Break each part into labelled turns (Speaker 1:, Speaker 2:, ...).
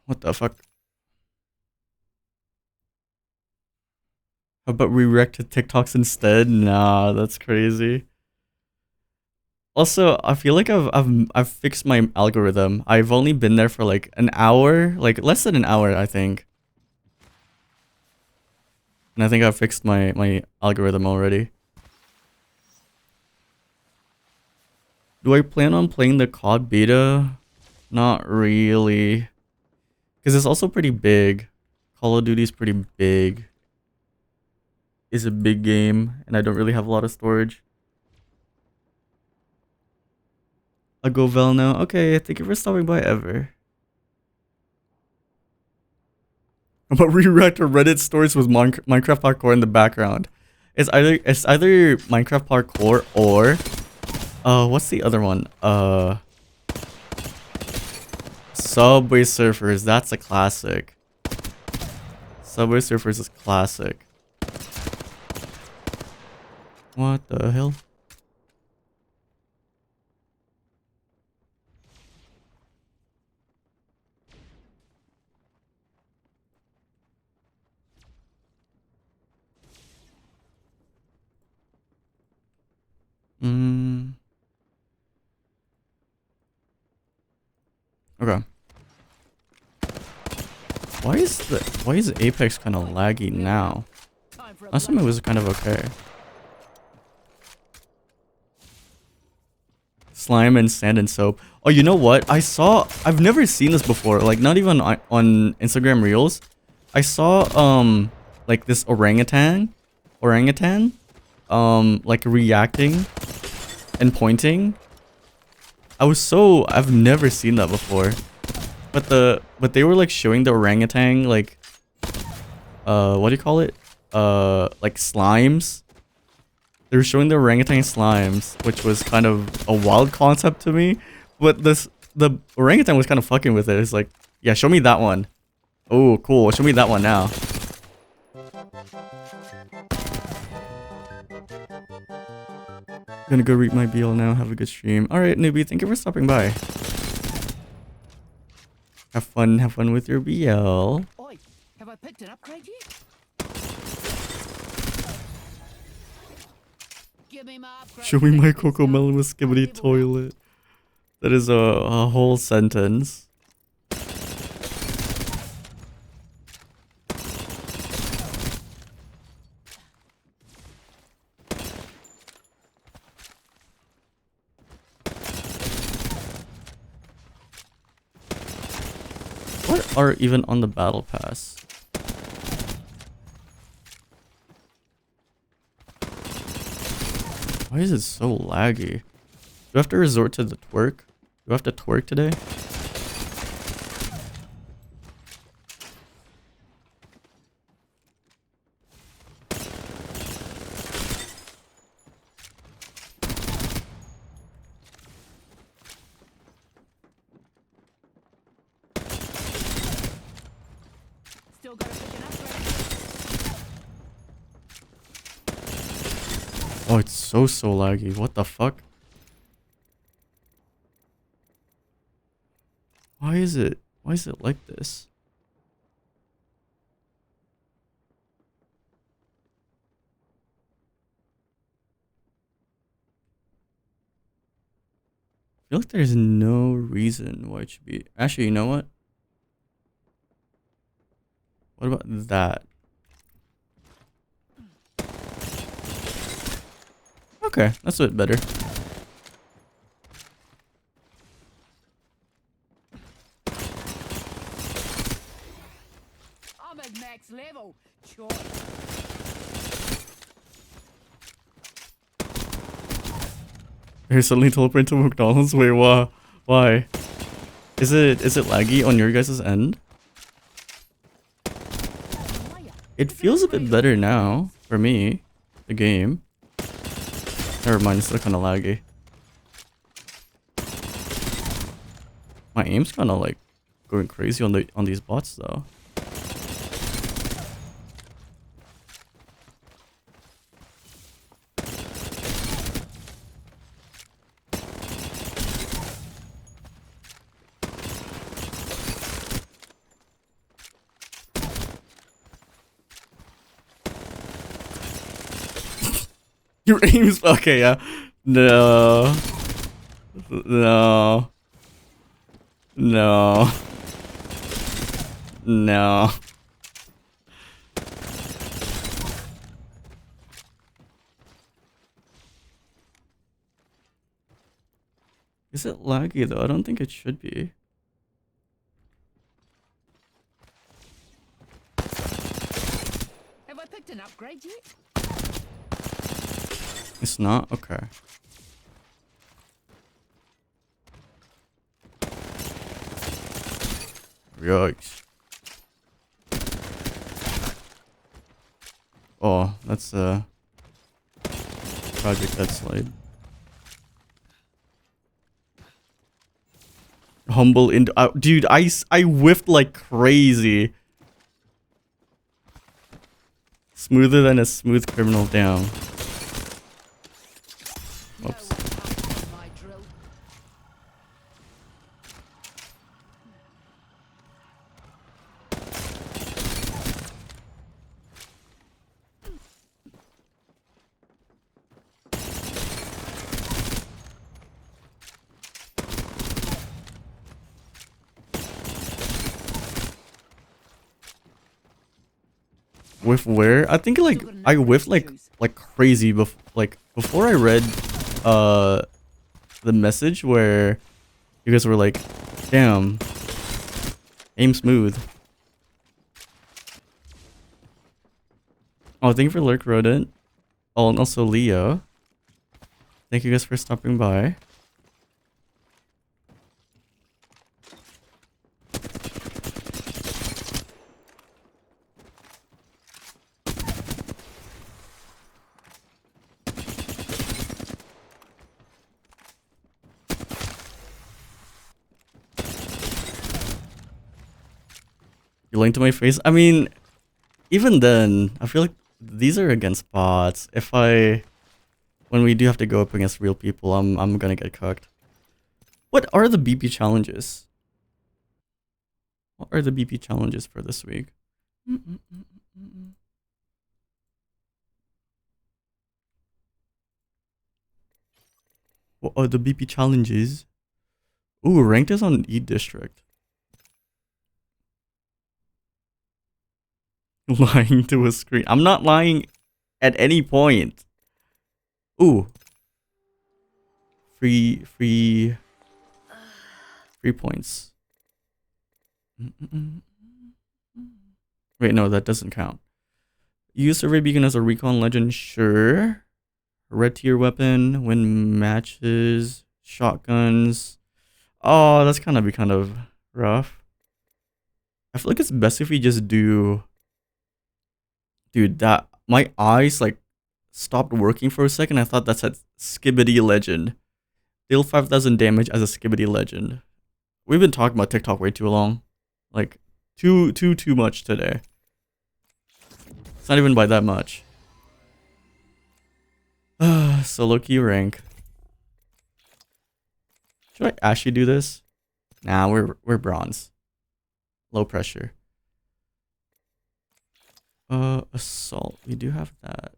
Speaker 1: What the fuck? How about we react to TikToks instead? Nah, that's crazy. Also, I feel like I've fixed my algorithm. I've only been there for like an hour, like less than an hour, I think. And I think I've fixed my algorithm already. Do I plan on playing the COD beta? Not really. Because it's also pretty big. Call of Duty's pretty big. It's a big game, and I don't really have a lot of storage. I'll go Vel now. Okay, thank you for stopping by, Ever. But redirect to Reddit stories with Minecraft parkour in the background. It's either Minecraft parkour or what's the other one? Subway Surfers. That's a classic. Subway Surfers is classic. What the hell? Mm. Okay. Why is Apex kind of laggy now? Last time it was kind of okay. Slime and sand and soap. Oh, you know what? I've never seen this before. Like not even on Instagram Reels. I saw like this orangutan like reacting and pointing. I've never seen that before. But they were like showing the orangutan like what do you call it? Like slimes. They were showing the orangutan slimes, which was kind of a wild concept to me. But the orangutan was kind of fucking with it. It's like, yeah, show me that one. Oh, cool. Show me that one now. Gonna go read my BL now. Have a good stream. Alright, newbie, thank you for stopping by. Have fun with your BL.
Speaker 2: Oi, have I picked an upgrade yet? Give me my upgrade.
Speaker 1: Show me my Coco Melon with Skibbity Toilet. That is a whole sentence. What are even on the battle pass? Why is it so laggy? Do I have to resort to the twerk? Do I have to twerk today?
Speaker 2: Still gotta pick an upgrade.
Speaker 1: Oh, it's so laggy. What the fuck? Why is it like this? I feel like there's no reason why it should be. Actually, you know what? What about that? Okay, that's a bit better.
Speaker 2: I'm at max level. Sure.
Speaker 1: You're suddenly teleporting to McDonald's? Wait, why? Is it laggy on your guys' end? It feels a bit better now for me. The game. Never mind, it's still kind of laggy. My aim's kind of like going crazy on these bots though. Your aim's okay, yeah. No. No. No. No. Is it laggy though? I don't think it should be.
Speaker 2: Have I picked an upgrade yet?
Speaker 1: It's not? Okay. Yikes. Oh, that's a project that's like humble into dude, I whiffed like crazy. Smoother than a smooth criminal down. Whoops.
Speaker 2: No one comes on my drill.
Speaker 1: Whiff where? I think like I whiffed like crazy before I read the message where you guys were like, damn, aim smooth. Oh, thank you for Lurk Rodent. Oh, and also Leo. Thank you guys for stopping by. You linked to my face? I mean, even then, I feel like these are against bots. When we do have to go up against real people, I'm gonna get cooked. What are the BP challenges? What are the BP challenges for this week? What are the BP challenges? Ooh, ranked is on E district. Lying to a screen. I'm not lying at any point. Ooh. Free points. Wait, no, that doesn't count. Use Survey Beacon as a recon legend, sure. Red tier weapon, win matches, shotguns. Oh, that's kind of rough. I feel like it's best if we just do. Dude, that my eyes like stopped working for a second. I thought that said Skibbity Legend. Deal 5,000 damage as a Skibbity Legend. We've been talking about TikTok way too long. Like too much today. It's not even by that much. Solo key rank. Should I actually do this? Nah, we're bronze. Low pressure. Assault. We do have that.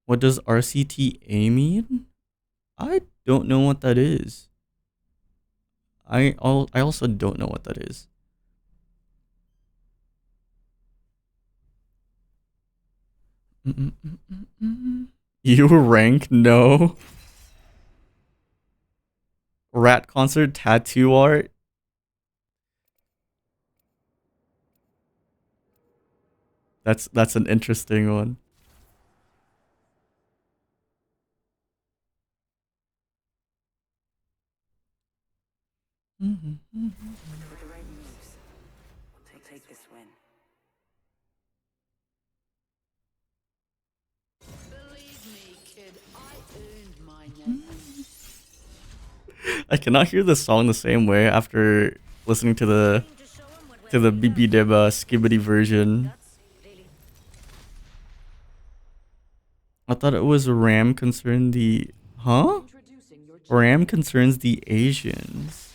Speaker 1: What does RCTA mean? I don't know what that is. I also don't know what that is. You rank? No. Rat concert tattoo art? That's an interesting one.
Speaker 3: With the right moves, we'll take this win.
Speaker 2: Believe me, kid, I earned my name.
Speaker 1: I cannot hear the song the same way after listening to the BB Deba Skibbity version. I thought it was RAM concerned the RAM concerns the Asians.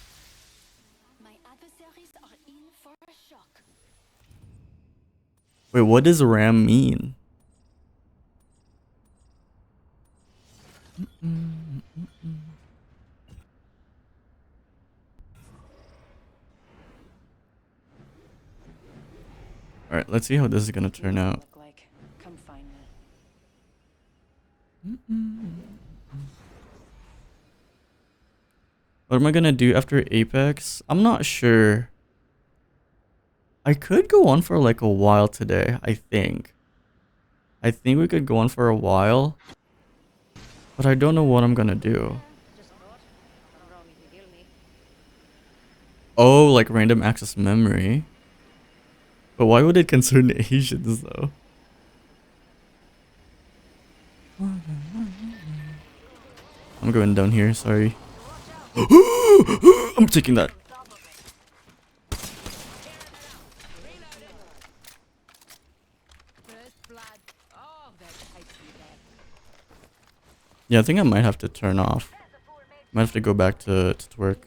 Speaker 4: My adversaries are in for a shock.
Speaker 1: Wait, what does RAM mean? Alright, let's see how this is gonna turn out.
Speaker 3: Look like. Come find me.
Speaker 1: What am I gonna do after Apex? I'm not sure. I could go on for like a while today, I think. I think we could go on for a while. But I don't know what I'm gonna do. Oh, like random access memory. But why would it concern Asians though? I'm going down here, sorry. I'm taking that.
Speaker 2: First blood. Oh, that takes me back.
Speaker 1: Yeah, I think I might have to turn off. Might have to go back to work.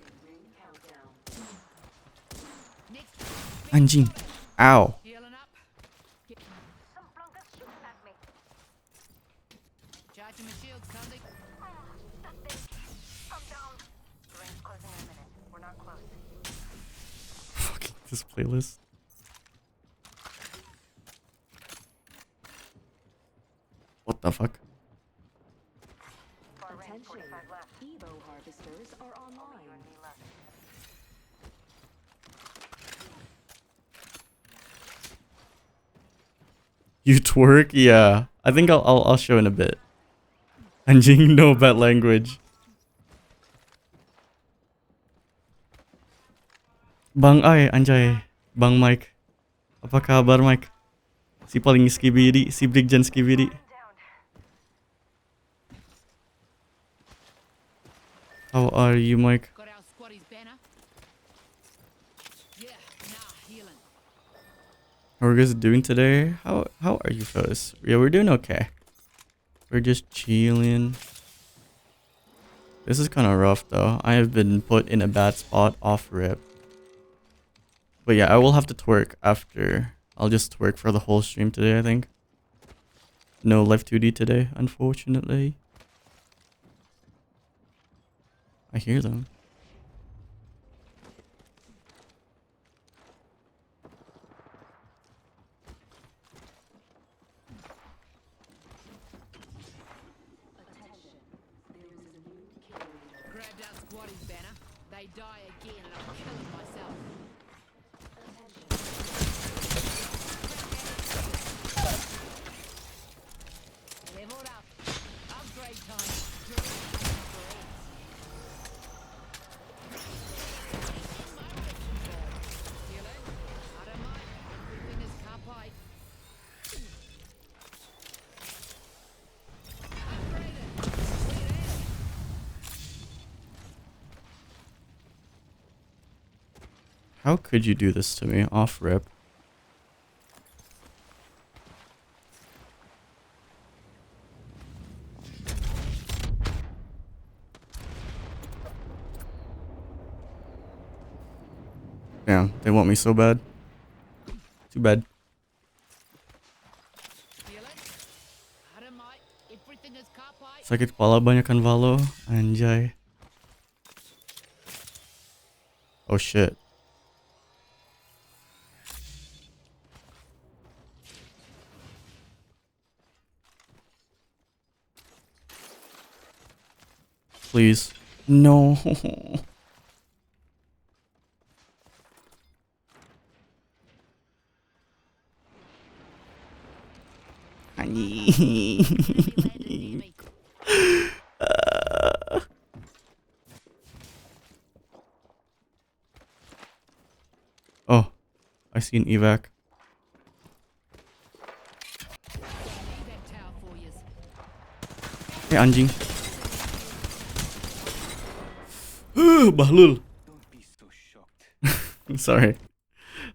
Speaker 1: Anjing. Ow.
Speaker 2: Healing up. Charging my shields, Cozy.
Speaker 1: Fucking this playlist. What the fuck?
Speaker 4: Attention, Evo harvesters are online.
Speaker 1: You twerk? Yeah. I think I'll show in a bit. Anjing, no bad language. Bang Ay, anjay. Bang Mike. Apa kabar Mike? Si paling skibidi, si Brigjen skibidi. How are you, Mike?
Speaker 2: Got our squaddy's banner. Yeah, nah, healing.
Speaker 1: How are you guys doing today? How are you fellas? Yeah, we're doing okay. We're just chilling. This is kind of rough though. I have been put in a bad spot off rip. But yeah, I will have to twerk after. I'll just twerk for the whole stream today, I think. No live 2D today, unfortunately. I hear them.
Speaker 2: Grabbed our squaddy's banner. They die again and I'm killing myself. Leveled up. Upgrade time. Healing. Out of mine. Everything is kapite.
Speaker 1: How could you do this to me off rip? Damn, they want me so bad. Too bad.
Speaker 2: Healing. Out of mine. Everything is kapite.
Speaker 1: Sakit kepala banyakan Valo. Anjay. Oh shit. Please. No. Oh, I see an evac.
Speaker 2: That tower for yous.
Speaker 1: Hey anjing. Bahlul.
Speaker 5: Don't be so shocked.
Speaker 1: Sorry.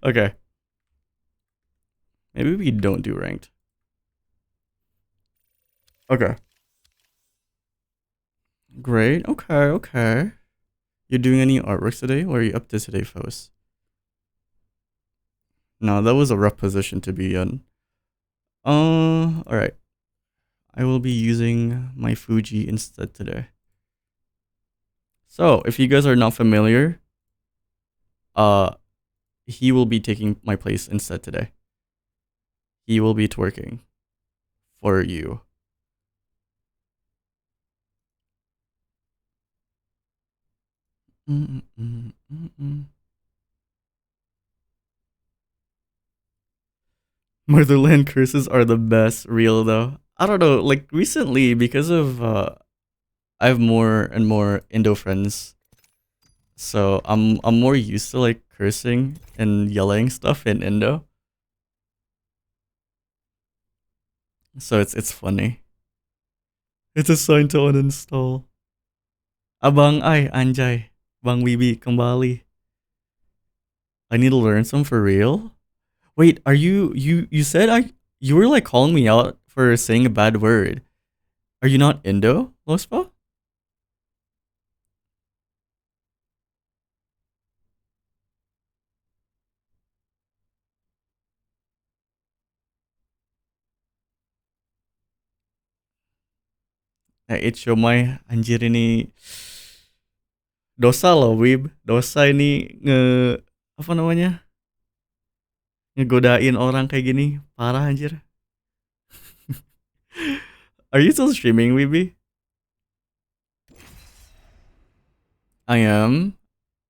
Speaker 1: Okay. Maybe we don't do ranked. Okay. Great. Okay, okay. You doing any artworks today? What are you up to today, Faust? No, that was a rough position to be in. Alright. I will be using my Fuji instead today. So, if you guys are not familiar, uh, he will be taking my place instead today. He will be twerking for you. Motherland curses are the best. Real though. I don't know. Like recently, because of I have more and more Indo friends, so I'm more used to like cursing and yelling stuff in Indo. So it's funny. It's a sign to uninstall. Abang ay anjay, Bang Wibi kembali. I need to learn some for real. Wait, are you said you were like calling me out for saying a bad word. Are you not Indo, Lospa? It's my anjir ini dosa loh, Wib. Dosa ini apa namanya? Ngegodain orang kayak gini. Parah anjir. Are you still streaming, Wibi? I am.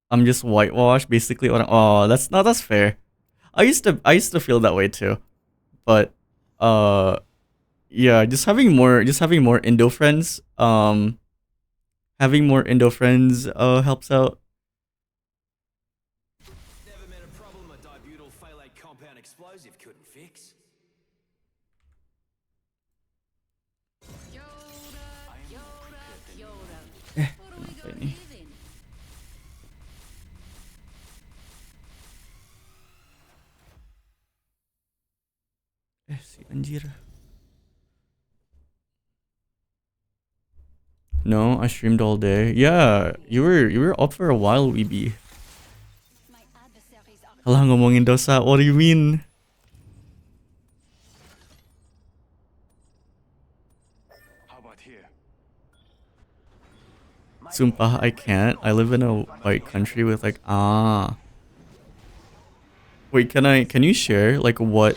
Speaker 1: I'm just whitewashed, basically. Oh, that's fair. I used to feel that way too, but uh, yeah, just having more Indo friends. Having more Indo friends helps out.
Speaker 5: Never met a problem a dibutyl phthalate compound explosive couldn't fix.
Speaker 2: Yoda, Yoda, Yoda.
Speaker 1: Eh,
Speaker 2: What are we
Speaker 1: kenapa
Speaker 2: gonna
Speaker 1: ini?
Speaker 2: do then?
Speaker 1: Si anjir. No, I streamed all day. Yeah, you were up for a while, Weeby.
Speaker 2: My adversaries are
Speaker 1: Halah ngomongin dosa. What do you mean?
Speaker 5: How about here?
Speaker 1: Sumpah, I can't. I live in a white country with like Wait, can you share like what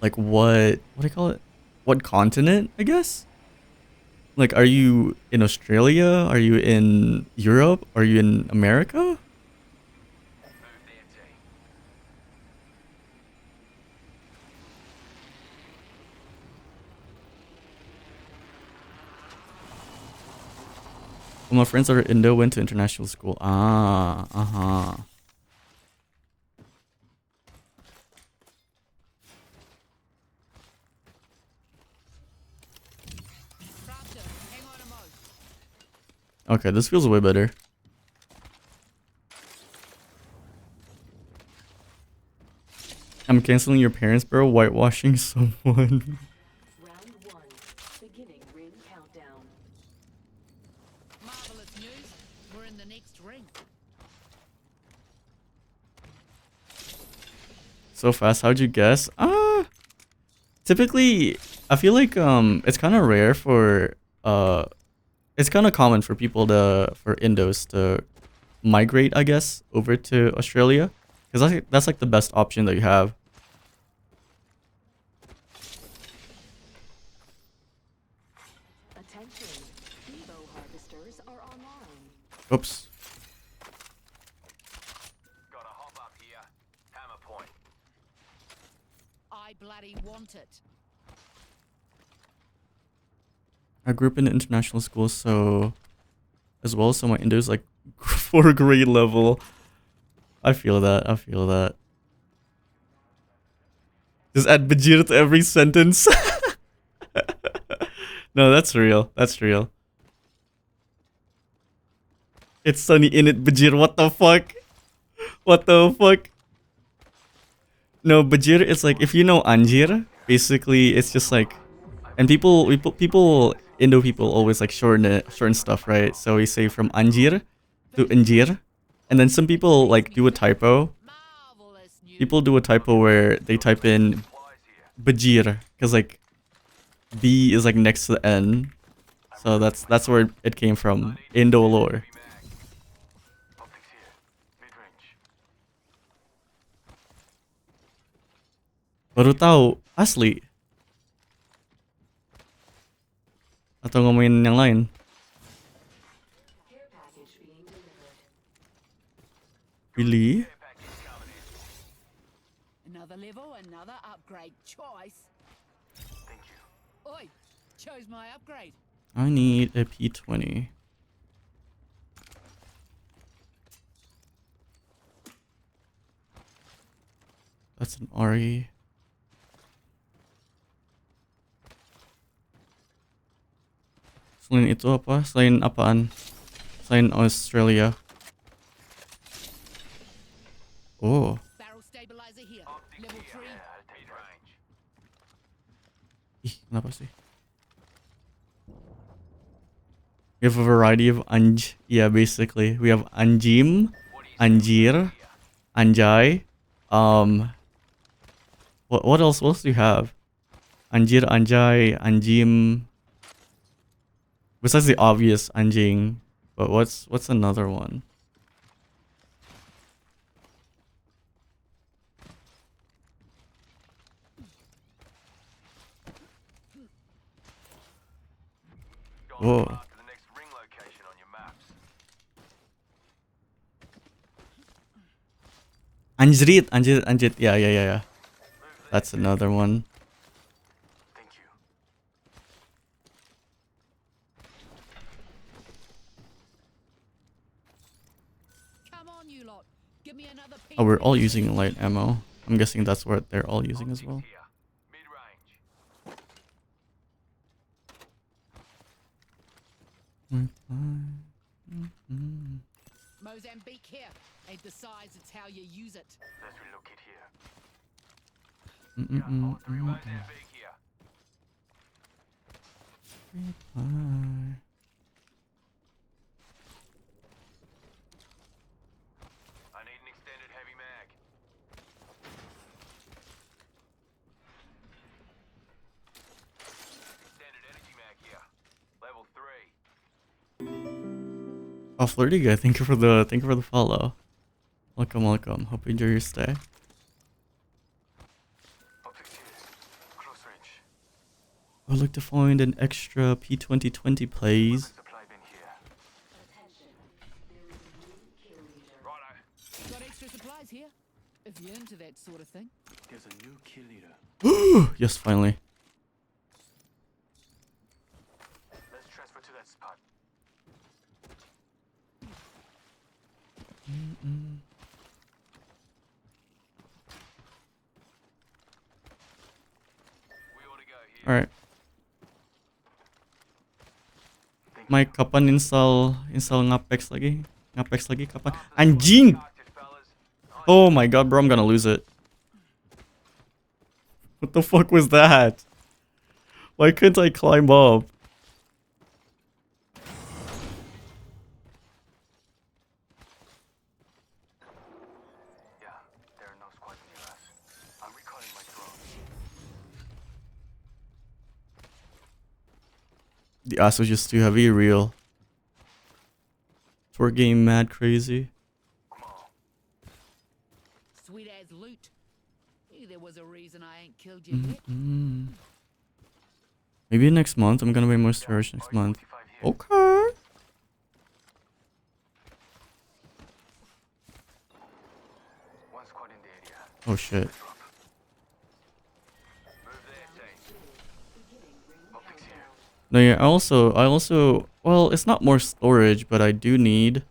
Speaker 1: do you call it? What continent, I guess? Like, are you in Australia? Are you in Europe? Are you in America? Well, my friends that are Indo went to international school. Uh-huh.
Speaker 2: Raptor. Hang on a mo.
Speaker 1: Okay, this feels way better. I'm canceling your parents, bro. Whitewashing someone.
Speaker 4: Round 1. Beginning ring countdown.
Speaker 2: Marvelous news. We're in the next ring.
Speaker 1: So fast. How'd you guess? Typically, I feel like it's kind of rare for it's kind of common for people for Indos to migrate, I guess, over to Australia, because that's like the best option that you have.
Speaker 4: Attention. Evo harvesters are online.
Speaker 1: Oops.
Speaker 5: Gotta hop up here. Hammer point.
Speaker 2: I bloody want it.
Speaker 1: I grew up in an international school, so as well, so my Indo's like 4th grade level. I feel that. Just add Bajir to every sentence. No, that's real. It's sunny in it, Bajir. What the fuck? No, Bajir is like, if you know Anjir, basically it's just like, and people Indo people always like shorten stuff, right? So we say from Anjir to Anjir, and then some people like do a typo
Speaker 2: Marvelous news.
Speaker 1: people do a typo where they type in Bajir because like B is like next to the N, so that's where it came from. Indo lore. Baru tahu asli. Atau ngomongin yang lain?
Speaker 4: Care package being delivered.
Speaker 1: Really?
Speaker 2: Another level, another upgrade choice.
Speaker 5: Thank you.
Speaker 2: Oi, chose my upgrade.
Speaker 1: I need a P20. That's an RE. Selain itu apa? Selain apaan? Selain Australia. Oh.
Speaker 2: Barrel stabilizer here. Level 3.
Speaker 5: Mid-range.
Speaker 1: Ih, kenapa sih? We have a variety of anj. Yeah, basically. We have anjim, anjir, anjay. What else? What else do you have? Anjir, anjay, anjim. Besides the obvious anjing, but what's another one? Whoa.
Speaker 5: To the next ring location on your maps.
Speaker 1: Anjrit, anjrit. Yeah. That's another one.
Speaker 5: Thank you.
Speaker 2: Come on, you lot. Give me another piece.
Speaker 1: Oh, we're all using light ammo. I'm guessing that's what they're all using as well.
Speaker 5: Here. Mid-range.
Speaker 2: Mozambique here. Ain't the size, it's how you use it.
Speaker 5: Let's relocate here. Mozambique here. I need an extended heavy mag. Extended energy mag here. Level 3.
Speaker 1: Oh, flirty guy, thank you for the follow. Welcome. Hope you enjoy your stay.
Speaker 5: Optics here. Close range.
Speaker 1: I would like to find an extra P2020, please.
Speaker 5: Supply bin here.
Speaker 4: Attention. There is a new kill leader.
Speaker 5: Righto.
Speaker 2: Got extra supplies here. If you're into that sort of thing.
Speaker 5: There's a new kill leader.
Speaker 1: Yes, finally.
Speaker 5: Let's transfer to that spot. We ought to go here.
Speaker 1: Alright. Mike, kapan install Ngapex lagi? Ngapex lagi kapan? Anjing! Oh my god, bro, I'm gonna lose it. What the fuck was that? Why couldn't I climb up?
Speaker 5: Yeah, there are no squads near us. I'm recalling my drone.
Speaker 1: The ass was just too heavy, real. Tour game mad crazy.
Speaker 5: Come on.
Speaker 2: Sweet as loot. Knew there was a reason I ain't killed you yet.
Speaker 1: Maybe next month. I'm gonna be more storage next month.
Speaker 5: 45 here.
Speaker 1: Okay.
Speaker 5: One squad in the area.
Speaker 1: Oh shit.
Speaker 5: Move there, team. Optics here.
Speaker 1: No, yeah. I also. Well, it's not more storage, but I do need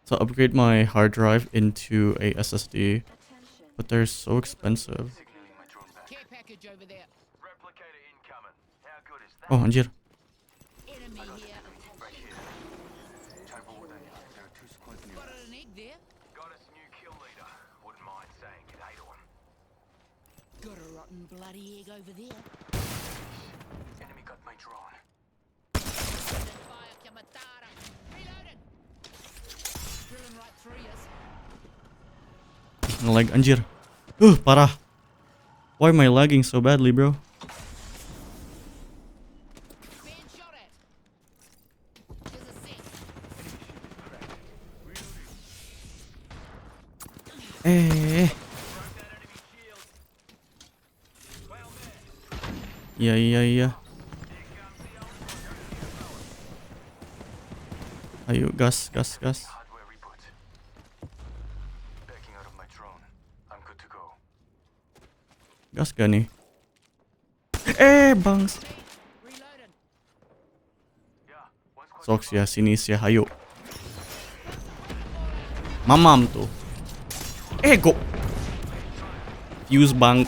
Speaker 1: to upgrade my hard drive into a SSD.
Speaker 4: Attention.
Speaker 1: But they're so expensive.
Speaker 5: Signaling my drone back.
Speaker 2: Care package over there.
Speaker 5: Replicator incoming. How good is that?
Speaker 1: Oh, anjir.
Speaker 2: Enemy here.
Speaker 5: Right here. Type of there are two squads near
Speaker 2: Got
Speaker 5: us.
Speaker 2: an egg there.
Speaker 5: Got us new kill leader. Wouldn't mind saying good day to him.
Speaker 2: Got a rotten bloody egg over there.
Speaker 5: Enemy got my drone.
Speaker 2: Fire Kamatara. Reloading. Drilling right through us.
Speaker 1: Like anjir. Parah. Why am I lagging so badly, bro?
Speaker 2: Being shot at. There's a set.
Speaker 1: Eh. Yeah, yeah, yeah. Ayo, gas, gas, gas.
Speaker 6: Hardware reboot. Backing out of my drone. I'm good to go.
Speaker 1: Gas gak nih? Bangs.
Speaker 2: Reloading.
Speaker 1: Sox ya, sini sih, ayo. Mamam tuh. Go. Use bang.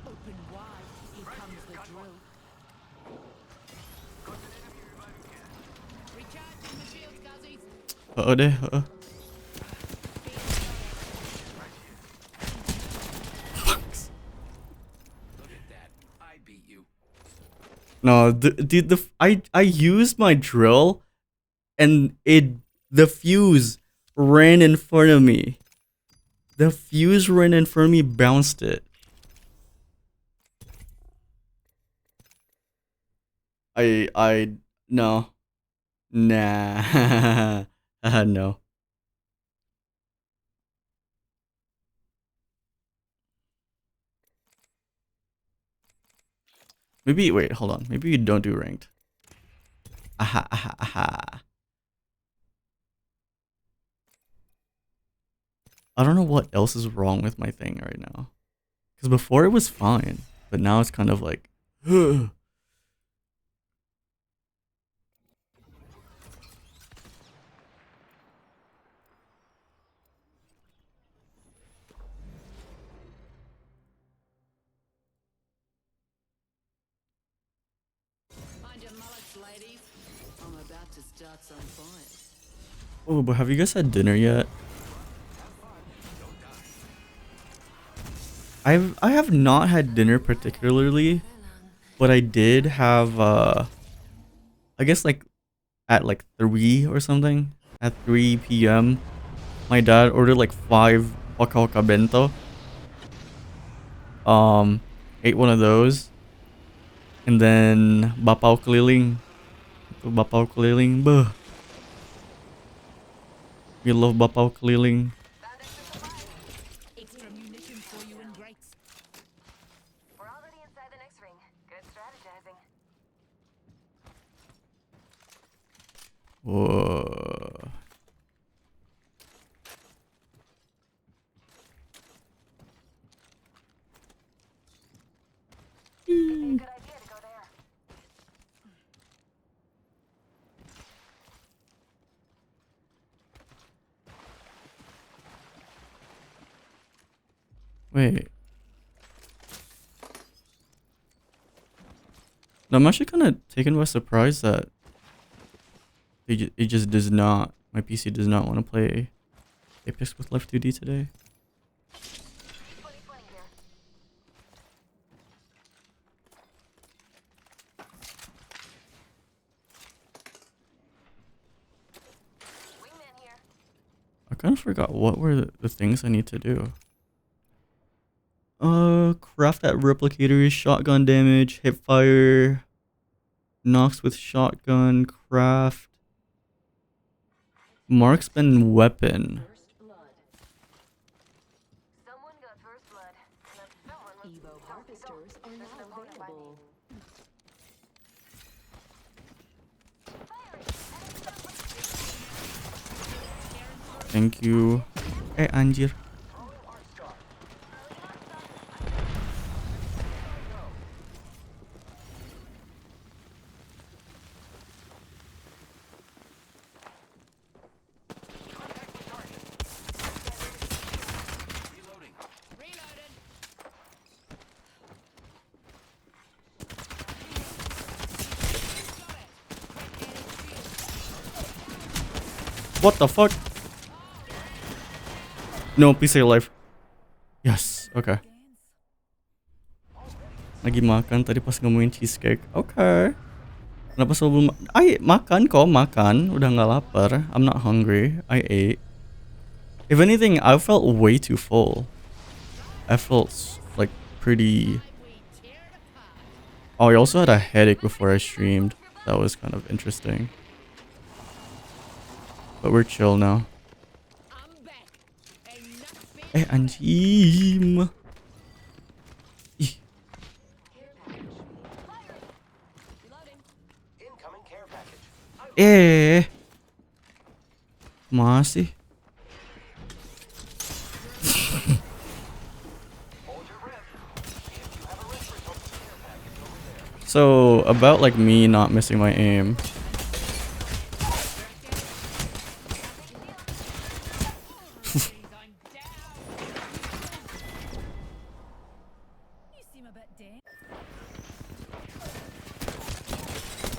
Speaker 2: Open wide. Here comes the drill. Recharging the shields, Guzzies.
Speaker 1: Deh,
Speaker 5: Look at that. I beat you.
Speaker 1: No, I used my drill, and the fuse ran in front of me. The fuse ran in front of me, bounced it. No. Nah. No. Maybe, wait, hold on. Maybe you don't do ranked. Aha, aha, aha. I don't know what else is wrong with my thing right now. Because before it was fine, but now it's kind of like,
Speaker 2: Mind your mullets, ladies. I'm about to start some fires.
Speaker 1: Oh, but have you guys had dinner yet? I have not had dinner particularly, but I did have I guess like at like 3 or something. At 3 p.m. my dad ordered like 5 waka bento. Ate one of those. And then bapaw keliling. Itu bapaw keliling. Buh. We love bapaw keliling.
Speaker 2: Extra munition for you in grates.
Speaker 4: We're already inside the next ring. Good strategizing.
Speaker 1: Whoa.
Speaker 4: It'd be a good idea to go there.
Speaker 1: Wait. No, I'm actually kind of taken by surprise that it just does not. My PC does not want to play Apex with Left 2D today.
Speaker 4: 2020 here. Wingman here.
Speaker 1: I kind of forgot what were the things I need to do. Craft that replicators, shotgun damage, hip fire, knocks with shotgun, craft, marksman weapon.
Speaker 4: First blood. Someone got first blood. And that someone was
Speaker 3: Evo harvesters are now available.
Speaker 1: Thank you. Anjir.
Speaker 5: Reloading.
Speaker 2: Reloading. Shot at.
Speaker 1: What the fuck? No, please stay alive. Yes, okay. Lagi makan tadi pas ngomongin cheesecake. Okay. Kenapa sebelum makan kok makan, udah nggak lapar. I'm not hungry. I ate. If anything, I felt way too full. I felt like pretty. Oh, I also had a headache before I streamed. That was kind of interesting. But we're chill now. Eh, anjim. Ih.
Speaker 5: Incoming care package.
Speaker 1: Masih. So, about like me not missing my aim.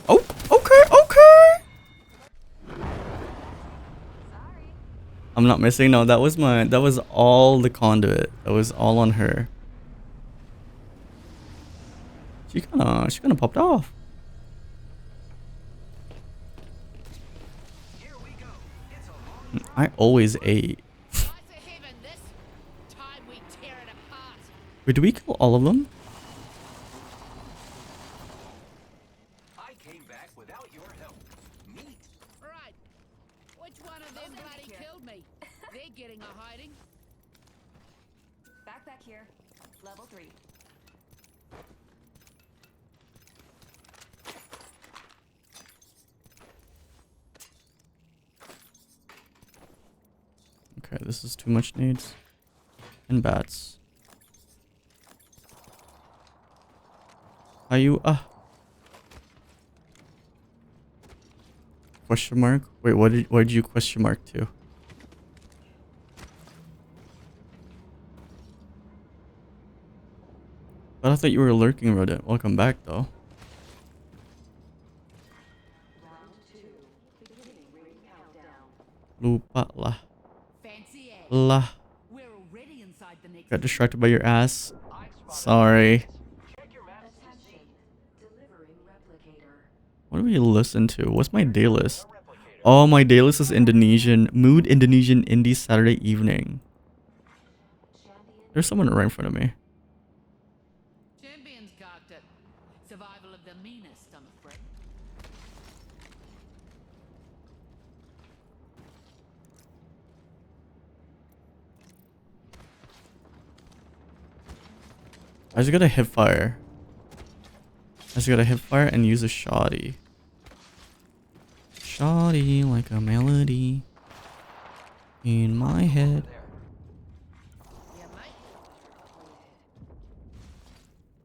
Speaker 1: Oh, okay. I'm not missing. No, that was all the conduit. That was all on her. She kinda popped off. I always ate. Wait, did we kill all of them?
Speaker 5: I came back without your help. Neat.
Speaker 2: Right. Which one of them bloody killed me? They're getting a hiding.
Speaker 4: Backpack here. Level 3.
Speaker 1: Okay, this is too much needs. And bats. Are you question mark? Wait, what did you question mark to? But I thought you were lurking, Rodent. Welcome back though. Lupa lah.
Speaker 2: Fancy egg.
Speaker 1: Lah.
Speaker 2: We're already inside the next.
Speaker 1: Got distracted by your ass. Sorry. What do we listen to? What's my day list? Oh, my day list is Indonesian. Mood Indonesian Indie Saturday evening. There's someone right in front of me.
Speaker 2: Champions cocked it. Survival of the meanest, I'm afraid.
Speaker 1: I just gotta hip fire. And use a shoddy. Shoddy like a melody in my head.
Speaker 2: Yeah, mate.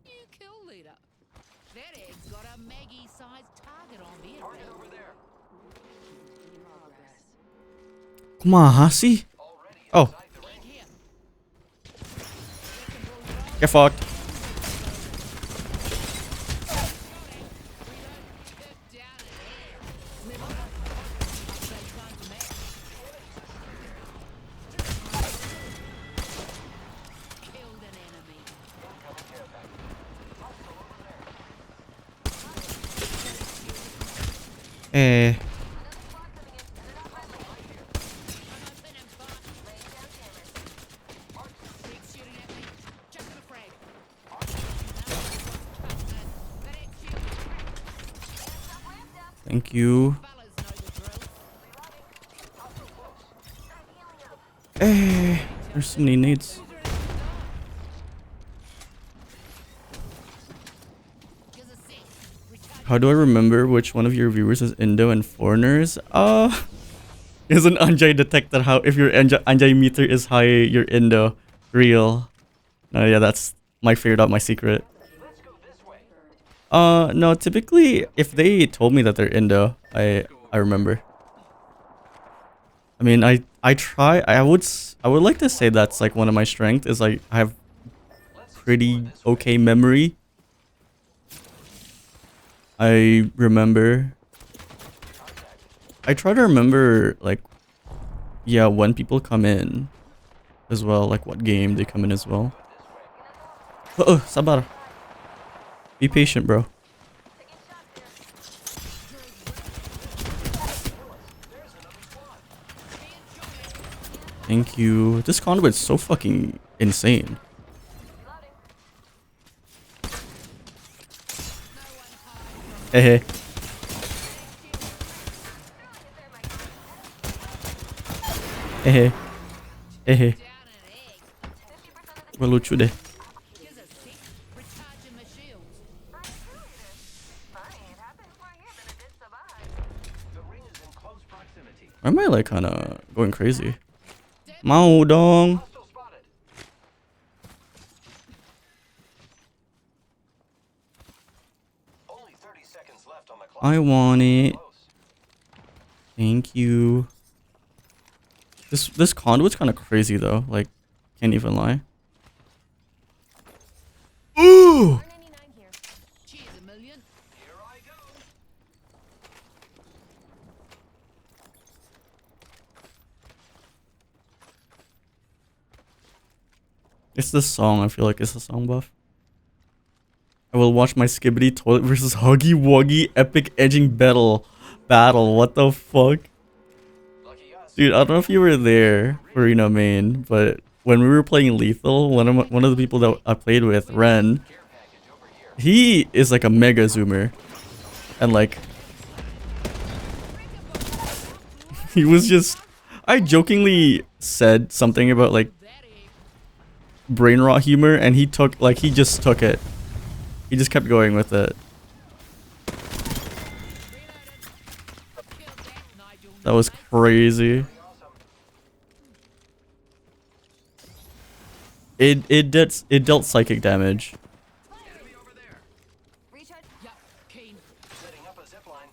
Speaker 2: You kill leader. That egg's got a Maggie-sized target on it.
Speaker 5: Target over there.
Speaker 1: Kumaha sih? Oh,
Speaker 2: Egg here.
Speaker 1: get fucked.
Speaker 2: Down in air. Killed an enemy.
Speaker 1: Eh.
Speaker 2: Open and fire. Big shooting at me. Chuck the frag. That ain't shooting.
Speaker 1: Thank you.
Speaker 2: Fellas know the drill.
Speaker 1: Eh. There's so many nades.
Speaker 2: Here's a six. Recharge.
Speaker 1: How do I remember which one of your viewers is Indo and foreigners? Isn't Anjay detected how if your Anjay meter is high, you're Indo? Real. No, yeah, that's Mike figured out my secret.
Speaker 5: Let's go this way.
Speaker 1: No, typically if they told me that they're Indo, I remember. I mean, I would like to say that's like one of my strengths is like I have pretty okay memory. I try to remember like yeah, when people come in as well, like what game they come in as well. Sabar. Be patient, bro. Thank you. This conduit's so fucking insane. Hey, hey. Hey, hey. Hey, hey. Wah, lucu deh.
Speaker 2: Here's a sec. Recharging my shields.
Speaker 1: Why am I like kinda going crazy? Mau dong.
Speaker 5: Hostile spotted. Only 30 seconds left on the clock.
Speaker 1: I want it.
Speaker 5: Close.
Speaker 1: Thank you. This conduit's kind of crazy though. Like, can't even lie. Ooh.
Speaker 2: Cheers a million.
Speaker 5: Here I go.
Speaker 1: It's this song. I feel like it's a song buff. I will watch my Skibbity Toilet versus Huggy Wuggy epic edging battle. What the fuck?
Speaker 5: Lucky us.
Speaker 1: Dude, I don't know if you were there for main, but when we were playing Lethal, one of the people that I played with, Ren,
Speaker 5: Care package over here.
Speaker 1: he is like a mega zoomer, and like he was just. I jokingly said something about like
Speaker 2: That egg.
Speaker 1: brain rot humor, and he just took it. He just kept going with it.
Speaker 2: Kill that, Nigel.
Speaker 1: That was crazy. It dealt psychic damage.
Speaker 5: Enemy over there.
Speaker 2: Yup, keen.
Speaker 5: Setting up a zip line.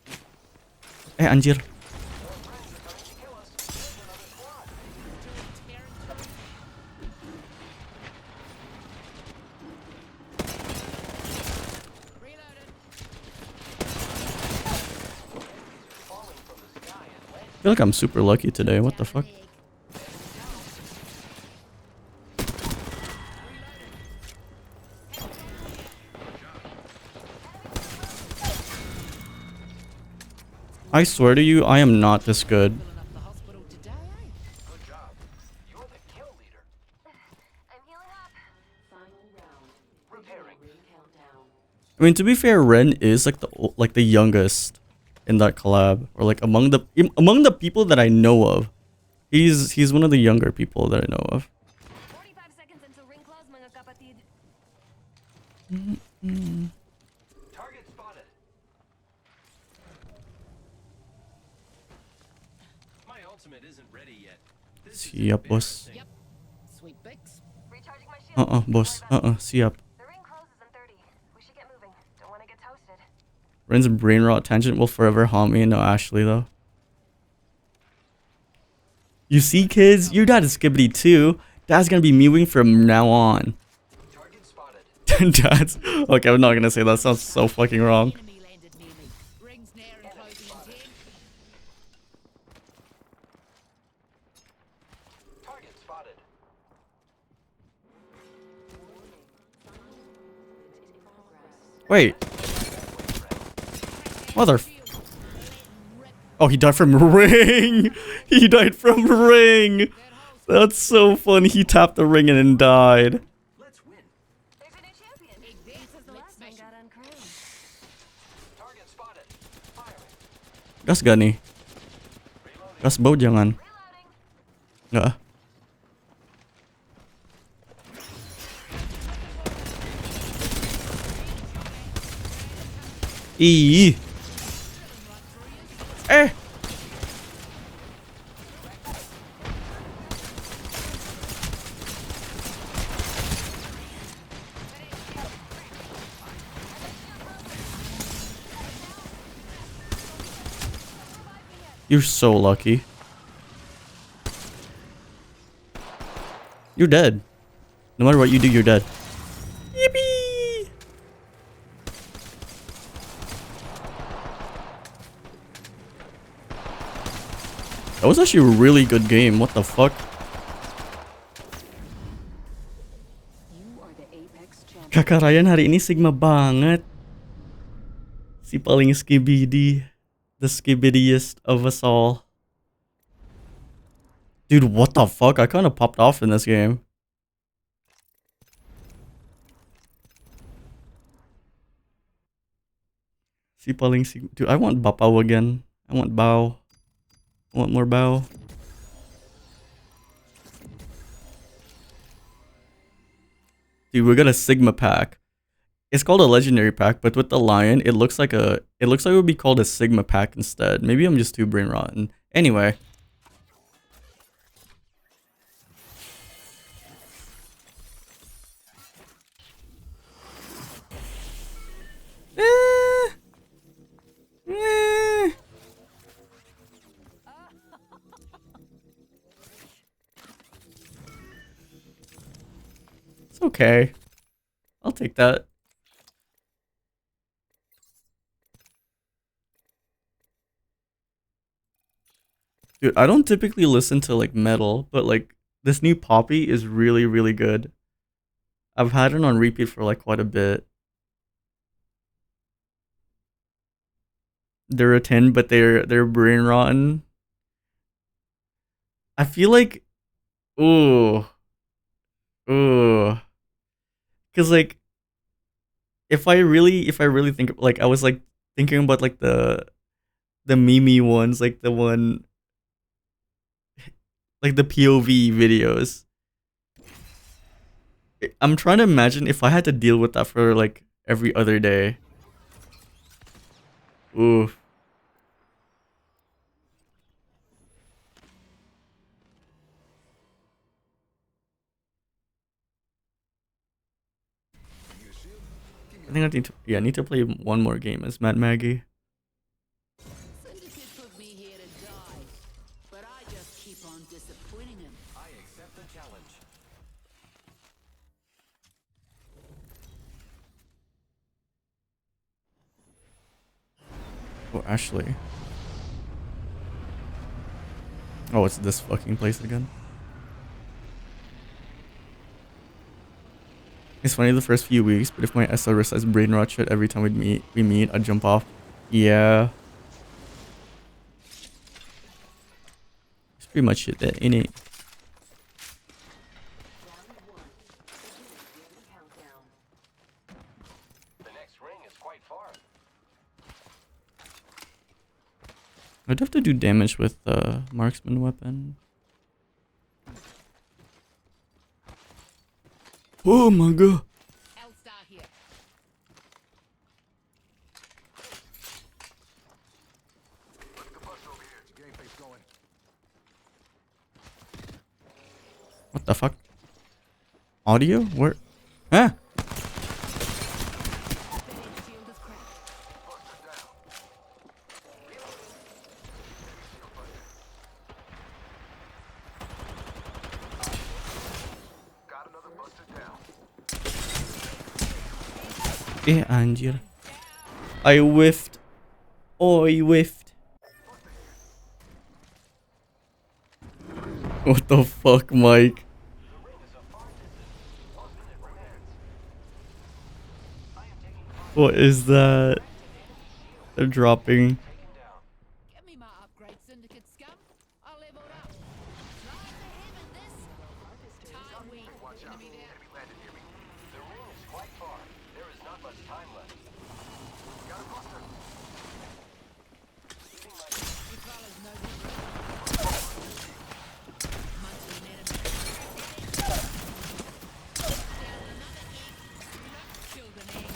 Speaker 1: Eh anjir.
Speaker 5: More friends are coming to kill us. There's another squad.
Speaker 2: Tearing Reloaded.
Speaker 5: Falling from the sky and landing.
Speaker 1: I feel like I'm super lucky today. What the fuck? I swear to you, I am not this good.
Speaker 2: Filling up the hospital today, eh?
Speaker 5: Good job. You're the kill leader.
Speaker 3: I'm healing up. Final round.
Speaker 5: Repairing.
Speaker 3: Ring countdown.
Speaker 1: I mean, to be fair, Ren is like the youngest in that collab, or like among the people that I know of. He's one of the younger people that I know of.
Speaker 3: 45 seconds until ring close, mga kapatid.
Speaker 5: Target spotted. My ultimate isn't ready yet. This is
Speaker 1: Siap, boss.
Speaker 5: embarrassing.
Speaker 2: Yep. Sweet Bix.
Speaker 3: Recharging my shield.
Speaker 1: Boss. Siap.
Speaker 3: The ring closes in 30. We should get moving. Don't want to get toasted.
Speaker 1: Ren's brain rot tangent will forever haunt me. No, Ashley though. You see, kids, your dad is Skibbity too. Dad's gonna be mewing from now on.
Speaker 5: Target spotted.
Speaker 1: Dad's okay. I'm not gonna say that. Sounds so fucking wrong.
Speaker 2: Enemy landed near me. Rings near and closing in 10.
Speaker 5: Target spotted.
Speaker 1: Wait. Mother. Oh, he died from ring. He died from ring. That's so funny. He tapped the ring and then died.
Speaker 5: Let's win.
Speaker 3: There's a new champion.
Speaker 2: This is the
Speaker 3: Last one got uncrowned.
Speaker 5: Target spotted. Firing.
Speaker 1: Gas gak nih? Gas bau jangan.
Speaker 3: Reloading.
Speaker 1: Nggak ah. Ih. You're so lucky. You're dead. No matter what you do, you're dead. Yippee! That was actually a really good game. What the fuck?
Speaker 4: You are the Apex champion.
Speaker 1: Kakak Ryan hari ini Sigma banget. Si paling skibidi. The skibidiest of us all. Dude, what the fuck? I kind of popped off in this game. Si paling Sigma. Dude, I want Bapao again. I want Bao. I want more Bao. Dude, we got a Sigma pack. It's called a legendary pack, but with the lion, it looks like it would be called a Sigma pack instead. Maybe I'm just too brain rotten. Anyway. It's okay. I'll take that. Dude, I don't typically listen to like metal, but like this new Poppy is really, really good. I've had it on repeat for like quite a bit. They're a 10, but they're brain rotten. I feel like ooh. Ooh. Cause like if I really think like I was like thinking about like the Mimi ones, like the one like the POV videos. I'm trying to imagine if I had to deal with that for like every other day. Ooh. I think I need to play one more game as Matt Maggie.
Speaker 2: Syndicate put me here to die, but I just keep on disappointing him.
Speaker 5: I accept the challenge.
Speaker 1: Oh, Ashley. Oh, it's this fucking place again. It's funny the first few weeks, but if my SR says brain rot shit every time we meet, I'd jump off. Yeah. It's pretty much it, innit?
Speaker 3: Countdown.
Speaker 5: The next ring is quite far.
Speaker 1: I'd have to do damage with the marksman weapon. Oh my god.
Speaker 2: L-Star here.
Speaker 6: Look at the bus over here. It's game face going.
Speaker 1: What the fuck? Audio? Where? Huh?
Speaker 2: Barrier shield is cracked.
Speaker 6: Buster down. Got another buster down.
Speaker 1: Eh, anjir. I whiffed. Oh, I whiffed. What the fuck, Mike? What is that? They're dropping.
Speaker 2: Give me my upgrade, Syndicate scum. I'll level it up. Fly to heaven, this. Time we enemy there.
Speaker 6: Enemy landed near me.
Speaker 5: The ring is quite far. There is not much time left.
Speaker 6: Got a buster.
Speaker 2: You fellas know the drill. Munching an enemy. Down another egg. Killed an egg.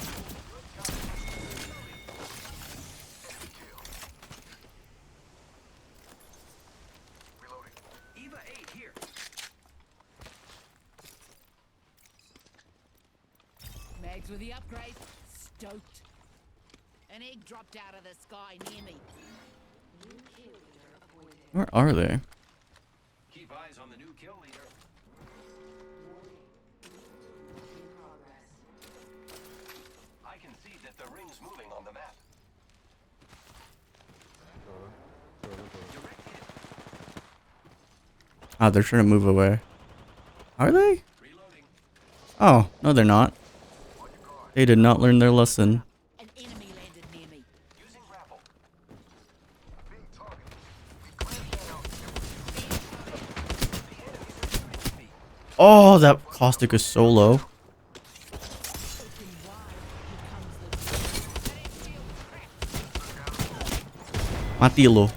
Speaker 6: Enemy kill. Reloading.
Speaker 5: Eva 8 here.
Speaker 2: Mags with the upgrade. Stoked. An egg dropped out of the sky near me.
Speaker 3: New kill leader appointed.
Speaker 1: Where are they?
Speaker 5: Keep eyes on the new kill leader.
Speaker 3: In progress.
Speaker 5: I can see that the ring's moving on the map. Direct hit.
Speaker 1: Ah, they're trying to move away. Are they? Oh, no, they're not. They did not learn their lesson.
Speaker 2: An enemy landed near me.
Speaker 5: Using grapple.
Speaker 6: Being targeted. We clamped down.
Speaker 1: Oh, that caustic is so low. Mati lo.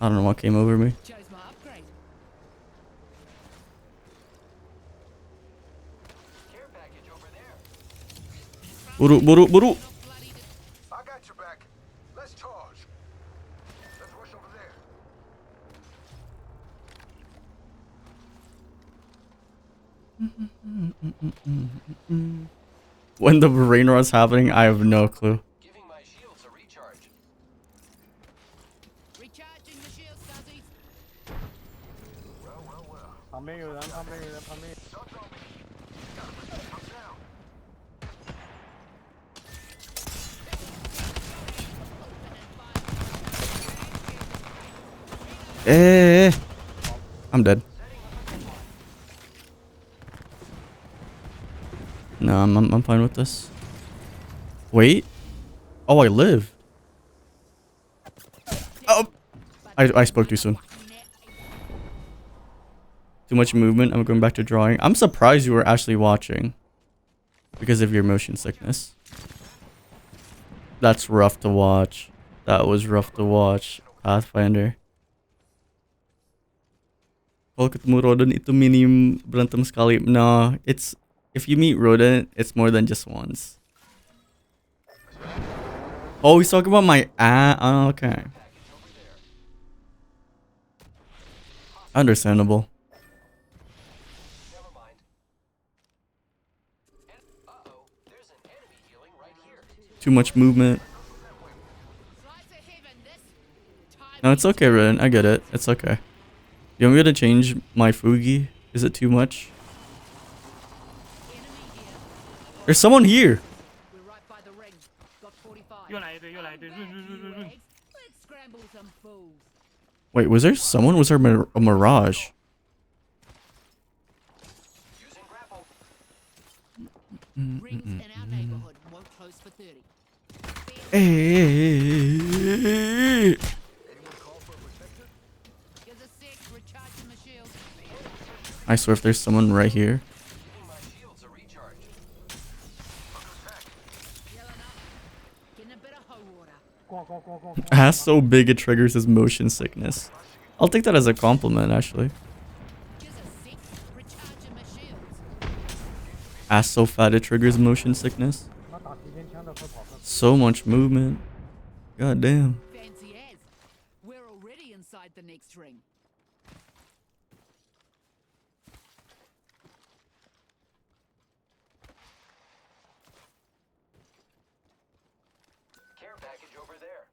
Speaker 1: I don't know what came over me.
Speaker 2: Chose my upgrade.
Speaker 5: Care package over there.
Speaker 1: Buru, buru, buru.
Speaker 6: I got your back. Let's charge. Let's rush over there.
Speaker 1: When the rain rod's happening, I have no clue.
Speaker 5: Giving my shields a recharge.
Speaker 2: Recharging the shield, Stuzzies.
Speaker 6: Well, well, well.
Speaker 7: 旁边有人，旁边有人，旁边。
Speaker 6: Shots on me. Gotta protect. I'm down.
Speaker 1: Eh, I'm dead. No, I'm fine with this. Wait. Oh, I live. Oh, I spoke too soon. Too much movement. I'm going back to drawing. I'm surprised you were actually watching because of your motion sickness. That's rough to watch. That was rough to watch, Pathfinder. Kalau ketemu rodent itu minim berantem sekali. No, it's if you meet rodent, it's more than just once. Oh, he's talking about my okay. Understandable.
Speaker 5: Never mind. Uh-oh, there's an enemy healing right here.
Speaker 1: Too much movement.
Speaker 2: Slice of heaven, this time.
Speaker 1: No, it's okay, Rodent. I get it. It's okay. You want me to change my Fugi? Is it too much?
Speaker 2: Enemy here.
Speaker 1: There's someone here.
Speaker 2: We're right by the ring. Got 45.
Speaker 7: 又来一队，又来一队，润润润润润。
Speaker 2: Let's scramble some fools.
Speaker 1: Wait, was there someone? Was there a mirage?
Speaker 5: Using grapple.
Speaker 2: Rings in our neighborhood won't close for 30.
Speaker 1: Hey.
Speaker 6: Anyone call for a protector?
Speaker 2: Give a sec, recharging the shield.
Speaker 1: I swear if there's someone right here.
Speaker 5: Giving my shields a recharge.
Speaker 2: Healing up. Getting a bit of hoe water.
Speaker 7: 逛逛逛逛。
Speaker 1: Ass so big it triggers his motion sickness. I'll take that as a compliment, actually.
Speaker 2: Give a sec, recharging my shields.
Speaker 1: Ass so fat it triggers motion sickness.
Speaker 7: 他打机关枪的会跑快。
Speaker 1: So much movement. God damn.
Speaker 2: Fancy as. We're already inside the next ring.
Speaker 5: Care package over there.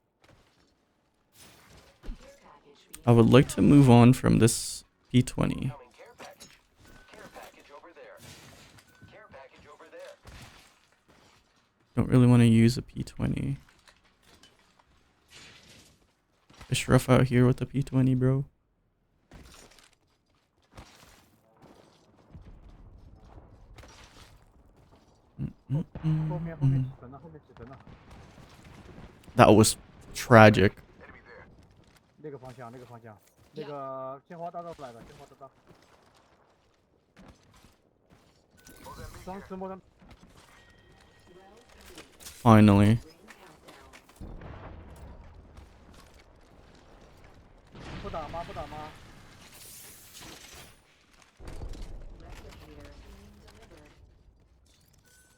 Speaker 1: I would like to move on from this P20.
Speaker 5: Coming care package. Care package over there. Care package over there.
Speaker 1: Don't really want to use a P20. It's rough out here with the P20, bro. Mm-mm-mm.
Speaker 7: 后面后面起身了，后面起身了。
Speaker 1: That was tragic.
Speaker 6: Enemy there.
Speaker 7: 那个方向，那个方向，那个鲜花大道来了，鲜花大道。
Speaker 6: Mozambique
Speaker 7: 双
Speaker 6: here.
Speaker 7: 直播上
Speaker 1: Finally.
Speaker 7: 不打吗？不打吗？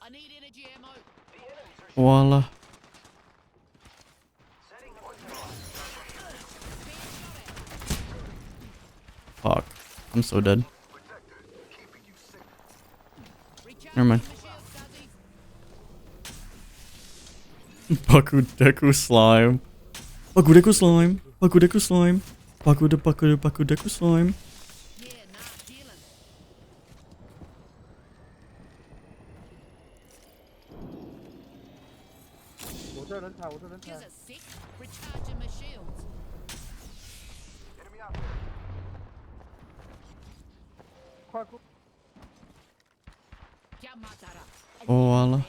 Speaker 2: I need energy ammo.
Speaker 5: The enemies are
Speaker 1: Voila.
Speaker 5: setting up a drone.
Speaker 1: Fuck. I'm so dead.
Speaker 6: Protector. Keeping you safe.
Speaker 2: Recharging
Speaker 1: Never mind.
Speaker 2: the shield, Stuzzies.
Speaker 1: Bakudeku slime. Bakudeku slime. Bakudeku slime. Bakudeku slime.
Speaker 2: Yeah, nah, healing.
Speaker 7: 我这人踩，我这人踩
Speaker 2: Give。a sec, recharging
Speaker 7: 快过！
Speaker 1: Oh Allah.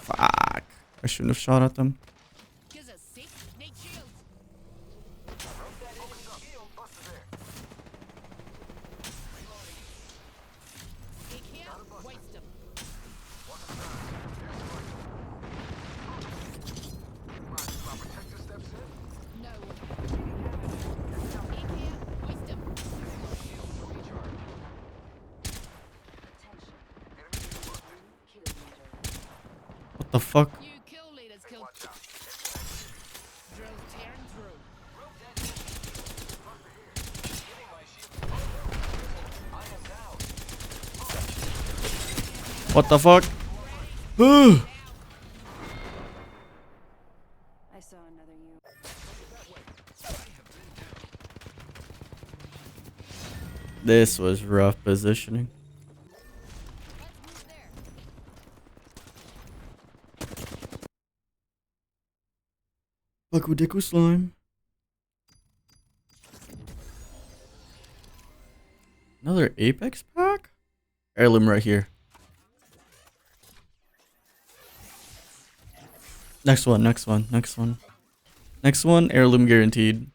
Speaker 1: Fuck. I shouldn't have shot at them. What the fuck?
Speaker 2: You kill leaders kill. Drill tearing through.
Speaker 1: What the fuck?
Speaker 4: I saw another you.
Speaker 1: This was rough positioning.
Speaker 2: Let's move there.
Speaker 1: Bucko Dicko Slime. Another Apex pack? Heirloom right here. Next one, next one, next one. Next one, heirloom guaranteed.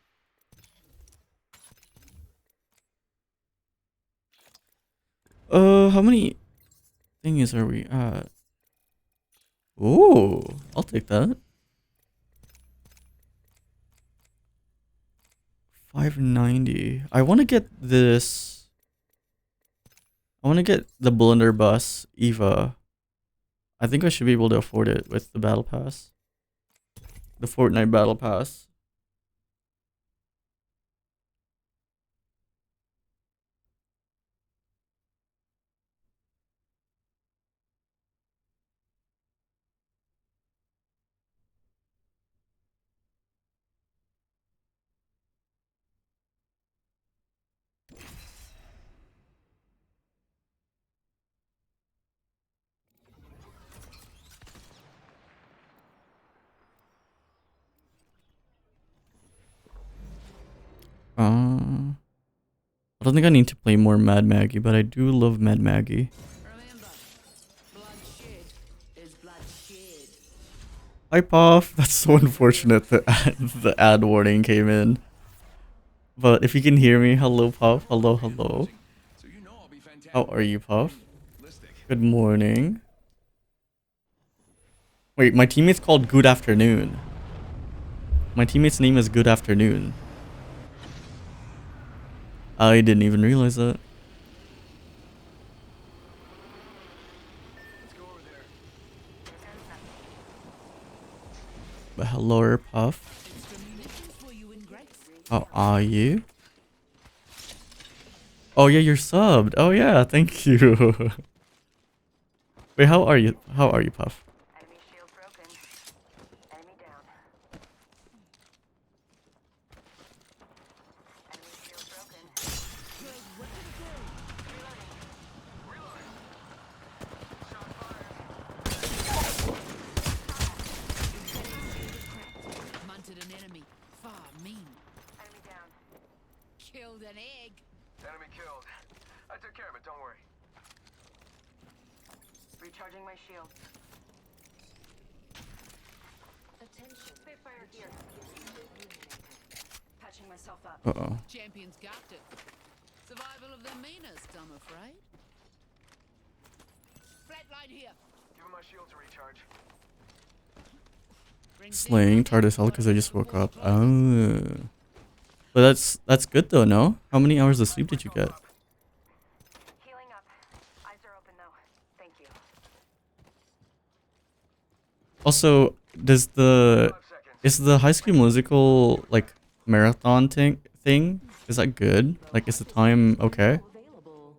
Speaker 1: How many thingies are we at? Ooh, I'll take that. 590. I want to get this. I want to get the blunderbuss Eva. I think I should be able to afford it with the battle pass. The Fortnite battle pass. I don't think I need to play more Mad Maggie, but I do love Mad Maggie.
Speaker 2: Remember, bloodshed is bloodshed.
Speaker 1: Hi, Puff. That's so unfortunate that the ad warning came in. But if you can hear me, hello, Puff. Hello, hello. How are you, Puff? Good morning. Wait, my teammate's called Good Afternoon. My teammate's name is Good Afternoon. I didn't even realize that. But hello, Puff.
Speaker 2: Extra munitions for you in Grace.
Speaker 1: How are you? Oh yeah, you're subbed. Oh yeah, thank you. Wait, how are you? How are you, Puff?
Speaker 3: Enemy shield broken. Enemy down. Enemy shield broken.
Speaker 2: Munted an enemy. Far mean.
Speaker 3: Enemy down.
Speaker 2: Killed an egg.
Speaker 6: Enemy killed. I took care of it, don't worry.
Speaker 3: Recharging my shield. Attention. Spitfire here.
Speaker 4: Patching myself up.
Speaker 1: Uh-oh.
Speaker 2: Champions got it. Survival of the meanest, I'm afraid. Flatline here.
Speaker 6: Give my shield to recharge.
Speaker 2: Bring
Speaker 1: Slaying TARDIS because I just woke up. Oh. But that's good though, no? How many hours of sleep did you get?
Speaker 3: Healing up. Eyes are open though. Thank you.
Speaker 1: Also, is the High School Musical like marathon thing? Is that good? Like, is the time okay?
Speaker 4: Available.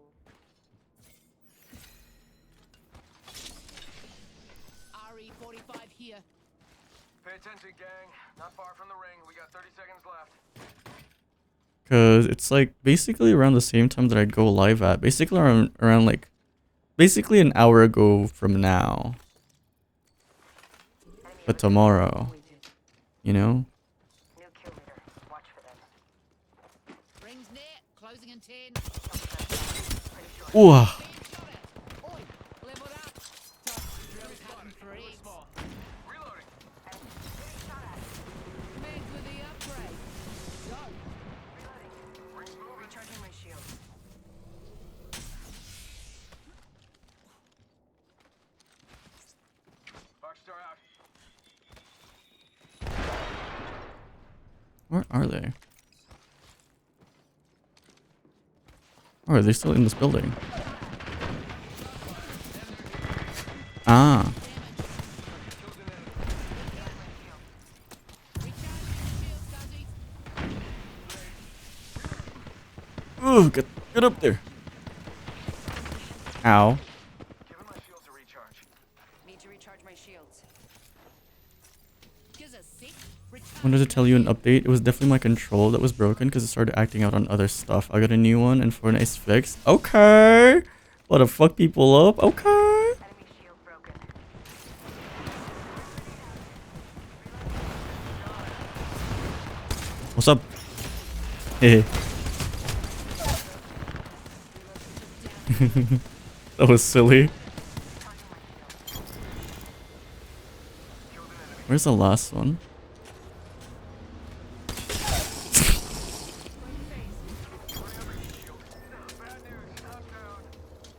Speaker 2: RE45 here.
Speaker 6: Pay attention, gang. Not far from the ring. We got 30 seconds left.
Speaker 1: Cause it's like basically around the same time that I go live at. Basically around like, basically an hour ago from now. But tomorrow, you know?
Speaker 3: New kill leader. Watch for them.
Speaker 2: 10.
Speaker 1: Ooh.
Speaker 2: Being shot at. Oi, leveled up. Time to drill pattern for eggs.
Speaker 6: Reloading.
Speaker 2: Meds with the upgrade. So,
Speaker 3: Recharging my shield.
Speaker 6: Rockstar out.
Speaker 1: Where are they? Oh, are they still in this building? Ah. Oh, get up there. Ow.
Speaker 6: Giving my shields a recharge.
Speaker 3: Need to recharge my shields.
Speaker 2: gives a sec.
Speaker 1: Wanted to tell you an update. It was definitely my control that was broken because it started acting out on other stuff. I got a new one and Fortnite is fixed. Okay. What to fuck people up? Okay.
Speaker 3: Enemy shield broken.
Speaker 1: What's up? Hey. That was silly. Where's the last one?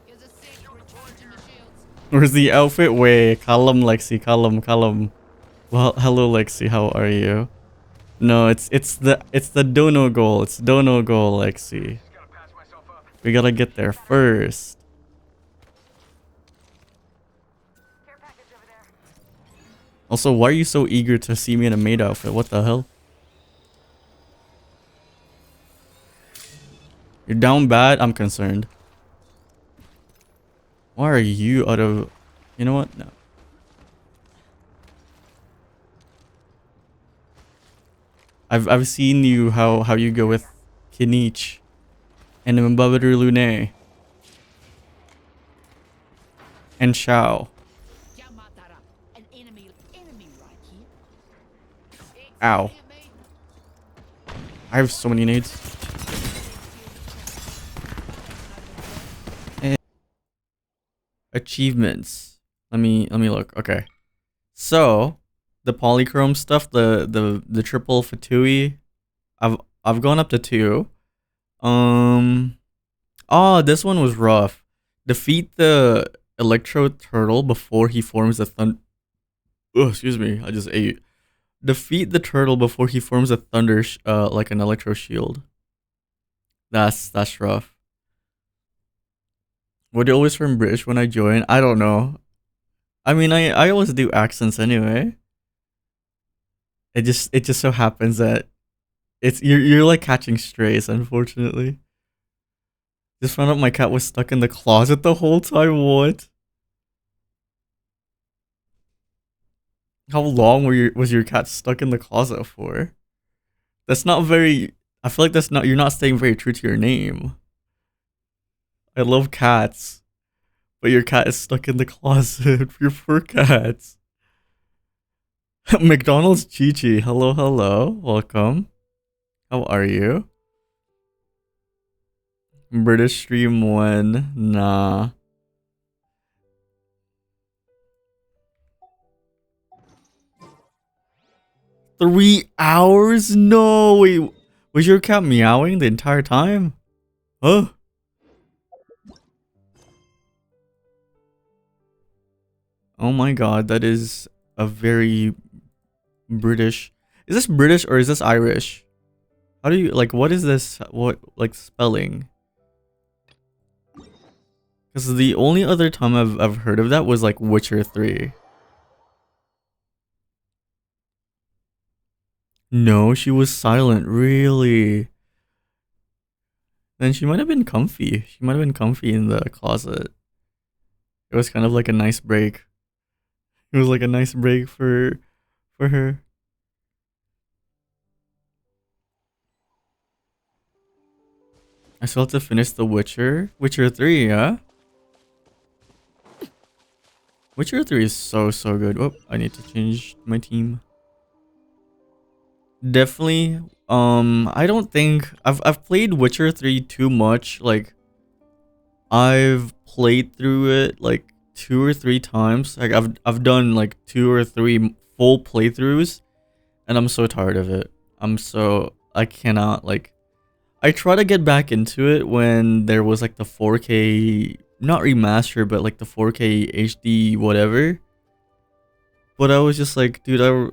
Speaker 2: Gives a sec. Recharging the shields.
Speaker 1: Where's the outfit? Wait, Callum, Lexi, Callum. Well, hello Lexi, how are you? No, it's the dono goal. It's dono goal, Lexi.
Speaker 6: Just gotta patch myself up.
Speaker 1: We gotta get there first.
Speaker 3: Care package over there.
Speaker 1: Also, why are you so eager to see me in a maid outfit? What the hell? You're down bad? I'm concerned. Why are you out of... You know what? No. I've seen you how you go with Kinich and Mbabadru Lune and Shao.
Speaker 2: Yamatara. An enemy right here.
Speaker 1: Ow.
Speaker 2: At me.
Speaker 1: I have so many nades. Achievements. Let me look. Okay. So the polychrome stuff, the triple fatui, I've gone up to 2. Oh, this one was rough. Defeat the electro turtle before he forms a oh, excuse me, I just ate. Defeat the turtle before he forms a thunder like an electro shield. That's rough. Would you always from British when I join? I don't know. I mean, I always do accents anyway. It just so happens that you're like catching strays, unfortunately. Just found out my cat was stuck in the closet the whole time. What? How long was your cat stuck in the closet for? That's not very... I feel like you're not staying very true to your name. I love cats. But your cat is stuck in the closet. Your poor cats. McDonald's Chi-Chi. Hello. Welcome. How are you? British Stream 1. Nah. $3? No, wait. Was your cat meowing the entire time? Huh? Oh my god, that is a very British. Is this British or is this Irish? How do you, like, what is this, what, like, spelling? Because the only other time I've heard of that was, like, Witcher 3. No, she was silent, really? Then she might have been comfy. She might have been comfy in the closet. It was kind of like a nice break. It was like a nice break for her. I still have to finish The Witcher. Witcher 3, yeah? Witcher 3 is so good. Oh, I need to change my team. Definitely I don't think I've played Witcher 3 too much. Like I've played through it like 2 or 3 times. Like I've done like 2 or 3 full playthroughs, and I'm so tired of it. I cannot like. I try to get back into it when there was like the 4K, not remaster, but like the 4K HD whatever. But I was just like, dude,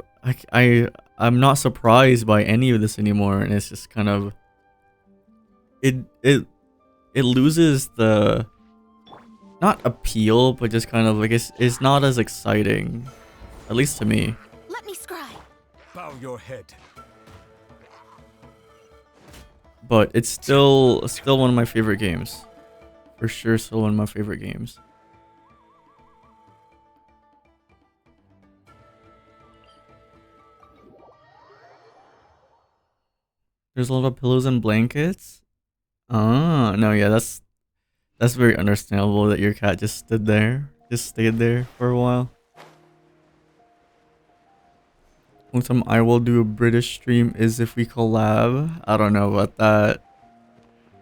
Speaker 1: I'm not surprised by any of this anymore, and it's just kind of it loses the not appeal, but just kind of like it's not as exciting, at least to me.
Speaker 2: Let me scry.
Speaker 5: Bow your head.
Speaker 1: But it's still one of my favorite games, for sure. Still one of my favorite games. There's a lot of pillows and blankets. Ah, no, yeah, that's very understandable that your cat just stayed there for a while. One time I will do a British stream is if we collab. I don't know about that.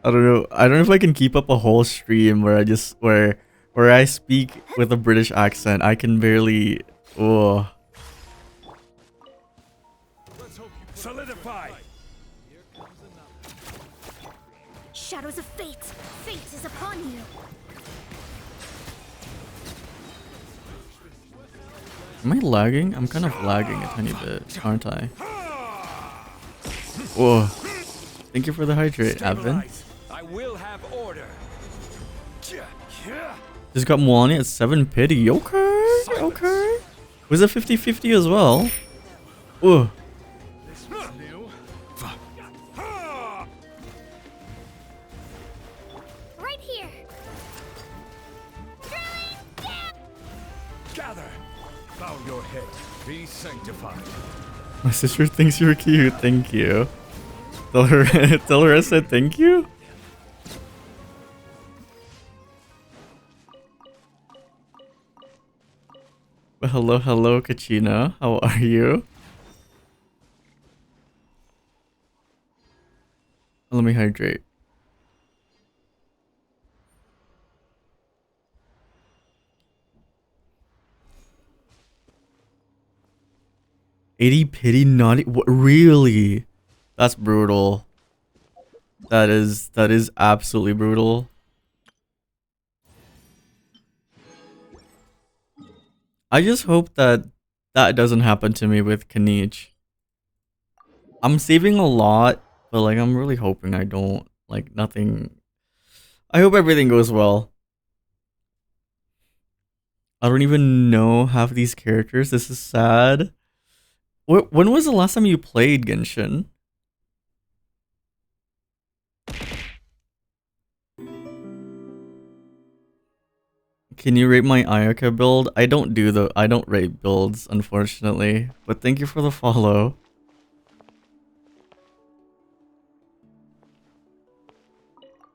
Speaker 1: I don't know. I don't know if I can keep up a whole stream where I just where I speak with a British accent. I can barely. Oh.
Speaker 5: Solidify.
Speaker 2: Shadows of fate. Fate is upon you.
Speaker 1: Am I lagging? I'm kind of lagging a tiny bit, aren't I? Whoa. Thank you for the hydrate, Evan.
Speaker 5: I will have order.
Speaker 1: Just got Melania at 7 pity. Okay, okay. Was it 50-50 as well? Whoa.
Speaker 2: Right here.
Speaker 5: Gather. Bow your head. Be sanctified.
Speaker 1: My sister thinks you're cute. Thank you. Tell her I said thank you. Well, hello, Kachina. How are you? Let me hydrate. $80 pity naughty. What, really? That's brutal. That is absolutely brutal. I just hope that doesn't happen to me with Kanich. I'm saving a lot, but like I'm really hoping I don't. Like nothing. I hope everything goes well. I don't even know half of these characters. This is sad. When was the last time you played Genshin? Can you rate my Ayaka build? I don't rate builds, unfortunately. But thank you for the follow.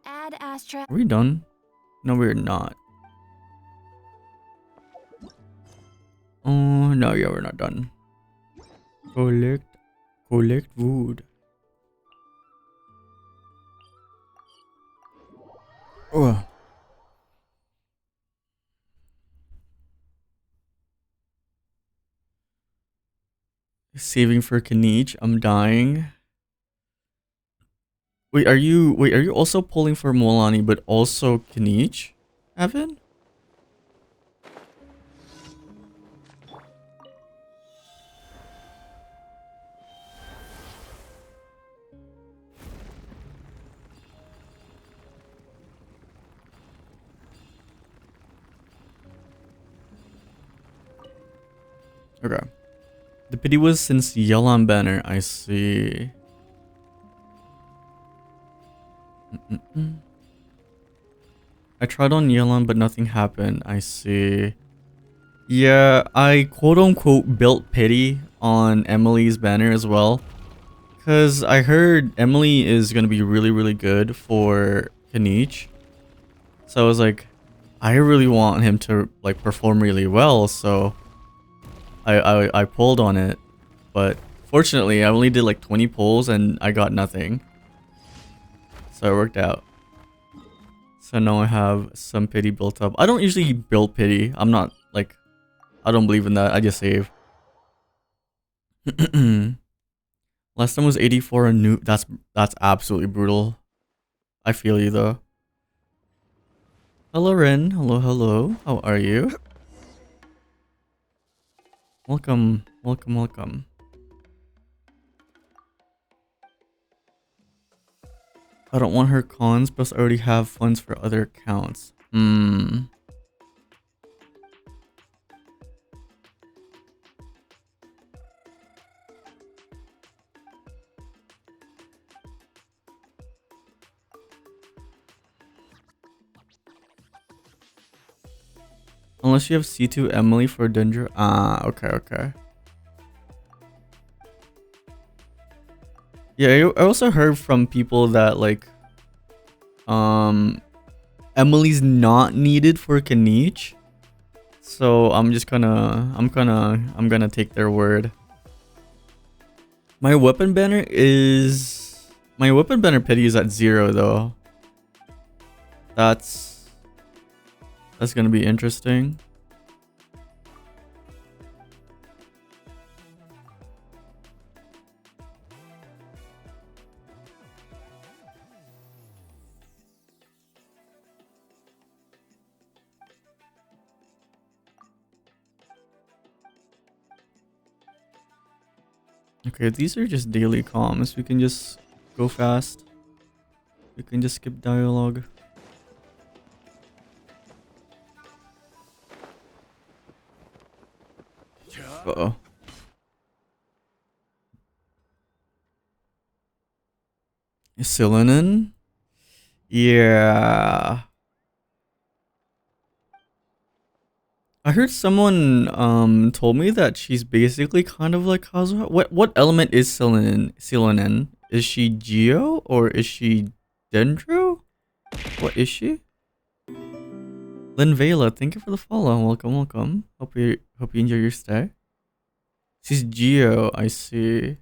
Speaker 2: Add Astra.
Speaker 1: Are we done? No, we're not. Oh no, yeah, we're not done. Collect wood. Oh. Saving for Kanich. I'm dying. Wait, are you also pulling for Molani but also Kanich, Evan? Okay. The pity was since Yelan banner, I see. I tried on Yelan, but nothing happened. I see. Yeah, I quote-unquote built pity on Emily's banner as well. Because I heard Emily is going to be really, really good for Kanich. So I was like, I really want him to like perform really well, so I pulled on it. But Fortunately, I only did like 20 pulls and I got nothing. So it worked out. So now I have some pity built up. I don't usually build pity. I'm not like, I don't believe in that. I just save. Last time was 84 and new. That's absolutely brutal. I feel you though. Hello Ren. Hello, hello. How are you? Welcome, welcome, welcome. I don't want her cons, plus I already have funds for other accounts. Unless you have C2 Emily for Dendro. Ah, okay, okay. Yeah, I also heard from people that like Emily's not needed for Kanich. So I'm gonna take their word. My weapon banner pity is at 0 though. That's gonna be interesting. Okay, these are just daily comms. We can just go fast. We can just skip dialogue. Uh-oh. Silinan? Yeah. I heard someone told me that she's basically kind of like Kazuha. What element is Silinan? Is she Geo or is she Dendro? What is she? Lynn Vela, thank you for the follow. Welcome, welcome. Hope you enjoy your stay. She's Geo, I see.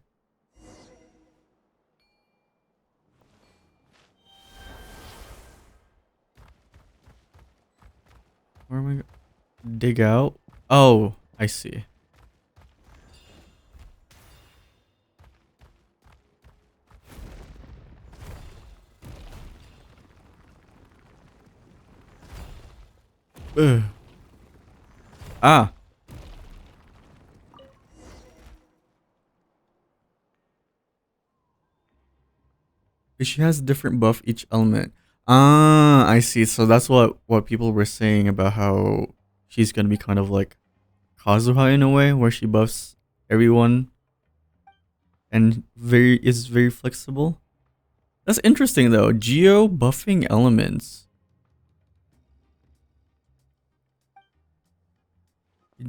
Speaker 1: Where am I? Dig out. Oh, I see. Ugh. Ah. She has different buff each element. Ah, I see. So that's what people were saying about how she's gonna be kind of like Kazuha in a way, where she buffs everyone and is very flexible. That's interesting though. Geo buffing elements.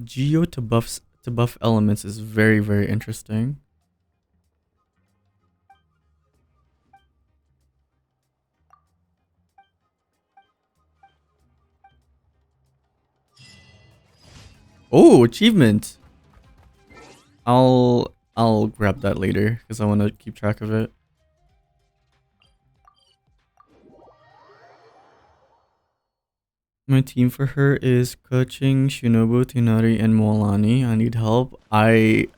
Speaker 1: Geo to buff elements is very, very interesting. Oh, achievement. I'll grab that later because I want to keep track of it. My team for her is Koching, Shinobu, Tinari, and Moalani. I need help. I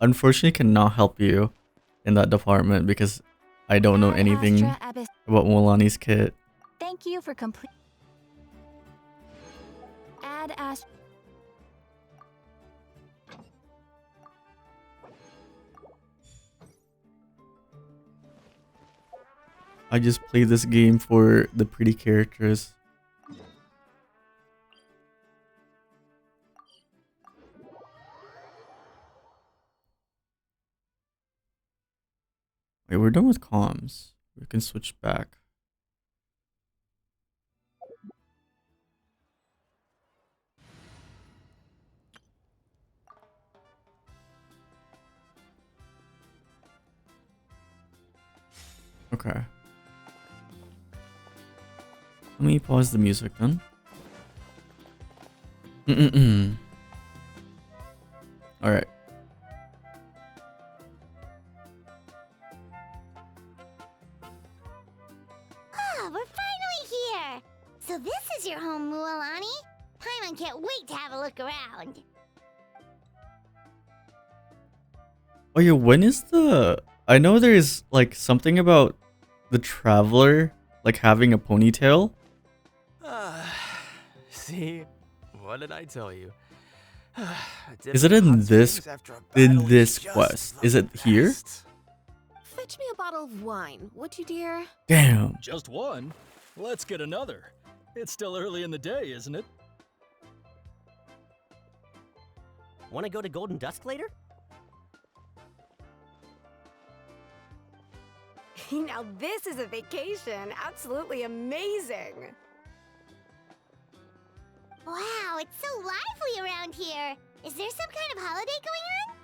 Speaker 1: unfortunately cannot help you in that department because I don't know anything about Moalani's kit.
Speaker 8: Thank you for complete. Ad Ast.
Speaker 1: I just play this game for the pretty characters. Wait, we're done with comms. We can switch back. Okay. Let me pause the music then. Alright.
Speaker 9: we're finally here! So this is your home, Mualani? Paimon can't wait to have a look around.
Speaker 1: Oh yeah, when is the... I know there's like something about the traveler like having a ponytail.
Speaker 10: See? What did I tell you?
Speaker 1: Is it in this quest? Is it here?
Speaker 11: Fetch me a bottle of wine, would you, dear?
Speaker 1: Damn.
Speaker 12: Just one? Let's get another. It's still early in the day, isn't it?
Speaker 13: Want to go to Golden Dusk later?
Speaker 11: Now this is a vacation. Absolutely amazing.
Speaker 9: Wow, it's so lively around here. Is there some kind of holiday going on?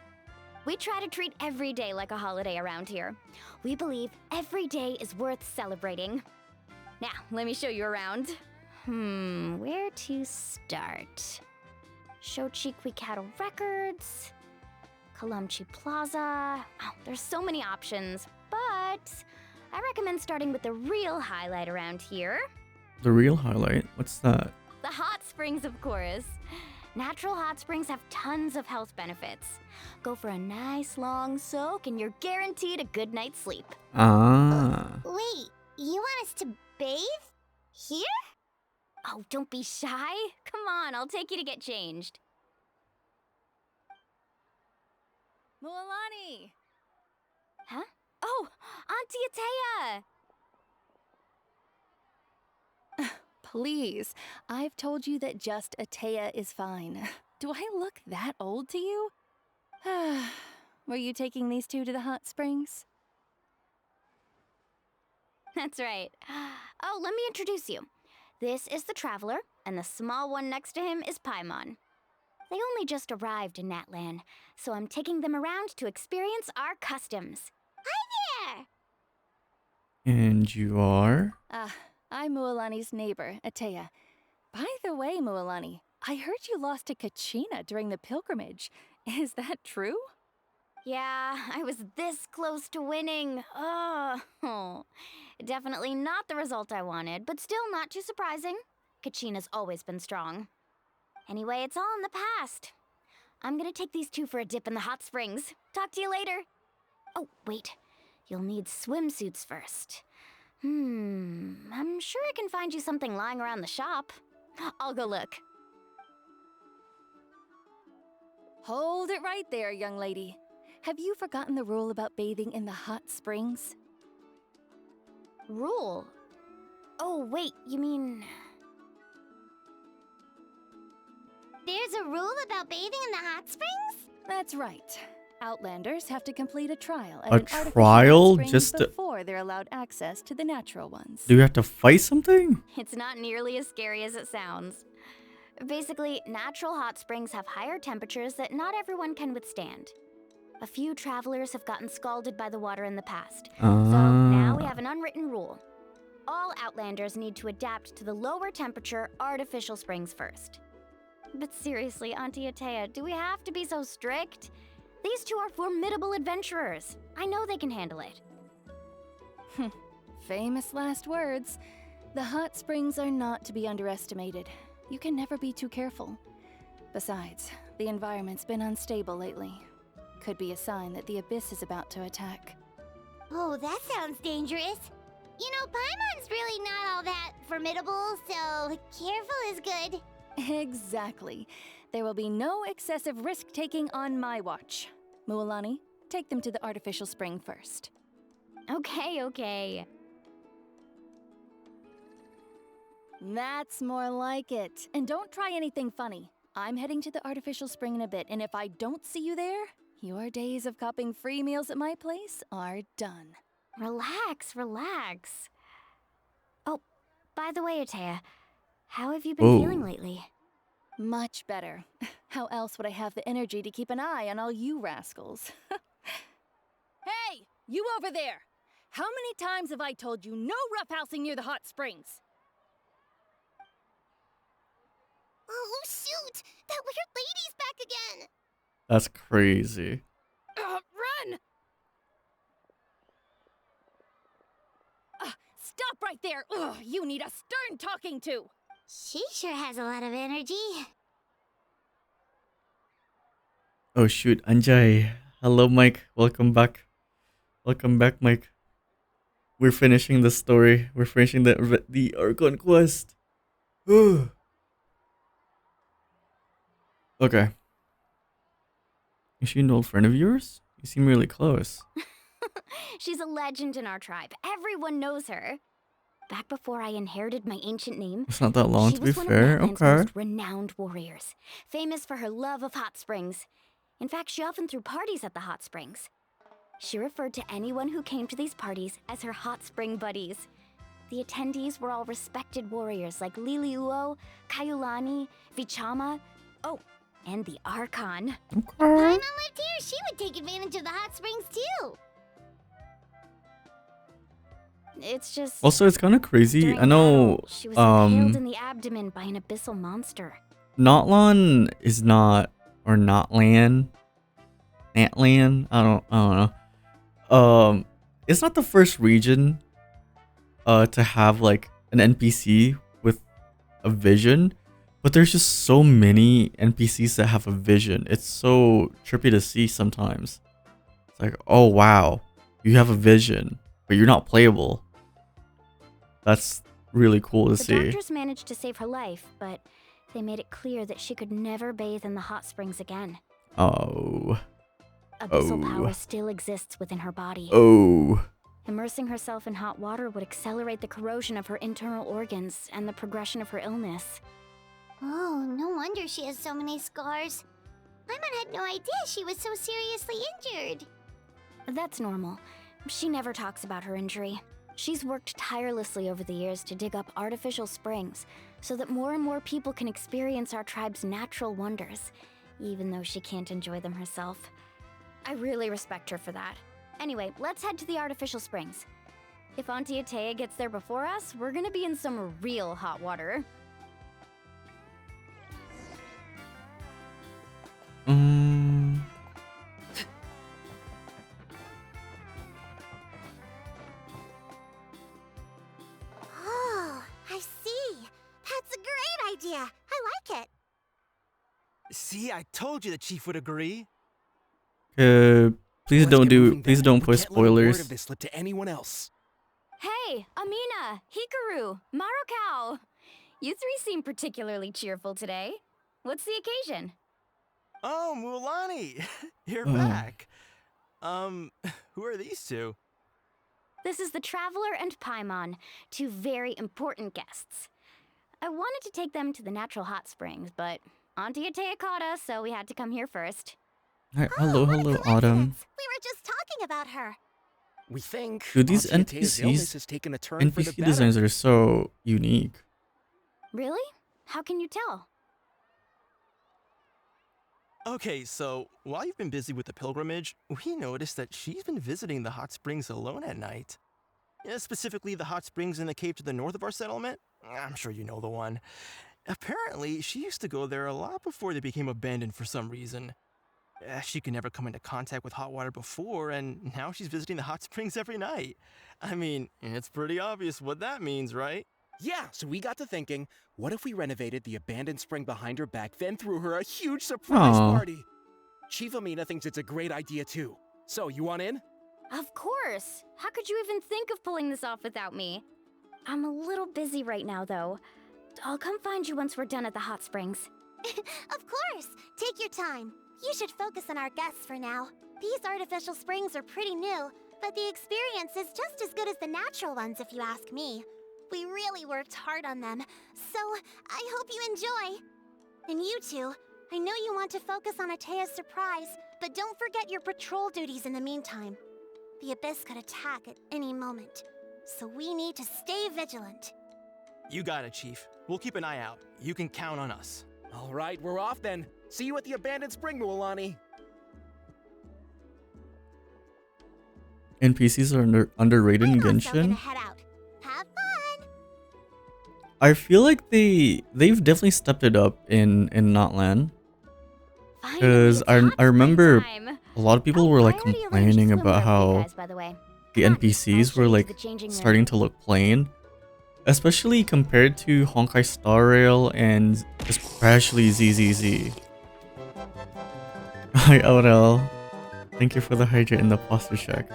Speaker 8: We try to treat every day like a holiday around here. We believe every day is worth celebrating. Now, let me show you around. Where to start? Shochiqui Cattle Records, Kalamchi Plaza. Oh, there's so many options, but I recommend starting with the real highlight around here.
Speaker 1: The real highlight? What's that?
Speaker 8: The hot springs, of course. Natural hot springs have tons of health benefits. Go for a nice long soak and you're guaranteed a good night's sleep.
Speaker 1: Ah.
Speaker 9: Wait, you want us to bathe? Here?
Speaker 8: Oh, don't be shy. Come on, I'll take you to get changed.
Speaker 11: Mualani!
Speaker 8: Huh? Oh, Auntie Atea!
Speaker 14: Please, I've told you that just Atea is fine. Do I look that old to you? Were you taking these two to the hot springs?
Speaker 8: That's right. Oh, let me introduce you. This is the Traveler, and the small one next to him is Paimon. They only just arrived in Natlan, so I'm taking them around to experience our customs.
Speaker 9: Hi
Speaker 1: there! And you are?
Speaker 14: I'm Mualani's neighbor, Atea. By the way, Mualani, I heard you lost to Kachina during the pilgrimage. Is that true?
Speaker 8: Yeah, I was this close to winning. Oh, definitely not the result I wanted, but still not too surprising. Kachina's always been strong. Anyway, it's all in the past. I'm gonna take these two for a dip in the hot springs. Talk to you later. Oh, wait. You'll need swimsuits first. I'm sure I can find you something lying around the shop. I'll go look.
Speaker 14: Hold it right there, young lady. Have you forgotten the rule about bathing in the hot springs?
Speaker 8: Rule? Oh, wait, you mean...
Speaker 9: There's a rule about bathing in the hot springs?
Speaker 14: That's right. Outlanders have to complete a trial at
Speaker 1: A
Speaker 14: an artificial
Speaker 1: trial?
Speaker 14: hot spring
Speaker 1: Just to...
Speaker 14: before they're allowed access to the natural ones.
Speaker 1: Do you have to fight something?
Speaker 8: It's not nearly as scary as it sounds. Basically, natural hot springs have higher temperatures that not everyone can withstand. A few travelers have gotten scalded by the water in the past. So now we have an unwritten rule. All Outlanders need to adapt to the lower temperature artificial springs first. But seriously, Auntie Atea, do we have to be so strict? These two are formidable adventurers. I know they can handle it.
Speaker 14: Famous last words. The hot springs are not to be underestimated. You can never be too careful. Besides, the environment's been unstable lately. Could be a sign that the Abyss is about to attack.
Speaker 9: Oh, that sounds dangerous. You know, Paimon's really not all that formidable, so careful is good.
Speaker 14: Exactly. There will be no excessive risk-taking on my watch. Mualani, take them to the artificial spring first.
Speaker 8: Okay.
Speaker 14: That's more like it. And don't try anything funny. I'm heading to the artificial spring in a bit, and if I don't see you there, your days of copping free meals at my place are done.
Speaker 8: Relax. Oh, by the way, Atea, how have you been feeling lately?
Speaker 14: Much better. How else would I have the energy to keep an eye on all you rascals? Hey, you over there! How many times have I told you no roughhousing near the hot springs?
Speaker 9: Oh, shoot! That weird lady's back again!
Speaker 1: That's crazy.
Speaker 11: Run!
Speaker 14: Stop right there! Ugh, you need a stern talking to!
Speaker 9: She sure has a lot of energy.
Speaker 1: Oh shoot, Anjay. Hello, Mike. Welcome back. Welcome back, Mike. We're finishing the story. We're finishing the Archon quest. Okay. Is she an old friend of yours? You seem really close.
Speaker 8: She's a legend in our tribe. Everyone knows her. Back before I inherited my ancient name,
Speaker 1: It's not that long,
Speaker 8: she
Speaker 1: to be
Speaker 8: was one
Speaker 1: fair.
Speaker 8: of Natlan's
Speaker 1: Okay.
Speaker 8: most renowned warriors, famous for her love of hot springs. In fact, she often threw parties at the hot springs. She referred to anyone who came to these parties as her hot spring buddies. The attendees were all respected warriors like Liliuo, Kaiulani, Vichama, oh, and the Archon.
Speaker 9: If Paimon lived here, she would take advantage of the hot springs too.
Speaker 8: It's just...
Speaker 1: Also, it's kind of crazy.
Speaker 8: during
Speaker 1: I know,
Speaker 8: battle, she was impaled in the abdomen by an abyssal monster.
Speaker 1: Natlan is not, or Natlan, I don't know. It's not the first region, to have like an NPC with a vision, but there's just so many NPCs that have a vision. It's so trippy to see sometimes. It's like, oh wow, you have a vision, but you're not playable. That's really cool to
Speaker 8: The
Speaker 1: see.
Speaker 8: doctors managed to save her life, but they made it clear that she could never bathe in the hot springs again.
Speaker 1: Oh.
Speaker 8: Abyssal power still exists within her body.
Speaker 1: Oh.
Speaker 8: Immersing herself in hot water would accelerate the corrosion of her internal organs and the progression of her illness.
Speaker 9: Oh, no wonder she has so many scars. Paimon had no idea she was so seriously injured.
Speaker 8: That's normal. She never talks about her injury. She's worked tirelessly over the years to dig up artificial springs so that more and more people can experience our tribe's natural wonders, even though she can't enjoy them herself. I really respect her for that. Anyway, let's head to the artificial springs. If Auntie Atea gets there before us, we're gonna be in some real hot water.
Speaker 9: Oh, I see. That's a great idea. I like it.
Speaker 10: See, I told you the chief would agree.
Speaker 1: Please don't put
Speaker 5: Can't let a word
Speaker 1: spoilers.
Speaker 5: of this slip to anyone else.
Speaker 8: Hey, Amina, Hikaru, Marukao! You three seem particularly cheerful today. What's the occasion?
Speaker 10: Oh, Mulani, you're
Speaker 1: Oh.
Speaker 10: back. Who are these two?
Speaker 8: This is the Traveler and Paimon, two very important guests. I wanted to take them to the natural hot springs, but Auntie Atea caught us, so we had to come here first.
Speaker 1: Hi, hello, Autumn.
Speaker 9: We were just talking about her.
Speaker 5: We think
Speaker 1: Dude, these
Speaker 5: Auntie Atea's illness has
Speaker 1: NPCs,
Speaker 5: taken a turn for the
Speaker 1: NPC
Speaker 5: better.
Speaker 1: designs are so unique.
Speaker 8: Really? How can you tell?
Speaker 10: Okay, so while you've been busy with the pilgrimage, we noticed that she's been visiting the hot springs alone at night. Yeah, specifically the hot springs in the cave to the north of our settlement. I'm sure you know the one. Apparently, she used to go there a lot before they became abandoned for some reason. She could never come into contact with hot water before, and now she's visiting the hot springs every night. I mean, it's pretty obvious what that means, right?
Speaker 5: Yeah, so we got to thinking, what if we renovated the abandoned spring behind her back, then threw her a huge surprise
Speaker 1: Aw.
Speaker 5: party? Chief Amina thinks it's a great idea too. So, you want in?
Speaker 8: Of course! How could you even think of pulling this off without me? I'm a little busy right now, though. I'll come find you once we're done at the hot springs.
Speaker 9: Of course. Take your time. You should focus on our guests for now. These artificial springs are pretty new, but the experience is just as good as the natural ones if you ask me. We really worked hard on them, so I hope you enjoy. And you two, I know you want to focus on Atea's surprise, but don't forget your patrol duties in the meantime. The Abyss could attack at any moment, so we need to stay vigilant.
Speaker 10: You got it, Chief. We'll keep an eye out. You can count on us.
Speaker 5: All right, we're off then. See you at the abandoned spring, Mualani.
Speaker 1: NPCs are underrated in
Speaker 9: I'm also gonna
Speaker 1: Genshin.
Speaker 9: head out. Have fun!
Speaker 1: I feel like they've definitely stepped it up in Natlan. Because I remember
Speaker 8: time.
Speaker 1: a lot of people were like
Speaker 8: I already arranged
Speaker 1: complaining
Speaker 8: swimwear
Speaker 1: about
Speaker 8: for you
Speaker 1: how
Speaker 8: guys, by the way.
Speaker 1: the NPCs were like starting to look plain, especially compared to Honkai Star Rail and especially ZZZ. Hi Odell, thank you for the hydrate and the posture check.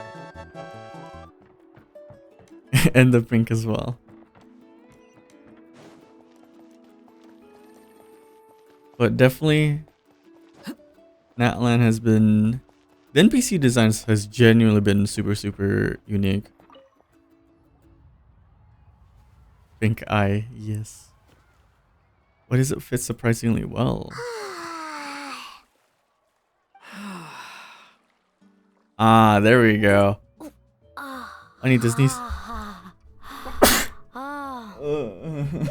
Speaker 1: And the pink as well. But definitely, Natlan has been... The NPC designs has genuinely been super unique. Pink eye, yes. Why does it fit surprisingly well? Ah, there we go. I need to sneeze.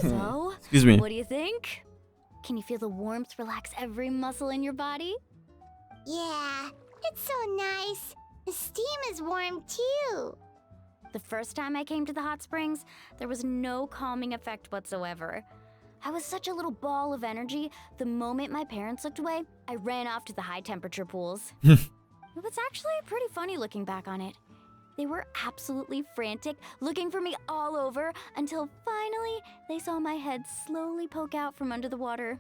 Speaker 8: So,
Speaker 1: excuse me.
Speaker 8: What do you think? Can you feel the warmth relax every muscle in your body?
Speaker 9: Yeah, it's so nice. The steam is warm too.
Speaker 8: The first time I came to the hot springs, there was no calming effect whatsoever. I was such a little ball of energy, the moment my parents looked away, I ran off to the high temperature pools. It was actually pretty funny looking back on it. They were absolutely frantic, looking for me all over, until finally they saw my head slowly poke out from under the water.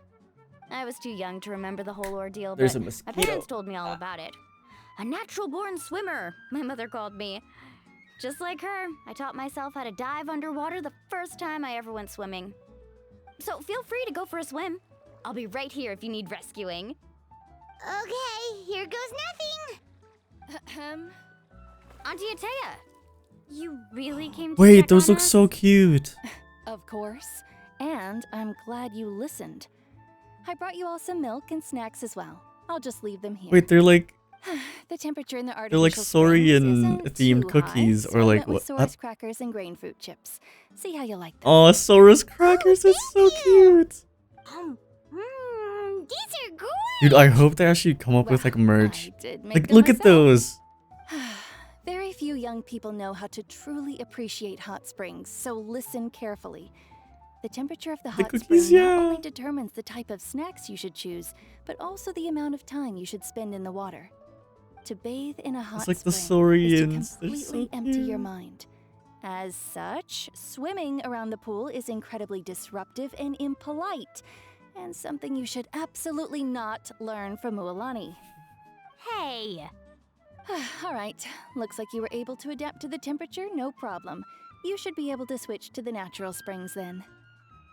Speaker 8: I was too young to remember the whole ordeal,
Speaker 1: There's
Speaker 8: but
Speaker 1: a mosquito.
Speaker 8: my parents told me all about it. A natural-born swimmer, my mother called me. Just like her, I taught myself how to dive underwater the first time I ever went swimming. So feel free to go for a swim. I'll be right here if you need rescuing.
Speaker 9: Okay, here goes nothing.
Speaker 8: Auntie Atea, you really came to
Speaker 1: Wait,
Speaker 8: check
Speaker 1: those
Speaker 8: on
Speaker 1: look
Speaker 8: us?
Speaker 1: so cute.
Speaker 14: Of course. And I'm glad you listened. I brought you all some milk and snacks as well. I'll just leave them here.
Speaker 1: Wait, they're like
Speaker 14: The temperature in the
Speaker 1: they're
Speaker 14: artificial
Speaker 1: like Saurian
Speaker 14: springs
Speaker 1: themed
Speaker 14: isn't too
Speaker 1: cookies
Speaker 14: high,
Speaker 1: or
Speaker 14: so I
Speaker 1: like
Speaker 14: went with
Speaker 1: what?
Speaker 14: Saurus crackers and grain fruit chips. See how you like them.
Speaker 1: Oh, Saurus crackers, it's so cute.
Speaker 9: These are good.
Speaker 1: Dude, I hope they actually come up with like merch.
Speaker 14: I did make
Speaker 1: Like,
Speaker 14: them
Speaker 1: look at
Speaker 14: myself.
Speaker 1: those.
Speaker 14: Very few young people know how to truly appreciate hot springs, so listen carefully. The temperature of the hot
Speaker 1: cookies,
Speaker 14: spring not
Speaker 1: yeah.
Speaker 14: only determines the type of snacks you should choose, but also the amount of time you should spend in the water. To bathe in a hot
Speaker 1: like the
Speaker 14: spring is to
Speaker 1: Saurians. They're
Speaker 14: completely
Speaker 1: so
Speaker 14: empty your
Speaker 1: cute.
Speaker 14: mind. As such, swimming around the pool is incredibly disruptive and impolite, and something you should absolutely not learn from Mualani.
Speaker 8: Hey!
Speaker 14: All right, looks like you were able to adapt to the temperature, no problem. You should be able to switch to the natural springs then.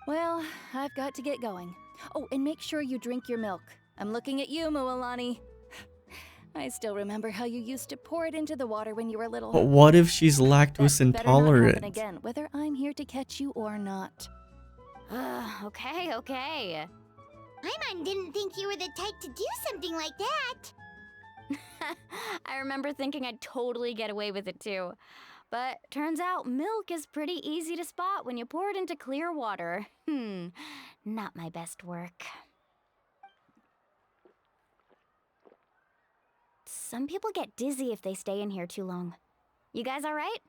Speaker 14: Well, I've got to get going. Oh, and make sure you drink your milk. I'm looking at you, Mualani. I still remember how you used to pour it into the water when you were little.
Speaker 1: But what if she's lactose
Speaker 14: That better not happen
Speaker 1: intolerant?
Speaker 14: again, whether I'm here to catch you or not.
Speaker 8: Okay.
Speaker 9: Paimon didn't think you were the type to do something like that.
Speaker 8: I remember thinking I'd totally get away with it too. But turns out milk is pretty easy to spot when you pour it into clear water. Not my best work. Some people get dizzy if they stay in here too long. You guys alright?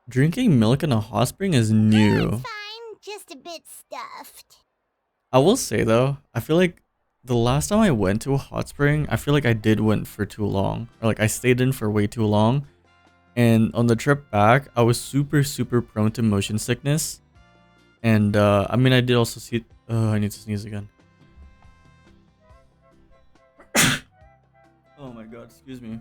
Speaker 1: Drinking milk in a hot spring is new.
Speaker 9: Fine, just a bit stuffed.
Speaker 1: I will say though, I feel like the last time I went to a hot spring, I feel like I did went for too long. Or like I stayed in for way too long. And on the trip back, I was super prone to motion sickness. And I mean, I did also see... I need to sneeze again. Oh my god, excuse me.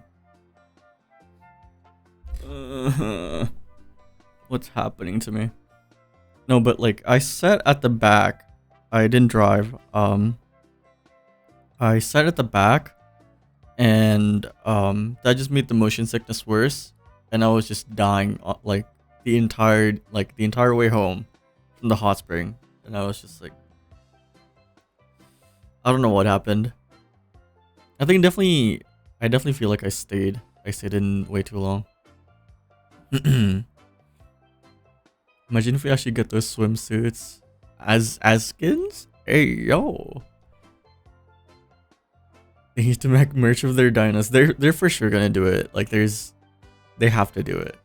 Speaker 1: What's happening to me? No, but like I sat at the back. I didn't drive. I sat at the back, and that just made the motion sickness worse. And I was just dying like the entire way home from the hot spring. And I was just like, I don't know what happened. I definitely feel like I stayed in way too long. Imagine if we actually get those swimsuits as skins. Hey yo, they need to make merch of their dinos. They're for sure gonna do it. Like they have to do it.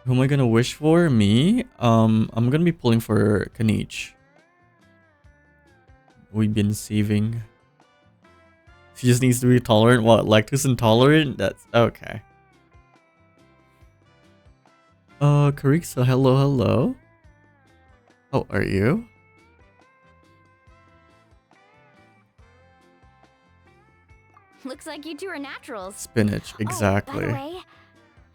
Speaker 1: Who am I gonna wish for? Me? I'm gonna be pulling for Kanich. We've been saving. She just needs to be tolerant. What? Lactose intolerant? That's okay. Kariksa, hello, hello. How are you?
Speaker 8: Looks like you two are naturals.
Speaker 1: Spinach, exactly.
Speaker 8: Oh, by the way,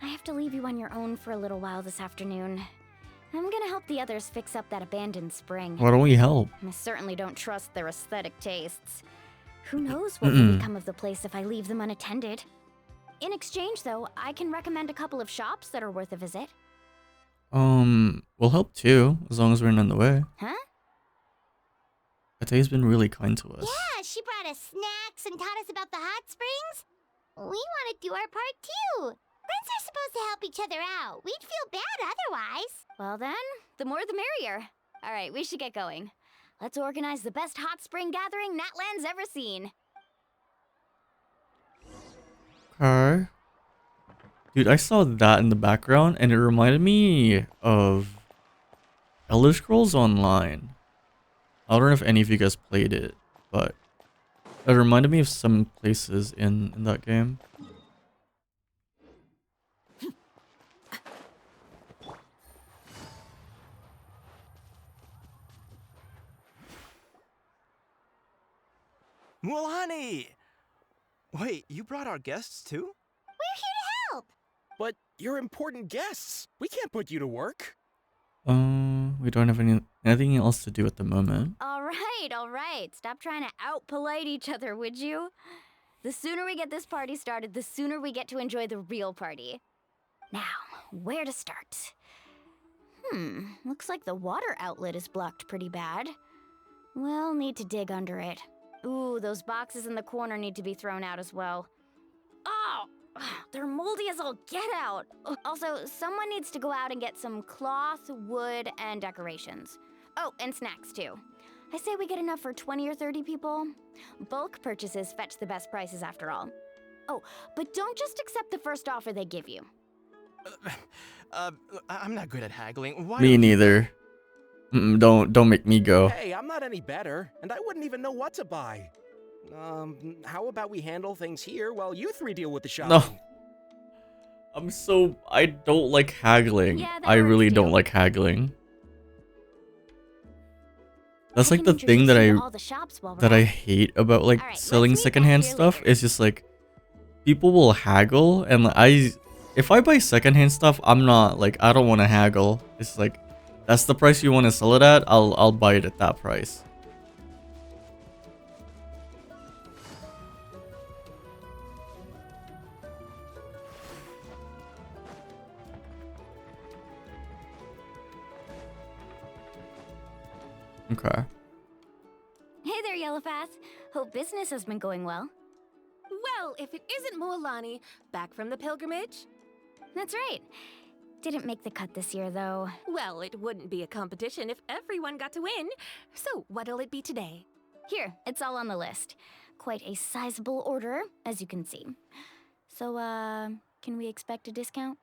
Speaker 8: I have to leave you on your own for a little while this afternoon. I'm gonna help the others fix up that abandoned spring.
Speaker 1: Why don't we help?
Speaker 8: I certainly don't trust their aesthetic tastes. Who knows what will become of the place if I leave them unattended. In exchange, though, I can recommend a couple of shops that are worth a visit.
Speaker 1: We'll help too, as long as we're not in the way.
Speaker 8: Huh?
Speaker 1: Ate's been really kind to us.
Speaker 9: Yeah, she brought us snacks and taught us about the hot springs. We want to do our part too. Friends are supposed to help each other out. We'd feel bad otherwise.
Speaker 8: Well then, the more the merrier. Alright, we should get going. Let's organize the best hot spring gathering Natlan's ever seen.
Speaker 1: Okay. Dude, I saw that in the background and it reminded me of Elder Scrolls Online. I don't know if any of you guys played it, but it reminded me of some places in that game.
Speaker 10: Mulani! Wait, you brought our guests too?
Speaker 9: We're here to help.
Speaker 5: But you're important guests. We can't put you to work.
Speaker 1: We don't have anything else to do at the moment.
Speaker 8: Alright. Stop trying to out-polite each other, would you? The sooner we get this party started, the sooner we get to enjoy the real party. Now, where to start? Looks like the water outlet is blocked pretty bad. We'll need to dig under it. Ooh, those boxes in the corner need to be thrown out as well. Oh, they're moldy as all get out. Also, someone needs to go out and get some cloth, wood, and decorations. Oh, and snacks too. I say we get enough for 20 or 30 people. Bulk purchases fetch the best prices after all. Oh, but don't just accept the first offer they give you.
Speaker 10: I'm not good at haggling. Why
Speaker 1: Me neither. Don't make me go.
Speaker 5: Hey, I'm not any better, and I wouldn't even know what to buy. How about we handle things here while you three deal with the shopping?
Speaker 1: No. I don't like haggling.
Speaker 8: Yeah,
Speaker 1: I really don't like haggling. That's like the thing that I hate about like selling secondhand stuff. It's just like people will haggle, and if I buy secondhand stuff, I'm not like, I don't want to haggle. It's like, that's the price you want to sell it at, I'll buy it at that price. Okay.
Speaker 8: Hey there, Yellowpath. Hope business has been going well.
Speaker 11: Well, if it isn't Mualani, back from the pilgrimage?
Speaker 8: That's right. Didn't make the cut this year, though.
Speaker 11: Well, it wouldn't be a competition if everyone got to win. So, what'll it be today?
Speaker 8: Here, it's all on the list. Quite a sizable order, as you can see. So, can we expect a discount?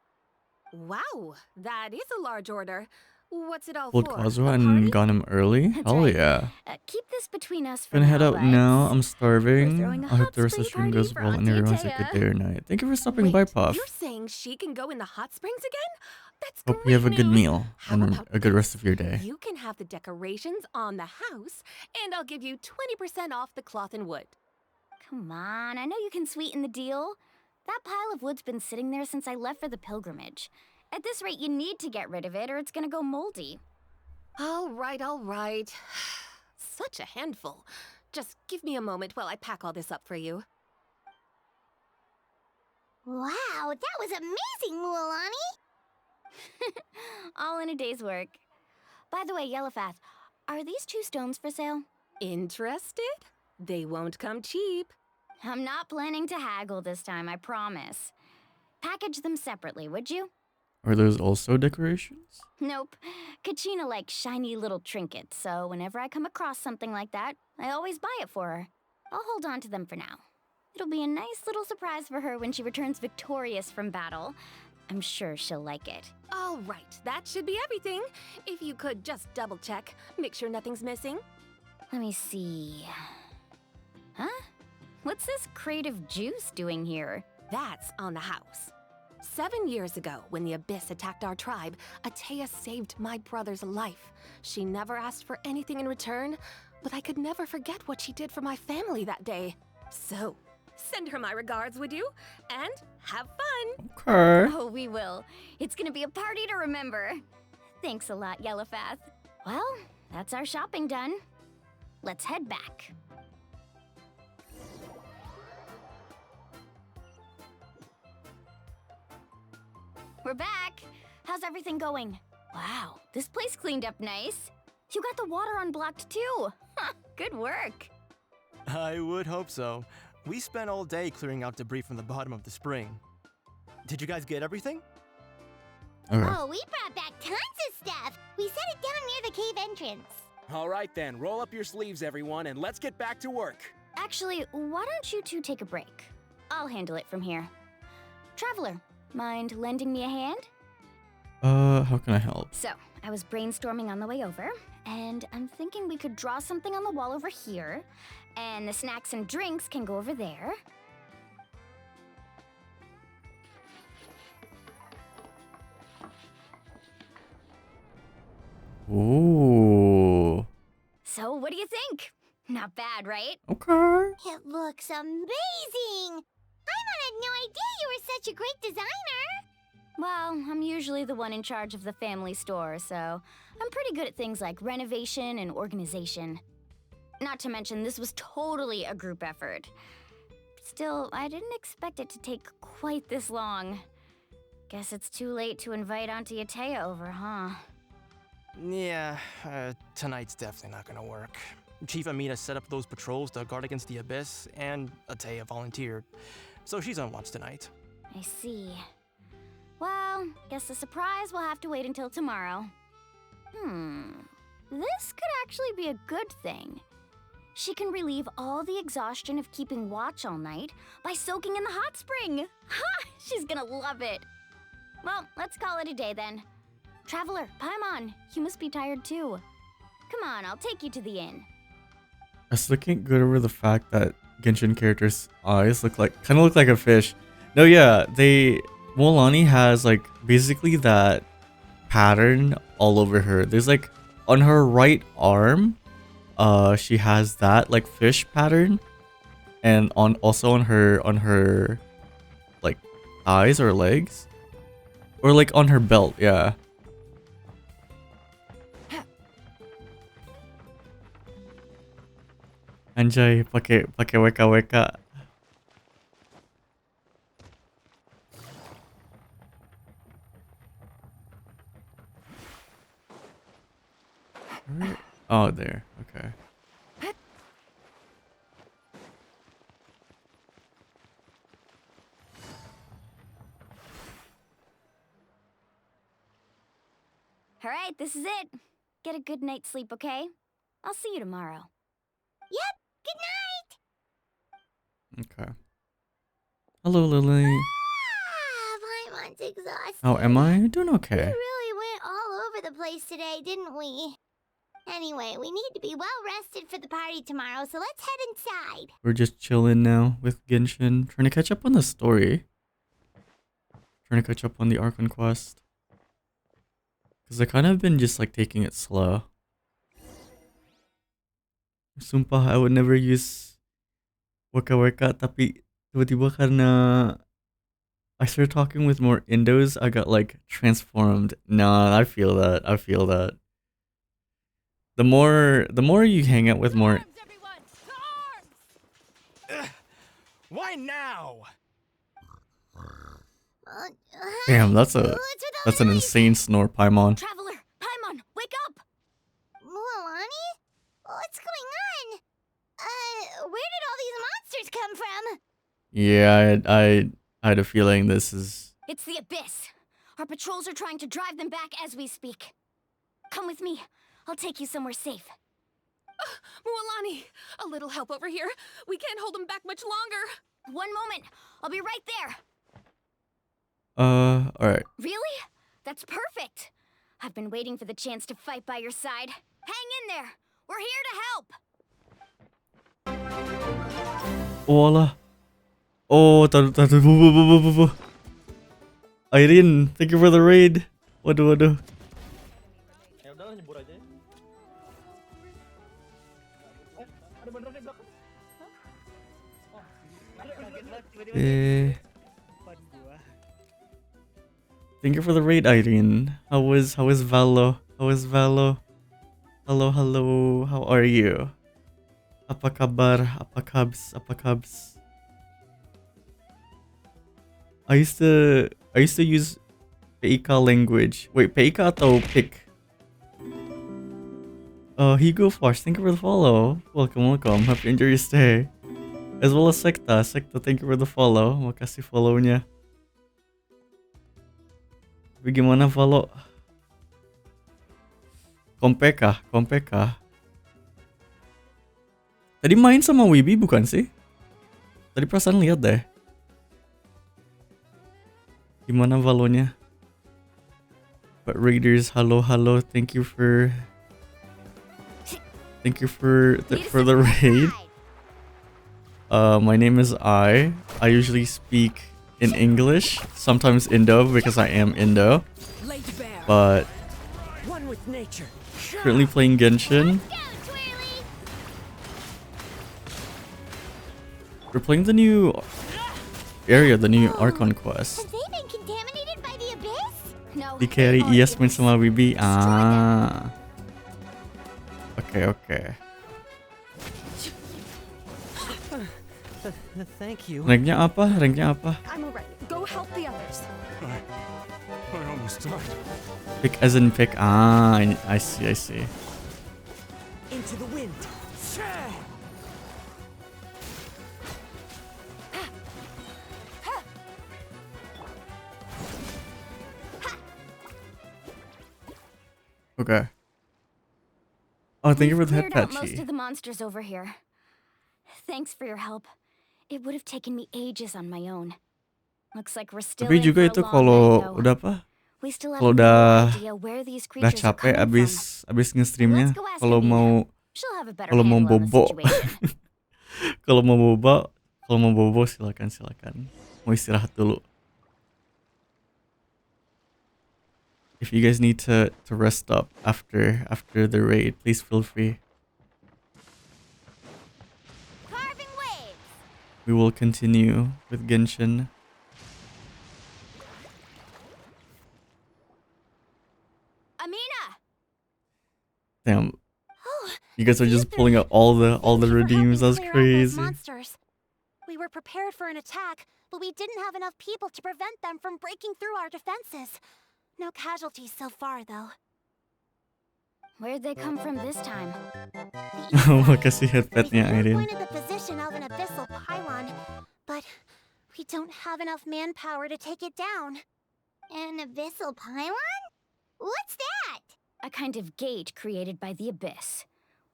Speaker 11: Wow, that is a large order. What's it all
Speaker 1: Pulled
Speaker 11: for?
Speaker 1: Kazuha and got him early?
Speaker 8: That's
Speaker 1: Hell
Speaker 8: right.
Speaker 1: yeah.
Speaker 8: Keep this between us for
Speaker 1: Gonna head
Speaker 8: now,
Speaker 1: out
Speaker 8: but
Speaker 1: now. I'm
Speaker 8: we're
Speaker 1: starving.
Speaker 8: throwing a
Speaker 1: I hope
Speaker 8: hot
Speaker 1: the rest of the
Speaker 8: spring
Speaker 1: stream
Speaker 8: party
Speaker 1: goes
Speaker 8: for
Speaker 1: well and
Speaker 8: Auntie
Speaker 1: everyone has a good
Speaker 8: Taya.
Speaker 1: day or night. Thank you for stopping by, Puff.
Speaker 11: You're saying she can go in the hot springs again? That's
Speaker 1: Hope you have a good
Speaker 11: news.
Speaker 1: meal
Speaker 11: How
Speaker 1: and
Speaker 11: about
Speaker 1: a good rest of your day.
Speaker 11: You can have the decorations on the house, and I'll give you 20% off the cloth and wood.
Speaker 8: Come on, I know you can sweeten the deal. That pile of wood's been sitting there since I left for the pilgrimage. At this rate, you need to get rid of it or it's gonna go moldy.
Speaker 11: All right. Such a handful. Just give me a moment while I pack all this up for you.
Speaker 9: Wow, that was amazing, Mualani.
Speaker 8: All in a day's work. By the way, Yellowfath, are these 2 stones for sale?
Speaker 11: Interested? They won't come cheap.
Speaker 8: I'm not planning to haggle this time, I promise. Package them separately, would you?
Speaker 1: Are those also decorations?
Speaker 8: Nope. Kachina likes shiny little trinkets, so whenever I come across something like that, I always buy it for her. I'll hold on to them for now. It'll be a nice little surprise for her when she returns victorious from battle. I'm sure she'll like it.
Speaker 11: All right, that should be everything. If you could just double check, make sure nothing's missing.
Speaker 8: Let me see. Huh? What's this crate of juice doing here?
Speaker 11: That's on the house. 7 years ago, when the Abyss attacked our tribe, Atea saved my brother's life. She never asked for anything in return, but I could never forget what she did for my family that day. So, send her my regards, would you? And have fun!
Speaker 1: Okay.
Speaker 8: Oh, we will. It's gonna be a party to remember. Thanks a lot, Yellowfath. Well, that's our shopping done. Let's head back. We're back. How's everything going? Wow, this place cleaned up nice. You got the water unblocked too. Good work.
Speaker 10: I would hope so. We spent all day clearing out debris from the bottom of the spring. Did you guys get everything?
Speaker 1: Okay.
Speaker 9: Oh, we brought back tons of stuff. We set it down near the cave entrance.
Speaker 5: All right then, roll up your sleeves, everyone, and let's get back to work.
Speaker 8: Actually, why don't you two take a break? I'll handle it from here. Traveler, mind lending me a hand?
Speaker 1: How can I help?
Speaker 8: So, I was brainstorming on the way over, and I'm thinking we could draw something on the wall over here, and the snacks and drinks can go over there.
Speaker 1: Ooh.
Speaker 8: So, what do you think? Not bad, right?
Speaker 1: Okay.
Speaker 9: It looks amazing! Paimon had no idea you were such a great designer!
Speaker 8: Well, I'm usually the one in charge of the family store, so I'm pretty good at things like renovation and organization. Not to mention, this was totally a group effort. Still, I didn't expect it to take quite this long. Guess it's too late to invite Auntie Atea over, huh?
Speaker 10: Yeah, tonight's definitely not gonna work. Chief Amina set up those patrols to guard against the Abyss, and Atea volunteered. So she's on watch tonight.
Speaker 8: I see. Well, guess the surprise will have to wait until tomorrow. This could actually be a good thing. She can relieve all the exhaustion of keeping watch all night by soaking in the hot spring. Ha! She's gonna love it. Well, let's call it a day then. Traveler, Paimon, you must be tired too. Come on, I'll take you to the inn.
Speaker 1: I still can't get over the fact that Genshin characters' eyes kind of look like a fish. No, yeah, Mualani has like basically that pattern all over her. There's like on her right arm, she has that like fish pattern, and also on her like thighs or legs, or like on her belt, yeah. Anjay, pakai weka. Oh, there. Okay.
Speaker 8: All right, this is it. Get a good night's sleep, okay? I'll see you tomorrow.
Speaker 9: Yep, good night!
Speaker 1: Okay. Hello, Lily.
Speaker 9: Paimon's exhausted.
Speaker 1: Oh, am I doing
Speaker 9: We
Speaker 1: okay?
Speaker 9: really went all over the place today, didn't we? Anyway, we need to be well rested for the party tomorrow, so let's head inside.
Speaker 1: We're just chilling now with Genshin, trying to catch up on the story. Trying to catch up on the Archon quest. Because I kind of been just like taking it slow. Sumpah, I would never use weka, tapi tiba-tiba karena I started talking with more Indos, I got like transformed. Nah, I feel that. The more you hang out with more.
Speaker 10: Why now?
Speaker 1: Damn, that's an insane snore, Paimon.
Speaker 8: Traveler, Paimon, wake up!
Speaker 9: Mualani? What's going on? Where did all these monsters come from?
Speaker 1: Yeah, I had a feeling this is.
Speaker 8: It's the Abyss. Our patrols are trying to drive them back as we speak. Come with me. I'll take you somewhere safe.
Speaker 11: Mualani, a little help over here. We can't hold them back much longer.
Speaker 8: One moment. I'll be right there.
Speaker 1: Alright.
Speaker 8: Really? That's perfect. I've been waiting for the chance to fight by your side. Hang in there. We're here to help.
Speaker 1: Voila. Oh, Irene, thank you for the raid. Waduh, waduh. Eh. Thank you for the raid, Irene. How is Valo? How is Valo? Hello, hello. How are you? Apa kabar? Apa kabs? Apa kabs? I used to use PIK language. Wait, PIK atau PIK? Hugo Flash, thank you for the follow. Welcome, welcome. Hope you enjoy your stay. As well as Sekta. Sekta, thank you for the follow. Makasih follow-nya. Bagaimana follow? Kompeka, Kompeka. Tadi main sama Wibi bukan sih? Tadi perasaan lihat deh. Gimana valonya? But Raiders, hello, hello. Thank you for the raid. My name is I. I usually speak in English, sometimes Indo because I am Indo. But currently playing Genshin. We're playing the new area, the new Archon quest. Di carry Iyas main sama Wibi. Ah. Okay.
Speaker 10: Thank you.
Speaker 1: Ranknya apa? Ranknya apa?
Speaker 11: I'm alright. Go help the others.
Speaker 6: I almost died.
Speaker 1: Pick as in pick. Ah, I see.
Speaker 5: Into the wind.
Speaker 1: Okay. Oh, thank you for the head
Speaker 8: Cleared out
Speaker 1: patchy.
Speaker 8: most of the monsters over here. Thanks for your help. It would have taken me ages on my own. Looks like we're still
Speaker 1: Tapi
Speaker 8: in
Speaker 1: juga
Speaker 8: for a
Speaker 1: itu
Speaker 8: long
Speaker 1: kalau
Speaker 8: night, though.
Speaker 1: udah apa?
Speaker 8: We still have
Speaker 1: Kalau
Speaker 8: no
Speaker 1: udah
Speaker 8: idea where these
Speaker 1: udah
Speaker 8: creatures are
Speaker 1: capek
Speaker 8: coming
Speaker 1: abis nge-streamnya,
Speaker 8: Let's go ask
Speaker 1: kalau
Speaker 8: Amina.
Speaker 1: mau
Speaker 8: She'll have a better
Speaker 1: kalau mau
Speaker 8: handle on the
Speaker 1: bobo
Speaker 8: situation.
Speaker 1: kalau mau bobo silakan. Mau istirahat dulu. If you guys need to rest up after the raid, please feel free. We will continue with Genshin.
Speaker 8: Amina!
Speaker 1: Damn. You guys are just pulling out all the redeems. That's crazy.
Speaker 9: Monsters. We were prepared for an attack, but we didn't have enough people to prevent them from breaking through our defenses. No casualties so far, though.
Speaker 8: Where'd they come from this time?
Speaker 1: Makasih headpatnya Irene.
Speaker 9: Pointed the position of an abyssal pylon, but we don't have enough manpower to take it down.
Speaker 15: An abyssal pylon? What's that?
Speaker 8: A kind of gate created by the Abyss.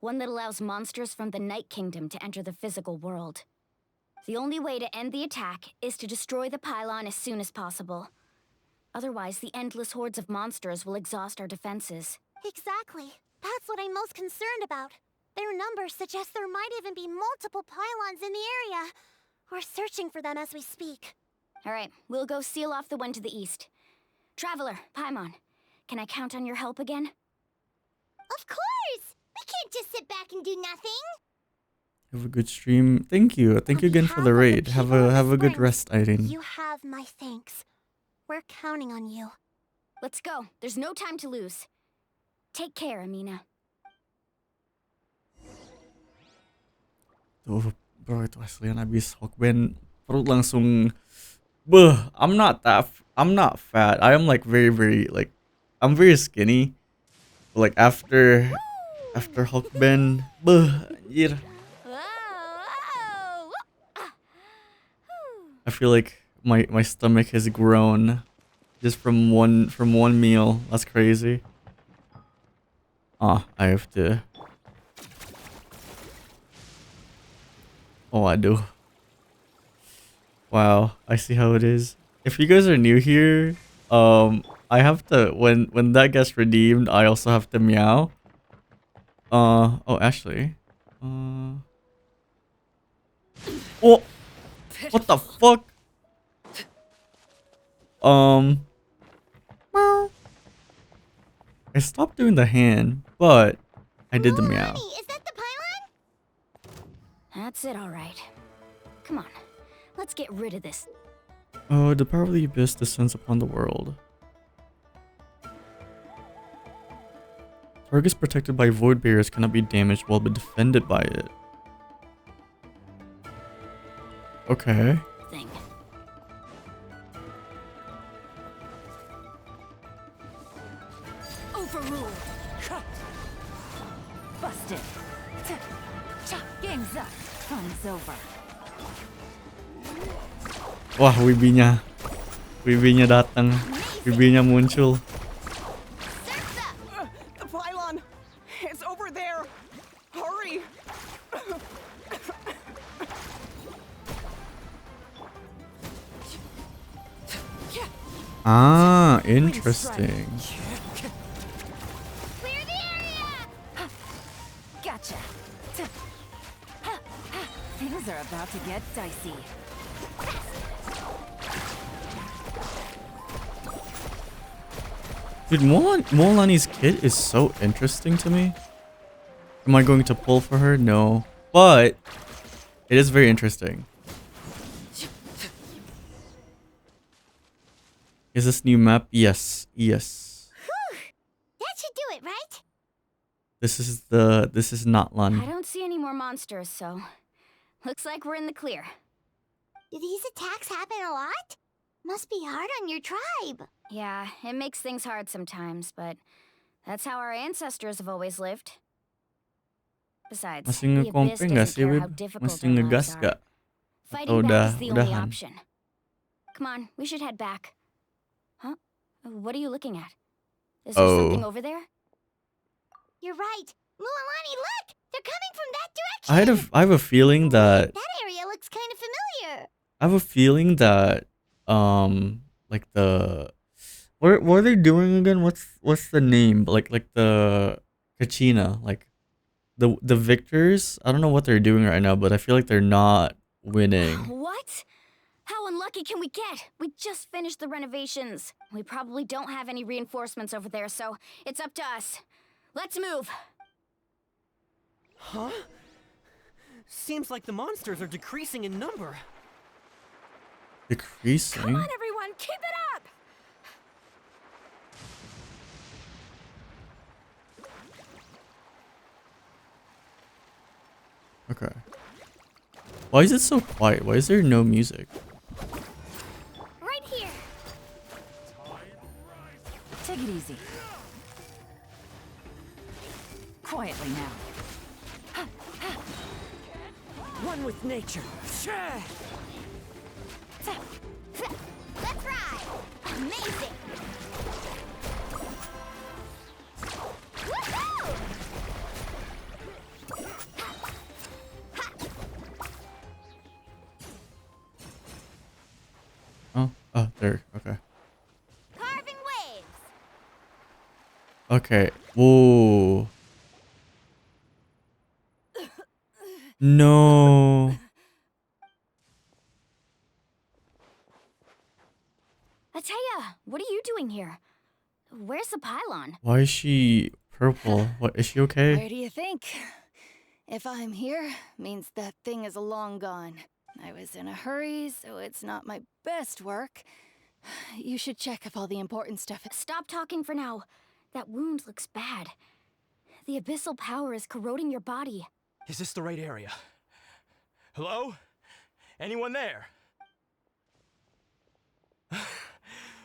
Speaker 8: One that allows monsters from the Night Kingdom to enter the physical world. The only way to end the attack is to destroy the pylon as soon as possible. Otherwise, the endless hordes of monsters will exhaust our defenses.
Speaker 9: Exactly. That's what I'm most concerned about. Their numbers suggest there might even be multiple pylons in the area. We're searching for them as we speak.
Speaker 8: Alright, we'll go seal off the one to the east. Traveler, Paimon, can I count on your help again?
Speaker 15: Of course! We can't just sit back and do nothing.
Speaker 1: Have a good stream. Thank you. Thank you again for the raid. Have a good rest, Irene.
Speaker 9: You have my thanks. We're counting on you.
Speaker 8: Let's go. There's no time to lose. Take care, Amina.
Speaker 1: Tuh, bro, itu aslian abis Hawkband perut langsung. Buh, I'm not fat. I am like very like, I'm very skinny. Like after Hawkband, buh, anjir. I feel like my stomach has grown just from one meal. That's crazy. I have to. Oh, I do. Wow, I see how it is. If you guys are new here, I have to when that gets redeemed, I also have to meow. Oh, actually, oh, what the fuck? I stopped doing the hand, but I did the meow.
Speaker 9: Is that the pylon?
Speaker 8: That's it, all right. Come on, let's get rid of this.
Speaker 1: Oh, the power of the abyss descends upon the world. Targets protected by void barriers cannot be damaged while be defended by it. Okay.
Speaker 8: Thing.
Speaker 2: Overruled. Busted. Game's up. Fun's over.
Speaker 1: Wah, wibinya. Wibinya datang. Wibinya muncul.
Speaker 5: The pylon! It's over there! Hurry!
Speaker 1: Ah, interesting.
Speaker 9: Clear the area!
Speaker 2: Gotcha. Things are about to get dicey.
Speaker 1: Dude, Molani's kit is so interesting to me. Am I going to pull for her? No. But it is very interesting. Is this new map? Yes. Yes.
Speaker 9: That should do it, right?
Speaker 1: This is natlan.
Speaker 8: I don't see any more monsters, so looks like we're in the clear.
Speaker 9: Do these attacks happen a lot? Must be hard on your tribe.
Speaker 8: Yeah, it makes things hard sometimes, but that's how our ancestors have always lived. Besides,
Speaker 1: Masih
Speaker 8: the abyss
Speaker 1: nge-compare nggak
Speaker 8: doesn't
Speaker 1: sih,
Speaker 8: care
Speaker 1: Wib?
Speaker 8: how difficult
Speaker 1: Masih
Speaker 8: our lives
Speaker 1: ngegas
Speaker 8: are.
Speaker 1: gak?
Speaker 8: Fighting
Speaker 1: Atau
Speaker 8: back is the only
Speaker 1: udahan?
Speaker 8: option. Come on, we should head back. Huh? What are you looking at? Is there something over there?
Speaker 9: You're right. Mualani, look! They're coming from that direction!
Speaker 1: I have a feeling that
Speaker 9: That area looks kind of familiar.
Speaker 1: I have a feeling that like the what are they doing again? What's the name? Like the Kachina, like the victors. I don't know what they're doing right now, but I feel like they're not winning.
Speaker 8: What? How unlucky can we get? We just finished the renovations. We probably don't have any reinforcements over there, so it's up to us. Let's move.
Speaker 13: Huh? Seems like the monsters are decreasing in number.
Speaker 1: Decreasing.
Speaker 2: Come on, everyone, keep it up!
Speaker 1: Okay. Why is it so quiet? Why is there no music?
Speaker 9: Right here.
Speaker 2: Take it easy. Quietly now.
Speaker 13: One with nature.
Speaker 9: Let's ride! Amazing! Woohoo!
Speaker 1: Oh, there. Okay.
Speaker 9: Carving waves!
Speaker 1: Okay. Whoa. No.
Speaker 8: Ataya, what are you doing here? Where's the pylon?
Speaker 1: Why is she purple? What is she okay?
Speaker 14: Where do you think? If I'm here, means that thing is long gone. I was in a hurry, so it's not my best work. You should check if all the important stuff is...
Speaker 8: Stop talking for now. That wound looks bad. The abyssal power is corroding your body.
Speaker 10: Is this the right area? Hello? Anyone there?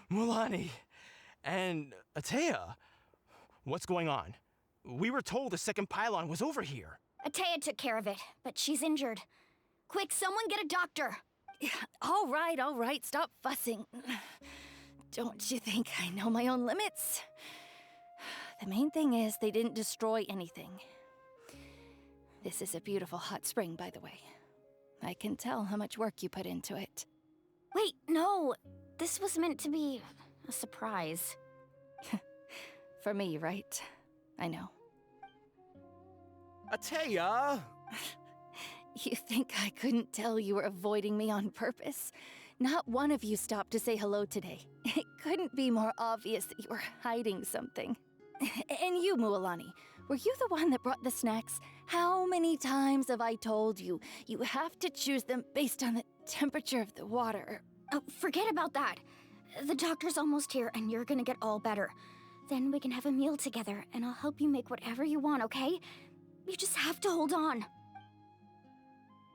Speaker 10: Mulani and Atea, what's going on? We were told the second pylon was over here.
Speaker 8: Ataya took care of it, but she's injured. Quick, someone get a doctor.
Speaker 14: All right, stop fussing. Don't you think I know my own limits? The main thing is they didn't destroy anything. This is a beautiful hot spring, by the way. I can tell how much work you put into it.
Speaker 8: Wait, no. This was meant to be a surprise.
Speaker 14: For me, right? I know.
Speaker 5: Atea!
Speaker 14: You think I couldn't tell you were avoiding me on purpose? Not one of you stopped to say hello today. It couldn't be more obvious that you were hiding something. And you, Mualani, were you the one that brought the snacks? How many times have I told you? You have to choose them based on the temperature of the water.
Speaker 8: Oh, forget about that. The doctor's almost here, and you're gonna get all better. Then we can have a meal together, and I'll help you make whatever you want, okay? You just have to hold on.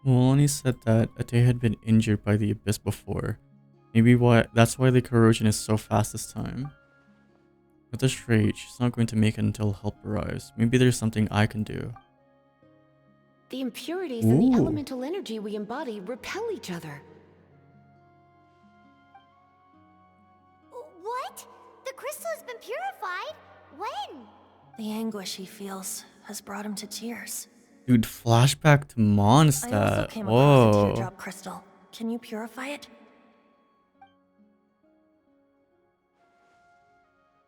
Speaker 1: Mualani said that Ate had been injured by the abyss before. Maybe that's why the corrosion is so fast this time. At this rate, she's not going to make it until help arrives. Maybe there's something I can do.
Speaker 11: The impurities and the
Speaker 1: Ooh.
Speaker 11: elemental energy we embody repel each other.
Speaker 9: What? The crystal has been purified? When?
Speaker 16: The anguish he feels has brought him to tears.
Speaker 1: Dude, flashback to
Speaker 16: I also
Speaker 1: Mondstadt.
Speaker 16: came across a
Speaker 1: Whoa.
Speaker 16: teardrop crystal. Can you purify it?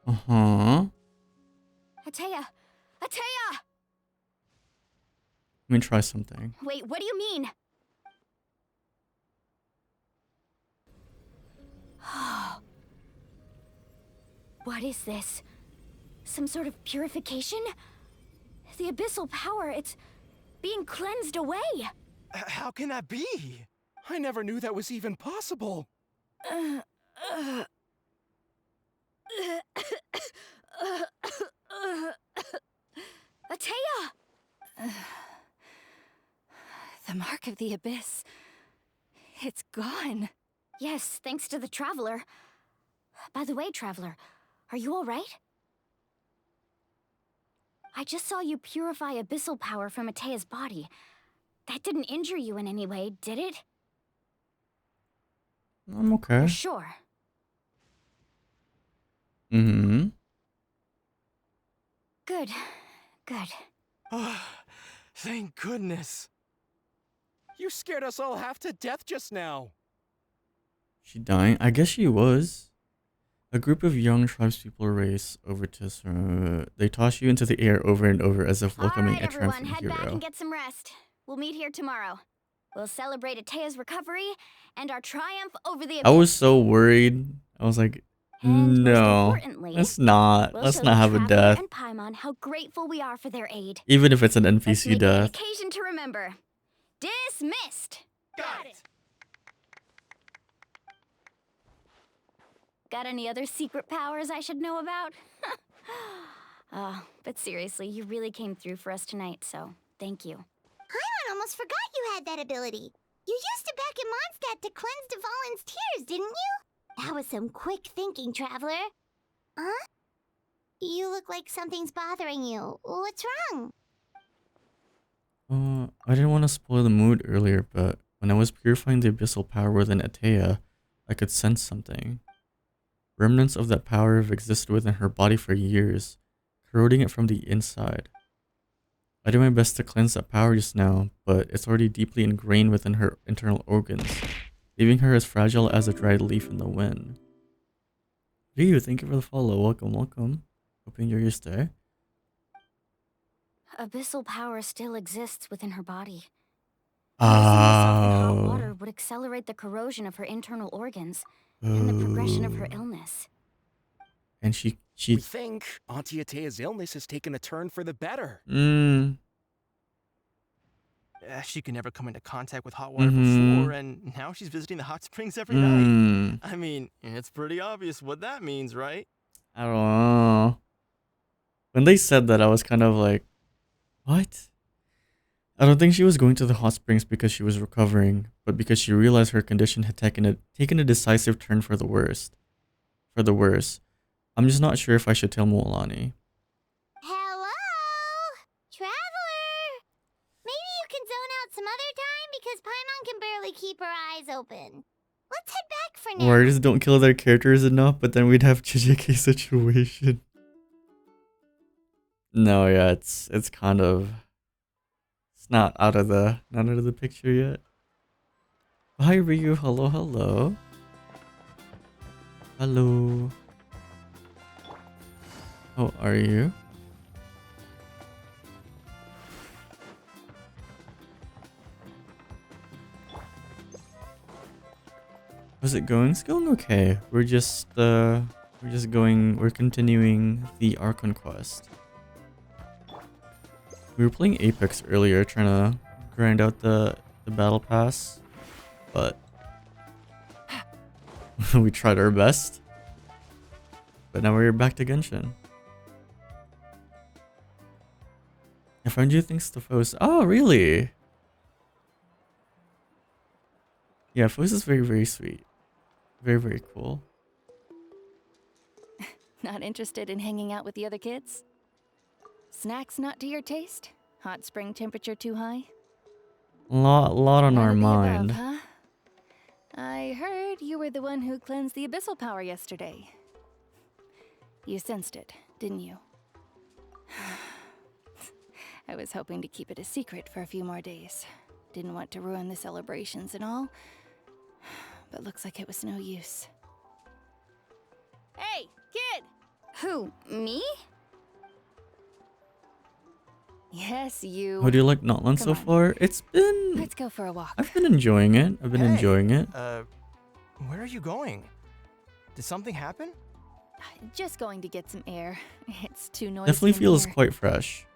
Speaker 1: Uh-huh.
Speaker 8: Atea! Atea!
Speaker 1: Let me try something.
Speaker 8: Wait, what do you mean? What is this? Some sort of purification? The abyssal power, it's being cleansed away.
Speaker 10: How can that be?
Speaker 5: I never knew that was even possible.
Speaker 14: Atea! The mark of the abyss. It's gone.
Speaker 8: Yes, thanks to the Traveler. By the way, Traveler, are you alright? I just saw you purify abyssal power from Atea's body. That didn't injure you in any way, did it?
Speaker 1: I'm okay.
Speaker 8: You're sure?
Speaker 1: Mm-hmm.
Speaker 8: Good. Good.
Speaker 10: Thank goodness.
Speaker 5: You scared us all half to death just now.
Speaker 1: She dying? I guess she was. A group of young tribespeople race over to they toss you into the air over and over as if welcoming
Speaker 8: Alright,
Speaker 1: a
Speaker 8: everyone,
Speaker 1: triumphant
Speaker 8: head back
Speaker 1: hero.
Speaker 8: and get some rest. We'll meet here tomorrow. We'll celebrate Atea's recovery and our triumph over the
Speaker 1: I was so worried. I was like, no,
Speaker 8: importantly,
Speaker 1: let's not.
Speaker 8: we'll
Speaker 1: Let's
Speaker 8: show
Speaker 1: not
Speaker 8: the
Speaker 1: have a
Speaker 8: Traveler
Speaker 1: death.
Speaker 8: and Paimon how grateful we are for their aid.
Speaker 1: Even if it's an
Speaker 8: Let's
Speaker 1: NPC
Speaker 8: make it an
Speaker 1: death.
Speaker 8: occasion to remember. Dismissed.
Speaker 10: Got it.
Speaker 8: Got any other secret powers I should know about? But seriously, you really came through for us tonight, so thank you.
Speaker 9: Paimon almost forgot you had that ability. You used it back in Mondstadt to cleanse Dvalin's tears, didn't you? That was some quick thinking, Traveler. Huh? You look like something's bothering you. What's wrong?
Speaker 1: I didn't want to spoil the mood earlier, but when I was purifying the abyssal power within Atea, I could sense something. Remnants of that power have existed within her body for years, corroding it from the inside. I did my best to cleanse that power just now, but it's already deeply ingrained within her internal organs, leaving her as fragile as a dried leaf in the wind. Ryu, thank you for the follow. Welcome, welcome. Hope you enjoy your stay.
Speaker 8: Abyssal power still exists within her body. Immersing herself in hot water would accelerate the corrosion of her internal organs and the progression of her illness.
Speaker 1: And she
Speaker 5: We think Auntie Atea's illness has taken a turn for the better.
Speaker 10: She could never come into contact with hot water
Speaker 1: Mhm.
Speaker 10: before, and now she's visiting the hot springs every
Speaker 1: Mm.
Speaker 10: night. I mean, it's pretty obvious what that means, right?
Speaker 1: I don't know. When they said that, I was kind of like, what? I don't think she was going to the hot springs because she was recovering, but because she realized her condition had taken a decisive turn for the worst. For the worse. I'm just not sure if I should tell Mualani.
Speaker 9: Hello? Traveler! Maybe you can zone out some other time because Paimon can barely keep her eyes open. Let's head back for now.
Speaker 1: Writers don't kill their characters enough, but then we'd have JJK situation. No, yeah, it's kind of, it's not out of the picture yet. Hi Ryu, hello, hello. Hello. How are you? How's it going? It's going okay. We're just We're continuing the Archon quest. We were playing Apex earlier, trying to grind out the battle pass, but we tried our best. But now we're back to Genshin. I found you thanks to Fos. Oh, really? Yeah, Fos is very, very sweet. Very, very cool.
Speaker 14: Not interested in hanging out with the other kids? Snacks not to your taste? Hot spring temperature too high?
Speaker 1: Lot on
Speaker 14: None
Speaker 1: our
Speaker 14: of the above,
Speaker 1: mind.
Speaker 14: huh? I heard you were the one who cleansed the abyssal power yesterday. You sensed it, didn't you? I was hoping to keep it a secret for a few more days. Didn't want to ruin the celebrations and all, but looks like it was no use. Hey, kid!
Speaker 8: Who, me?
Speaker 14: Yes, you.
Speaker 1: How do you like Natlan so far? It's been...
Speaker 14: Let's go for a walk.
Speaker 1: I've been enjoying it.
Speaker 10: Where are you going? Did something happen?
Speaker 14: Just going to get some air. It's too noisy.
Speaker 1: Definitely
Speaker 14: in
Speaker 1: feels
Speaker 14: here.
Speaker 1: quite fresh.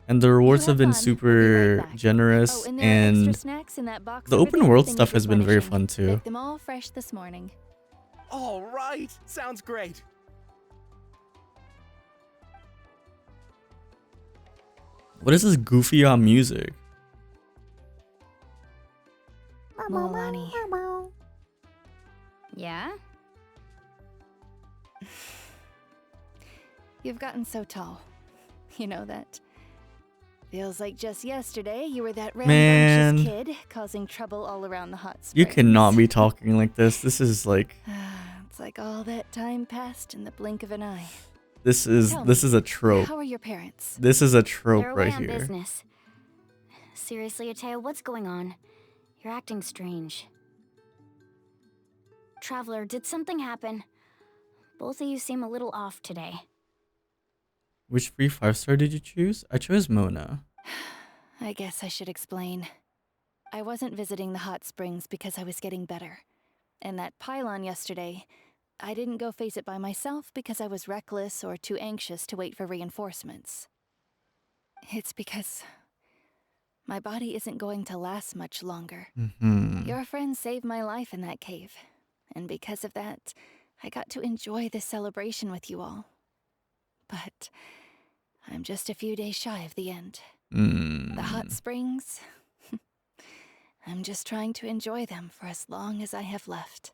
Speaker 1: And the rewards have been super generous,
Speaker 14: and there are extra
Speaker 1: and
Speaker 14: snacks in that box
Speaker 1: the
Speaker 14: over
Speaker 1: open
Speaker 14: there
Speaker 1: world
Speaker 14: if they
Speaker 1: stuff
Speaker 14: need
Speaker 1: has been very
Speaker 14: replenishing.
Speaker 1: fun too.
Speaker 14: Picked them all fresh this morning.
Speaker 5: All right, sounds great.
Speaker 1: What is this goofy music?
Speaker 14: Milani.
Speaker 8: Yeah?
Speaker 14: You've gotten so tall. You know that. Feels like just yesterday you were that
Speaker 1: Man.
Speaker 14: rambunctious kid causing trouble all around the hot springs.
Speaker 1: You cannot be talking like this. This is like
Speaker 14: It's like all that time passed in the blink of an eye.
Speaker 1: this
Speaker 14: Tell
Speaker 1: is
Speaker 14: me,
Speaker 1: a trope.
Speaker 14: How are your parents?
Speaker 1: This is a trope
Speaker 8: They're away
Speaker 1: right
Speaker 8: on
Speaker 1: here.
Speaker 8: business. Seriously, Ateo, what's going on? You're acting strange. Traveler, did something happen? Both of you seem a little off today.
Speaker 1: Which free 5-star did you choose? I chose Mona.
Speaker 14: I guess I should explain. I wasn't visiting the hot springs because I was getting better. And that pylon yesterday, I didn't go face it by myself because I was reckless or too anxious to wait for reinforcements. It's because my body isn't going to last much longer. Your friend saved my life in that cave. And because of that, I got to enjoy this celebration with you all. But I'm just a few days shy of the end. The hot springs, I'm just trying to enjoy them for as long as I have left.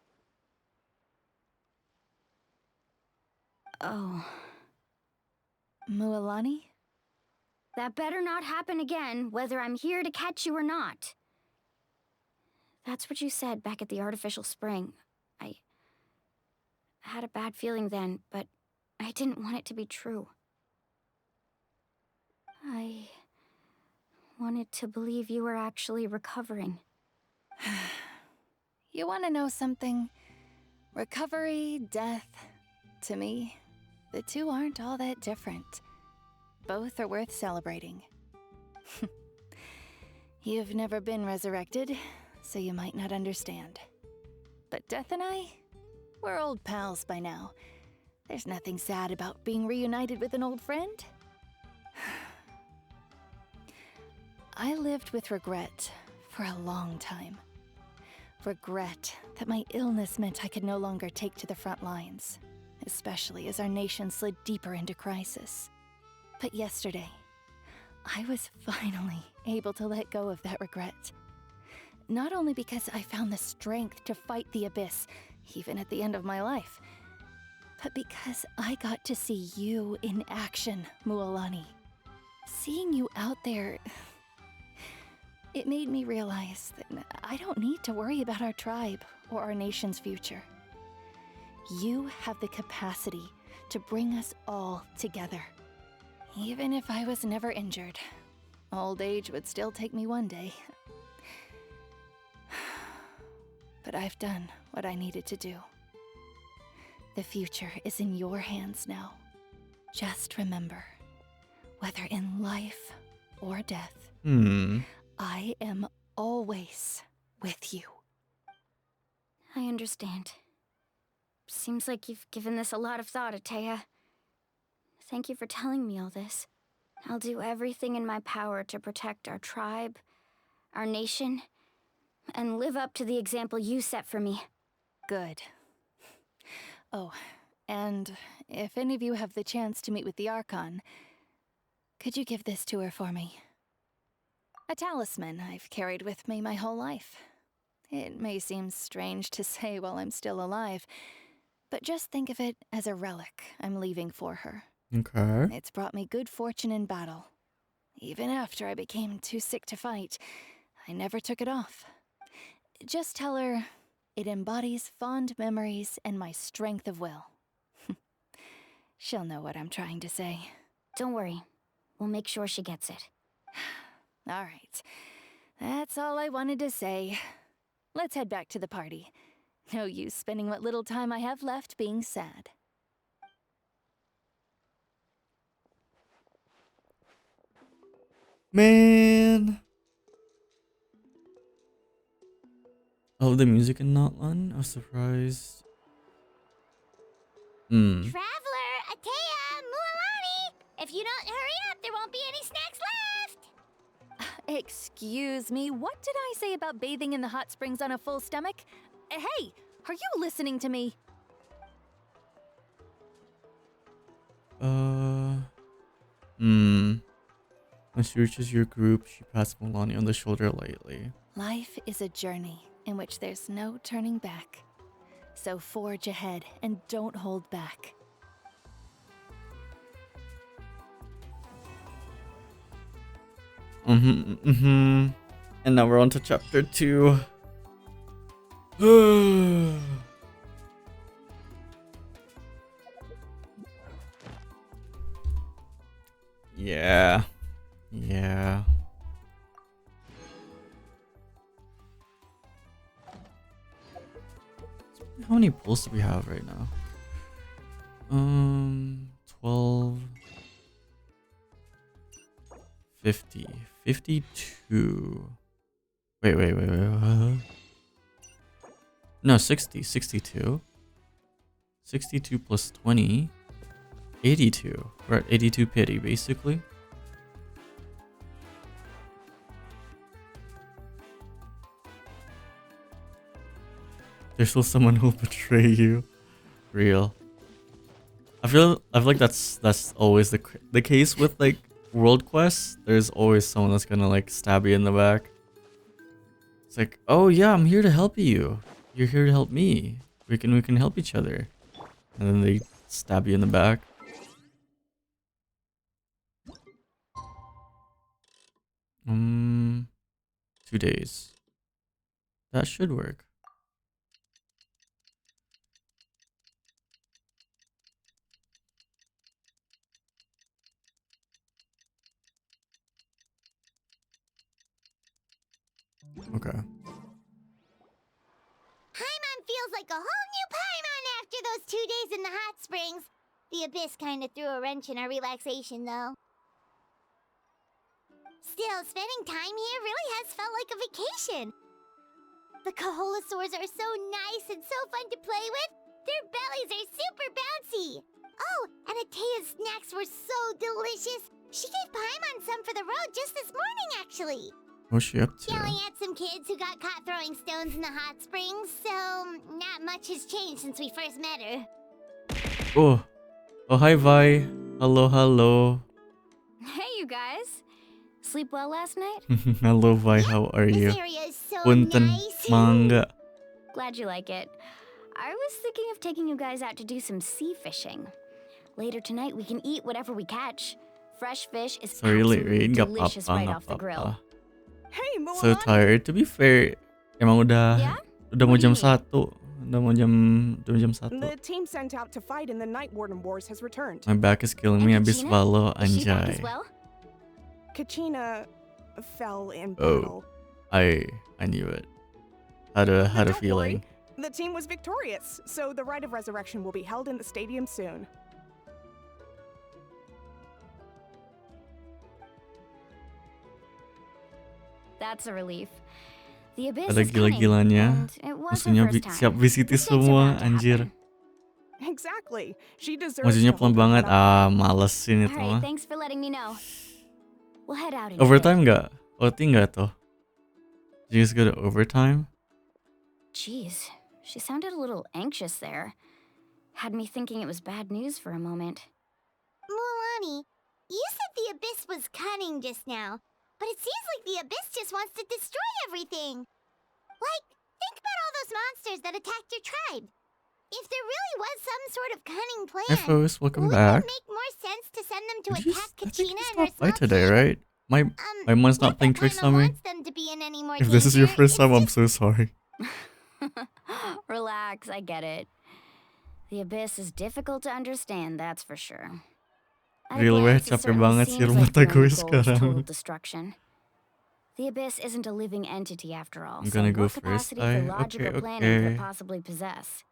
Speaker 8: Oh.
Speaker 14: Mualani?
Speaker 8: That better not happen again, whether I'm here to catch you or not. That's what you said back at the artificial spring. I had a bad feeling then, but I didn't want it to be true. I wanted to believe you were actually recovering.
Speaker 14: You want to know something? Recovery, death, to me, the two aren't all that different. Both are worth celebrating. You've never been resurrected, so you might not understand. But Death and I, we're old pals by now. There's nothing sad about being reunited with an old friend. I lived with regret for a long time. Regret that my illness meant I could no longer take to the front lines, especially as our nation slid deeper into crisis. But yesterday, I was finally able to let go of that regret. Not only because I found the strength to fight the abyss, even at the end of my life, but because I got to see you in action, Mualani. Seeing you out there, it made me realize that I don't need to worry about our tribe or our nation's future. You have the capacity to bring us all together. Even if I was never injured, old age would still take me one day. But I've done what I needed to do. The future is in your hands now. Just remember, whether in life or death, I am always with you.
Speaker 8: I understand. Seems like you've given this a lot of thought, Atea. Thank you for telling me all this. I'll do everything in my power to protect our tribe, our nation, and live up to the example you set for me.
Speaker 14: Good. Oh, and if any of you have the chance to meet with the Archon, could you give this to her for me? A talisman I've carried with me my whole life. It may seem strange to say while I'm still alive, but just think of it as a relic I'm leaving for her.
Speaker 1: Okay.
Speaker 14: It's brought me good fortune in battle. Even after I became too sick to fight, I never took it off. Just tell her it embodies fond memories and my strength of will. She'll know what I'm trying to say.
Speaker 8: Don't worry. We'll make sure she gets it.
Speaker 14: All right. That's all I wanted to say. Let's head back to the party. No use spending what little time I have left being sad.
Speaker 1: Man. I love the music in Natlan. I was surprised.
Speaker 9: Traveler, Atea, Mualani! If you don't hurry up, there won't be any snacks left!
Speaker 14: Excuse me, what did I say about bathing in the hot springs on a full stomach? Hey, are you listening to me?
Speaker 1: When she reaches your group, she pats Milani on the shoulder lightly.
Speaker 14: Life is a journey in which there's no turning back. So forge ahead and don't hold back.
Speaker 1: And now we're on to chapter 2. Yeah. Yeah. How many pulls do we have right now? 12, 50, 52. Wait. No, 60, 62. 62 plus 20. 82. We're at 82 pity, basically. There's still someone who'll betray you. Real. I feel like that's always the case with like world quests. There's always someone that's gonna like stab you in the back. It's like, oh yeah, I'm here to help you. You're here to help me. We can help each other. And then they stab you in the back. 2 days. That should work. Okay.
Speaker 9: Paimon feels like a whole new Paimon after those 2 days in the hot springs. The Abyss kind of threw a wrench in our relaxation, though. Still, spending time here really has felt like a vacation. The Kaholosaurs are so nice and so fun to play with. Their bellies are super bouncy. Oh, and Atea's snacks were so delicious. She gave Paimon some for the road just this morning, actually.
Speaker 1: What's she up to?
Speaker 9: Yelling at some kids who got caught throwing stones in the hot springs, so not much has changed since we first met her.
Speaker 1: Oh, hi Vi. Hello.
Speaker 8: Hey, you guys. Sleep well last night?
Speaker 1: Hello Vi, how are you?
Speaker 9: This area is so
Speaker 1: Punten
Speaker 9: nice.
Speaker 1: manga.
Speaker 8: Glad you like it. I was thinking of taking you guys out to do some sea fishing. Later tonight, we can eat whatever we catch. Fresh fish is
Speaker 1: Sorry late
Speaker 8: absolutely
Speaker 1: raid,
Speaker 8: delicious right off the grill.
Speaker 11: Hey, Mulan.
Speaker 1: So tired. To be fair, emang udah mau jam 1. Udah mau jam 1.
Speaker 17: The team sent out to fight in the Night Warden Wars has returned.
Speaker 1: My back is killing me. Abis Valo anjay.
Speaker 17: Kachina fell in
Speaker 1: Oh,
Speaker 17: battle.
Speaker 1: I knew it. Had a
Speaker 17: Don't
Speaker 1: feeling.
Speaker 17: worry, the team was victorious, so the rite of resurrection will be held in the stadium soon.
Speaker 8: That's a relief. The Abyss
Speaker 1: Ada
Speaker 8: is cunning,
Speaker 1: gila-gilanya.
Speaker 8: and it was
Speaker 1: Musuhnya
Speaker 8: her first time.
Speaker 1: siap VCT semua, anjir.
Speaker 17: Exactly. She deserves
Speaker 1: Majunya
Speaker 17: to
Speaker 1: pelan
Speaker 17: hold her
Speaker 1: banget.
Speaker 17: head up.
Speaker 1: Malesin itu
Speaker 8: Alright,
Speaker 1: mah.
Speaker 8: thanks for letting me know. We'll head out in a bit.
Speaker 1: Overtime nggak? OT nggak tuh? Did you guys go to overtime?
Speaker 8: Jeez, she sounded a little anxious there. Had me thinking it was bad news for a moment.
Speaker 9: Mulani, you said the Abyss was cunning just now, but it seems like the Abyss just wants to destroy everything. Like, think about all those monsters that attacked your tribe. If there really was some sort of cunning
Speaker 1: Hi
Speaker 9: plan,
Speaker 1: folks, welcome
Speaker 9: wouldn't
Speaker 1: back.
Speaker 9: it make more sense to send them to
Speaker 1: Did you
Speaker 9: attack
Speaker 1: I think
Speaker 9: Kachina
Speaker 1: you
Speaker 9: and her
Speaker 1: stopped
Speaker 9: small
Speaker 1: by today,
Speaker 9: team?
Speaker 1: right? My mom's not playing tricks on me.
Speaker 9: Wants them to be in any more
Speaker 1: If this is your
Speaker 9: danger,
Speaker 1: first time,
Speaker 9: it's
Speaker 1: I'm so sorry.
Speaker 8: Relax, I get it. The Abyss is difficult to understand, that's for sure. At a
Speaker 1: Real
Speaker 8: glance, it
Speaker 1: capek
Speaker 8: certainly
Speaker 1: banget sih
Speaker 8: seems
Speaker 1: rumah
Speaker 8: like the
Speaker 1: gue
Speaker 8: only goal is total
Speaker 1: sekarang.
Speaker 8: destruction. The Abyss isn't a living entity after all,
Speaker 1: I'm
Speaker 8: so
Speaker 1: gonna go
Speaker 8: what
Speaker 1: first.
Speaker 8: capacity for logical planning could it
Speaker 1: Okay.
Speaker 8: possibly possess?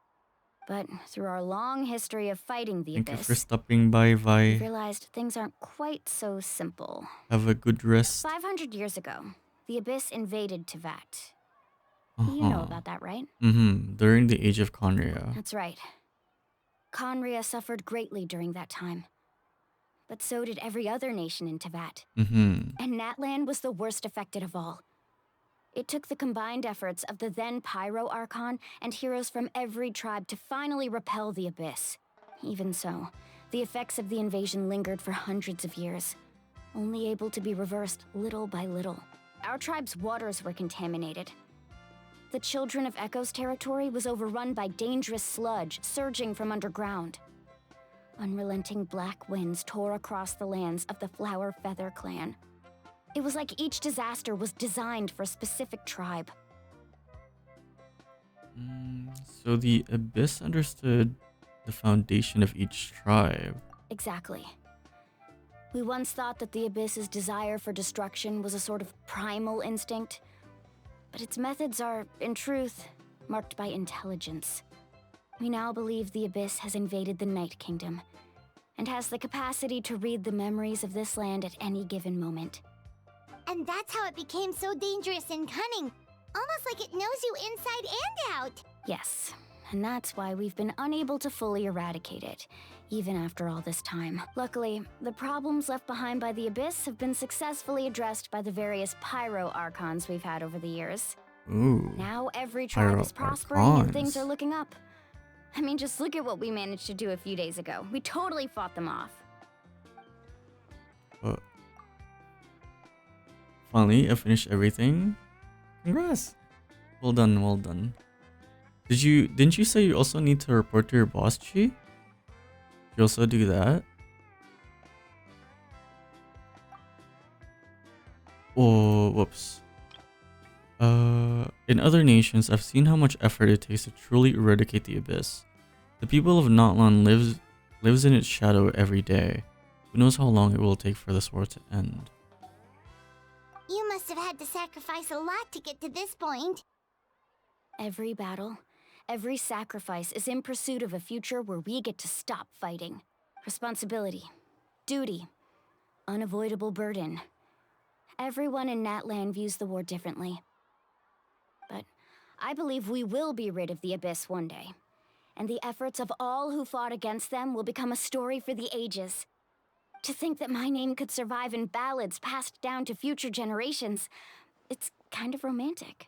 Speaker 8: But through our long history of fighting the
Speaker 1: Thank you for
Speaker 8: Abyss,
Speaker 1: stopping by,
Speaker 8: we've
Speaker 1: Vi.
Speaker 8: realized things aren't quite so simple.
Speaker 1: Have a good rest.
Speaker 8: 500 years ago, the Abyss invaded Tevat. You know about that, right?
Speaker 1: During the age of Conria.
Speaker 8: That's right. Conria suffered greatly during that time. But so did every other nation in Tevat. And Natlan was the worst affected of all. It took the combined efforts of the then Pyro Archon and heroes from every tribe to finally repel the Abyss. Even so, the effects of the invasion lingered for hundreds of years, only able to be reversed little by little. Our tribe's waters were contaminated. The Children of Echo's territory was overrun by dangerous sludge surging from underground. Unrelenting black winds tore across the lands of the Flower Feather clan. It was like each disaster was designed for a specific tribe.
Speaker 1: So the Abyss understood the foundation of each tribe.
Speaker 8: Exactly. We once thought that the Abyss's desire for destruction was a sort of primal instinct, but its methods are, in truth, marked by intelligence. We now believe the Abyss has invaded the Night Kingdom, and has the capacity to read the memories of this land at any given moment.
Speaker 9: And that's how it became so dangerous and cunning. Almost like it knows you inside and out.
Speaker 8: Yes, and that's why we've been unable to fully eradicate it, even after all this time. Luckily, the problems left behind by the Abyss have been successfully addressed by the various Pyro Archons we've had over the years.
Speaker 1: Ooh.
Speaker 8: Now every tribe
Speaker 1: Pyro
Speaker 8: is prospering and things
Speaker 1: Archons.
Speaker 8: are looking up. I mean, just look at what we managed to do a few days ago. We totally fought them off.
Speaker 1: Finally, I finished everything. Congrats. Well done, well done. Didn't you say you also need to report to your boss, Chi? Did you also do that? Oh, whoops. In other nations, I've seen how much effort it takes to truly eradicate the Abyss. The people of Natlan lives in its shadow every day. Who knows how long it will take for this war to end?
Speaker 9: You must have had to sacrifice a lot to get to this point.
Speaker 8: Every battle, every sacrifice is in pursuit of a future where we get to stop fighting. Responsibility, duty, unavoidable burden. Everyone in Natlan views the war differently. But I believe we will be rid of the Abyss one day. And the efforts of all who fought against them will become a story for the ages. To think that my name could survive in ballads passed down to future generations, it's kind of romantic.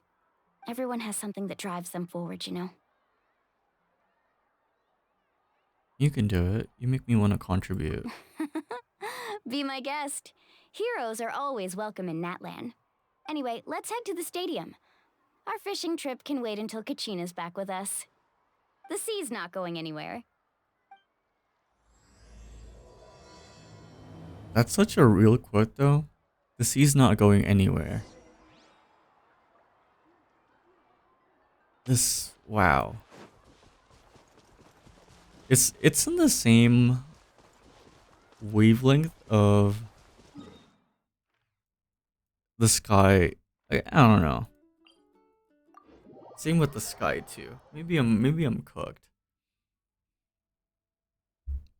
Speaker 8: Everyone has something that drives them forward, you know?
Speaker 1: You can do it. You make me want to contribute.
Speaker 8: Be my guest. Heroes are always welcome in Natlan. Anyway, let's head to the stadium. Our fishing trip can wait until Kachina's back with us. The sea's not going anywhere.
Speaker 1: That's such a real quote, though. The sea's not going anywhere. Wow. It's in the same wavelength of the sky. I don't know. Same with the sky too. Maybe I'm cooked.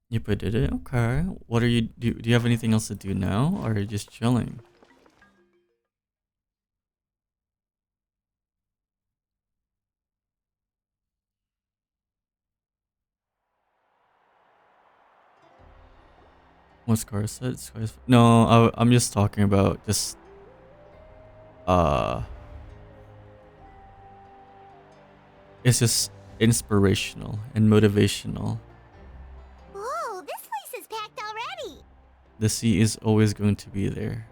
Speaker 1: Yep, I did it. Okay. What are you do you have anything else to do now, or are you just chilling? What Scar said? Scar's... No, I'm just talking about just it's just inspirational and motivational.
Speaker 9: Whoa, this place is packed already.
Speaker 1: The sea is always going to be there,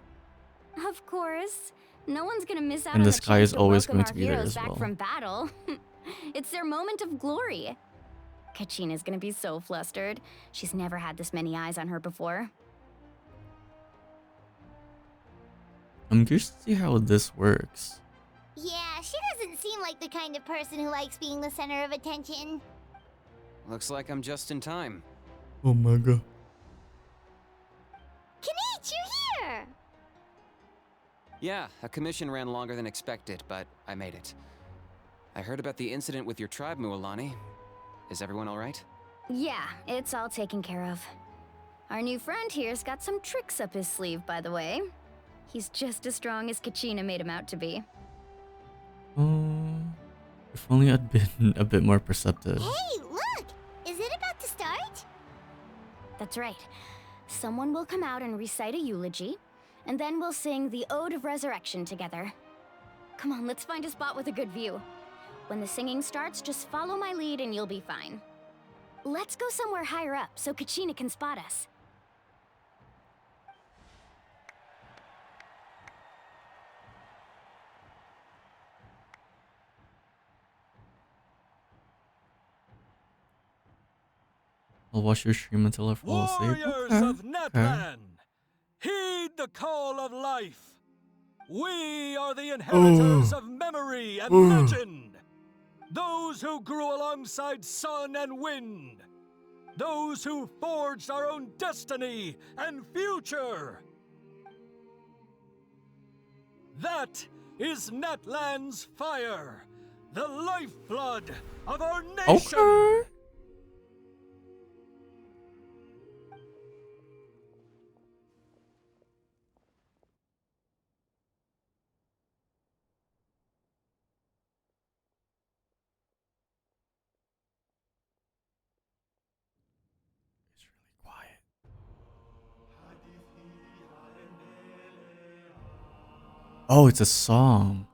Speaker 8: Of course. No one's gonna miss out
Speaker 1: and
Speaker 8: on
Speaker 1: the
Speaker 8: the
Speaker 1: sky
Speaker 8: chance
Speaker 1: is
Speaker 8: to
Speaker 1: always
Speaker 8: welcome
Speaker 1: going
Speaker 8: our
Speaker 1: to be there
Speaker 8: heroes
Speaker 1: as
Speaker 8: back
Speaker 1: well.
Speaker 8: from battle. It's their moment of glory. Kachina's gonna be so flustered. She's never had this many eyes on her before.
Speaker 1: I'm curious to see how this works.
Speaker 9: Yeah, she doesn't seem like the kind of person who likes being the center of attention.
Speaker 18: Looks like I'm just in time.
Speaker 1: Oh my god.
Speaker 9: Kanich, you're here!
Speaker 18: Yeah, a commission ran longer than expected, but I made it. I heard about the incident with your tribe, Mualani. Is everyone all right?
Speaker 8: Yeah, it's all taken care of. Our new friend here's got some tricks up his sleeve, by the way. He's just as strong as Kachina made him out to be.
Speaker 1: If only I'd been a bit more perceptive.
Speaker 9: Hey, look! Is it about to start?
Speaker 8: That's right. Someone will come out and recite a eulogy, and then we'll sing the Ode of Resurrection together. Come on, let's find a spot with a good view. When the singing starts, just follow my lead and you'll be fine. Let's go somewhere higher up so Kachina can spot us.
Speaker 1: I'll watch your stream until I fall asleep.
Speaker 12: Warriors
Speaker 1: Okay.
Speaker 12: of Natlan, heed the call of life. We are the inheritors of memory and legend. Those who grew alongside sun and wind. Those who forged our own destiny and future. That is Natlan's fire, the lifeblood of our nation.
Speaker 1: Okay. Oh, it's a song.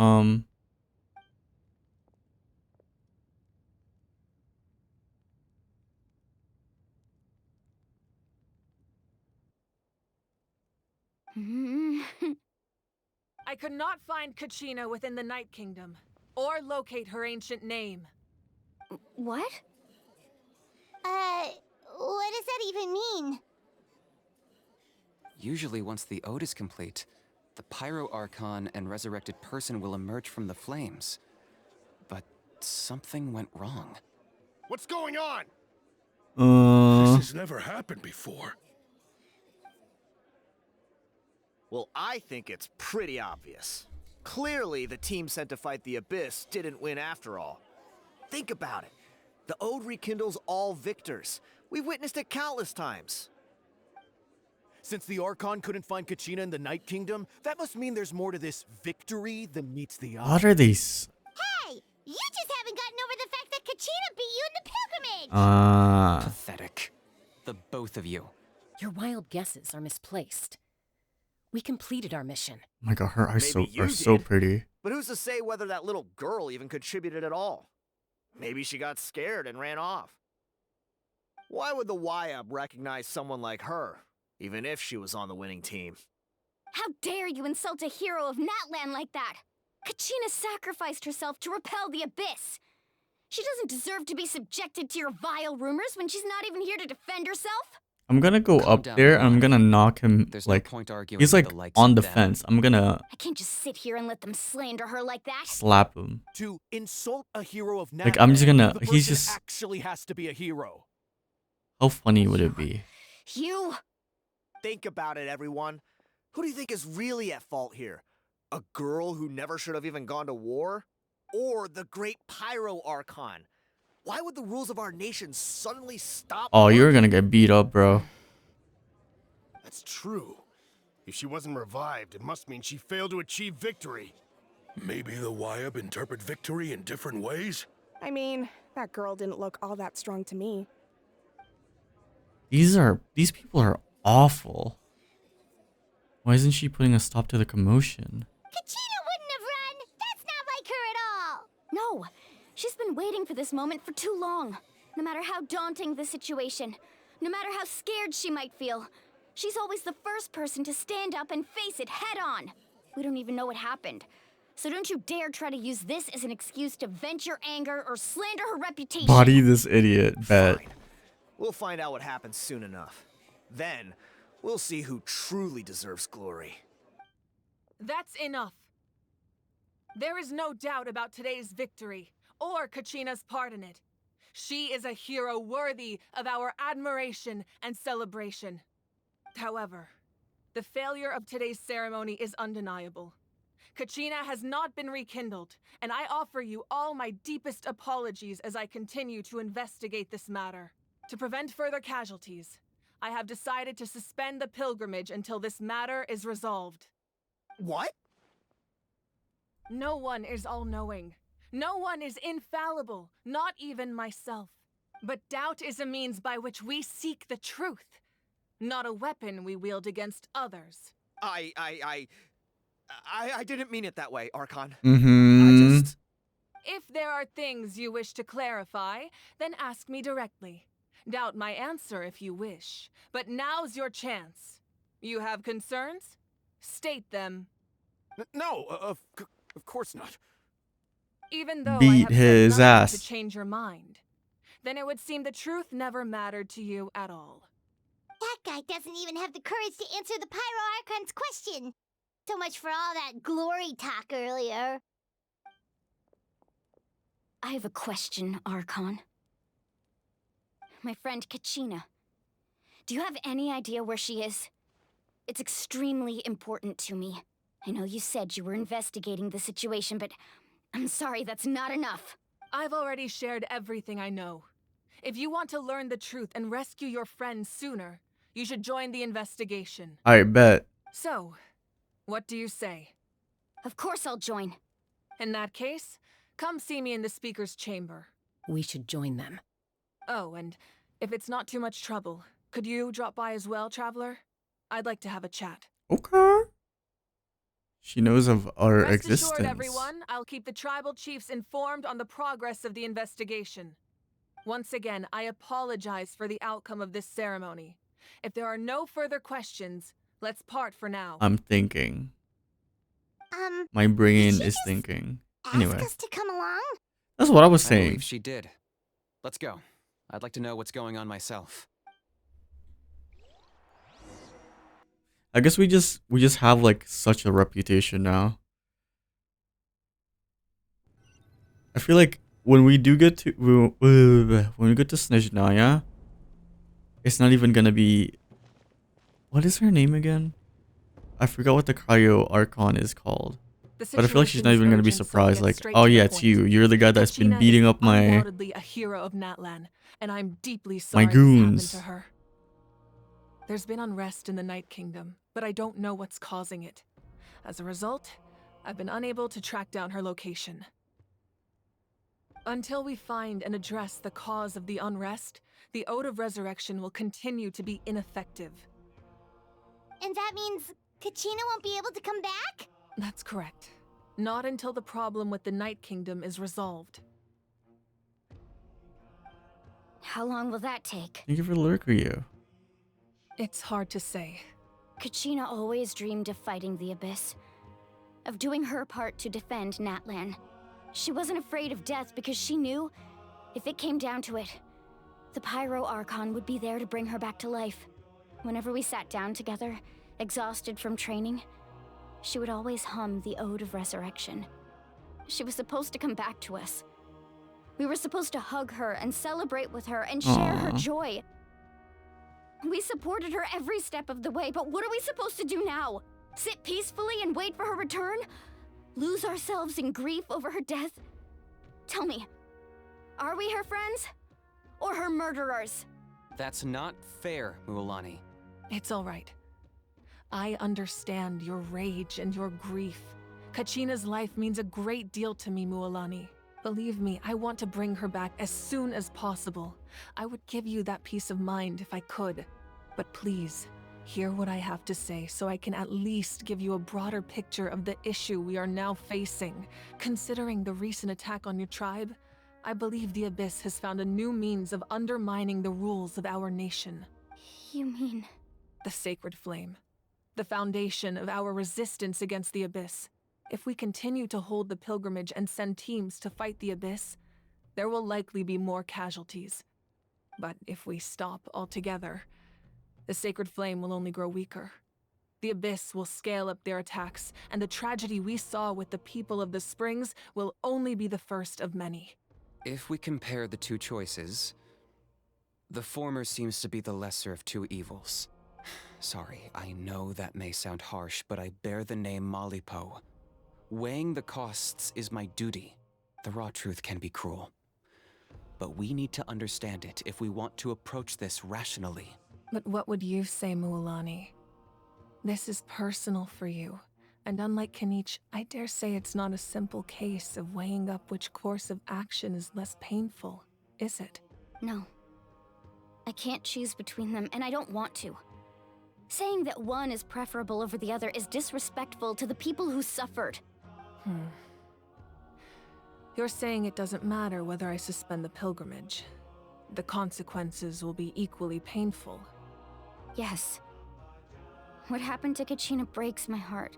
Speaker 1: Um.
Speaker 17: I could not find Kachina within the Night Kingdom, or locate her ancient name.
Speaker 8: What?
Speaker 9: What does that even mean?
Speaker 18: Usually once the ode is complete, the Pyro Archon and resurrected person will emerge from the flames. But something went wrong.
Speaker 6: What's going on?
Speaker 1: This
Speaker 6: has never happened before.
Speaker 19: Well, I think it's pretty obvious. Clearly, the team sent to fight the Abyss didn't win after all. Think about it. The Ode rekindles all victors. We've witnessed it countless times. Since the Archon couldn't find Kachina in the Night Kingdom, that must mean there's more to this victory than meets the eye.
Speaker 1: What are these?
Speaker 9: Hey, you just haven't gotten over the fact that Kachina beat you in the pilgrimage!
Speaker 18: Pathetic. The both of you.
Speaker 20: Your wild guesses are misplaced. We completed our mission.
Speaker 1: Oh my god, her eyes
Speaker 19: Maybe you
Speaker 1: are so
Speaker 19: did.
Speaker 1: pretty.
Speaker 19: But who's to say whether that little girl even contributed at all? Maybe she got scared and ran off. Why would the YUB recognize someone like her, even if she was on the winning team?
Speaker 8: How dare you insult a hero of Natlan like that? Kachina sacrificed herself to repel the Abyss. She doesn't deserve to be subjected to your vile rumors when she's not even here to defend herself.
Speaker 1: I'm gonna go
Speaker 18: Calm
Speaker 1: up
Speaker 18: down,
Speaker 1: there and I'm
Speaker 18: Milani.
Speaker 1: gonna knock him.
Speaker 18: There's no
Speaker 1: Like,
Speaker 18: point arguing
Speaker 1: he's
Speaker 18: with
Speaker 1: like
Speaker 18: the likes
Speaker 1: on
Speaker 18: of
Speaker 1: the
Speaker 18: them.
Speaker 1: fence. I'm gonna
Speaker 8: I can't just sit here and let them slander her like that.
Speaker 1: slap him.
Speaker 5: To insult a hero of Natlan,
Speaker 1: Like, I'm just gonna.
Speaker 5: the
Speaker 1: He's
Speaker 5: person
Speaker 1: just.
Speaker 5: actually has to be a hero.
Speaker 1: How funny would it be?
Speaker 8: You.
Speaker 19: Think about it, everyone. Who do you think is really at fault here? A girl who never should have even gone to war? Or the great Pyro Archon? Why would the rules of our nation suddenly stop?
Speaker 1: Oh, you're gonna get beat up, bro.
Speaker 6: That's true. If she wasn't revived, it must mean she failed to achieve victory. Maybe the Wyab interpret victory in different ways?
Speaker 21: I mean, that girl didn't look all that strong to me.
Speaker 1: These people are awful. Why isn't she putting a stop to the commotion?
Speaker 9: Kachina wouldn't have run! That's not like her at all!
Speaker 8: No, she's been waiting for this moment for too long. No matter how daunting the situation, no matter how scared she might feel, she's always the first person to stand up and face it head on. We don't even know what happened. So don't you dare try to use this as an excuse to vent your anger or slander her reputation.
Speaker 1: Body this idiot, bet.
Speaker 19: Fine. We'll find out what happens soon enough. Then, we'll see who truly deserves glory.
Speaker 17: That's enough. There is no doubt about today's victory, or Kachina's part in it. She is a hero worthy of our admiration and celebration. However, the failure of today's ceremony is undeniable. Kachina has not been rekindled, and I offer you all my deepest apologies as I continue to investigate this matter. To prevent further casualties, I have decided to suspend the pilgrimage until this matter is resolved.
Speaker 19: What?
Speaker 17: No one is all-knowing. No one is infallible, not even myself. But doubt is a means by which we seek the truth, not a weapon we wield against others.
Speaker 19: I didn't mean it that way, Archon.
Speaker 1: Mm-hmm.
Speaker 17: If there are things you wish to clarify, then ask me directly. Doubt my answer if you wish, but now's your chance. You have concerns? State them.
Speaker 5: No, of course not.
Speaker 17: Even though I
Speaker 1: Beat
Speaker 17: have
Speaker 1: his
Speaker 17: said nothing
Speaker 1: ass.
Speaker 17: to change your mind, then it would seem the truth never mattered to you at all.
Speaker 9: That guy doesn't even have the courage to answer the Pyro Archon's question. So much for all that glory talk earlier.
Speaker 8: I have a question, Archon. My friend Kachina. Do you have any idea where she is? It's extremely important to me. I know you said you were investigating the situation, but I'm sorry, that's not enough.
Speaker 17: I've already shared everything I know. If you want to learn the truth and rescue your friend sooner, you should join the investigation.
Speaker 1: Alright, bet.
Speaker 17: So, what do you say?
Speaker 8: Of course I'll join.
Speaker 17: In that case, come see me in the speaker's chamber.
Speaker 20: We should join them.
Speaker 17: Oh, and if it's not too much trouble, could you drop by as well, Traveler? I'd like to have a chat.
Speaker 1: Okay. She knows of our
Speaker 17: Rest
Speaker 1: existence.
Speaker 17: assured, everyone, I'll keep the tribal chiefs informed on the progress of the investigation. Once again, I apologize for the outcome of this ceremony. If there are no further questions, let's part for now.
Speaker 1: I'm thinking. My brain is thinking. Anyway,
Speaker 9: Ask us to come along?
Speaker 1: that's what I was
Speaker 18: I
Speaker 1: saying.
Speaker 18: believe she did. Let's go. I'd like to know what's going on myself.
Speaker 1: I guess we just have like such a reputation now. I feel like when we do get to when we get to Snezhnaya, it's not even gonna be. What is her name again? I forgot what the Cryo Archon is called. But I feel like she's not even gonna be surprised. Like, oh yeah, it's you. You're the guy that's been beating up my
Speaker 17: undoubtedly a hero of Natlan, and I'm deeply sorry this
Speaker 1: goons.
Speaker 17: happened to her. There's been unrest in the Night Kingdom, but I don't know what's causing it. As a result, I've been unable to track down her location. Until we find and address the cause of the unrest, the Ode of Resurrection will continue to be ineffective.
Speaker 9: And that means Kachina won't be able to come back?
Speaker 17: That's correct. Not until the problem with the Night Kingdom is resolved.
Speaker 8: How long will that take?
Speaker 1: Thank you for Lurkryu.
Speaker 17: It's hard to say.
Speaker 8: Kachina always dreamed of fighting the Abyss, of doing her part to defend Natlan. She wasn't afraid of death because she knew If it came down to it, the Pyro Archon would be there to bring her back to life. Whenever we sat down together, exhausted from training, she would always hum the Ode of Resurrection. She was supposed to come back to us. We were supposed to hug her and celebrate with her and share her joy. We supported her every step of the way, but what are we supposed to do now? Sit peacefully and wait for her return? Lose ourselves in grief over her death? Tell me, are we her friends? Or her murderers?
Speaker 18: That's not fair, Mualani.
Speaker 17: It's all right. I understand your rage and your grief. Kachina's life means a great deal to me, Mualani. Believe me, I want to bring her back as soon as possible. I would give you that peace of mind if I could. But please, hear what I have to say so I can at least give you a broader picture of the issue we are now facing. Considering the recent attack on your tribe, I believe the Abyss has found a new means of undermining the rules of our nation.
Speaker 8: You mean?
Speaker 17: The Sacred Flame. The foundation of our resistance against the Abyss. If we continue to hold the pilgrimage and send teams to fight the Abyss, there will likely be more casualties. But if we stop altogether, the Sacred Flame will only grow weaker. The Abyss will scale up their attacks, and the tragedy we saw with the people of the Springs will only be the first of many.
Speaker 18: If we compare the two choices, the former seems to be the lesser of two evils. Sorry, I know that may sound harsh, but I bear the name Malipo. Weighing the costs is my duty. The raw truth can be cruel. But we need to understand it if we want to approach this rationally.
Speaker 17: But what would you say, Mualani? This is personal for you. And unlike Kanich, I dare say it's not a simple case of weighing up which course of action is less painful, is it?
Speaker 8: No. I can't choose between them, and I don't want to. Saying that one is preferable over the other is disrespectful to the people who suffered.
Speaker 17: You're saying it doesn't matter whether I suspend the pilgrimage. The consequences will be equally painful.
Speaker 8: Yes. What happened to Kachina breaks my heart.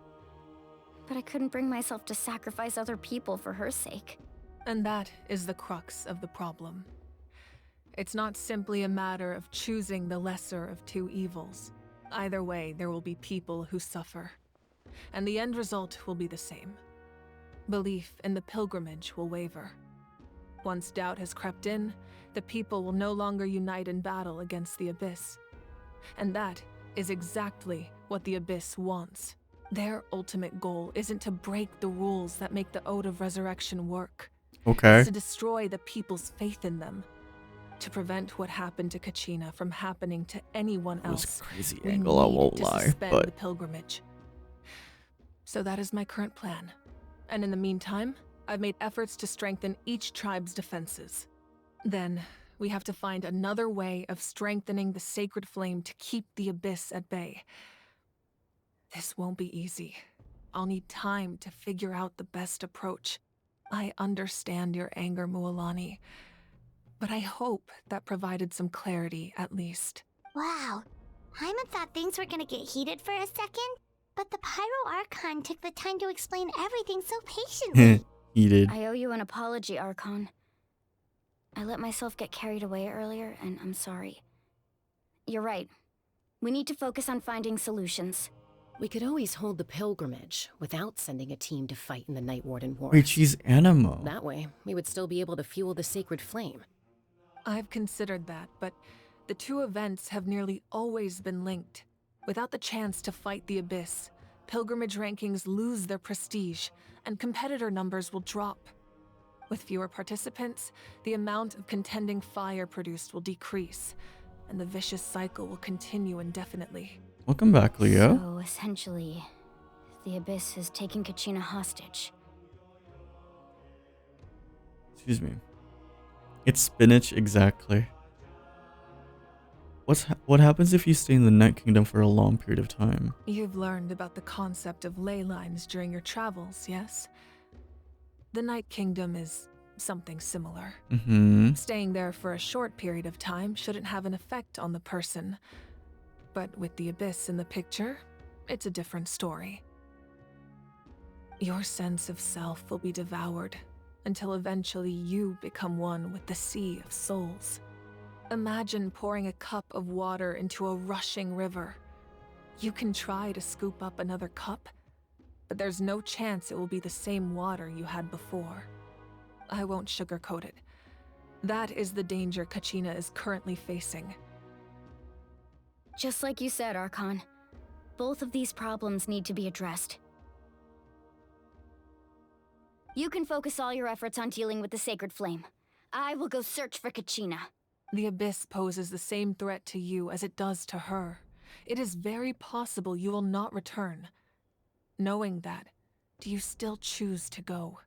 Speaker 8: But I couldn't bring myself to sacrifice other people for her sake.
Speaker 17: And that is the crux of the problem. It's not simply a matter of choosing the lesser of two evils. Either way, there will be people who suffer. And the end result will be the same. Belief in the pilgrimage will waver. Once doubt has crept in, the people will no longer unite in battle against the Abyss. And that is exactly what the Abyss wants. Their ultimate goal isn't to break the rules that make the Ode of Resurrection work.
Speaker 1: Okay.
Speaker 17: It's to destroy the people's faith in them. To prevent what happened to Kachina from happening to anyone else.
Speaker 1: It was a crazy
Speaker 17: we
Speaker 1: angle, I
Speaker 17: need
Speaker 1: won't
Speaker 17: to
Speaker 1: lie,
Speaker 17: suspend
Speaker 1: but
Speaker 17: the pilgrimage. So that is my current plan. And in the meantime, I've made efforts to strengthen each tribe's defenses. Then, we have to find another way of strengthening the Sacred Flame to keep the Abyss at bay. This won't be easy. I'll need time to figure out the best approach. I understand your anger, Mualani, but I hope that provided some clarity at least.
Speaker 9: Wow. Hyman thought things were gonna get heated for a second, but the Pyro Archon took the time to explain everything so patiently.
Speaker 1: Heated.
Speaker 8: I owe you an apology, Archon. I let myself get carried away earlier, and I'm sorry. You're right. We need to focus on finding solutions.
Speaker 20: We could always hold the pilgrimage without sending a team to fight in the Night Warden Wars.
Speaker 1: Wait, she's Animo.
Speaker 20: That way, we would still be able to fuel the Sacred Flame.
Speaker 17: I've considered that, but the two events have nearly always been linked. Without the chance to fight the Abyss, pilgrimage rankings lose their prestige, and competitor numbers will drop. With fewer participants, the amount of contending fire produced will decrease, and the vicious cycle will continue indefinitely.
Speaker 1: Welcome back, Leo.
Speaker 8: So, essentially, the Abyss has taken Kachina hostage.
Speaker 1: Excuse me. It's spinach, exactly. What happens if you stay in the Night Kingdom for a long period of time?
Speaker 17: You've learned about the concept of ley lines during your travels, yes? The Night Kingdom is something similar. Staying there for a short period of time shouldn't have an effect on the person. But with the Abyss in the picture, it's a different story. Your sense of self will be devoured, until eventually you become one with the Sea of Souls. Imagine pouring a cup of water into a rushing river. You can try to scoop up another cup, but there's no chance it will be the same water you had before. I won't sugarcoat it. That is the danger Kachina is currently facing.
Speaker 8: Just like you said, Archon. Both of these problems need to be addressed. You can focus all your efforts on dealing with the Sacred Flame. I will go search for Kachina.
Speaker 17: The Abyss poses the same threat to you as it does to her. It is very possible you will not return. Knowing that, do you still choose to go?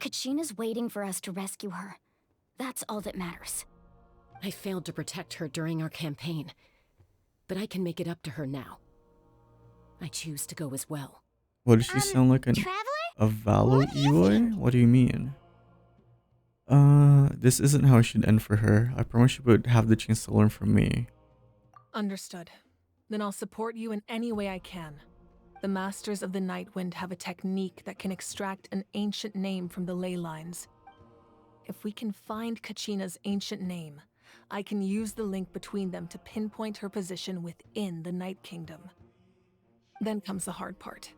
Speaker 8: Kachina's waiting for us to rescue her. That's all that matters.
Speaker 20: I failed to protect her during our campaign, but I can make it up to her now. I choose to go as well.
Speaker 1: What does she sound like? A Valo Eloy? What do you mean? This isn't how it should end for her. I promise she would have the chance to learn from me.
Speaker 17: Understood. Then I'll support you in any way I can. The Masters of the Nightwind have a technique that can extract an ancient name from the ley lines. If we can find Kachina's ancient name, I can use the link between them to pinpoint her position within the Night Kingdom. Then comes the hard part.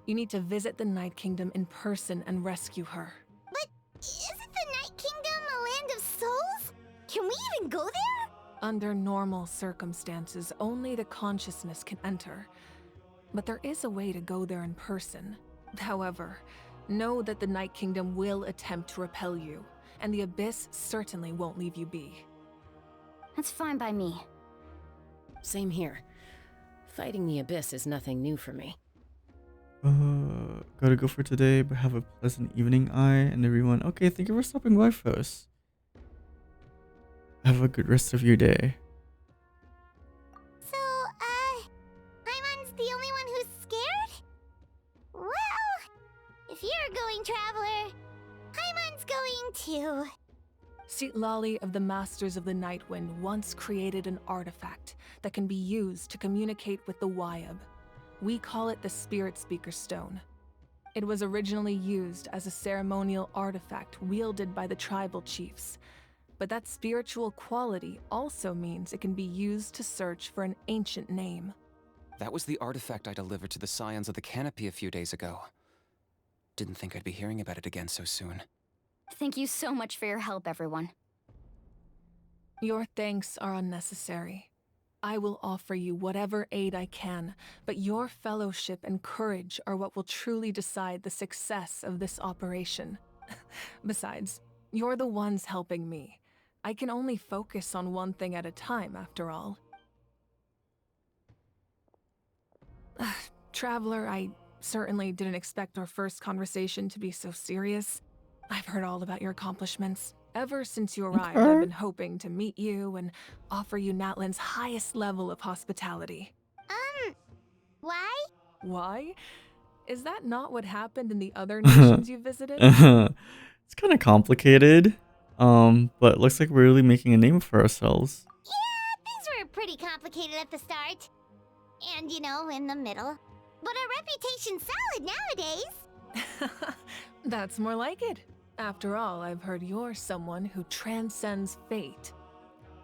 Speaker 17: You need to visit the Night Kingdom in person and rescue her.
Speaker 9: But isn't the Night Kingdom a land of souls? Can we even go there?
Speaker 17: Under normal circumstances, only the consciousness can enter. But there is a way to go there in person. However, know that the Night Kingdom will attempt to repel you, and the Abyss certainly won't leave you be.
Speaker 8: That's fine by me.
Speaker 20: Same here. Fighting the Abyss is nothing new for me.
Speaker 1: Gotta go for today, but have a pleasant evening, and everyone. Okay, thank you for stopping by, folks. Have a good rest of your day.
Speaker 9: So, Paimon's the only one who's scared? Well, if you're going, Traveler, Paimon's going too.
Speaker 17: Lali of the Masters of the Nightwind once created an artifact that can be used to communicate with the Wyab. We call it the Spirit Speaker Stone. It was originally used as a ceremonial artifact wielded by the tribal chiefs, but that spiritual quality also means it can be used to search for an ancient name.
Speaker 18: That was the artifact I delivered to the Scions of the Canopy a few days ago. Didn't think I'd be hearing about it again so soon.
Speaker 8: Thank you so much for your help, everyone.
Speaker 17: Your thanks are unnecessary. I will offer you whatever aid I can, but your fellowship and courage are what will truly decide the success of this operation. Besides, you're the ones helping me. I can only focus on one thing at a time, after all. Traveler, I certainly didn't expect our first conversation to be so serious. I've heard all about your accomplishments. Ever since you arrived, I've been hoping to meet you and offer you Natlan's highest level of hospitality.
Speaker 9: Why?
Speaker 17: Why? Is that not what happened in the other nations you visited?
Speaker 1: It's kind of complicated, but looks like we're really making a name for ourselves.
Speaker 9: Yeah, things were pretty complicated at the start. And, you know, in the middle. But our reputation's solid nowadays.
Speaker 17: That's more like it. After all, I've heard you're someone who transcends fate.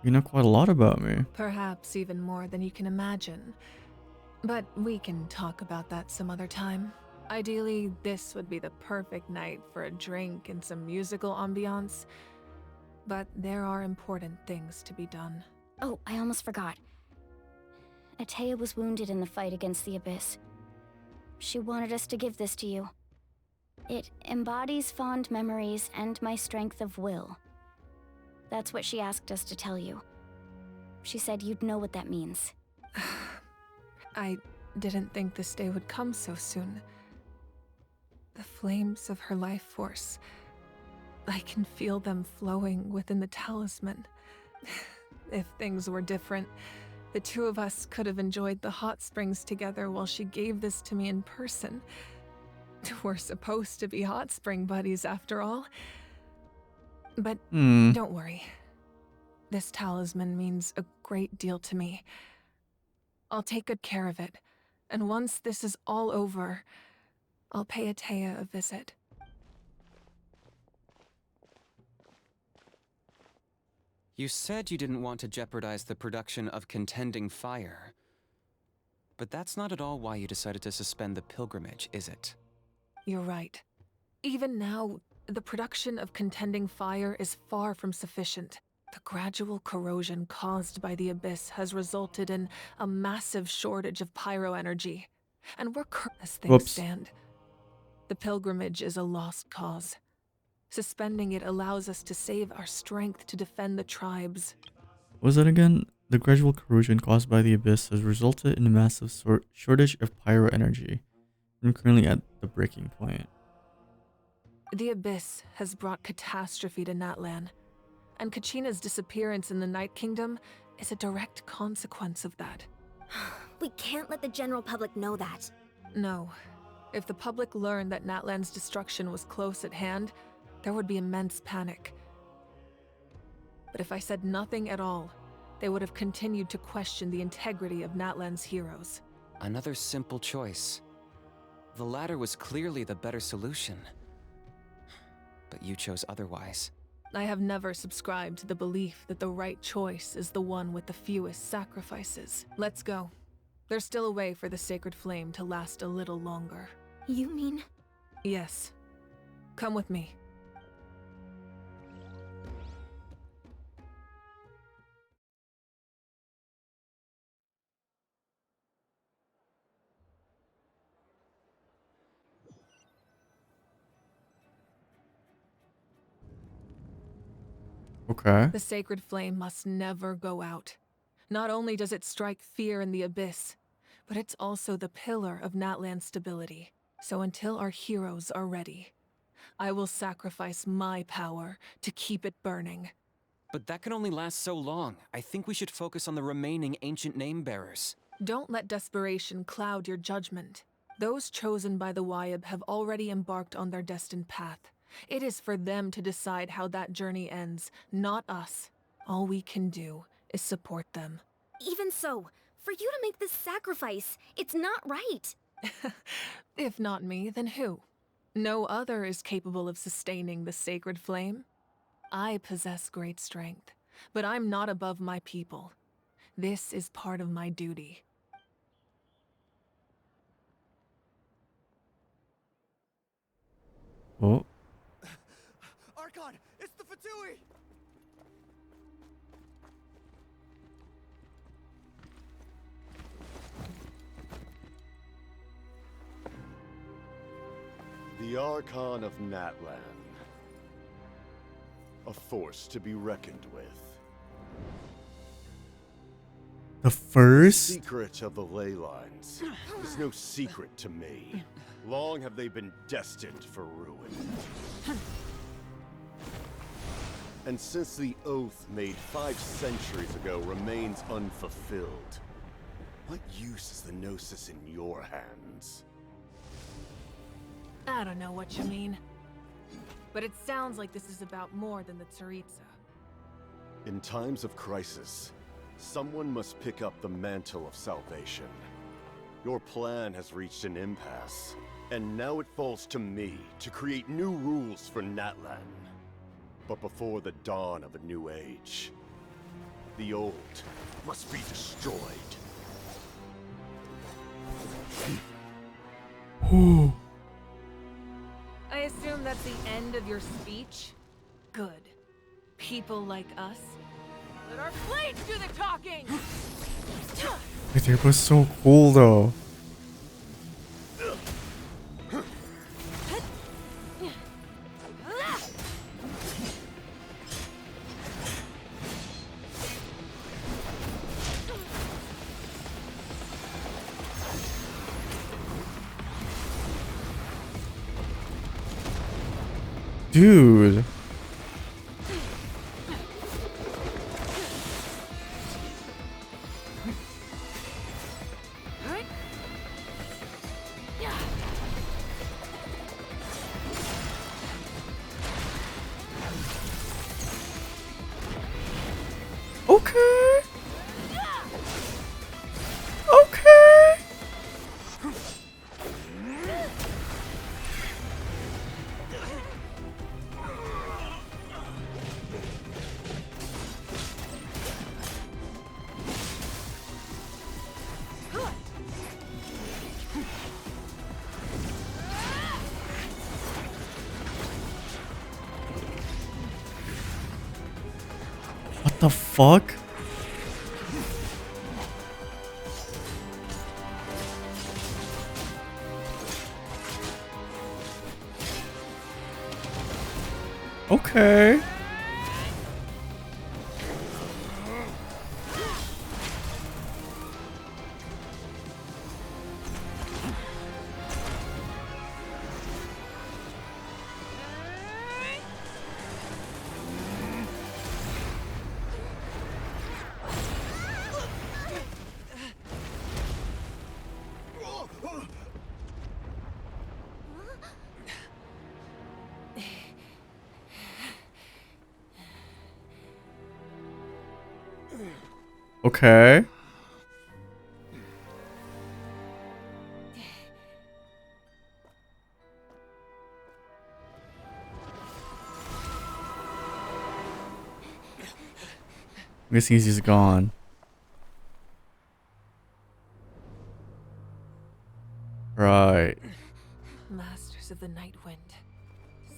Speaker 1: You know quite a lot about me.
Speaker 17: Perhaps even more than you can imagine. But we can talk about that some other time. Ideally, this would be the perfect night for a drink and some musical ambiance. But there are important things to be done.
Speaker 8: Oh, I almost forgot. Atea was wounded in the fight against the Abyss. She wanted us to give this to you. It embodies fond memories and my strength of will. That's what she asked us to tell you. She said you'd know what that means.
Speaker 17: I didn't think this day would come so soon. The flames of her life force. I can feel them flowing within the talisman. If things were different, the two of us could have enjoyed the hot springs together while she gave this to me in person. We're supposed to be hot spring buddies after all. But don't worry. This talisman means a great deal to me. I'll take good care of it, and once this is all over, I'll pay Atea a visit.
Speaker 18: You said you didn't want to jeopardize the production of contending fire. But that's not at all why you decided to suspend the pilgrimage, is it?
Speaker 17: You're right. Even now, the production of contending fire is far from sufficient. The gradual corrosion caused by the Abyss has resulted in a massive shortage of pyro energy. And we're current as things stand. The pilgrimage is a lost cause. Suspending it allows us to save our strength to defend the tribes.
Speaker 1: What was that again? The gradual corrosion caused by the Abyss has resulted in a massive shortage of pyro energy. I'm currently at the breaking point.
Speaker 17: The Abyss has brought catastrophe to Natlan, and Kachina's disappearance in the Night Kingdom is a direct consequence of that.
Speaker 9: We can't let the general public know that.
Speaker 17: No. If the public learned that Natlan's destruction was close at hand, there would be immense panic. But if I said nothing at all, they would have continued to question the integrity of Natlan's heroes.
Speaker 18: Another simple choice. The latter was clearly the better solution. But you chose otherwise.
Speaker 17: I have never subscribed to the belief that the right choice is the one with the fewest sacrifices. Let's go. There's still a way for the sacred flame to last a little longer.
Speaker 9: You mean?
Speaker 17: Yes. Come with me.
Speaker 1: Okay.
Speaker 17: The sacred flame must never go out. Not only does it strike fear in the Abyss, but it's also the pillar of Natlan's stability. So until our heroes are ready, I will sacrifice my power to keep it burning.
Speaker 18: But that can only last so long. I think we should focus on the remaining ancient name-bearers.
Speaker 17: Don't let desperation cloud your judgment. Those chosen by the Wyab have already embarked on their destined path. It is for them to decide how that journey ends, not us. All we can do is support them.
Speaker 9: Even so, for you to make this sacrifice, it's not right.
Speaker 17: If not me, then who? No other is capable of sustaining the sacred flame. I possess great strength, but I'm not above my people. This is part of my duty.
Speaker 1: Oh.
Speaker 19: Archon, it's the Fatui!
Speaker 6: The Archon of Natlan. A force to be reckoned with.
Speaker 1: The first?
Speaker 6: The secret of the ley lines is no secret to me. Long have they been destined for ruin. And since the oath made 5 centuries ago remains unfulfilled, what use is the Gnosis in your hands?
Speaker 17: I don't know what you mean. But it sounds like this is about more than the Tsaritsa.
Speaker 6: In times of crisis, someone must pick up the mantle of salvation. Your plan has reached an impasse, and now it falls to me to create new rules for Natlan. But before the dawn of a new age, the old must be destroyed.
Speaker 17: I assume that's the end of your speech? Good. People like us. Let our blades do the talking!
Speaker 1: It was so cool though. Dude. Okay. Okay. the fuck? Okay. Okay. I'm guessing he's gone. Right.
Speaker 17: Masters of the Night Wind.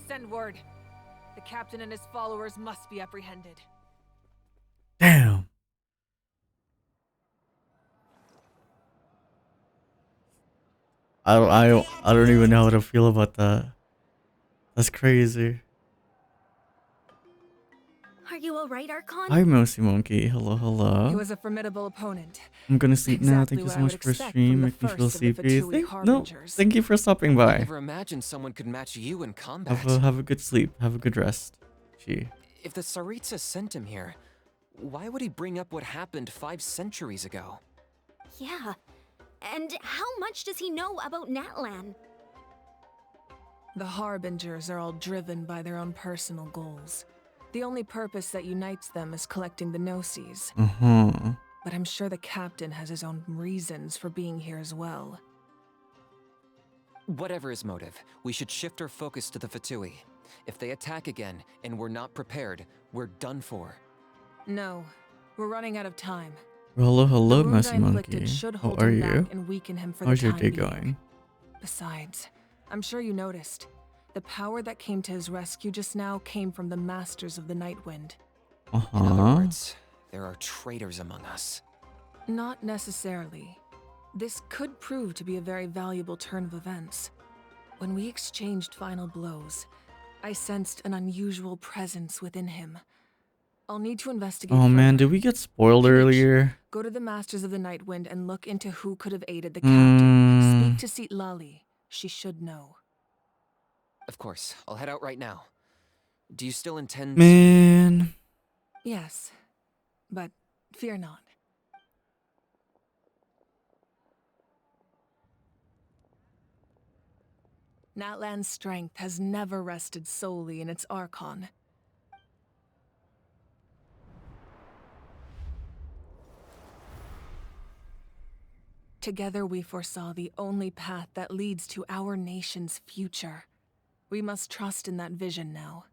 Speaker 17: Send word. The captain and his followers must be apprehended.
Speaker 1: Damn. I don't even know how to feel about that. That's crazy.
Speaker 11: Are you alright, Archon?
Speaker 1: Hi, Mousy Monkey. Hello,
Speaker 17: He
Speaker 1: hello.
Speaker 17: was a formidable opponent.
Speaker 1: I'm gonna sleep now. Thank
Speaker 17: Exactly
Speaker 1: you
Speaker 17: what
Speaker 1: so
Speaker 17: I
Speaker 1: much
Speaker 17: would
Speaker 1: for
Speaker 17: expect
Speaker 1: stream.
Speaker 17: from the
Speaker 1: Make me feel
Speaker 17: first of the
Speaker 1: sleepy.
Speaker 17: Fatui
Speaker 1: No,
Speaker 17: Harbingers.
Speaker 1: thank you for stopping by.
Speaker 18: Never imagined someone could match you in combat.
Speaker 1: Have a good sleep. Have a good rest. She.
Speaker 18: If the Tsaritsa sent him here, why would he bring up what happened 5 centuries ago?
Speaker 11: Yeah. And how much does he know about Natlan?
Speaker 17: The Harbingers are all driven by their own personal goals. The only purpose that unites them is collecting the Gnosis. But I'm sure the captain has his own reasons for being here as well.
Speaker 18: Whatever his motive, we should shift our focus to the Fatui. If they attack again and we're not prepared, we're done for.
Speaker 17: No, we're running out of time.
Speaker 1: Hello, hello,
Speaker 17: The wounds I
Speaker 1: Mousy
Speaker 17: inflicted
Speaker 1: Monkey.
Speaker 17: should
Speaker 1: How
Speaker 17: hold
Speaker 1: are
Speaker 17: him back
Speaker 1: you?
Speaker 17: and weaken him for
Speaker 1: How's
Speaker 17: the
Speaker 1: your
Speaker 17: time
Speaker 1: day
Speaker 17: being.
Speaker 1: going?
Speaker 17: Besides, I'm sure you noticed, the power that came to his rescue just now came from the Masters of the Night Wind.
Speaker 18: In other words, there are traitors among us.
Speaker 17: Not necessarily. This could prove to be a very valuable turn of events. When we exchanged final blows, I sensed an unusual presence within him. I'll need to investigate
Speaker 1: Oh man,
Speaker 17: further.
Speaker 1: did we get spoiled earlier?
Speaker 17: Go to the Masters of the Night Wind and look into who could have aided the captain. Speak to Seat Lali. She should know.
Speaker 18: Of course, I'll head out right now. Do you still intend
Speaker 1: Man.
Speaker 17: Yes, but fear not. Natlan's strength has never rested solely in its Archon. Together we foresaw the only path that leads to our nation's future. We must trust in that vision now.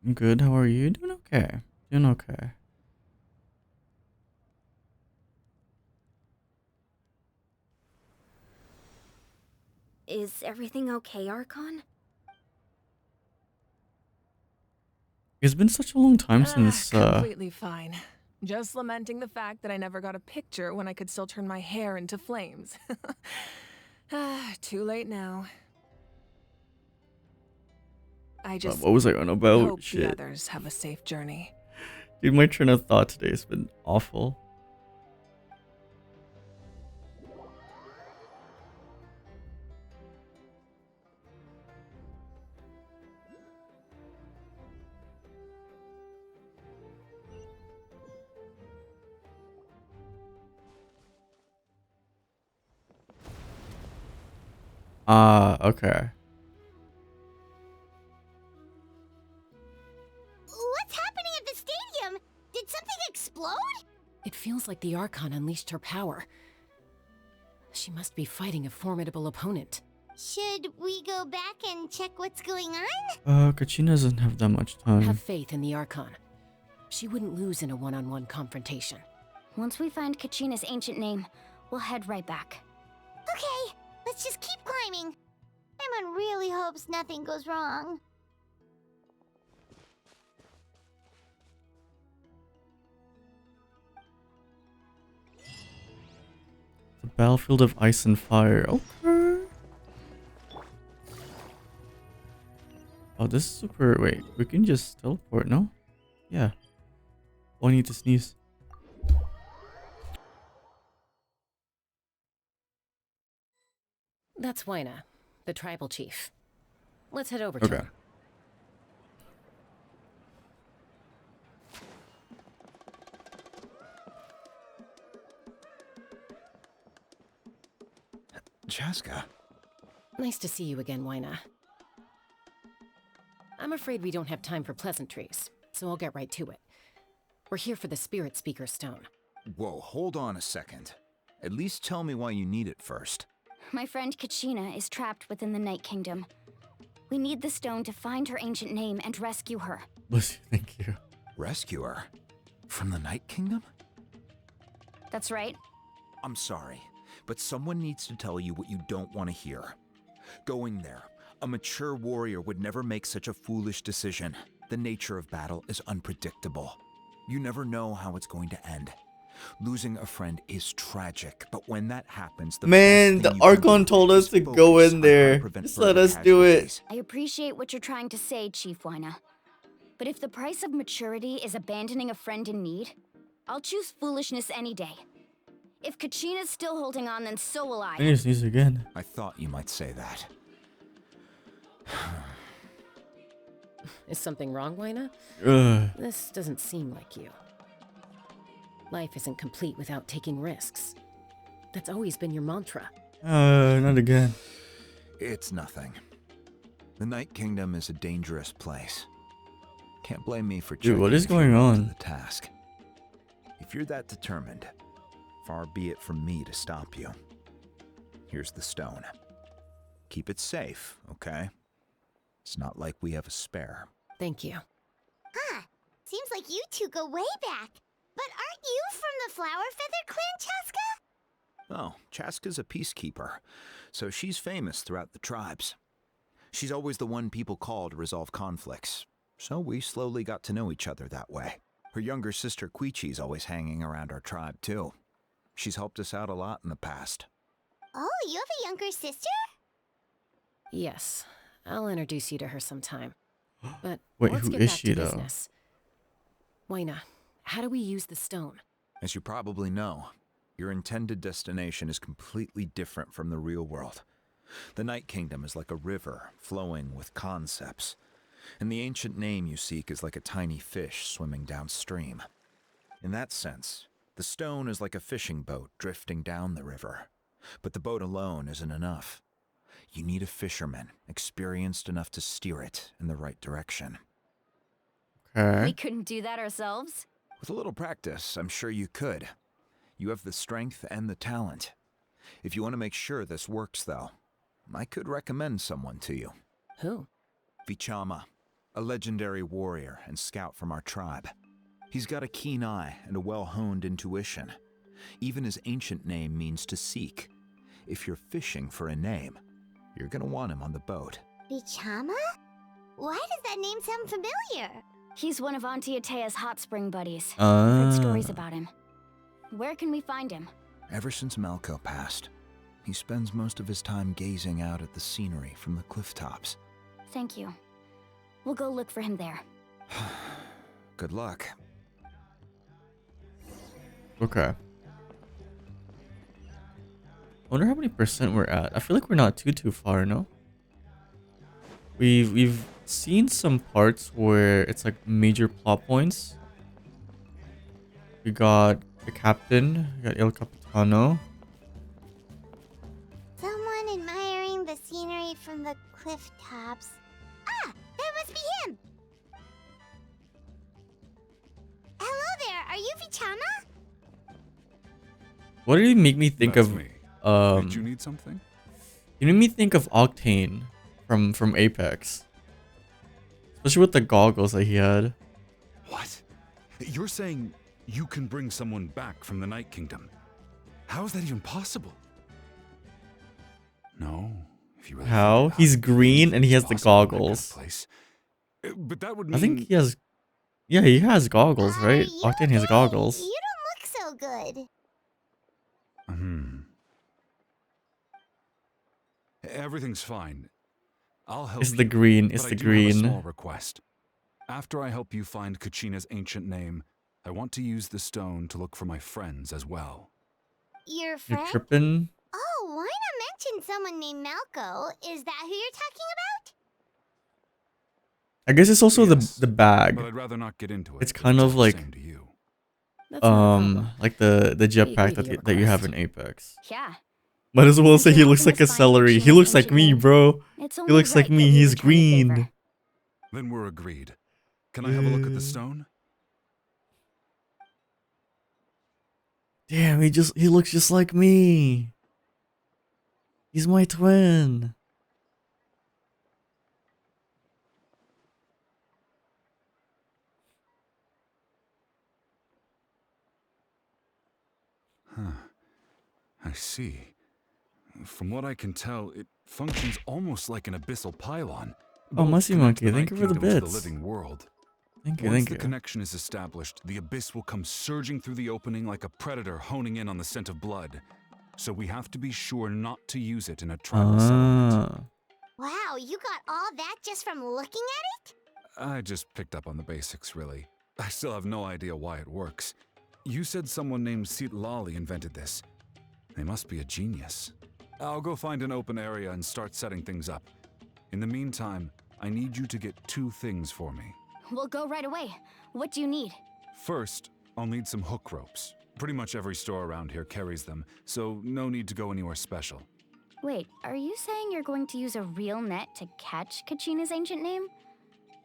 Speaker 1: I'm good. How are you? Doing okay. Doing okay.
Speaker 11: Is everything okay, Archon?
Speaker 1: It's been such a long time since
Speaker 17: Completely fine. Just lamenting the fact that I never got a picture when I could still turn my hair into flames. Too late now. I just
Speaker 1: what was I on about?
Speaker 17: hope the
Speaker 1: Shit.
Speaker 17: others have a safe journey.
Speaker 1: Dude, my train of thought today has been awful. Okay.
Speaker 15: What's happening at the stadium? Did something explode?
Speaker 20: It feels like the Archon unleashed her power. She must be fighting a formidable opponent.
Speaker 15: Should we go back and check what's going on?
Speaker 1: Kachina doesn't have that much time.
Speaker 20: Have faith in the Archon. She wouldn't lose in a one-on-one confrontation.
Speaker 8: Once we find Kachina's ancient name, we'll head right back.
Speaker 15: Okay, let's just keep climbing. Emon really hopes nothing goes wrong.
Speaker 1: battlefield of ice and fire. Okay. Oh, this is super. Wait, we can just teleport, no? Yeah. Oh, I need to sneeze.
Speaker 20: That's Wyna, the tribal chief. Let's head over to
Speaker 1: Okay.
Speaker 20: him.
Speaker 7: Chaska.
Speaker 20: Nice to see you again, Wyna. I'm afraid we don't have time for pleasantries, so I'll get right to it. We're here for the Spirit Speaker Stone.
Speaker 7: Whoa, hold on a second. At least tell me why you need it first.
Speaker 8: My friend Kachina is trapped within the Night Kingdom. We need the stone to find her ancient name and rescue her.
Speaker 1: Bless you, thank you.
Speaker 7: Rescue her? From the Night Kingdom?
Speaker 8: That's right.
Speaker 7: I'm sorry, but someone needs to tell you what you don't want to hear. Going there, a mature warrior would never make such a foolish decision. The nature of battle is unpredictable. You never know how it's going to end. Losing a friend is tragic, but when that happens,
Speaker 1: Man, the Archon told us to go in there. Just let us do it.
Speaker 8: I appreciate what you're trying to say, Chief Wyna. But if the price of maturity is abandoning a friend in need, I'll choose foolishness any day. If Kachina's still holding on, then so will I.
Speaker 1: I need to sneeze again.
Speaker 7: I thought you might say that.
Speaker 20: Is something wrong, Wyna? This doesn't seem like you. Life isn't complete without taking risks. That's always been your mantra.
Speaker 1: Not again.
Speaker 7: It's nothing. The Night Kingdom is a dangerous place. Can't blame me for
Speaker 1: Dude, what is
Speaker 7: checking if
Speaker 1: going
Speaker 7: you're up to
Speaker 1: on?
Speaker 7: the task. If you're that determined, far be it from me to stop you. Here's the stone. Keep it safe, okay? It's not like we have a spare.
Speaker 20: Thank you.
Speaker 9: Huh. Seems like you two go way back. But aren't you from the Flower Feather clan, Chaska?
Speaker 7: Oh, Chaska's a peacekeeper, so she's famous throughout the tribes. She's always the one people call to resolve conflicts, so we slowly got to know each other that way. Her younger sister Quichi's always hanging around our tribe, too. She's helped us out a lot in the past.
Speaker 9: Oh, you have a younger sister?
Speaker 20: Yes, I'll introduce you to her sometime. But
Speaker 1: Wait,
Speaker 20: let's
Speaker 1: who
Speaker 20: get
Speaker 1: is
Speaker 20: back
Speaker 1: she,
Speaker 20: to
Speaker 1: though?
Speaker 20: business. Wyna, how do we use the stone?
Speaker 7: As you probably know, your intended destination is completely different from the real world. The Night Kingdom is like a river flowing with concepts, and the ancient name you seek is like a tiny fish swimming downstream. In that sense, the stone is like a fishing boat drifting down the river, but the boat alone isn't enough. You need a fisherman experienced enough to steer it in the right direction.
Speaker 1: Okay.
Speaker 8: We couldn't do that ourselves.
Speaker 7: With a little practice, I'm sure you could. You have the strength and the talent. If you want to make sure this works, though, I could recommend someone to you.
Speaker 20: Who?
Speaker 7: Vichama, a legendary warrior and scout from our tribe. He's got a keen eye and a well-honed intuition. Even his ancient name means to seek. If you're fishing for a name, you're gonna want him on the boat.
Speaker 9: Bichama? Why does that name sound familiar?
Speaker 8: He's one of Auntie Atea's hot spring buddies. I've heard stories
Speaker 1: Ah.
Speaker 8: about him. Where can we find him?
Speaker 7: Ever since Malco passed, he spends most of his time gazing out at the scenery from the cliff tops.
Speaker 8: Thank you. We'll go look for him there.
Speaker 7: Good luck.
Speaker 1: Okay. I wonder how many percent we're at. I feel like we're not too far, no? We've seen some parts where it's like major plot points. We got the captain, we got El Capitano.
Speaker 9: Someone admiring the scenery from the cliff tops. Ah, that must be him! Hello there, are you Vichama?
Speaker 1: What did he make me think
Speaker 22: That's
Speaker 1: of?
Speaker 22: me. Did you need something?
Speaker 1: He made me think of Octane from Apex. Especially with the goggles that he had.
Speaker 22: What? You're saying you can bring someone back from the Night Kingdom? How is that even possible? No. If you really
Speaker 1: How?
Speaker 22: think about
Speaker 1: He's
Speaker 22: it,
Speaker 1: green and he has the
Speaker 22: it's possible in that kind of
Speaker 1: goggles.
Speaker 22: place. But that would mean
Speaker 1: I think he has... Yeah, he has goggles, right? Octane has goggles.
Speaker 9: You don't look so good.
Speaker 22: Everything's fine. I'll help
Speaker 1: It's
Speaker 22: you.
Speaker 1: the green. It's
Speaker 22: but
Speaker 1: the
Speaker 22: I do have a
Speaker 1: green.
Speaker 22: small request. After I help you find Kachina's ancient name, I want to use the stone to look for my friends as well.
Speaker 15: Your
Speaker 1: You're
Speaker 15: friend?
Speaker 1: tripping?
Speaker 15: Oh, why not mention someone named Malco? Is that who you're talking about?
Speaker 1: I guess it's also
Speaker 22: Yes,
Speaker 1: the bag.
Speaker 22: But I'd rather not get into it.
Speaker 1: It's
Speaker 22: if
Speaker 1: kind
Speaker 22: all
Speaker 1: of
Speaker 22: the
Speaker 1: like
Speaker 22: same to you.
Speaker 20: That's not a problem.
Speaker 1: like the jetpack
Speaker 20: Leave your
Speaker 1: that you have
Speaker 20: request.
Speaker 1: in Apex.
Speaker 8: Yeah.
Speaker 1: Might as well
Speaker 8: Since
Speaker 1: say
Speaker 8: you're
Speaker 1: he
Speaker 8: helping
Speaker 1: looks like a
Speaker 8: us find
Speaker 1: celery. He
Speaker 8: Kachina's
Speaker 1: looks like
Speaker 8: ancient
Speaker 1: me,
Speaker 8: name,
Speaker 1: bro.
Speaker 8: it's
Speaker 1: He
Speaker 8: only
Speaker 1: looks like
Speaker 8: right
Speaker 1: me.
Speaker 8: that we
Speaker 1: He's
Speaker 8: return the favor.
Speaker 1: green.
Speaker 22: Then we're agreed. Can I have a look at the stone?
Speaker 1: Damn, he looks just like me. He's my twin.
Speaker 22: Huh. I see. From what I can tell, it functions almost like an abyssal pylon.
Speaker 1: Oh,
Speaker 22: Both
Speaker 1: Musty
Speaker 22: connect
Speaker 1: Monkey,
Speaker 22: the
Speaker 1: thank
Speaker 22: Night
Speaker 1: you for the
Speaker 22: Kingdom to
Speaker 1: bits.
Speaker 22: the living world.
Speaker 1: Thank you,
Speaker 22: Once
Speaker 1: thank
Speaker 22: the
Speaker 1: you.
Speaker 22: connection is established, the abyss will come surging through the opening like a predator honing in on the scent of blood. So we have to be sure not to use it in a tribal settlement.
Speaker 15: Wow, you got all that just from looking at it?
Speaker 22: I just picked up on the basics, really. I still have no idea why it works. You said someone named Seat Lali invented this. They must be a genius. I'll go find an open area and start setting things up. In the meantime, I need you to get 2 things for me.
Speaker 8: We'll go right away. What do you need?
Speaker 22: First, I'll need some hook ropes. Pretty much every store around here carries them, so no need to go anywhere special.
Speaker 8: Wait, are you saying you're going to use a real net to catch Kachina's ancient name?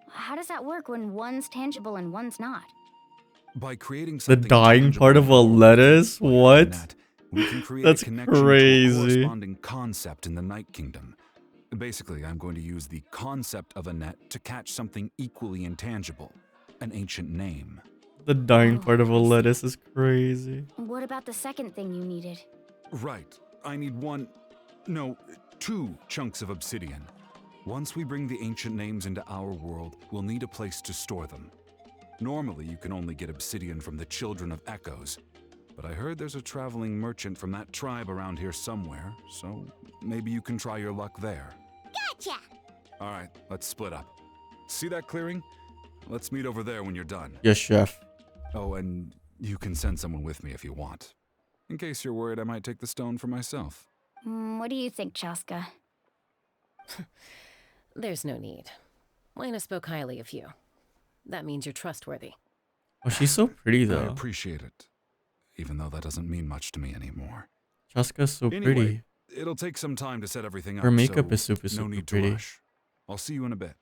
Speaker 8: How does that work when one's tangible and one's not?
Speaker 22: By creating
Speaker 1: The
Speaker 22: something
Speaker 1: dying
Speaker 22: tangible
Speaker 1: part
Speaker 22: in
Speaker 1: of
Speaker 22: our
Speaker 1: a
Speaker 22: world,
Speaker 1: lettuce?
Speaker 22: like a
Speaker 1: What?
Speaker 22: net, we can create
Speaker 1: That's
Speaker 22: a connection to a
Speaker 1: crazy.
Speaker 22: corresponding concept in the Night Kingdom. Basically, I'm going to use the concept of a net to catch something equally intangible, an ancient name.
Speaker 1: The dying part of a lettuce is crazy.
Speaker 8: What about the second thing you needed?
Speaker 22: Right. I need 2 chunks of obsidian. Once we bring the ancient names into our world, we'll need a place to store them. Normally, you can only get obsidian from the Children of Echoes, but I heard there's a traveling merchant from that tribe around here somewhere, so maybe you can try your luck there.
Speaker 15: Gotcha!
Speaker 22: Alright, let's split up. See that clearing? Let's meet over there when you're done.
Speaker 1: Yes, chef.
Speaker 22: Oh, and you can send someone with me if you want. In case you're worried I might take the stone for myself.
Speaker 8: What do you think, Chaska?
Speaker 20: There's no need. Lena spoke highly of you. That means you're trustworthy.
Speaker 1: Oh, she's so pretty
Speaker 22: I
Speaker 1: though.
Speaker 22: appreciate it, even though that doesn't mean much to me anymore.
Speaker 1: Chaska's so
Speaker 22: Anyway,
Speaker 1: pretty.
Speaker 22: it'll take some time to set everything up.
Speaker 1: Her makeup
Speaker 22: so
Speaker 1: is super,
Speaker 22: no
Speaker 1: super
Speaker 22: need
Speaker 1: pretty.
Speaker 22: to rush. I'll see you in a bit.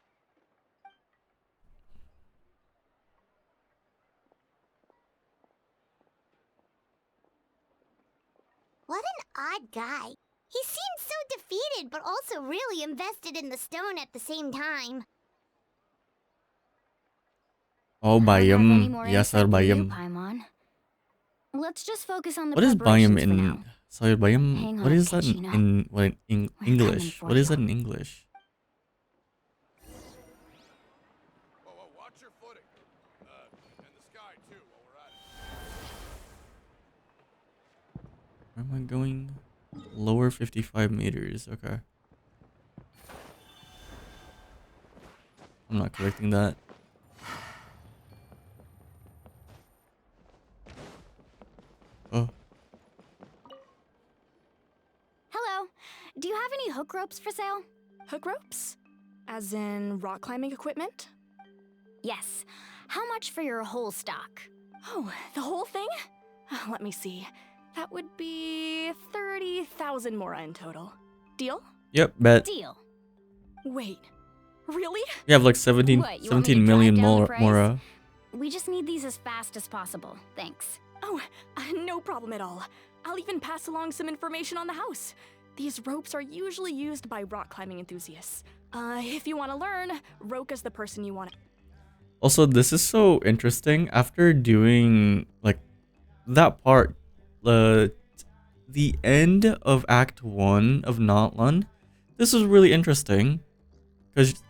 Speaker 15: What an odd guy. He seems so defeated, but also really invested in the stone at the same time.
Speaker 1: Oh,
Speaker 8: I don't have any
Speaker 1: bayam.
Speaker 8: more
Speaker 1: Yes,
Speaker 8: insight
Speaker 1: sir,
Speaker 8: than you,
Speaker 1: bayam.
Speaker 8: Paimon. Let's just focus on the
Speaker 1: What is bayam
Speaker 8: preparations for
Speaker 1: in?
Speaker 8: now.
Speaker 1: Sorry, bayam.
Speaker 8: Hang
Speaker 1: What
Speaker 8: on,
Speaker 1: is that
Speaker 8: Kachina.
Speaker 1: in
Speaker 8: We're coming
Speaker 1: English?
Speaker 8: for
Speaker 1: What is
Speaker 8: you.
Speaker 1: that in English?
Speaker 6: Watch your footing. And the sky, too, while we're at it.
Speaker 1: Where am I going? Lower 55 meters. Okay. I'm not correcting that. Oh.
Speaker 8: Hello. Do you have any hook ropes for sale?
Speaker 21: Hook ropes? As in rock climbing equipment?
Speaker 8: Yes. How much for your whole stock?
Speaker 21: Oh, the whole thing? Let me see. That would be 30,000 mora in total. Deal?
Speaker 1: Yep, bet.
Speaker 8: Deal.
Speaker 21: Wait, really?
Speaker 1: We have like 17,
Speaker 8: What, you want me to
Speaker 1: 17 million
Speaker 8: drive down the
Speaker 1: more.
Speaker 8: price?
Speaker 1: Mora.
Speaker 8: We just need these as fast as possible. Thanks.
Speaker 21: Oh, no problem at all. I'll even pass along some information on the house. These ropes are usually used by rock climbing enthusiasts. If you want to learn, Roka's the person you want to...
Speaker 1: Also, this is so interesting. After doing like that part, the end of Act 1 of Natlan, this is really interesting because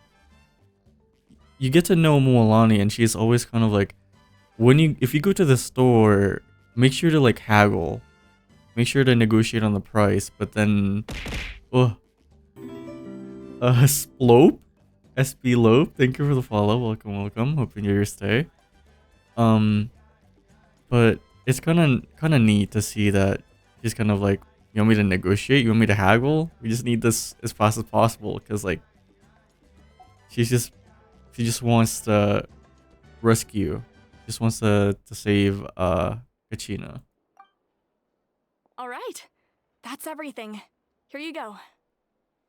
Speaker 1: you get to know Mualani, and she's always kind of like, if you go to the store, make sure to like haggle, make sure to negotiate on the price. But then, Splope, SB Lope. Thank you for the follow. Welcome, welcome. Hope you enjoy your stay. But it's kind of neat to see that she's kind of like, you want me to negotiate? You want me to haggle? We just need this as fast as possible, because like she just wants to rescue, just wants to save Kachina.
Speaker 21: All right. That's everything. Here you go.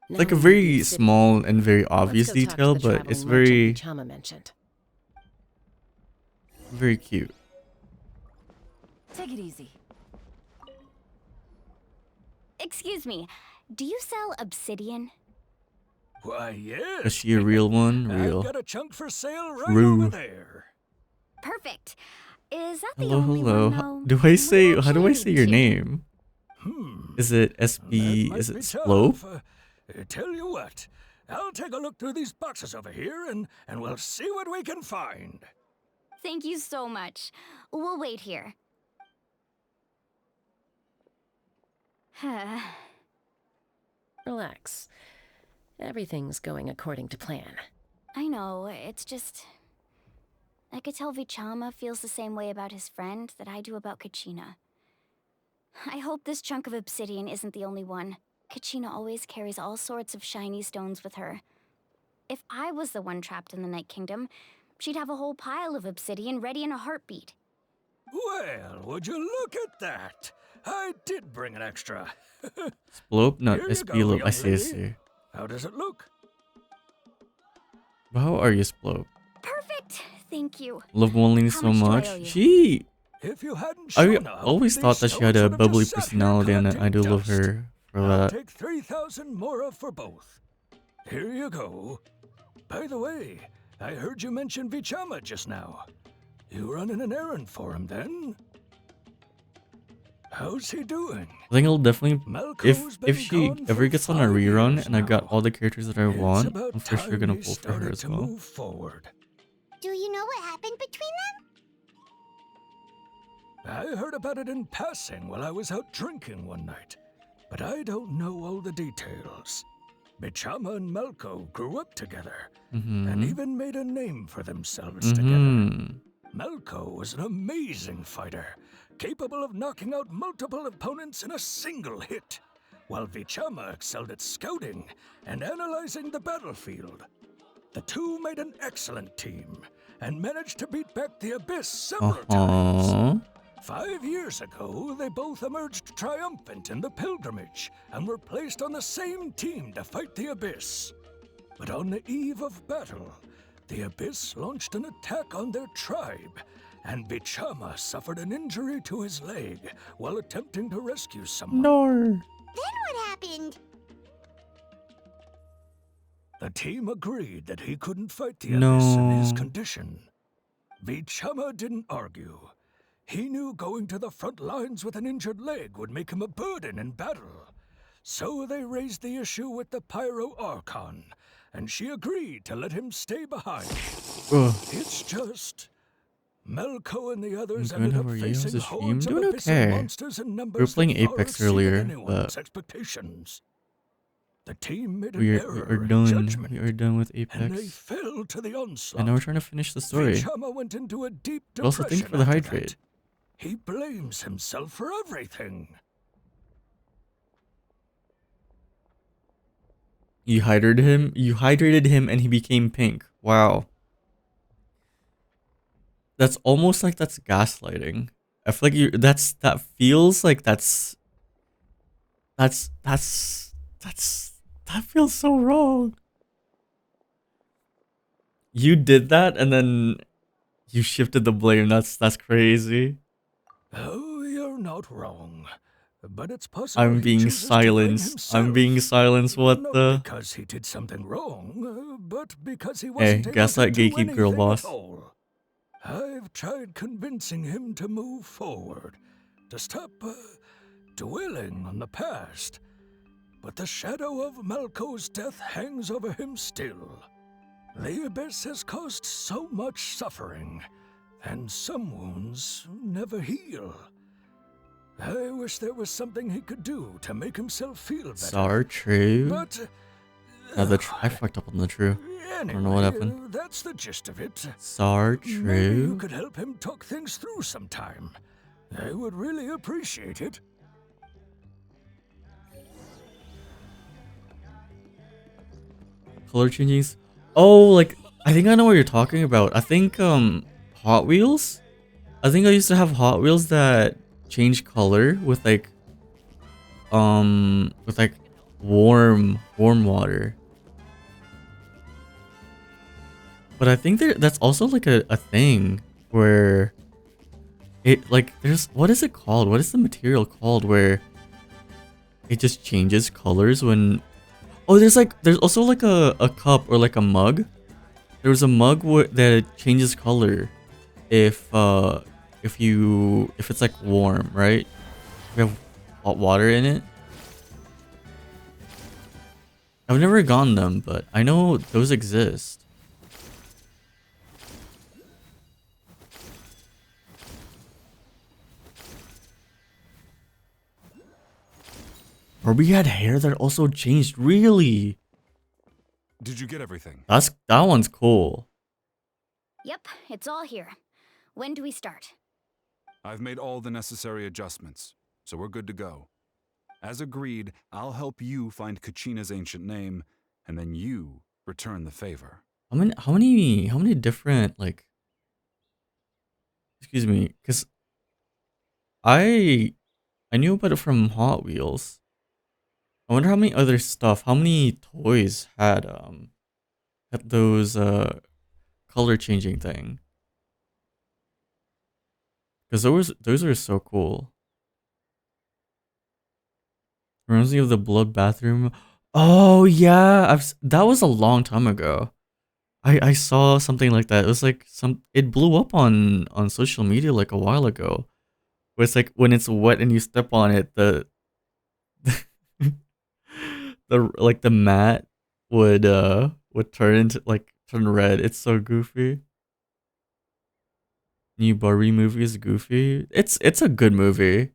Speaker 1: It's like a very small and very obvious detail, but it's very
Speaker 20: Chama mentioned.
Speaker 1: very cute.
Speaker 8: Take it easy. Excuse me, do you sell obsidian?
Speaker 12: Why, yes.
Speaker 1: Is she a real one? Real.
Speaker 12: I've got a chunk for sale right
Speaker 1: True.
Speaker 12: over there.
Speaker 8: Perfect. Is that the
Speaker 1: Hello,
Speaker 8: only
Speaker 1: hello.
Speaker 8: one, though?
Speaker 1: Do I say? How do I say your
Speaker 8: cute.
Speaker 1: name? Is it SB? Is it Splope?
Speaker 12: Tell you what, I'll take a look through these boxes over here, and we'll see what we can find.
Speaker 8: Thank you so much. We'll wait here.
Speaker 20: Relax. Everything's going according to plan.
Speaker 8: I know, it's just... I could tell Vichama feels the same way about his friend that I do about Kachina. I hope this chunk of obsidian isn't the only one. Kachina always carries all sorts of shiny stones with her. If I was the one trapped in the Night Kingdom, she'd have a whole pile of obsidian ready in a heartbeat.
Speaker 12: Well, would you look at that? I did bring an extra.
Speaker 1: Splope, not
Speaker 12: Here you
Speaker 1: SB
Speaker 12: go,
Speaker 1: Lope. I
Speaker 12: young
Speaker 1: see, I
Speaker 12: lady.
Speaker 1: see.
Speaker 12: How does it look?
Speaker 1: How are you, Splope?
Speaker 8: Perfect! Thank you.
Speaker 1: Love Molini
Speaker 8: How
Speaker 1: so
Speaker 8: much do I
Speaker 1: much.
Speaker 8: owe you?
Speaker 1: She.
Speaker 12: If you hadn't
Speaker 1: I
Speaker 12: shown up,
Speaker 1: always
Speaker 12: these
Speaker 1: thought that she had
Speaker 12: stones
Speaker 1: a
Speaker 12: would have
Speaker 1: bubbly
Speaker 12: just sat here
Speaker 1: personality, and I
Speaker 12: collecting
Speaker 1: do love
Speaker 12: dust.
Speaker 1: her for
Speaker 12: I'll
Speaker 1: that.
Speaker 12: take 3,000 mora for both. Here you go. By the way, I heard you mention Vichama just now. You running an errand for him then? How's he doing?
Speaker 1: I think I'll definitely,
Speaker 12: Malco's been
Speaker 1: if she
Speaker 12: gone
Speaker 1: ever
Speaker 12: for
Speaker 1: gets on a
Speaker 12: 5
Speaker 1: rerun
Speaker 12: years
Speaker 1: and I got
Speaker 12: now.
Speaker 1: all the characters that I
Speaker 12: It's
Speaker 1: want,
Speaker 12: about
Speaker 1: I'm for sure
Speaker 12: time
Speaker 1: gonna
Speaker 12: we
Speaker 1: pull for her
Speaker 12: started
Speaker 1: as
Speaker 12: to
Speaker 1: well.
Speaker 12: move forward.
Speaker 15: Do you know what happened between them?
Speaker 12: I heard about it in passing while I was out drinking one night, but I don't know all the details. Bichama and Malco grew up together and even made a name for themselves together. Malco was an amazing fighter, capable of knocking out multiple opponents in a single hit, while Vichama excelled at scouting and analyzing the battlefield. The two made an excellent team and managed to beat back the Abyss several times. 5 years ago, they both emerged triumphant in the pilgrimage and were placed on the same team to fight the Abyss. But on the eve of battle, the Abyss launched an attack on their tribe, and Bichama suffered an injury to his leg while attempting to rescue someone.
Speaker 1: No.
Speaker 15: Then what happened?
Speaker 12: The team agreed that he couldn't fight the Abyss in his
Speaker 1: No.
Speaker 12: condition. Bichama didn't argue. He knew going to the front lines with an injured leg would make him a burden in battle. So they raised the issue with the Pyro Archon, and she agreed to let him stay behind.
Speaker 1: Ugh.
Speaker 12: It's just... Melko and the
Speaker 1: I'm
Speaker 12: others
Speaker 1: good.
Speaker 12: ended
Speaker 1: How
Speaker 12: up
Speaker 1: are you? How's
Speaker 12: facing
Speaker 1: the stream?
Speaker 12: hordes of
Speaker 1: Doing
Speaker 12: abyssal
Speaker 1: okay.
Speaker 12: monsters in
Speaker 1: We were
Speaker 12: numbers
Speaker 1: playing
Speaker 12: that far
Speaker 1: Apex
Speaker 12: exceeded
Speaker 1: earlier,
Speaker 12: anyone's
Speaker 1: but
Speaker 12: expectations. The team made an
Speaker 1: we
Speaker 12: error
Speaker 1: are
Speaker 12: in
Speaker 1: done.
Speaker 12: judgment,
Speaker 1: We are done with
Speaker 12: and they
Speaker 1: Apex.
Speaker 12: fell to the onslaught.
Speaker 1: And now we're trying to finish the story.
Speaker 12: Vichama went into a deep
Speaker 1: But also
Speaker 12: depression
Speaker 1: thank you for the
Speaker 12: after
Speaker 1: hydrate.
Speaker 12: that. He blames himself for everything.
Speaker 1: You hydrated him. You hydrated him, and he became pink. Wow. That's almost like that's gaslighting. I feel like that feels like that feels so wrong. You did that, and then you shifted the blame. That's crazy.
Speaker 12: Oh, you're not wrong. But it's possible
Speaker 1: I'm
Speaker 12: he
Speaker 1: being
Speaker 12: chooses to blame
Speaker 1: silenced. I'm
Speaker 12: himself.
Speaker 1: being silenced. What
Speaker 12: Not
Speaker 1: the?
Speaker 12: because he did something wrong, but because he
Speaker 1: Hey,
Speaker 12: wasn't able
Speaker 1: gaslight
Speaker 12: to do
Speaker 1: gatekeep girl
Speaker 12: anything
Speaker 1: boss.
Speaker 12: at all. I've tried convincing him to move forward, to stop dwelling on the past. But the shadow of Malco's death hangs over him still. The Abyss has caused so much suffering, and some wounds never heal. I wish there was something he could do to make himself feel better.
Speaker 1: So true.
Speaker 12: But
Speaker 1: I fucked up on the true. I don't know what happened.
Speaker 12: That's the gist of it.
Speaker 1: Sar
Speaker 12: Maybe you
Speaker 1: true.
Speaker 12: could help him talk things through sometime. I would really appreciate it.
Speaker 1: Color changings. Oh, like I think I know what you're talking about. I think Hot Wheels. I think I used to have Hot Wheels that change color with like warm water. But I think that's also like a thing where it like there's what is it called? What is the material called where it just changes colors when there's also like a cup or like a mug. There's a mug that changes color if it's like warm, right? We have hot water in it. I've never gotten them, but I know those exist. Or we had hair that also changed, really?
Speaker 22: Did you get everything?
Speaker 1: That one's cool.
Speaker 8: Yep, it's all here. When do we start?
Speaker 22: I've made all the necessary adjustments, so we're good to go. As agreed, I'll help you find Kachina's ancient name, and then you return the favor.
Speaker 1: How many different like excuse me, because I knew about it from Hot Wheels. I wonder how many other stuff, how many toys had those color changing thing. Because those are so cool. Reminds me of the blood bathroom. Oh yeah, that was a long time ago. I saw something like that. It was like it blew up on social media like a while ago. Where it's like when it's wet and you step on it, the the mat would turn red. It's so goofy. New Barbie movie is goofy. It's a good movie.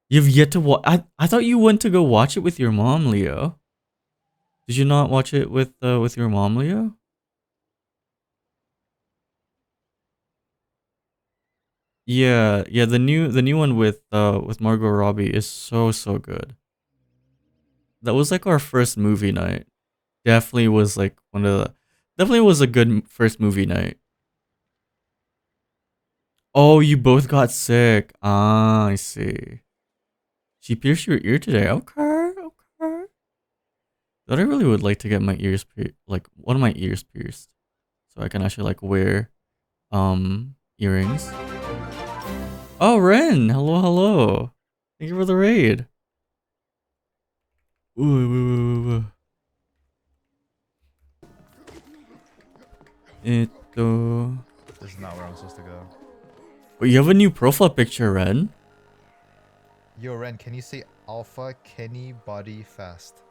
Speaker 1: You've yet to watch. I thought you went to go watch it with your mom, Leo. Did you not watch it with your mom, Leo? Yeah, the new one with Margot Robbie is so good. That was like our first movie night. Definitely was like definitely was a good first movie night. Oh, you both got sick. Ah, I see. She pierced your ear today. Okay. But I really would like to get my ears like one of my ears pierced, so I can actually like wear earrings. Oh, Ren, hello. Thank you for the raid. Ooh.
Speaker 3: This is not where I'm supposed to go.
Speaker 1: Wait, you have a new profile picture, Ren?
Speaker 3: Yo, Ren, can you say Alpha Kenny Body Fast?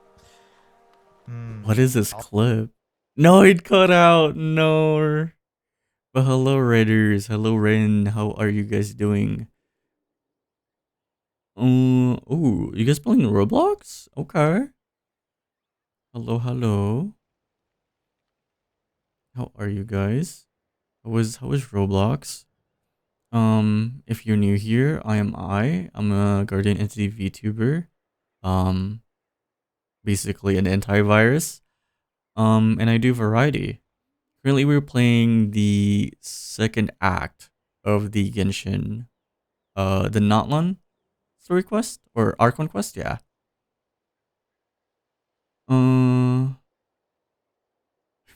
Speaker 1: What is this clip? No, it cut out. No. But hello, Raiders. Hello, Ren. How are you guys doing? Ooh, you guys playing Roblox? Okay. Hello. How are you guys? How is Roblox? If you're new here, I'm a Guardian Entity VTuber. Basically an antivirus. And I do variety. Currently, we're playing the second act of the Genshin, the natlan story quest or Archon quest. Yeah.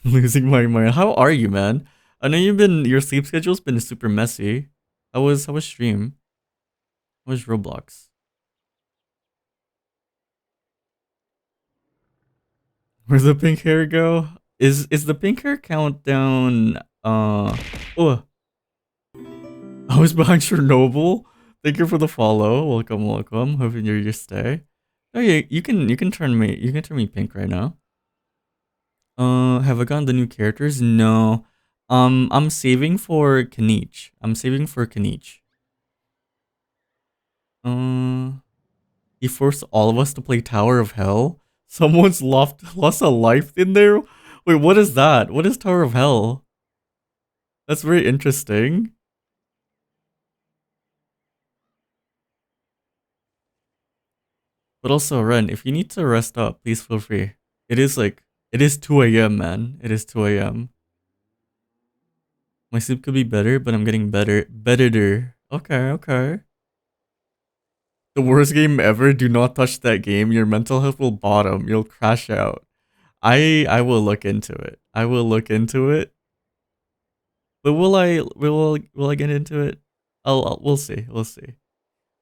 Speaker 1: Losing my mind. How are you, man? I know your sleep schedule's been super messy. How was stream? How was Roblox? Where's the pink hair go? Is the pink hair countdown oh, I was behind Chernobyl. Thank you for the follow. Welcome. Hope you enjoy your stay. Oh yeah, you can turn me pink right now. Have I gotten the new characters? No. I'm saving for Kanich. He forced all of us to play Tower of Hell. Someone's lost a life in there? Wait, what is that? What is Tower of Hell? That's very interesting. But also, Ren, if you need to rest up, please feel free. It is 2 a.m., man. It is 2 a.m. My sleep could be better, but I'm getting better. Okay, okay. The worst game ever. Do not touch that game. Your mental health will bottom. You'll crash out. I will look into it. I will look into it. But will I get into it? We'll see. We'll see.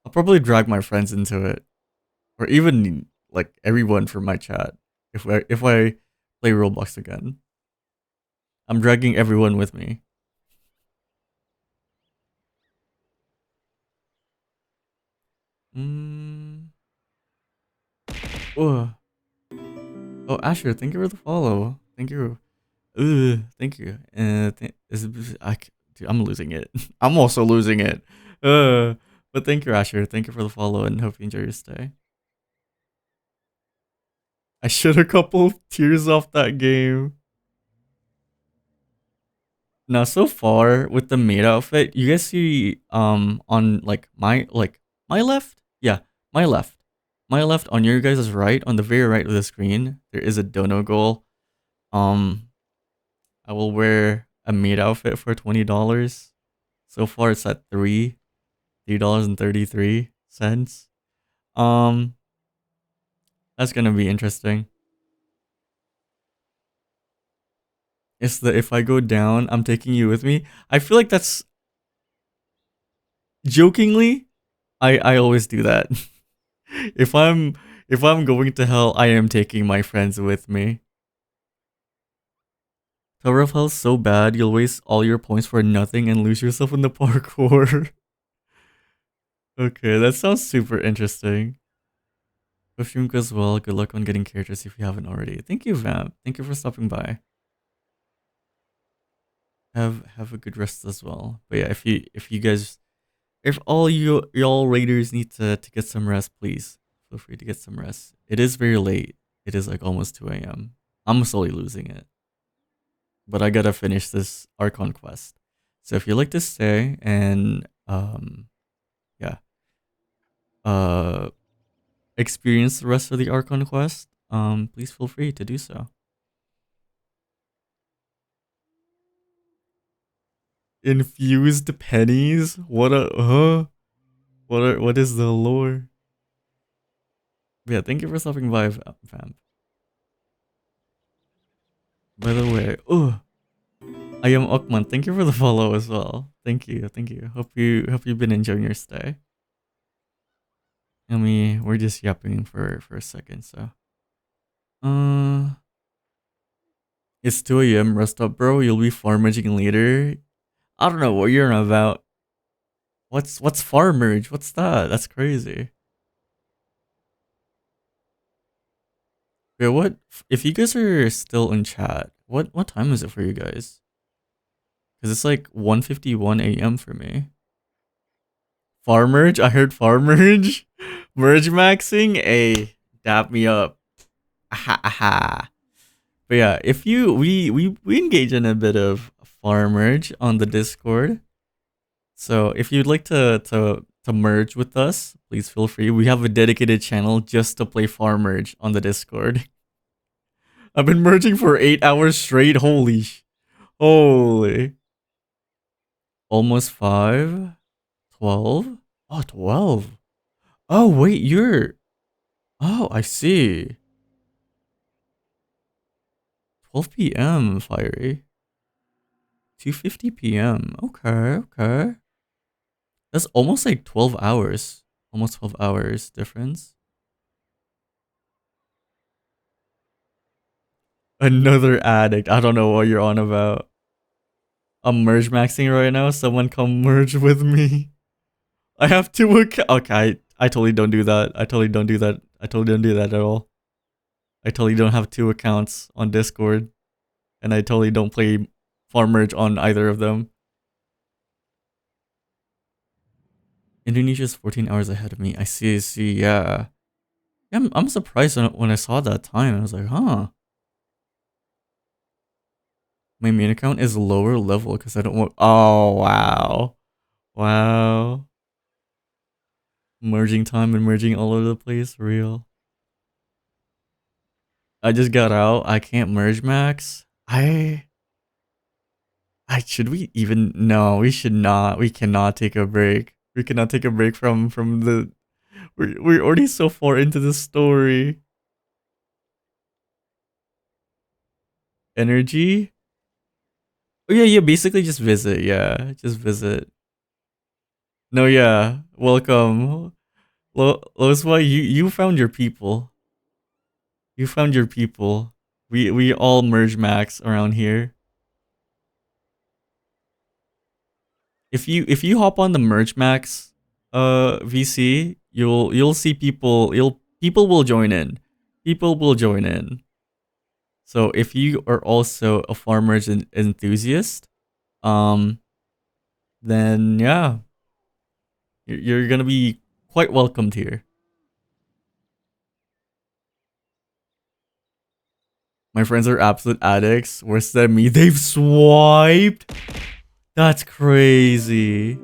Speaker 1: I'll probably drag my friends into it, or even like everyone from my chat. If I play Roblox again, I'm dragging everyone with me. Oh, Asher, thank you for the follow. Thank you. Thank you. Dude, I'm losing it. I'm also losing it. But thank you, Asher. Thank you for the follow, and hope you enjoy your stay. I shed a couple of tears off that game. Now, so far with the maid outfit, you guys see on my left, yeah, my left, on your guys' right, on the very right of the screen, there is a dono goal. I will wear a maid outfit for $20. So far, it's at $3.33. That's gonna be interesting. It's the if I go down, I'm taking you with me. I feel like that's jokingly. I always do that. if I'm going to hell, I am taking my friends with me. Tower of Hell's so bad, you'll waste all your points for nothing and lose yourself in the parkour. Okay, that sounds super interesting. Hope stream goes well. Good luck on getting characters if you haven't already. Thank you, Vamp. Thank you for stopping by. Have a good rest as well. But yeah, if all y'all raiders need to get some rest, please feel free to get some rest. It is very late. It is like almost 2 a.m. I'm slowly losing it. But I gotta finish this Archon quest. So if you'd like to stay and yeah, experience the rest of the Archon quest, please feel free to do so. Infused pennies? What is the lore? Yeah, thank you for stopping by, Vamp. By the way, I am Okman. Thank you for the follow as well. Thank you. Hope you've been enjoying your stay. We're just yapping for a second, so. It's 2 a.m. Rest up, bro. You'll be farmaging later. I don't know what you're on about. What's farm merge? What's that? That's crazy. Yeah, what if you guys are still in chat? What time is it for you guys? Cause it's like 1:51 a.m. for me. Farm merge? I heard farm merge. Merge maxing? Hey, dap me up. Aha, aha. But yeah, if we engage in a bit of farm merge on the Discord. So if you'd like to merge with us, please feel free. We have a dedicated channel just to play farm merge on the Discord. I've been merging for 8 hours straight. Holy. Almost 5. 12? Oh, 12. Oh, wait, I see. 12 p.m. Fiery. 2:50 p.m. Okay. That's almost like 12 hours. Almost 12 hours difference. Another addict. I don't know what you're on about. I'm merge maxing right now. Someone come merge with me. I have 2 accounts. Okay, I totally don't do that. I totally don't do that at all. I totally don't have 2 accounts on Discord. And I totally don't play farm merge on either of them. Indonesia's 14 hours ahead of me. I see, yeah. Yeah, I'm surprised when I saw that time. I was like, huh. My main account is lower level because I don't want. Oh wow, wow. Merging time and merging all over the place. Real. I just got out. I can't merge max. I should we even no, we should not. We cannot take a break. We cannot take a break from the we're already so far into the story. Energy? Oh yeah, yeah, basically just visit, yeah. Just visit. No, yeah. Welcome. Loswa, you found your people. You found your people. We all merge max around here. If you hop on the merge max VC, you'll see people will join in. People will join in. So if you are also a farmers enthusiast, um then yeah, you're going to be quite welcomed here. My friends are absolute addicts. Worse than me. They've swiped. That's crazy.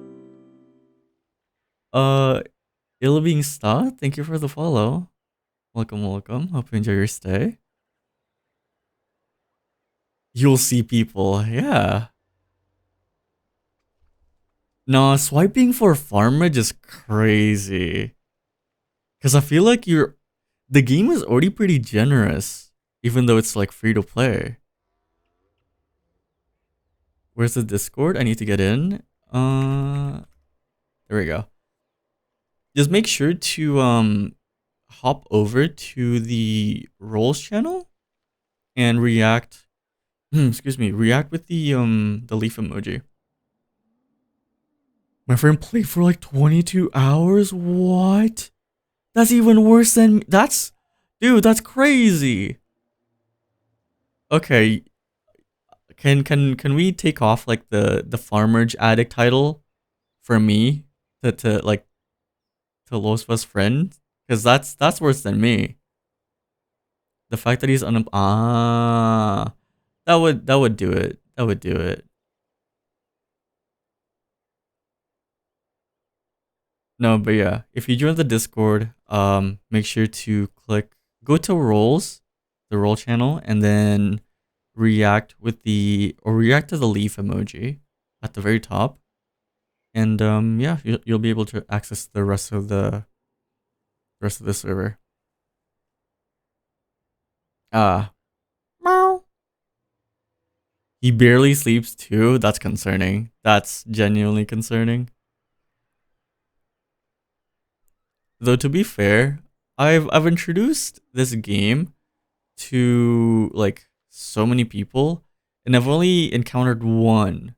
Speaker 1: Ill being star, thank you for the follow. Welcome, welcome. Hope you enjoy your stay. You'll see people, yeah. No, swiping for farmage is crazy. Cause I feel like the game is already pretty generous, even though it's like free to play. Where's the Discord? I need to get in. There we go. Just make sure to hop over to the roles channel and react. Excuse me, react with the leaf emoji. My friend played for like 22 hours. What? That's even worse than dude. That's crazy. Okay, can we take off like the farmerge addict title for me to like to Los of Us friend? Because that's worse than me. The fact that he's that would do it. That would do it. No, but yeah, if you join the Discord, make sure to go to roles, the role channel, and then react react to the leaf emoji at the very top, and yeah, you'll be able to access the rest of the server. Ah, meow. He barely sleeps too. That's concerning. That's genuinely concerning. Though to be fair, I've introduced this game to like so many people, and I've only encountered one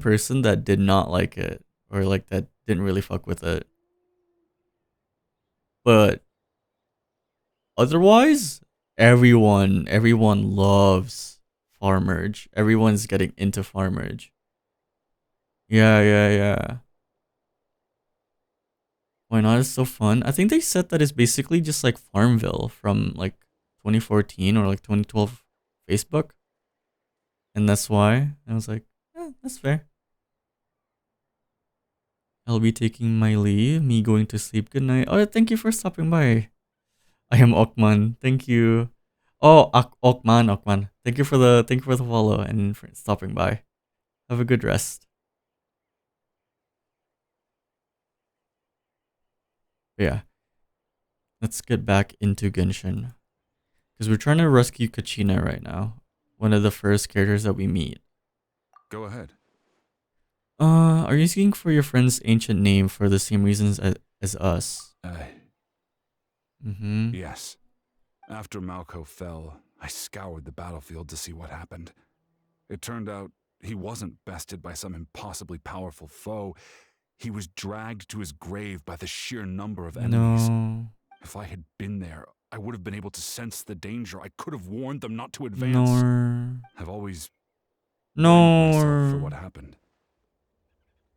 Speaker 1: person that did not like it, or like that didn't really fuck with it. But otherwise, everyone loves Farmerge. Everyone's getting into Farmerge. Yeah, yeah, yeah. Why not? It's so fun. I think they said that it's basically just like Farmville from like 2014 or like 2012 Facebook. And that's why I was like, that's fair. I'll be taking my leave. Me going to sleep. Good night. Oh, thank you for stopping by. I am Okman. Thank you. Oh, Okman. Thank you for the follow and for stopping by. Have a good rest. But yeah. Let's get back into Genshin. Because we're trying to rescue Kachina right now. One of the first characters that we meet.
Speaker 22: Go ahead.
Speaker 1: Are you asking for your friend's ancient name for the same reasons as us?
Speaker 22: Yes. After Malco fell, I scoured the battlefield to see what happened. It turned out he wasn't bested by some impossibly powerful foe. He was dragged to his grave by the sheer number of enemies.
Speaker 1: No.
Speaker 22: If I had been there, I would have been able to sense the danger. I could have warned them not to advance. I've always blamed myself for what happened.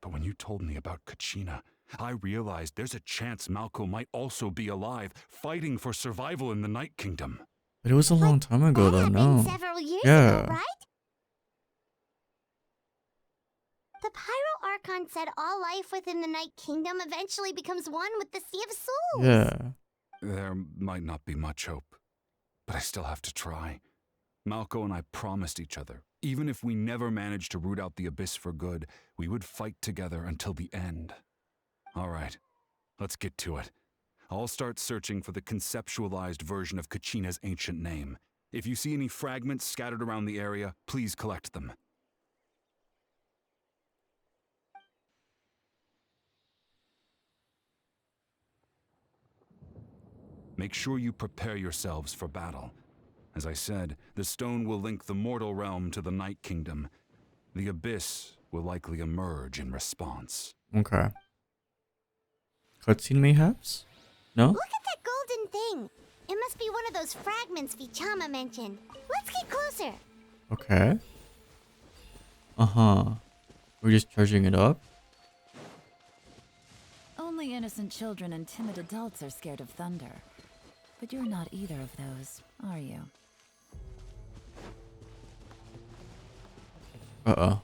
Speaker 22: But when you told me about Kachina, I realized there's a chance Malco might also be alive, fighting for survival in the Night Kingdom.
Speaker 1: But it was a long time ago, though. No.
Speaker 15: Several years
Speaker 1: Yeah.
Speaker 15: ago, right? The Pyro Archon said all life within the Night Kingdom eventually becomes one with the Sea of Souls.
Speaker 1: Yeah.
Speaker 22: There might not be much hope, but I still have to try. Malco and I promised each other, even if we never managed to root out the Abyss for good, we would fight together until the end. All right, let's get to it. I'll start searching for the conceptualized version of Kachina's ancient name. If you see any fragments scattered around the area, please collect them. Make sure you prepare yourselves for battle. As I said, the stone will link the mortal realm to the Night Kingdom. The Abyss will likely emerge in response.
Speaker 1: Okay. Cutscene mayhaps? No?
Speaker 15: Look at that golden thing. It must be one of those fragments Vichama mentioned. Let's get closer.
Speaker 1: Okay. Uh-huh. We're just charging it up?
Speaker 2: Only innocent children and timid adults are scared of thunder. But you're not either of those, are you?
Speaker 1: Uh-oh.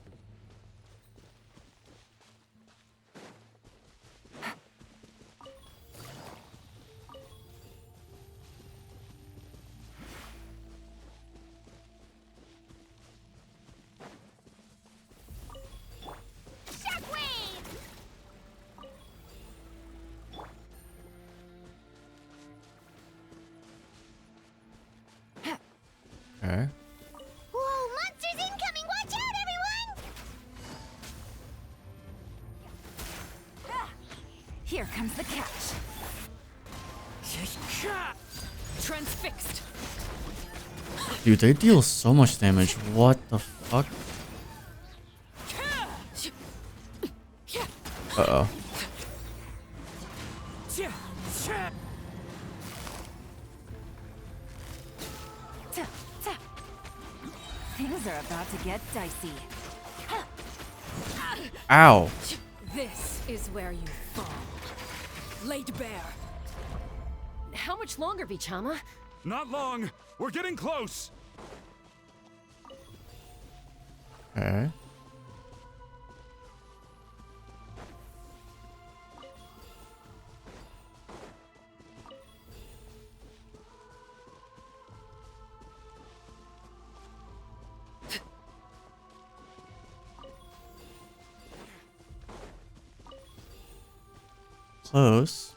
Speaker 1: Okay.
Speaker 15: Whoa, monsters incoming! Watch out, everyone!
Speaker 2: Here comes the catch. Transfixed.
Speaker 1: Dude, they deal so much damage. What the fuck? Uh-oh.
Speaker 2: Things are about to get dicey.
Speaker 1: Ow.
Speaker 11: This is where you fall. Laid bare. How much longer, Vichama?
Speaker 22: Not long. We're getting close.
Speaker 1: Okay. Close.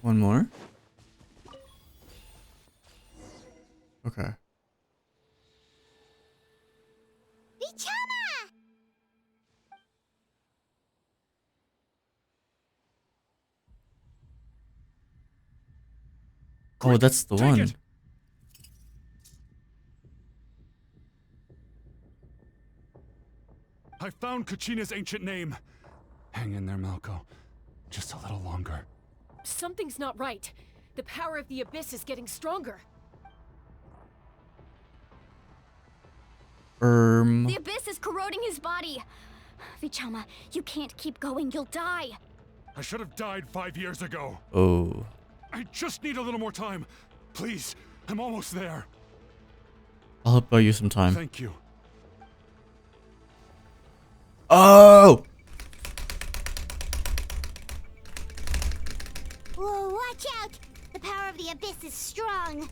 Speaker 1: One more. Okay.
Speaker 15: Vichama!
Speaker 1: Oh, that's the one.
Speaker 22: I found Kachina's ancient name. Hang in there, Malco. Just a little longer.
Speaker 11: Something's not right. The power of the Abyss is getting stronger.
Speaker 8: The Abyss is corroding his body. Vichama, you can't keep going. You'll die.
Speaker 22: I should have died 5 years ago.
Speaker 1: Oh.
Speaker 22: I just need a little more time. Please, I'm almost there.
Speaker 1: I'll help buy you some time.
Speaker 22: Thank you.
Speaker 1: Oh!
Speaker 15: Whoa, watch out! The power of the Abyss is strong.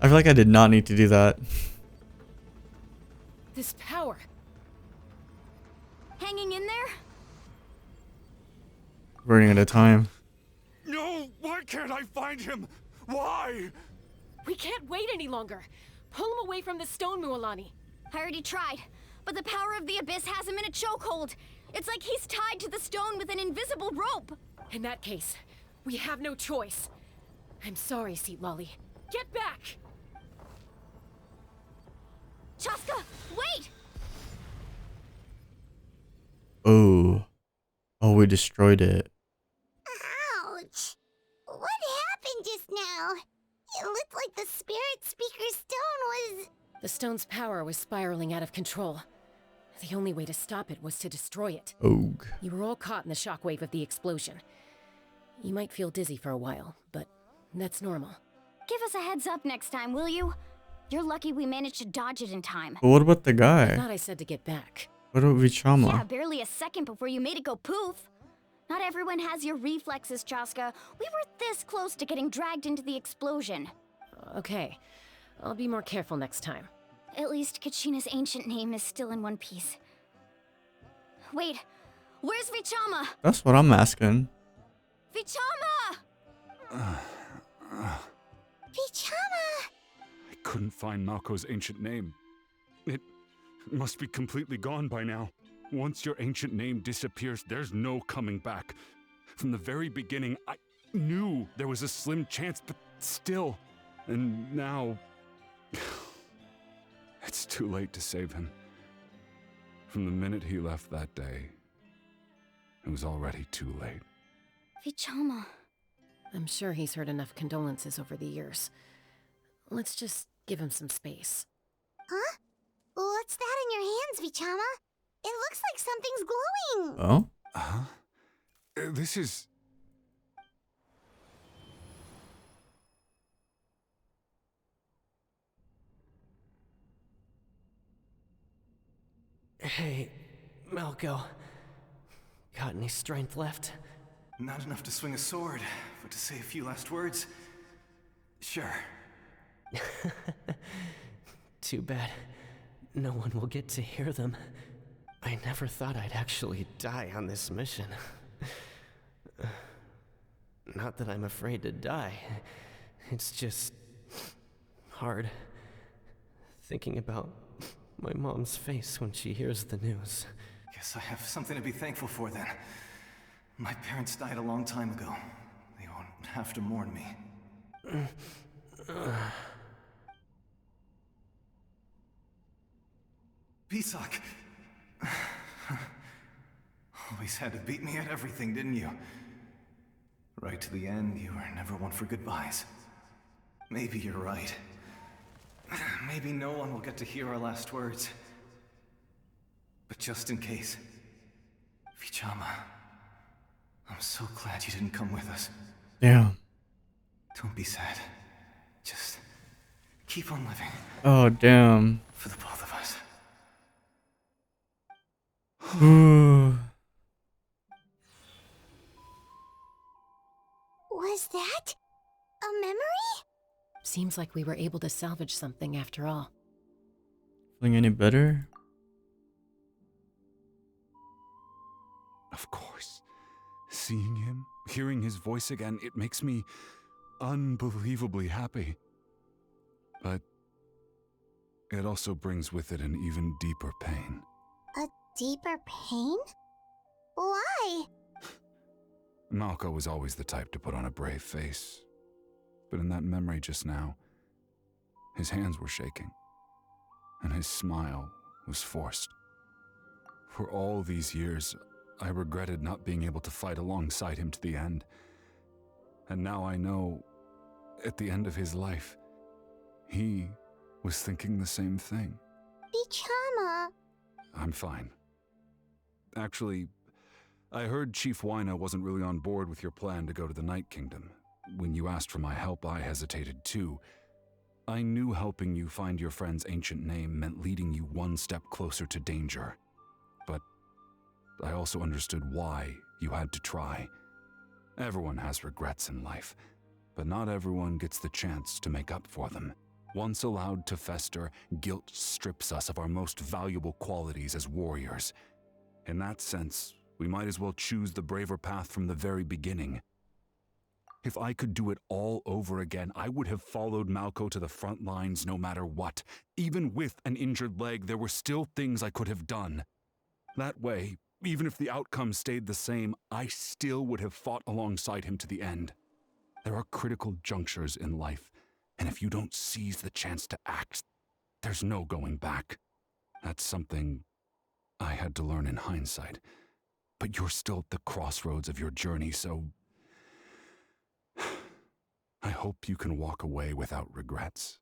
Speaker 1: I feel like I did not need to do that.
Speaker 11: This power.
Speaker 8: Hanging in there?
Speaker 1: Running out of time.
Speaker 22: No! Why can't I find him? Why?
Speaker 11: We can't wait any longer. Pull him away from the stone, Mualani.
Speaker 8: I already tried, but the power of the Abyss has him in a chokehold. It's like he's tied to the stone with an invisible rope.
Speaker 11: In that case, we have no choice. I'm sorry, Seat Lolly. Get back!
Speaker 8: Chaska, wait!
Speaker 1: Oh. Oh, we destroyed it.
Speaker 15: Ouch! What now. It looked like the Spirit Speaker Stone was...
Speaker 20: The stone's power was spiraling out of control. The only way to stop it was to destroy it.
Speaker 1: Oog.
Speaker 20: You were all caught in the shockwave of the explosion. You might feel dizzy for a while, but that's normal.
Speaker 8: Give us a heads up next time, will you? You're lucky we managed to dodge it in time.
Speaker 1: But what about the
Speaker 20: I
Speaker 1: guy?
Speaker 20: thought I said to get back.
Speaker 1: What about Vichama?
Speaker 8: Yeah, barely a second before you made it go poof. Not everyone has your reflexes, Chaska. We were this close to getting dragged into the explosion.
Speaker 20: Okay, I'll be more careful next time.
Speaker 8: At least Kachina's ancient name is still in one piece. Wait, where's Vichama?
Speaker 1: That's what I'm asking.
Speaker 8: Vichama!
Speaker 15: Vichama!
Speaker 22: I couldn't find Malko's ancient name. It must be completely gone by now. Once your ancient name disappears, there's no coming back. From the very beginning, I knew there was a slim chance, but still. And now... it's too late to save him. From the minute he left that day, it was already too late.
Speaker 8: Vichama.
Speaker 20: I'm sure he's heard enough condolences over the years. Let's just give him some space.
Speaker 15: Huh? What's that in your hands, Vichama? It looks like something's glowing.
Speaker 1: Oh?
Speaker 22: Huh? This is...
Speaker 5: Hey, Malco. Got any strength left?
Speaker 4: Not enough to swing a sword, but to say a few last words. Sure.
Speaker 5: Too bad. No one will get to hear them. I never thought I'd actually die on this mission. Not that I'm afraid to die. It's just... hard. Thinking about my mom's face when she hears the news.
Speaker 4: Guess I have something to be thankful for then. My parents died a long time ago. They won't have to mourn me. Pisak! Always had to beat me at everything, didn't you? Right to the end, you were never one for goodbyes. Maybe you're right. Maybe no one will get to hear our last words. But just in case... Vichama... I'm so glad you didn't come with us.
Speaker 1: Yeah.
Speaker 4: Don't be sad. Just... keep on living.
Speaker 1: Oh, damn.
Speaker 4: For the both of us.
Speaker 15: Was that a memory?
Speaker 20: Seems like we were able to salvage something after all.
Speaker 1: Feeling any better?
Speaker 22: Of course. Seeing him, hearing his voice again, it makes me unbelievably happy. But it also brings with it an even deeper pain.
Speaker 15: A deeper pain? Why?
Speaker 22: Malco was always the type to put on a brave face. But in that memory just now, his hands were shaking, and his smile was forced. For all these years, I regretted not being able to fight alongside him to the end. And now I know, at the end of his life, he was thinking the same thing.
Speaker 15: Vichama.
Speaker 22: I'm fine. Actually, I heard Chief Wyna wasn't really on board with your plan to go to the Night Kingdom. When you asked for my help, I hesitated too. I knew helping you find your friend's ancient name meant leading you one step closer to danger. But I also understood why you had to try. Everyone has regrets in life, but not everyone gets the chance to make up for them. Once allowed to fester, guilt strips us of our most valuable qualities as warriors. In that sense, we might as well choose the braver path from the very beginning. If I could do it all over again, I would have followed Malco to the front lines no matter what. Even with an injured leg, there were still things I could have done. That way, even if the outcome stayed the same, I still would have fought alongside him to the end. There are critical junctures in life, and if you don't seize the chance to act, there's no going back. That's something I had to learn in hindsight. But you're still at the crossroads of your journey, so... I hope you can walk away without regrets.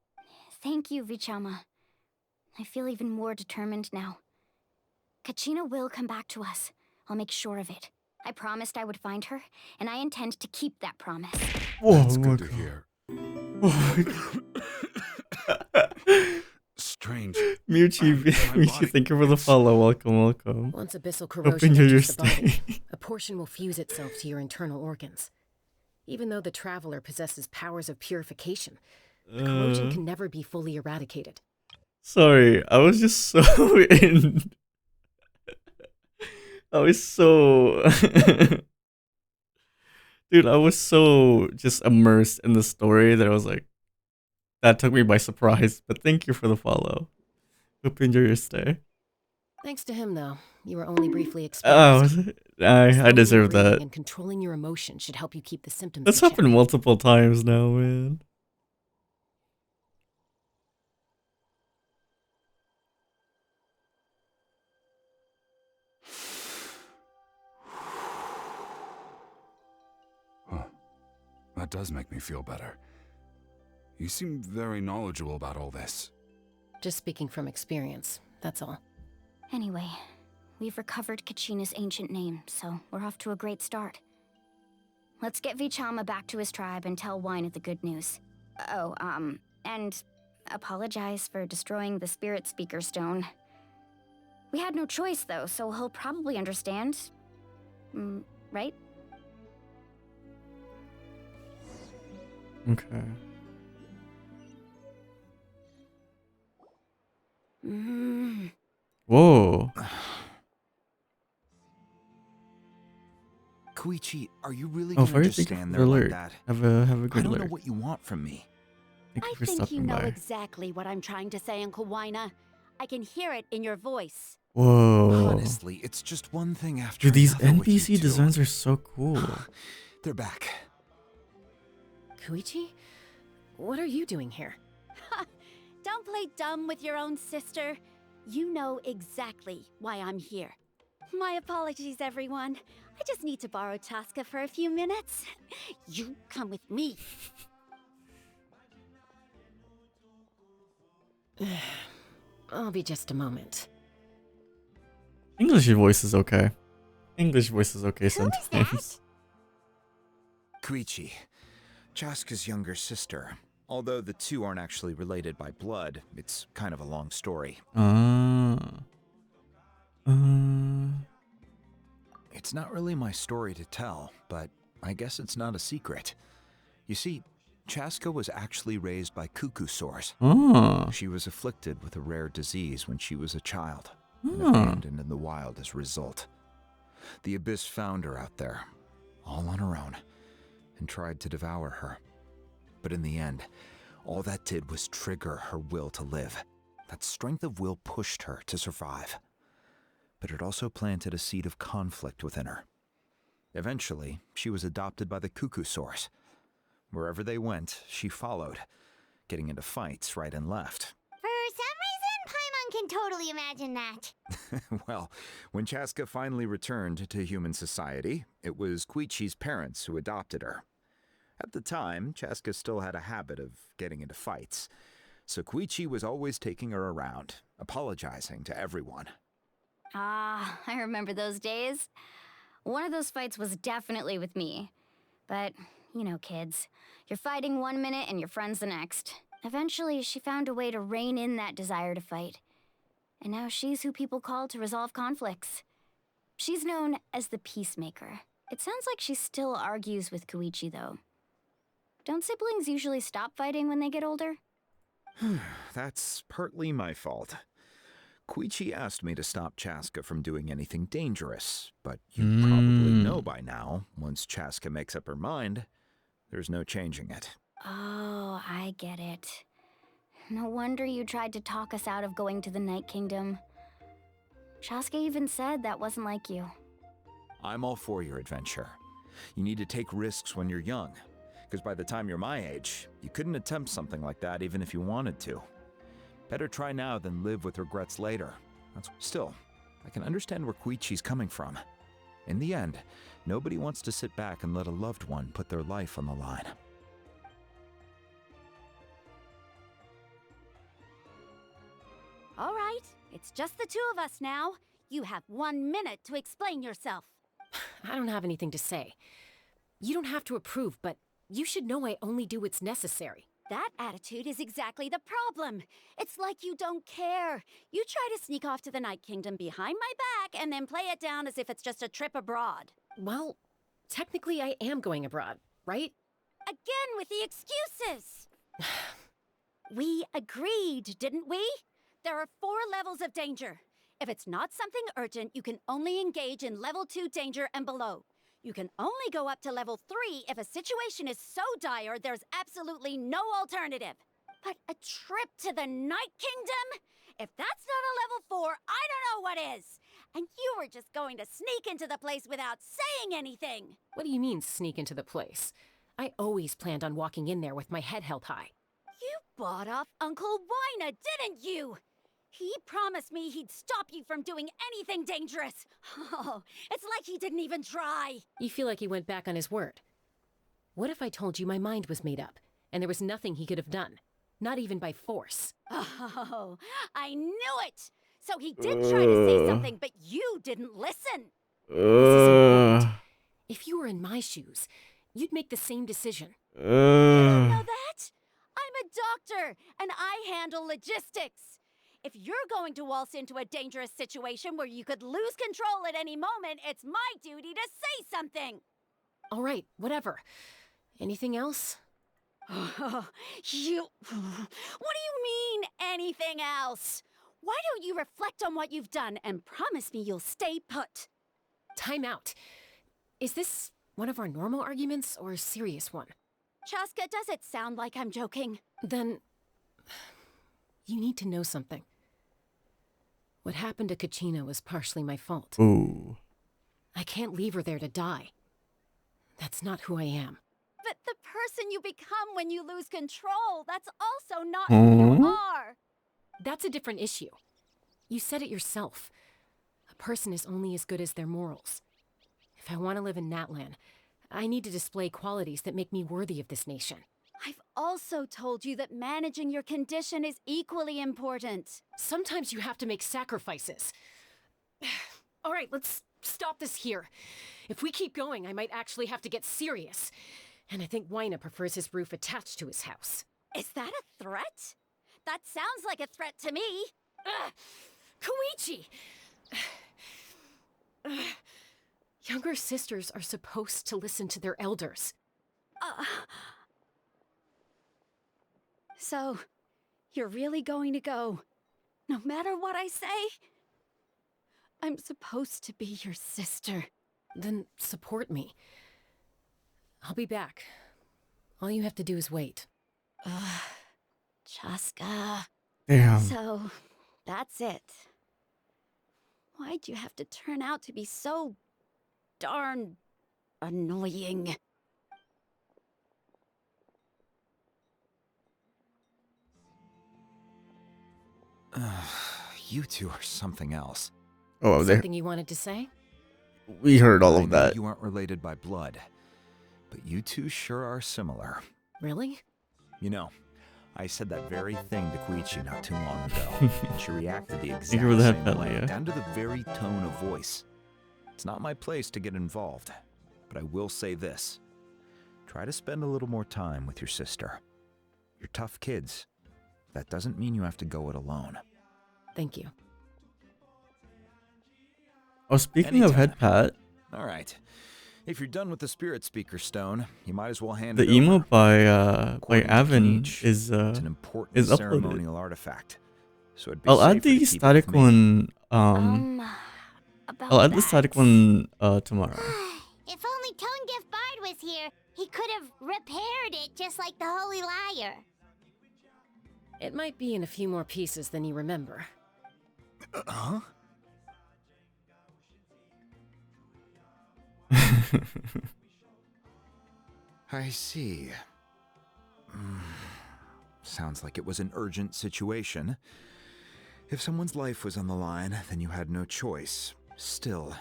Speaker 8: Thank you, Vichama. I feel even more determined now. Kachina will come back to us. I'll make sure of it. I promised I would find her, and I intend to keep that promise.
Speaker 1: Whoa,
Speaker 22: That's
Speaker 1: oh
Speaker 22: good
Speaker 1: my
Speaker 22: to hear. Strange.
Speaker 1: Michi, thank you for the follow. Welcome.
Speaker 20: Once abyssal
Speaker 1: Hope
Speaker 20: corrosion
Speaker 1: enjoy your
Speaker 20: enters the body,
Speaker 1: stay.
Speaker 20: a portion will fuse itself to your internal organs. Even though the traveler possesses powers of purification, the corrosion can never be fully eradicated.
Speaker 1: Sorry, I was just so in. I was so. Dude, I was so just immersed in the story that I was like, that took me by surprise. But thank you for the follow. Hope you enjoy your stay.
Speaker 20: Thanks to him, though, you were only briefly
Speaker 1: Oh,
Speaker 20: exposed.
Speaker 1: I
Speaker 20: Slowly
Speaker 1: deserve
Speaker 20: breathing
Speaker 1: that.
Speaker 20: And controlling your emotion should help you keep the symptoms
Speaker 1: That's
Speaker 20: in check.
Speaker 1: happened multiple times now, man.
Speaker 22: That does make me feel better. You seem very knowledgeable about all this.
Speaker 20: Just speaking from experience, that's all.
Speaker 8: Anyway, we've recovered Kachina's ancient name, so we're off to a great start. Let's get Vichama back to his tribe and tell Wina the good news. Oh, and apologize for destroying the Spirit Speaker Stone. We had no choice, though, so he'll probably understand. Right?
Speaker 1: Okay. Whoa.
Speaker 7: Koichi, are you really
Speaker 1: Oh,
Speaker 7: gonna
Speaker 1: fire,
Speaker 7: just
Speaker 1: thank you
Speaker 7: stand
Speaker 1: for
Speaker 7: there
Speaker 1: the
Speaker 7: like
Speaker 1: alert.
Speaker 7: that?
Speaker 1: Have a
Speaker 7: I
Speaker 1: good
Speaker 7: don't know
Speaker 1: alert.
Speaker 7: what you want from me.
Speaker 1: Thank you
Speaker 13: I
Speaker 1: for
Speaker 13: think
Speaker 1: stopping
Speaker 13: you know
Speaker 1: by.
Speaker 13: exactly what I'm trying to say, Uncle Wina. I can hear it in your voice.
Speaker 1: Whoa.
Speaker 7: Honestly, it's just one thing after
Speaker 1: Dude, these
Speaker 7: another with you
Speaker 1: NPC
Speaker 7: two.
Speaker 1: designs are so cool.
Speaker 7: They're back.
Speaker 20: Koichi? What are you doing here?
Speaker 13: Don't play dumb with your own sister. You know exactly why I'm here. My apologies, everyone. I just need to borrow Chaska for a few minutes. You come with me.
Speaker 20: I'll be just a moment.
Speaker 1: English voice is okay. English voice is okay sometimes.
Speaker 7: Koichi, Chaska's younger sister. Although the two aren't actually related by blood, it's kind of a long story. It's not really my story to tell, but I guess it's not a secret. You see, Chaska was actually raised by cuckoo sores. She was afflicted with a rare disease when she was a child, and abandoned in the wild as a result. The Abyss found her out there, all on her own, and tried to devour her. But in the end, all that did was trigger her will to live. That strength of will pushed her to survive. But it also planted a seed of conflict within her. Eventually, she was adopted by the cuckoo source. Wherever they went, she followed, getting into fights right and left.
Speaker 15: For some reason, Paimon can totally imagine that.
Speaker 7: Well, when Chaska finally returned to human society, it was Koichi's parents who adopted her. At the time, Chaska still had a habit of getting into fights, so Koichi was always taking her around, apologizing to everyone.
Speaker 8: Ah, I remember those days. One of those fights was definitely with me. But, you know, kids. You're fighting one minute and your friend's the next. Eventually, she found a way to rein in that desire to fight. And now she's who people call to resolve conflicts. She's known as the Peacemaker. It sounds like she still argues with Koichi, though. Don't siblings usually stop fighting when they get older?
Speaker 7: That's partly my fault. Koichi asked me to stop Chaska from doing anything dangerous, but you probably know by now, once Chaska makes up her mind, there's no changing it.
Speaker 8: Oh, I get it. No wonder you tried to talk us out of going to the Night Kingdom. Chaska even said that wasn't like you.
Speaker 7: I'm all for your adventure. You need to take risks when you're young, because by the time you're my age, you couldn't attempt something like that even if you wanted to. Better try now than live with regrets later. Still, I can understand where Koichi's coming from. In the end, nobody wants to sit back and let a loved one put their life on the line.
Speaker 13: All right, it's just the two of us now. You have 1 minute to explain yourself.
Speaker 20: I don't have anything to say. You don't have to approve, but you should know I only do what's necessary.
Speaker 13: That attitude is exactly the problem. It's like you don't care. You try to sneak off to the Night Kingdom behind my back and then play it down as if it's just a trip abroad.
Speaker 20: Well, technically I am going abroad, right?
Speaker 13: Again with the excuses! We agreed, didn't we? There are 4 levels of danger. If it's not something urgent, you can only engage in level 2 danger and below. You can only go up to level 3 if a situation is so dire there's absolutely no alternative. But a trip to the Night Kingdom? If that's not a level 4, I don't know what is. And you were just going to sneak into the place without saying anything.
Speaker 20: What do you mean, sneak into the place? I always planned on walking in there with my head held high.
Speaker 13: You bought off Uncle Wina, didn't you? He promised me he'd stop you from doing anything dangerous. Oh, it's like he didn't even try.
Speaker 20: You feel like he went back on his word. What if I told you my mind was made up, and there was nothing he could have done? Not even by force.
Speaker 13: Oh, I knew it! So he did try to say something, but you didn't listen.
Speaker 20: This is important. If you were in my shoes, you'd make the same decision.
Speaker 13: You don't know that? I'm a doctor, and I handle logistics. If you're going to waltz into a dangerous situation where you could lose control at any moment, it's my duty to say something.
Speaker 20: All right, whatever. Anything else?
Speaker 13: What do you mean, anything else? Why don't you reflect on what you've done and promise me you'll stay put?
Speaker 20: Time out. Is this one of our normal arguments or a serious one?
Speaker 13: Chaska, does it sound like I'm joking?
Speaker 20: Then you need to know something. What happened to Kachina was partially my fault.
Speaker 1: Ooh.
Speaker 20: I can't leave her there to die. That's not who I am.
Speaker 13: But the person you become when you lose control, that's also not who you are.
Speaker 20: That's a different issue. You said it yourself. A person is only as good as their morals. If I want to live in Natlan, I need to display qualities that make me worthy of this nation.
Speaker 13: I've also told you that managing your condition is equally important.
Speaker 20: Sometimes you have to make sacrifices. All right, let's stop this here. If we keep going, I might actually have to get serious. And I think Wina prefers his roof attached to his house.
Speaker 13: Is that a threat? That sounds like a threat to me.
Speaker 20: Koichi! Younger sisters are supposed to listen to their elders.
Speaker 13: So, you're really going to go, no matter what I say? I'm supposed to be your sister.
Speaker 20: Then support me. I'll be back. All you have to do is wait.
Speaker 13: Chaska.
Speaker 1: Damn.
Speaker 13: So, that's it. Why'd you have to turn out to be so darn annoying?
Speaker 7: You two are something else.
Speaker 1: Oh,
Speaker 20: something you wanted to say?
Speaker 1: We heard all
Speaker 7: I
Speaker 1: of
Speaker 7: know
Speaker 1: that.
Speaker 7: You aren't related by blood, but you two sure are similar.
Speaker 20: Really?
Speaker 7: You know, I said that very thing to Koichi not too long ago, and she reacted the exact
Speaker 1: for that,
Speaker 7: same way,
Speaker 1: Pelia.
Speaker 7: down to the very tone of voice. It's not my place to get involved, but I will say this. Try to spend a little more time with your sister. You're tough kids. That doesn't mean you have to go it alone.
Speaker 20: Thank you.
Speaker 1: Oh, speaking of head pat,
Speaker 7: All right. If you're done with the spirit speaker stone, you might as well hand
Speaker 1: the
Speaker 7: it
Speaker 1: emo
Speaker 7: over.
Speaker 1: by
Speaker 7: According to
Speaker 1: Avon
Speaker 7: Keech,
Speaker 1: is
Speaker 7: it's an important
Speaker 1: uploaded.
Speaker 7: ceremonial artifact. So it'd be
Speaker 1: I'll add
Speaker 7: safer to
Speaker 1: the
Speaker 7: keep it
Speaker 1: static
Speaker 7: with me.
Speaker 1: one.
Speaker 13: About
Speaker 1: I'll add the
Speaker 13: that.
Speaker 1: static one tomorrow.
Speaker 15: If only Tonegif Bard was here, he could have repaired it just like the Holy Liar.
Speaker 20: It might be in a few more pieces than you remember.
Speaker 7: Huh? I see. Sounds like it was an urgent situation. If someone's life was on the line, then you had no choice. Still,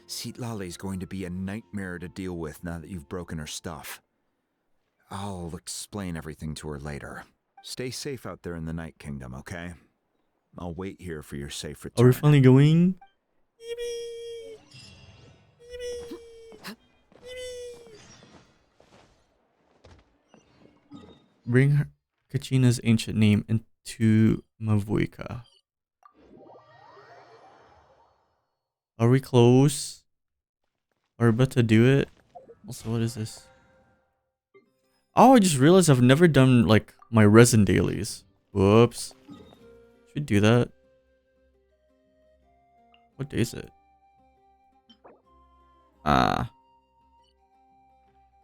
Speaker 7: Citlali's going to be a nightmare to deal with now that you've broken her stuff. I'll explain everything to her later. Stay safe out there in the Night Kingdom, okay? I'll wait here for your safe
Speaker 1: Are we
Speaker 7: return.
Speaker 1: finally going? Bring her, Kachina's ancient name into Mavuika. Are we close? Are we about to do it? Also, what is this? Oh, I just realized I've never done like my resin dailies. Whoops. Should do that. What day is it? I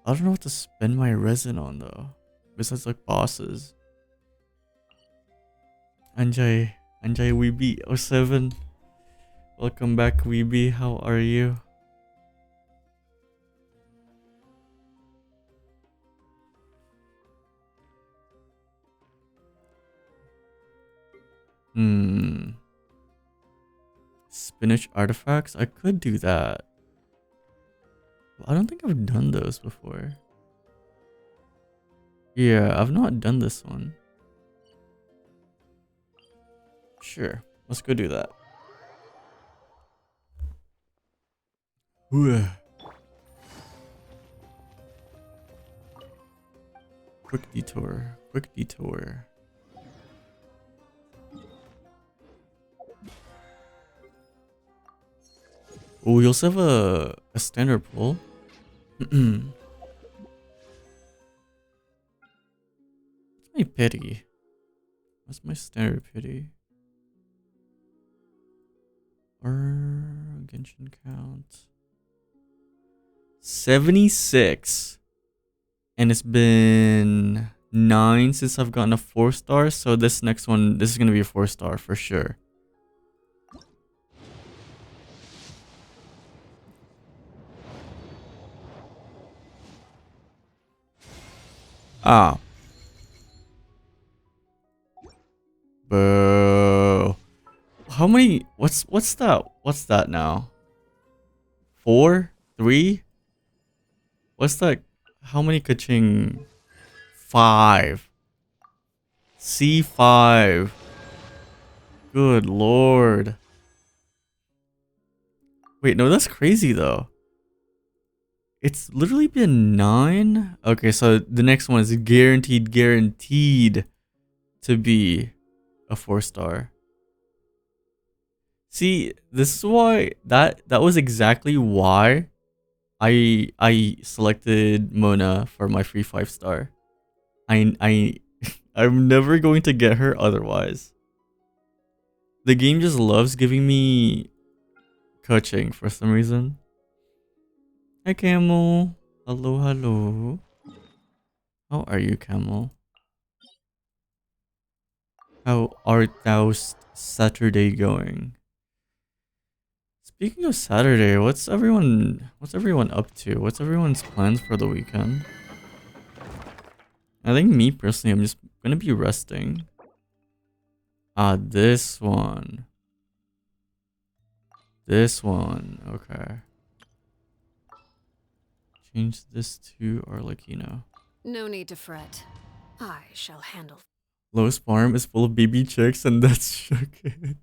Speaker 1: don't know what to spend my resin on though. Besides like bosses. Anjay Weeby 07. Welcome back, Weeby. How are you? Spinach artifacts? I could do that. I don't think I've done those before. Yeah, I've not done this one. Sure, let's go do that. Quick detour. Quick detour. Oh, we also have a standard pull. What's my pity? What's my standard pity? Or Genshin count. 76. And it's been 9 since I've gotten a 4-star. So this next one, this is gonna be a 4-star for sure. Ah. Boo. How many? What's that? What's that now? 4? 3? What's that? How many kaching? 5. C5. Good lord. Wait, no, that's crazy though. It's literally been 9. Okay, so the next one is guaranteed to be a 4-star. See, this is why that was exactly why I selected Mona for my free 5-star. I'm never going to get her otherwise. The game just loves giving me coaching for some reason. Hi Camel. Hello, hello. How are you, Camel? How art thou Saturday going? Speaking of Saturday, what's everyone up to? What's everyone's plans for the weekend? I think me personally, I'm just gonna be resting. This one. This one, okay. Change this to Arlecchino.
Speaker 11: No need to fret. I shall handle.
Speaker 1: Lowe's farm is full of baby chicks and that's shocking.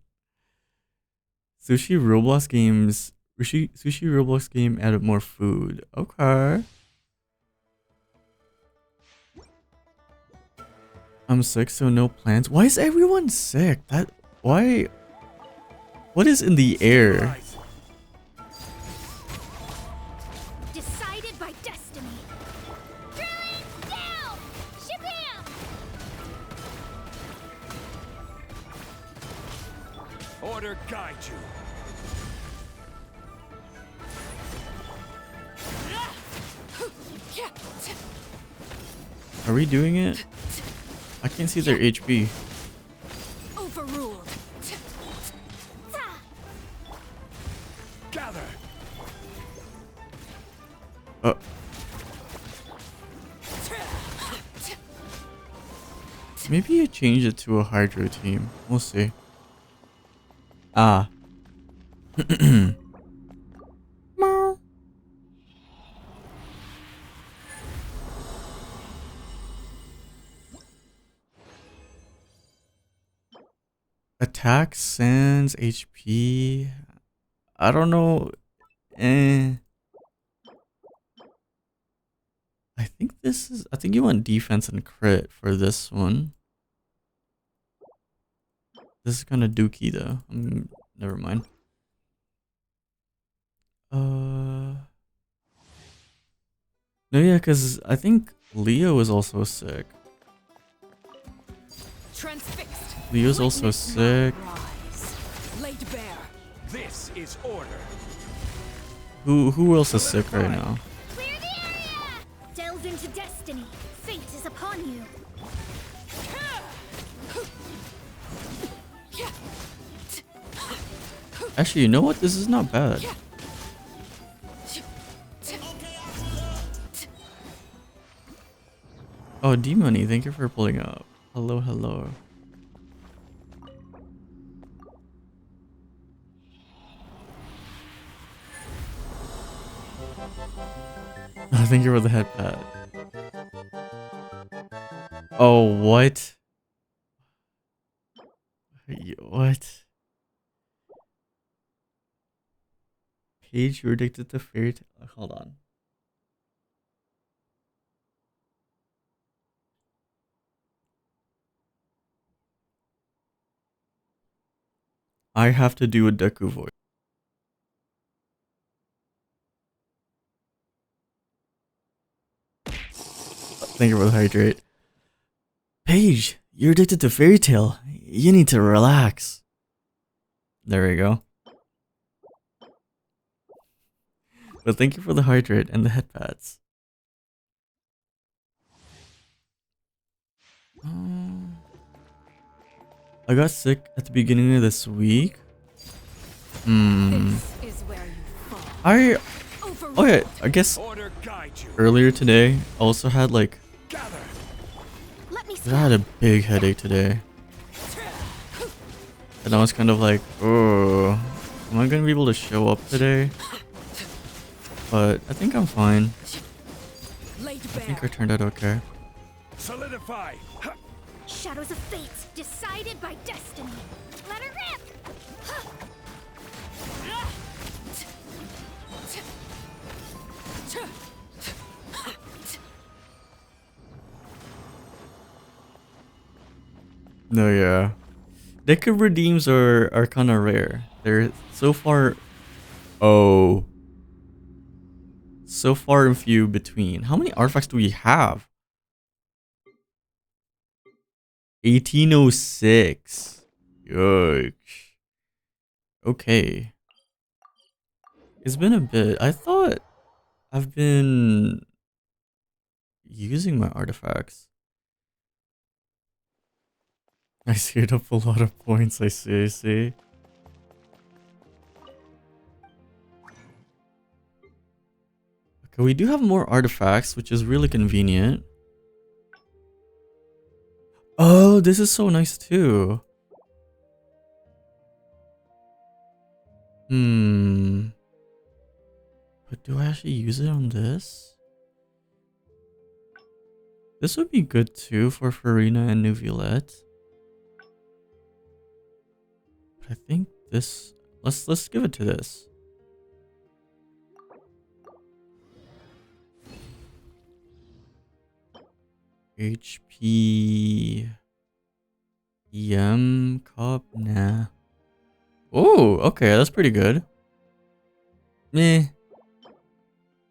Speaker 1: Sushi Roblox games. Sushi Roblox game added more food. Okay. I'm sick, so no plans. Why is everyone sick? Why? What is in the air?
Speaker 9: Decided by destiny. Drilling down! Shabam!
Speaker 12: Order guide you.
Speaker 1: Are we doing it? I can't see their HP.
Speaker 11: Overruled.
Speaker 12: Gather.
Speaker 1: Maybe I change it to a Hydro team. We'll see. Ah. Attack, Sans, HP. I don't know. Eh. I think you want defense and crit for this one. This is kind of dookie though. Never mind. No, yeah, because I think Leo is also sick.
Speaker 12: Transfixed.
Speaker 1: Leo's also sick.
Speaker 12: Laid bare. This is order.
Speaker 1: Who else is sick right now?
Speaker 15: Delve into destiny. Fate is upon you.
Speaker 1: Actually, you know what? This is not bad. Oh, D-Money, thank you for pulling up. Hello, hello. Thank you for the head pat. Oh, what? What? Paige, you're addicted to fairy tale. Hold on. I have to do a Deku voice. Thank you for the hydrate. Paige, you're addicted to fairy tale. You need to relax. There we go. But thank you for the hydrate and the head pats. I got sick at the beginning of this week. Oh yeah, I guess earlier today I also had like I had a big headache today. And I was kind of like, oh, am I gonna be able to show up today? But I think I'm fine. I think I turned out okay.
Speaker 12: Solidify.
Speaker 15: Shadows of fate, decided by destiny. Let her rip!
Speaker 1: No, yeah. Deku redeems are kind of rare. They're so far... Oh. So far and few between. How many artifacts do we have? 1806. Yikes. Okay. It's been a bit. I thought I've been using my artifacts. I saved up a lot of points, I see. Okay, we do have more artifacts, which is really convenient. Oh, this is so nice too. But do I actually use it on this? This would be good too for Farina and Nuviolette. But I think this... Let's give it to this. HP... EM cup? Nah. Oh, okay, that's pretty good. Meh.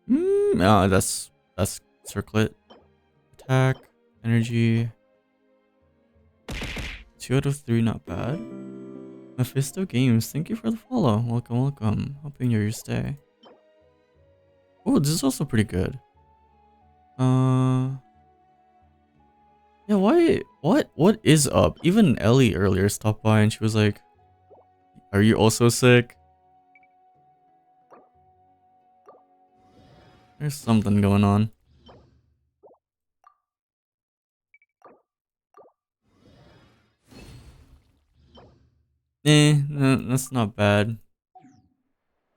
Speaker 1: No, that's circlet. Attack, energy. 2 out of 3, not bad. Mephisto Games, thank you for the follow. Welcome. Hope you enjoy your stay. Oh, this is also pretty good. Yeah, why? What is up? Even Ellie earlier stopped by and she was like, "Are you also sick?" There's something going on. No, that's not bad.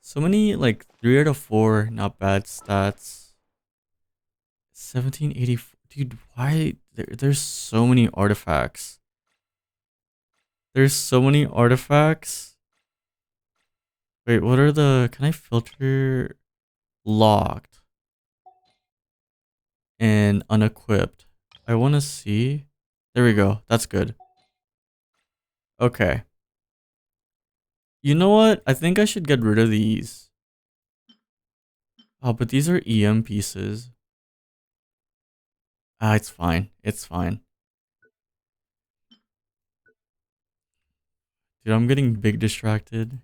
Speaker 1: So many, like 3 out of 4, not bad stats. 1784, dude. Why? There's so many artifacts. There's so many artifacts. Wait, what are the... Can I filter... Locked. And unequipped. I want to see... There we go. That's good. Okay. You know what? I think I should get rid of these. Oh, but these are EM pieces. Ah, it's fine. It's fine. Dude, I'm getting big distracted.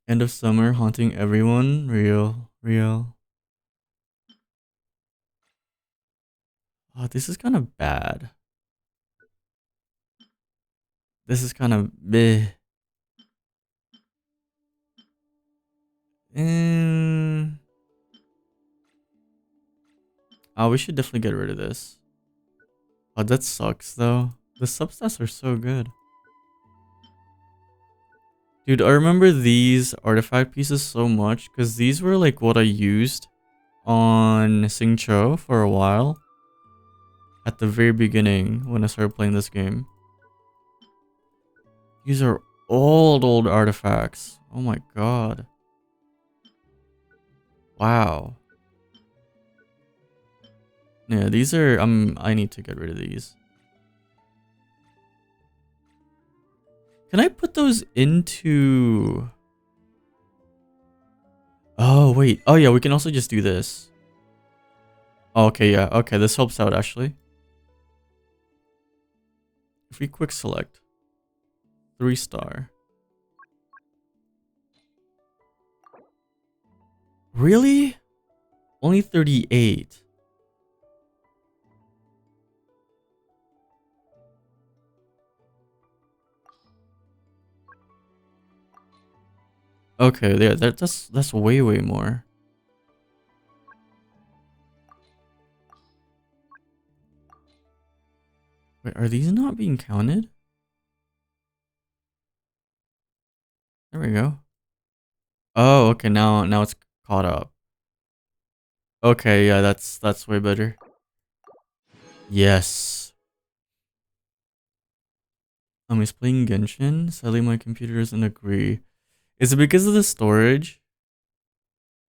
Speaker 1: End of summer haunting everyone. Real. Real. Oh, this is kind of bad. This is kind of bleh. Oh, we should definitely get rid of this. Oh, that sucks though. The substats are so good. Dude, I remember these artifact pieces so much because these were like what I used on Singcho for a while. At the very beginning when I started playing this game. These are old artifacts. Oh my god. Wow. Yeah, these are I need to get rid of these. Can I put those into... Oh, wait. Oh, yeah, we can also just do this. Oh, okay, yeah. Okay, this helps out, actually. If we quick select. 3-star. Really? Only 38. Okay, yeah, that's way more. Wait, are these not being counted? There we go. Oh, okay, now it's caught up. Okay, yeah, that's way better. Yes. He's playing Genshin. Sadly, my computer doesn't agree. Is it because of the storage?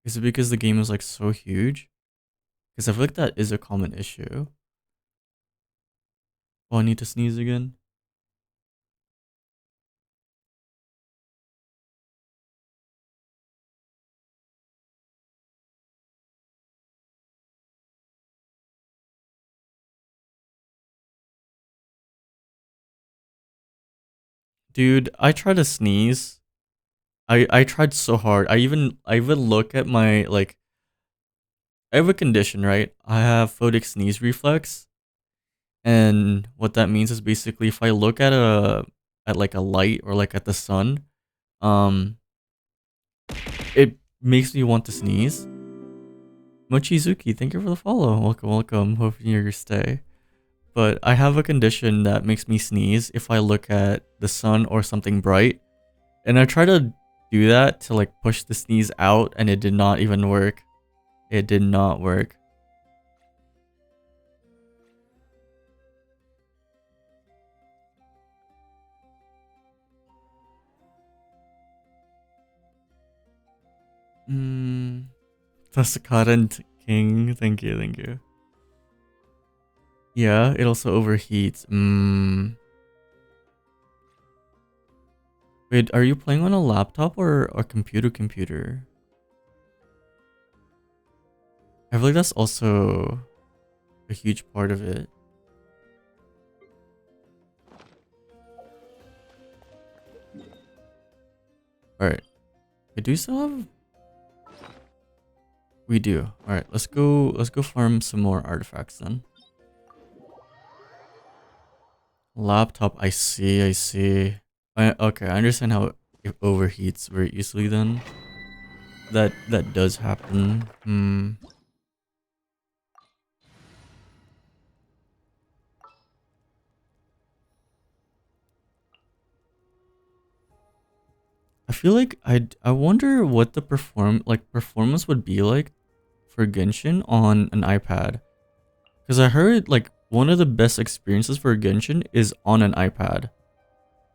Speaker 1: Is it because the game is like so huge? Because I feel like that is a common issue. Oh, I need to sneeze again. Dude, I try to sneeze. I tried so hard. I even look at my like I have a condition, right? I have photic sneeze reflex. And what that means is basically if I look at like a light or like at the sun, it makes me want to sneeze. Mochizuki, thank you for the follow. Welcome. Hope you stay. But I have a condition that makes me sneeze if I look at the sun or something bright. And I try to do that to like push the sneeze out and it did not even work. It did not work. Tasakaran King, thank you. Yeah, it also overheats. Wait, are you playing on a laptop or a computer? I feel like that's also a huge part of it. Alright. We do still have... We do. Alright, let's go farm some more artifacts then. Laptop, I see. Okay, I understand how it overheats very easily then. That does happen. I feel like I wonder what the performance would be like for Genshin on an iPad. Because I heard like one of the best experiences for Genshin is on an iPad.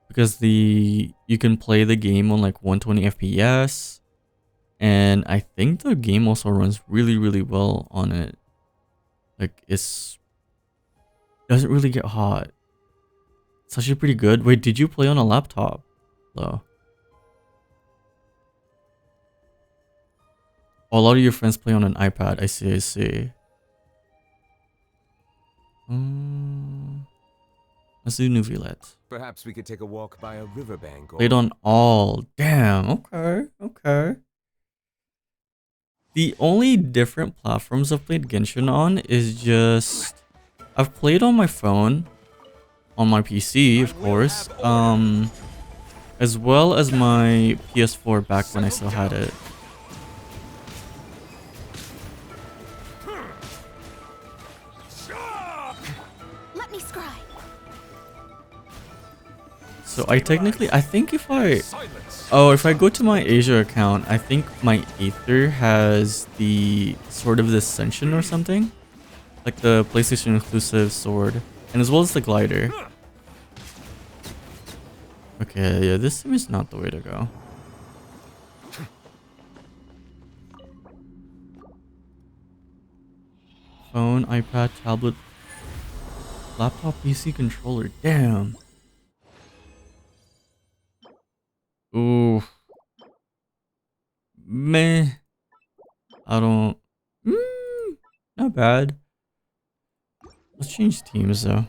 Speaker 1: Because you can play the game on like 120 FPS. And I think the game also runs really, really well on it. Like doesn't really get hot. It's actually pretty good. Wait, did you play on a laptop though? Oh, a lot of your friends play on an iPad. I see, I see. Let's do Nuvilet.
Speaker 10: Perhaps we could take a walk by a riverbank or...
Speaker 1: Played on all. Damn, okay, okay. The only different platforms I've played Genshin on is just... I've played on my phone, on my PC, of course, as well as my PS4 back when I still had it.
Speaker 11: Let me scry.
Speaker 1: So I think if I go to my Asia account, I think my Aether has the Sword of the Ascension or something. Like the PlayStation exclusive sword. And as well as the glider. Okay, yeah, this is not the way to go. Phone, iPad, tablet, laptop, PC controller. Damn. Ooh. Meh. I don't... not bad. Let's change teams though.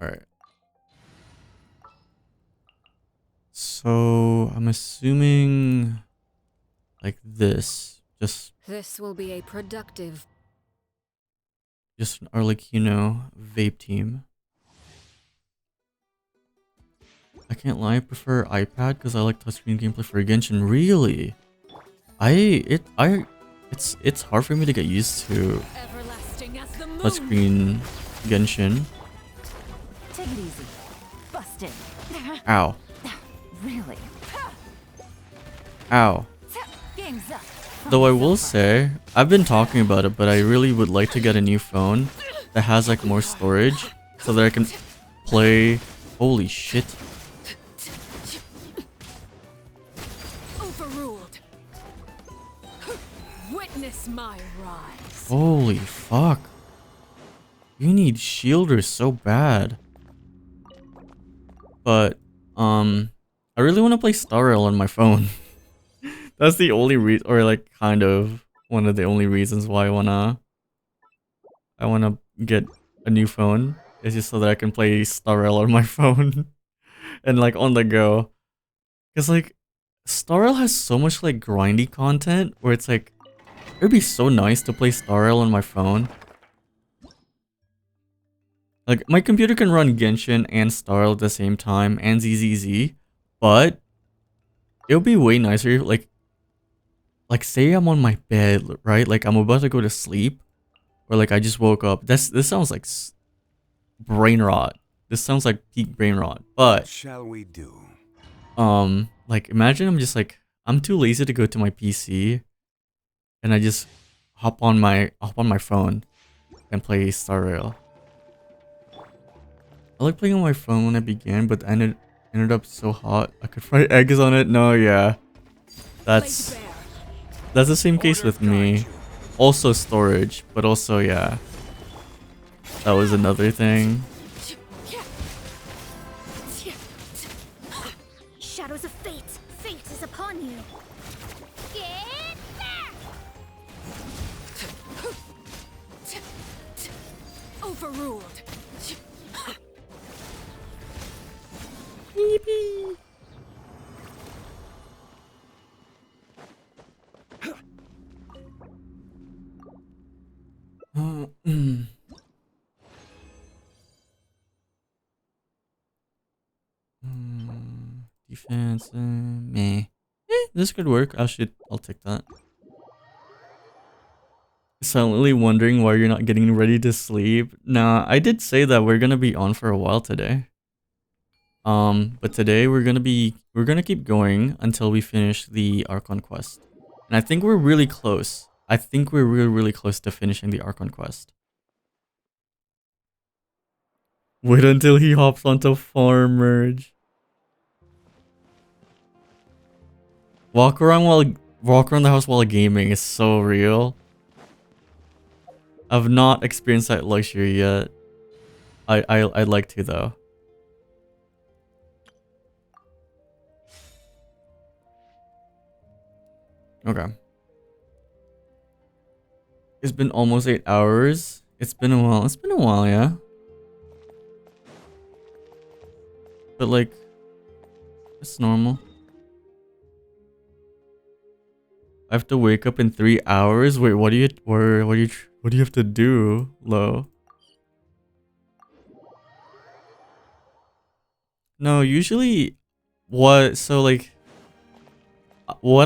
Speaker 1: Alright. So I'm assuming like this.
Speaker 11: This will be a productive.
Speaker 1: Just an Arlecchino vape team. I can't lie, I prefer iPad because I like touchscreen gameplay for Genshin. Really? It's hard for me to get used to touchscreen Genshin.
Speaker 2: Take it easy. Busted.
Speaker 1: Ow.
Speaker 2: Really?
Speaker 1: Ow.
Speaker 2: Game's up.
Speaker 1: Though I will say, I've been talking about it, but I really would like to get a new phone that has like more storage so that I can play. Holy shit.
Speaker 11: Overruled. Witness my rise.
Speaker 1: Holy fuck. You need shielders so bad. But, I really want to play Star Rail on my phone. That's the only reason, or like kind of one of the only reasons why I wanna get a new phone. Is just so that I can play Star Rail on my phone and like on the go. Cause like Star Rail has so much like grindy content where it's like it'd be so nice to play Star Rail on my phone. Like my computer can run Genshin and Star Rail at the same time and ZZZ, but it would be way nicer if, like say I'm on my bed, right? Like I'm about to go to sleep, or like I just woke up. This sounds like brain rot. This sounds like peak brain rot. But
Speaker 10: what shall we do?
Speaker 1: like imagine I'm too lazy to go to my PC, and I just hop on my phone and play Star Rail. I like playing on my phone when I began, but ended up so hot I could fry eggs on it. No, yeah, that's the same case with me. Also storage, but also yeah, that was another thing.
Speaker 15: Shadows of fate. Fate is upon you. Get back!
Speaker 11: Overruled.
Speaker 1: Yippee. Defense, meh. This could work. I'll take that. Silently wondering why you're not getting ready to sleep. Nah, I did say that we're gonna be on for a while today. But today we're gonna keep going until we finish the Archon quest. And I think we're really close. I think we're really close to finishing the Archon quest. Wait until he hops onto farm merge. Walk around the house while gaming is so real. I've not experienced that luxury yet. I'd like to though. Okay. It's been almost 8 hours. It's been a while. It's been a while, yeah. But like, it's normal. I have to wake up in 3 hours. Wait, what do you have to do, Lo? No, usually, what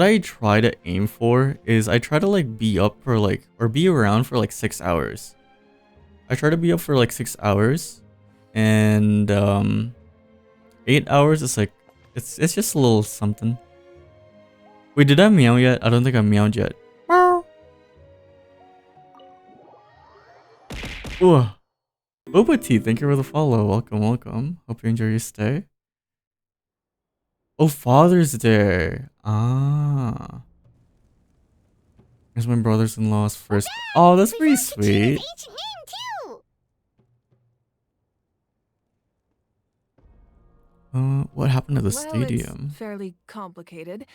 Speaker 1: I try to aim for is I try to like be up for like, or be around for like 6 hours. I try to be up for like 6 hours, and 8 hours is like, it's just a little something. Wait, did I meow yet? I don't think I meowed yet. Ooh. Boba Tea, thank you for the follow. Welcome, welcome. Hope you enjoy your stay. Oh, Father's Day. Ah. Here's my brothers-in-law's first. Oh, that's pretty sweet. What happened to the stadium?
Speaker 17: It's fairly complicated.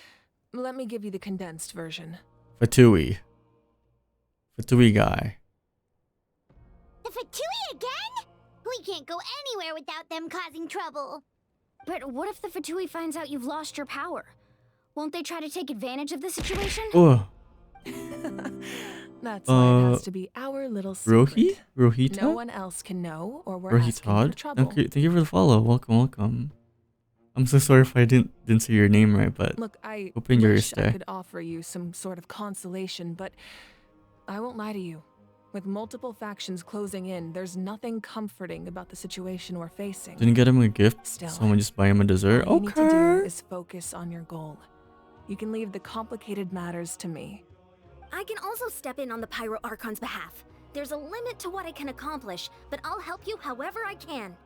Speaker 17: Let me give you the condensed version.
Speaker 1: Fatui guy.
Speaker 15: The Fatui again? We can't go anywhere without them causing trouble.
Speaker 8: But what if the Fatui finds out you've lost your power? Won't they try to take advantage of the situation?
Speaker 1: Oh.
Speaker 17: That's why it has to be our little secret.
Speaker 1: Rohita?
Speaker 17: No one else can know, or we're asking for trouble.
Speaker 1: Okay, thank you for the follow. Welcome, welcome. I'm so sorry if I didn't say your name right, but
Speaker 17: Look, I
Speaker 1: hope you enjoy your
Speaker 17: wish
Speaker 1: stay.
Speaker 17: I could offer you some sort of consolation, but I won't lie to you. With multiple factions closing in, there's nothing comforting about the situation we're facing.
Speaker 1: Didn't get him a gift.
Speaker 17: Still,
Speaker 1: Someone just buy him a dessert.
Speaker 17: all you need to do
Speaker 1: Okay.
Speaker 17: is focus on your goal. You can leave the complicated matters to me.
Speaker 8: I can also step in on the Pyro Archon's behalf. There's a limit to what I can accomplish, but I'll help you however I can.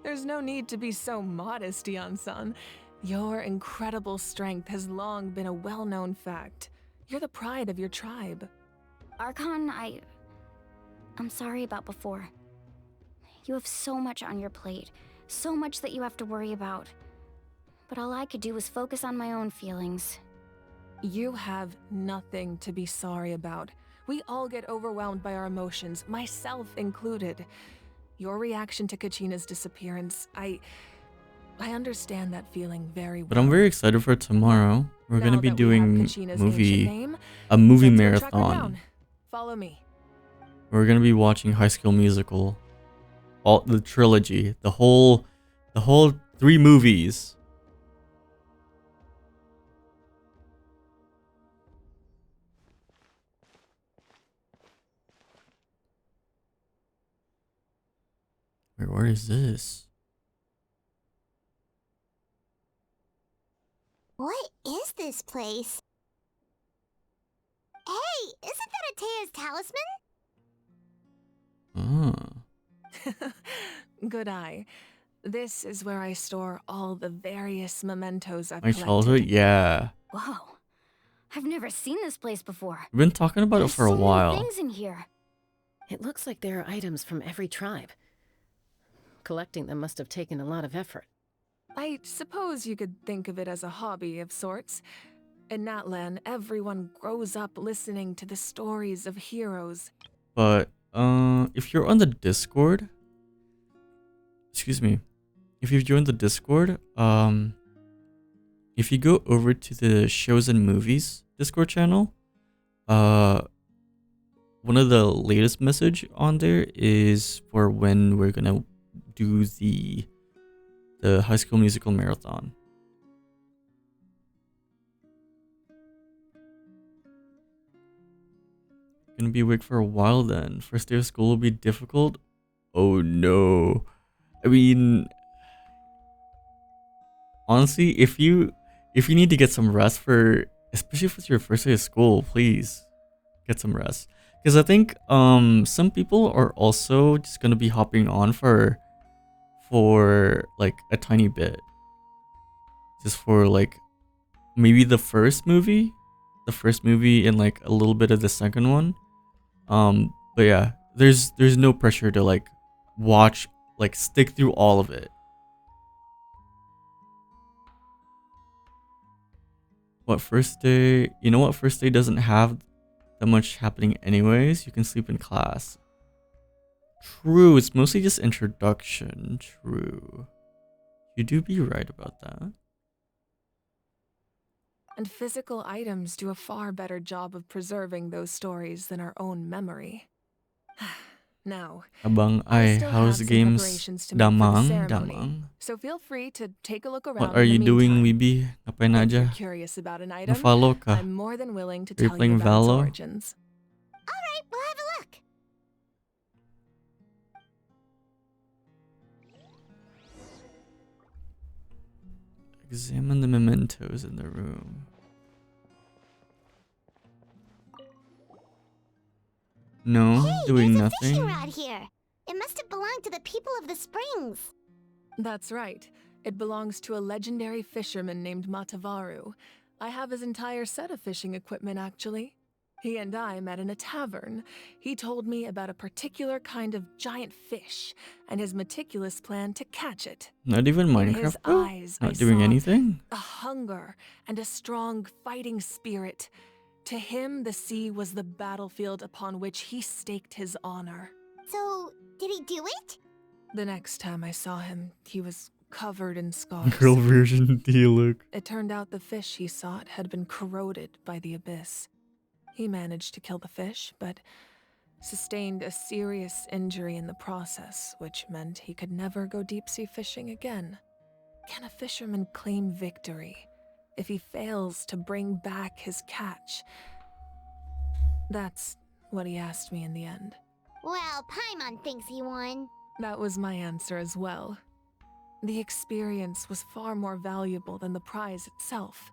Speaker 17: There's no need to be so modest, Yan-san. Your incredible strength has long been a well-known fact. You're the pride of your tribe.
Speaker 8: Archon, I'm sorry about before. You have so much on your plate, so much that you have to worry about. But all I could do was focus on my own feelings.
Speaker 17: You have nothing to be sorry about. We all get overwhelmed by our emotions, myself included. Your reaction to Kachina's disappearance, I understand that feeling very well.
Speaker 1: But I'm very excited for tomorrow. We're gonna be doing
Speaker 17: Kachina's
Speaker 1: a movie
Speaker 17: let's go track her
Speaker 1: marathon.
Speaker 17: down. Follow me.
Speaker 1: We're gonna be watching High School Musical, all the trilogy, the whole 3 movies. Wait, where is this?
Speaker 15: What is this place? Hey, isn't that Atea's talisman?
Speaker 1: Ah.
Speaker 17: Good eye. This is where I store all the various mementos I've
Speaker 1: My
Speaker 17: collected.
Speaker 1: childhood, yeah.
Speaker 8: Whoa. I've never seen this place before.
Speaker 1: We've been talking about it for a
Speaker 8: There's so
Speaker 1: while.
Speaker 8: many things in here.
Speaker 20: It looks like there are items from every tribe. Collecting them must have taken a lot of effort.
Speaker 17: I suppose you could think of it as a hobby of sorts. In Natlan, everyone grows up listening to the stories of heroes.
Speaker 1: But if you're on the Discord, excuse me, if you've joined the Discord, if you go over to the shows and movies Discord channel, one of the latest message on there is for when we're gonna do the High School Musical marathon. Gonna be awake for a while then. First day of school will be difficult. Oh no. I mean, honestly, if you need to get some rest for, especially if it's your first day of school, please get some rest. Because I think some people are also just gonna be hopping on for like a tiny bit, just for like maybe the first movie, and like a little bit of the second one. But yeah, there's no pressure to like watch, like stick through all of it. What first day? You know what first day doesn't have that much happening anyways? You can sleep in class. True, it's mostly just introduction. True. You do be right about that.
Speaker 17: And physical items do a far better job of preserving those stories than our own memory. Now,
Speaker 1: Abang
Speaker 17: I
Speaker 1: ay,
Speaker 17: still
Speaker 1: how's
Speaker 17: have some
Speaker 1: games?
Speaker 17: preparations to make for the
Speaker 1: Damang,
Speaker 17: ceremony,
Speaker 1: damang.
Speaker 17: so feel free to take a look around
Speaker 1: What are
Speaker 17: in the
Speaker 1: you doing,
Speaker 17: meantime.
Speaker 1: Wibi? Ngapain
Speaker 17: If you're
Speaker 1: aja?
Speaker 17: curious about an item,
Speaker 1: Na-follow ka?
Speaker 17: I'm more than willing to
Speaker 1: Are you
Speaker 17: tell you
Speaker 1: playing
Speaker 17: about its
Speaker 1: Valo?
Speaker 17: origins.
Speaker 15: Alright, we'll have a look.
Speaker 1: Examine the mementos in the room. No,
Speaker 15: Hey,
Speaker 1: doing
Speaker 15: there's a fishing
Speaker 1: nothing.
Speaker 15: rod here. It must have belonged to the people of the springs.
Speaker 17: That's right. It belongs to a legendary fisherman named Matavaru. I have his entire set of fishing equipment, actually. He and I met in a tavern. He told me about a particular kind of giant fish and his meticulous plan to catch it.
Speaker 1: Not even
Speaker 17: In
Speaker 1: Minecraft,
Speaker 17: his
Speaker 1: bro?
Speaker 17: eyes,
Speaker 1: Not
Speaker 17: I
Speaker 1: doing
Speaker 17: saw
Speaker 1: anything?
Speaker 17: a hunger and a strong fighting spirit. To him, the sea was the battlefield upon which he staked his honor.
Speaker 15: So, did he do it?
Speaker 17: The next time I saw him, he was covered in scars.
Speaker 1: Girl version look.
Speaker 17: It turned out the fish he sought had been corroded by the abyss. He managed to kill the fish, but sustained a serious injury in the process, which meant he could never go deep-sea fishing again. Can a fisherman claim victory if he fails to bring back his catch? That's what he asked me in the end.
Speaker 15: Well, Paimon thinks he won.
Speaker 17: That was my answer as well. The experience was far more valuable than the prize itself.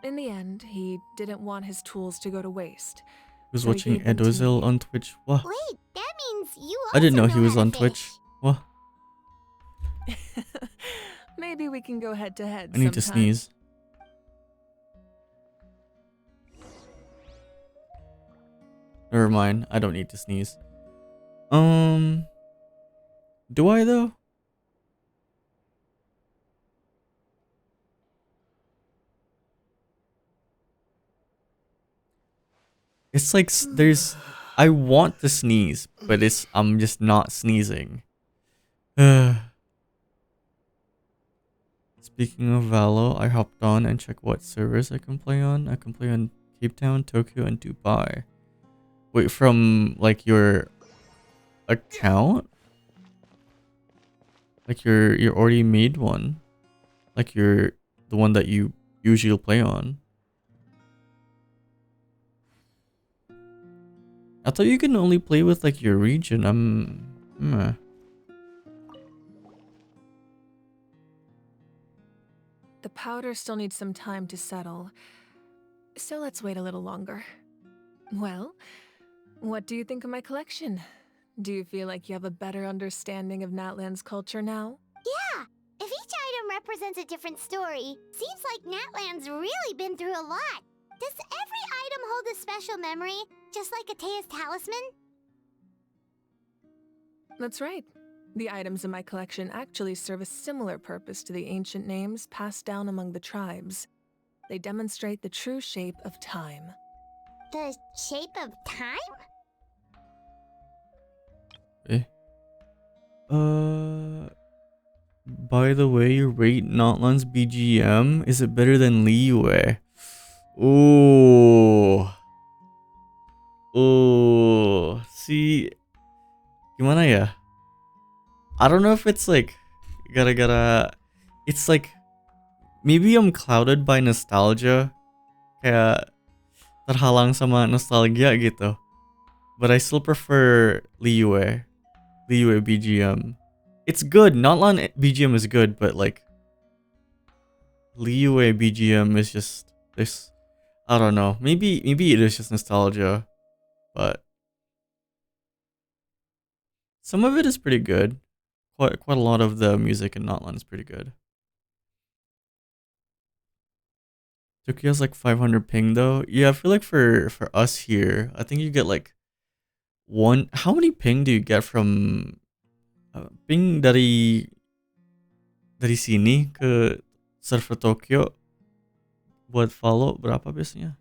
Speaker 17: In the end, he didn't want his tools to go to waste.
Speaker 1: Was
Speaker 17: so he
Speaker 1: watching
Speaker 17: gave them to
Speaker 1: Edozil
Speaker 17: me.
Speaker 1: on Twitch. What?
Speaker 15: Wait, that means you
Speaker 1: I didn't know
Speaker 15: also
Speaker 1: he was
Speaker 15: how to
Speaker 1: on
Speaker 15: fish.
Speaker 1: Twitch. What?
Speaker 17: Maybe we can go head to head
Speaker 1: I need to
Speaker 17: sometime.
Speaker 1: sneeze. Never mind. I don't need to sneeze. Do I though? It's like there's. I want to sneeze, but I'm just not sneezing. Speaking of Valo, I hopped on and checked what servers I can play on. I can play on Cape Town, Tokyo, and Dubai. Wait, from like your account? Like your already made one? Like the one that you usually play on? I thought you can only play with like your region.
Speaker 17: The powder still needs some time to settle, so let's wait a little longer. Well, what do you think of my collection? Do you feel like you have a better understanding of Natlan's culture now?
Speaker 15: Yeah, if each item represents a different story, seems like Natlan's really been through a lot. Does every item hold a special memory, just like Atea's talisman?
Speaker 17: That's right. The items in my collection actually serve a similar purpose to the ancient names passed down among the tribes. They demonstrate the true shape of time.
Speaker 15: The shape of time?
Speaker 1: By the way, rate Natlan's BGM. Is it better than Liyue? Oh. Oh. See, gimana ya? I don't know if it's like it's like maybe I'm clouded by nostalgia. Kayak terhalang sama nostalgia gitu. But I still prefer Liyue BGM. It's good. Natlan BGM is good, but like Liyue BGM is just this. I don't know. Maybe it is just nostalgia, but some of it is pretty good. Quite a lot of the music in Natlan is pretty good. Tokyo's like 500 ping though. Yeah, I feel like for us here, I think you get like one. How many ping do you get from ping dari sini ke server Tokyo buat follow berapa biasanya?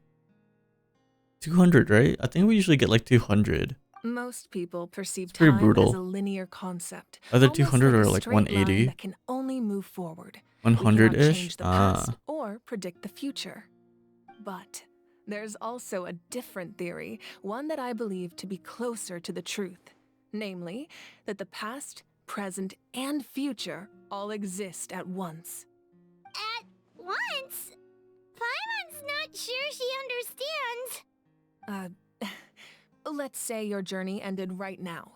Speaker 1: 200, right? I think we usually get like 200.
Speaker 17: Most people perceive
Speaker 1: pretty
Speaker 17: time
Speaker 1: brutal.
Speaker 17: as a linear concept.
Speaker 1: Either
Speaker 17: almost
Speaker 1: 200
Speaker 17: like
Speaker 1: or
Speaker 17: a
Speaker 1: like
Speaker 17: straight line
Speaker 1: 180.
Speaker 17: that can only move forward. We cannot
Speaker 1: 100-ish?
Speaker 17: change the past or predict the future. But there's also a different theory, one that I believe to be closer to the truth. Namely, that the past, present, and future all exist at once.
Speaker 15: At once? Paimon's not sure she understands.
Speaker 17: Let's say your journey ended right now.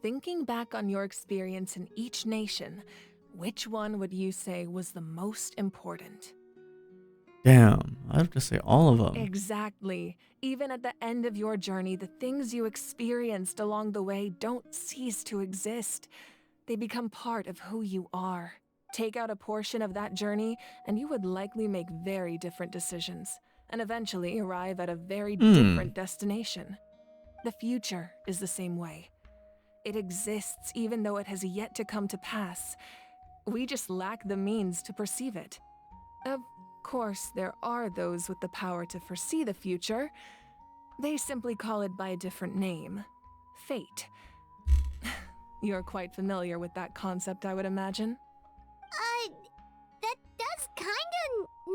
Speaker 17: Thinking back on your experience in each nation, which one would you say was the most important?
Speaker 1: Damn, I have to say all of them.
Speaker 17: Exactly. Even at the end of your journey, the things you experienced along the way don't cease to exist. They become part of who you are. Take out a portion of that journey, and you would likely make very different decisions, and eventually arrive at a very different destination. The future is the same way. It exists even though it has yet to come to pass. We just lack the means to perceive it. Of course, there are those with the power to foresee the future. They simply call it by a different name. Fate. You're quite familiar with that concept, I would imagine.
Speaker 15: That does kinda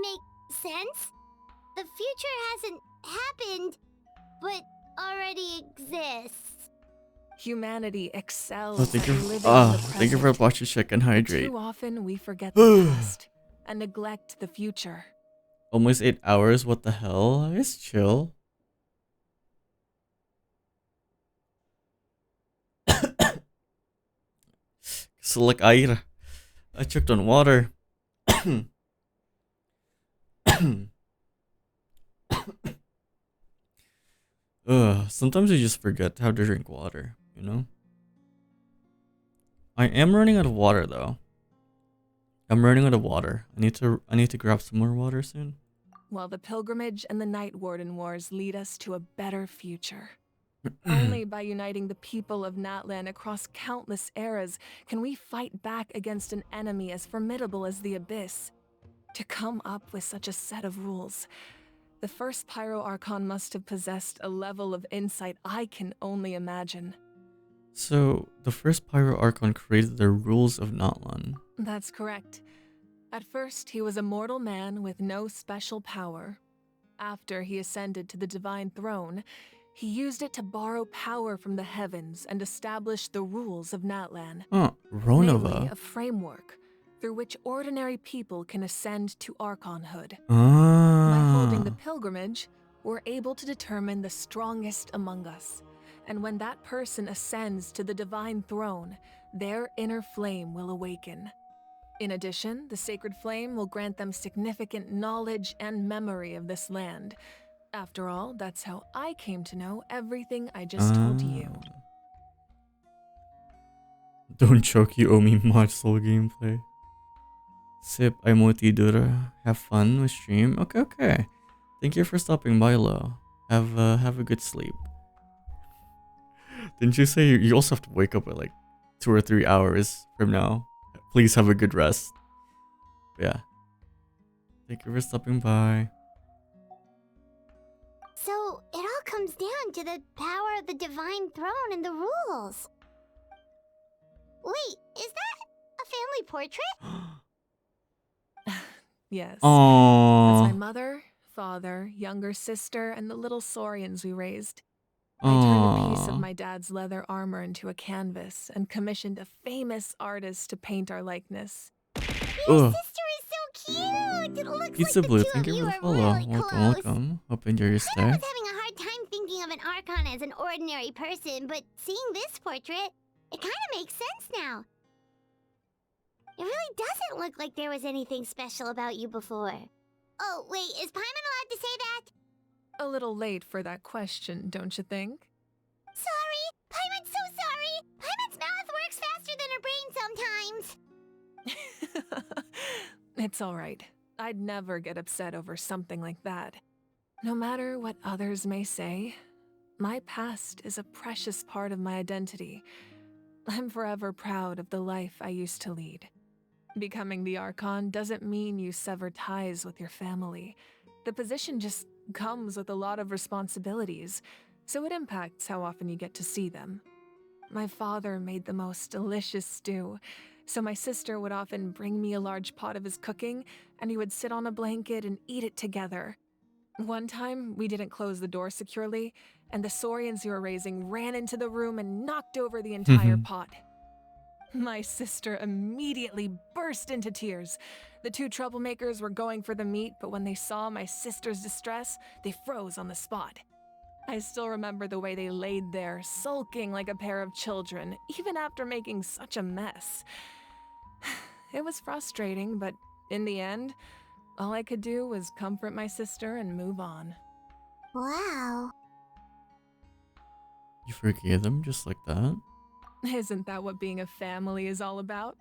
Speaker 15: make sense. The future hasn't happened, but already exists.
Speaker 17: Humanity excels
Speaker 1: Oh,
Speaker 17: at living in the
Speaker 1: thank you for
Speaker 17: present.
Speaker 1: watching Check and Hydrate.
Speaker 17: Too often we forget the past and neglect the future.
Speaker 1: Almost 8 hours, what the hell? It's chill. Select air. I checked on water. Sometimes you just forget how to drink water, you know? I am running out of water though. I'm running out of water. I need to grab some more water soon.
Speaker 17: While the pilgrimage and the Night Warden Wars lead us to a better future. Only by uniting the people of Natlan across countless eras can we fight back against an enemy as formidable as the Abyss. To come up with such a set of rules, the first Pyro Archon must have possessed a level of insight I can only imagine.
Speaker 1: So, the first Pyro Archon created the rules of Natlan.
Speaker 17: That's correct. At first, he was a mortal man with no special power. After he ascended to the Divine Throne, he used it to borrow power from the heavens and establish the rules of Natlan.
Speaker 1: Ronova.
Speaker 17: Namely, a framework through which ordinary people can ascend to Archonhood. By holding the pilgrimage, we're able to determine the strongest among us. And when that person ascends to the Divine Throne, their inner flame will awaken. In addition, the sacred flame will grant them significant knowledge and memory of this land. After all, that's how I came to know everything I just told you.
Speaker 1: Don't choke, you owe me much soul gameplay. Sip, ay mo tidur. Have fun with stream. Okay. Thank you for stopping by, Lo. Have a good sleep. Didn't you say you also have to wake up at like 2 or 3 hours from now? Please have a good rest. Yeah. Thank you for stopping by.
Speaker 15: So, it all comes down to the power of the Divine Throne and the rules. Wait, is that a family portrait?
Speaker 17: Yes.
Speaker 1: Aww.
Speaker 17: That's my mother, father, younger sister, and the little saurians we raised. I turned a piece of my dad's leather armor into a canvas and commissioned a famous artist to paint our likeness.
Speaker 15: Your sister is so cute! It looks
Speaker 1: Pizza
Speaker 15: like
Speaker 1: Blue,
Speaker 15: the two
Speaker 1: thank
Speaker 15: of
Speaker 1: you
Speaker 15: you
Speaker 1: for the
Speaker 15: are
Speaker 1: follow.
Speaker 15: really
Speaker 1: Welcome,
Speaker 15: close.
Speaker 1: welcome. Hope you enjoy your
Speaker 15: I
Speaker 1: stay.
Speaker 15: was having a hard time thinking of an Archon as an ordinary person, but seeing this portrait, it kind of makes sense now. It really doesn't look like there was anything special about you before. Oh, wait, is Paimon allowed to say that?
Speaker 17: A little late for that question, don't you think?
Speaker 15: Sorry! Paimon's so sorry! Paimon's mouth works faster than her brain sometimes!
Speaker 17: It's alright. I'd never get upset over something like that. No matter what others may say, my past is a precious part of my identity. I'm forever proud of the life I used to lead. Becoming the Archon doesn't mean you sever ties with your family. The position just comes with a lot of responsibilities, so it impacts how often you get to see them. My father made the most delicious stew, so my sister would often bring me a large pot of his cooking, and we would sit on a blanket and eat it together. One time, we didn't close the door securely, and the saurians who were raising ran into the room and knocked over the entire pot. My sister immediately burst into tears. The two troublemakers were going for the meat, but when they saw my sister's distress, they froze on the spot. I still remember the way they laid there, sulking like a pair of children, even after making such a mess. It was frustrating, but in the end, all I could do was comfort my sister and move on.
Speaker 15: Wow.
Speaker 1: You forgave them just like that?
Speaker 17: Isn't that what being a family is all about?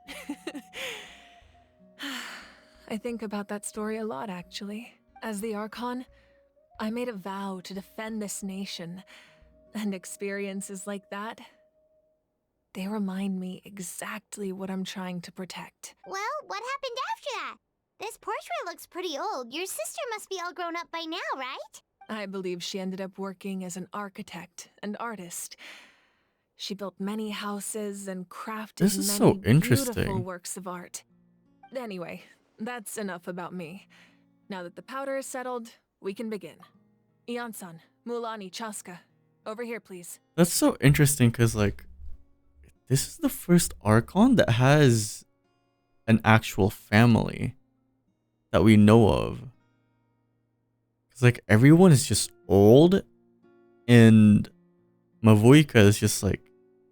Speaker 17: I think about that story a lot, actually. As the Archon, I made a vow to defend this nation, and experiences like that, they remind me exactly what I'm trying to protect.
Speaker 15: Well, what happened after that? This portrait looks pretty old. Your sister must be all grown up by now, right?
Speaker 17: I believe she ended up working as an architect and artist. She built many houses and crafted
Speaker 1: This is
Speaker 17: many
Speaker 1: so
Speaker 17: beautiful
Speaker 1: interesting.
Speaker 17: works of art. Anyway, that's enough about me. Now that the powder is settled, we can begin. Ian-san, Mulani, Chaska, over here, please.
Speaker 1: That's so interesting because, like, this is the first Archon that has an actual family that we know of. Because, like, everyone is just old, and Mavuika is just like,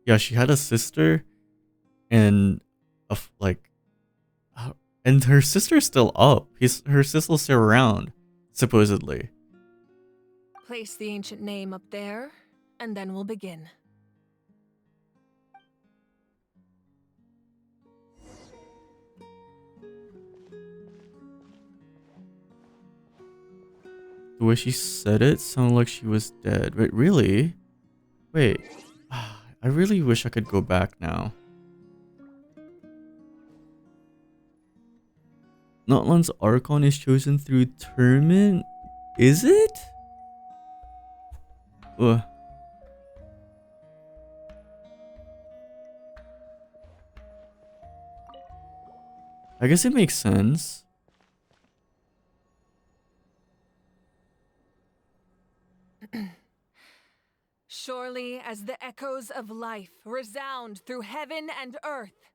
Speaker 1: yeah, she had a sister, and and her sister's still up. Her sister's still around, supposedly.
Speaker 17: Place the ancient name up there, and then we'll begin.
Speaker 1: The way she said it sounded like she was dead. Wait, really? Wait. I really wish I could go back now. Natlan's Archon is chosen through tournament? Is it? Ugh. I guess it makes sense.
Speaker 17: Surely as the echoes of life resound through heaven and earth,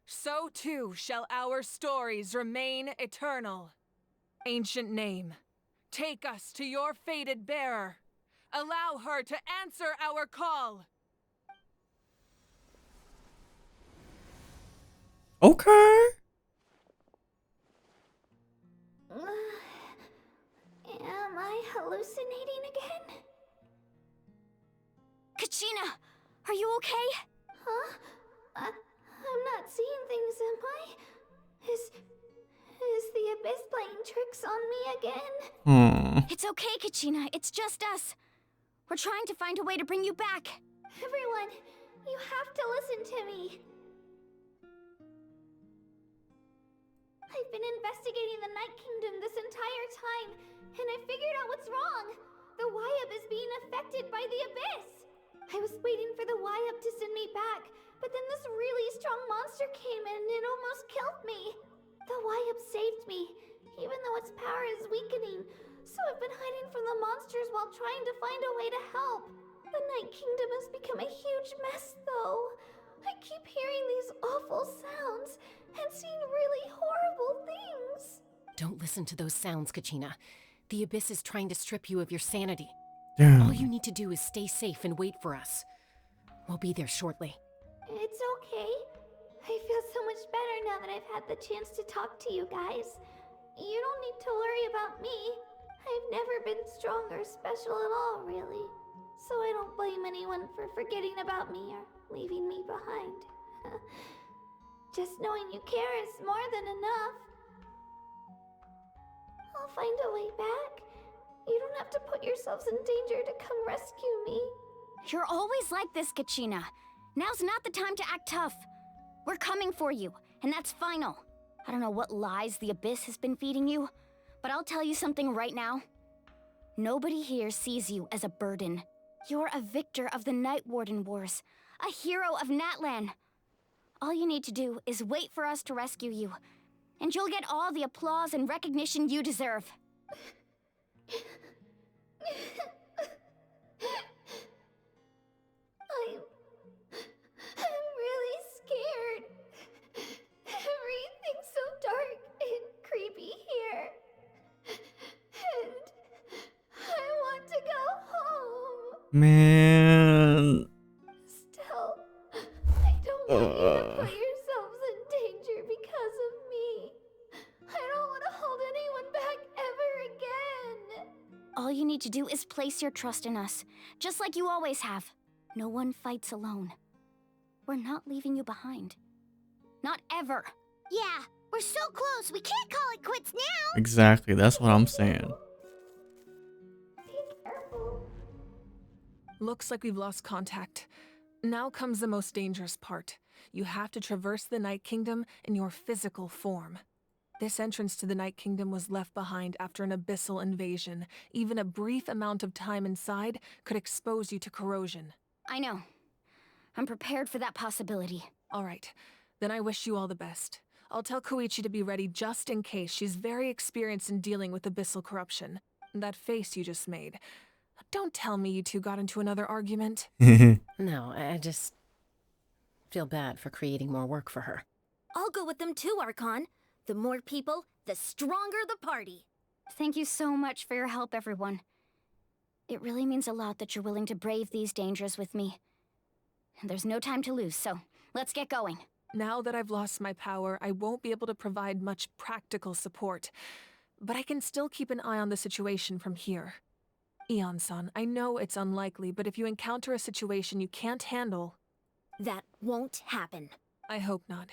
Speaker 17: so too shall our stories remain eternal. Ancient name, take us to your fated bearer. Allow her to answer our call.
Speaker 1: Okay.
Speaker 15: Am I hallucinating again?
Speaker 8: Kachina, are you okay?
Speaker 15: Huh? I'm not seeing things, am I? Is the Abyss playing tricks on me again?
Speaker 8: It's okay, Kachina. It's just us. We're trying to find a way to bring you back.
Speaker 15: Everyone, you have to listen to me. I've been investigating the Night Kingdom this entire time, and I figured out what's wrong. The Wyup is being affected by the Abyss. I was waiting for the Wyup to send me back, but then this really strong monster came in and it almost killed me. The Wyup saved me, even though its power is weakening, so I've been hiding from the monsters while trying to find a way to help. The Night Kingdom has become a huge mess, though. I keep hearing these awful sounds and seeing really horrible things.
Speaker 20: Don't listen to those sounds, Kachina. The Abyss is trying to strip you of your sanity.
Speaker 1: Damn.
Speaker 20: All you need to do is stay safe and wait for us. We'll be there shortly.
Speaker 15: It's okay. I feel so much better now that I've had the chance to talk to you guys. You don't need to worry about me. I've never been strong or special at all, really. So I don't blame anyone for forgetting about me or leaving me behind. Just knowing you care is more than enough. I'll find a way back. You don't have to put yourselves in danger to come rescue me.
Speaker 8: You're always like this, Kachina. Now's not the time to act tough. We're coming for you, and that's final. I don't know what lies the Abyss has been feeding you, but I'll tell you something right now. Nobody here sees you as a burden. You're a victor of the Night Warden Wars, a hero of Natlan. All you need to do is wait for us to rescue you, and you'll get all the applause and recognition you deserve.
Speaker 15: I'm really scared. Everything's so dark and creepy here. And I want to go home.
Speaker 1: Man.
Speaker 15: Still, I don't want you to put yourselves in danger because of me. I don't want to hold anyone back ever again.
Speaker 8: All you need to do is place your trust in us, just like you always have. No one fights alone. We're not leaving you behind. Not ever.
Speaker 9: Yeah, we're so close. We can't call it quits now.
Speaker 1: Exactly, that's what I'm saying.
Speaker 17: Looks like we've lost contact. Now comes the most dangerous part. You have to traverse the Night Kingdom in your physical form. This entrance to the Night Kingdom was left behind after an abyssal invasion. Even a brief amount of time inside could expose you to corrosion.
Speaker 8: I know. I'm prepared for that possibility.
Speaker 17: All right, then I wish you all the best. I'll tell Koichi to be ready just in case. She's very experienced in dealing with abyssal corruption. That face you just made. Don't tell me you two got into another argument.
Speaker 20: No, I just feel bad for creating more work for her.
Speaker 14: I'll go with them too, Archon. The more people, the stronger the party.
Speaker 8: Thank you so much for your help, everyone. It really means a lot that you're willing to brave these dangers with me. And there's no time to lose, so let's get going.
Speaker 17: Now that I've lost my power, I won't be able to provide much practical support. But I can still keep an eye on the situation from here. Eon-san, I know it's unlikely, but if you encounter a situation you can't handle...
Speaker 14: That won't happen.
Speaker 17: I hope not.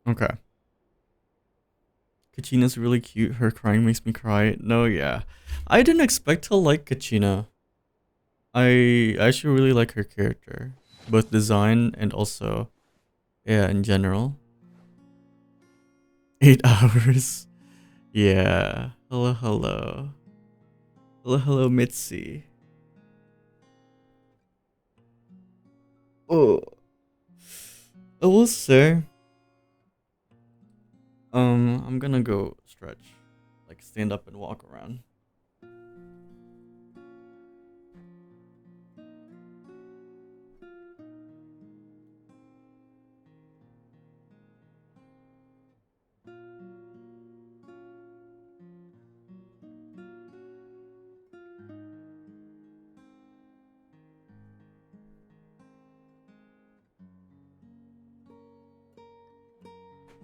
Speaker 1: Okay. Kachina's really cute. Her crying makes me cry. No, yeah. I didn't expect to like Kachina. I actually really like her character. Both design and also, yeah, in general. 8 hours. Yeah. Hello, hello. Hello, hello, Mitzi. Oh. I will say, I'm gonna go stretch. Like, stand up and walk around.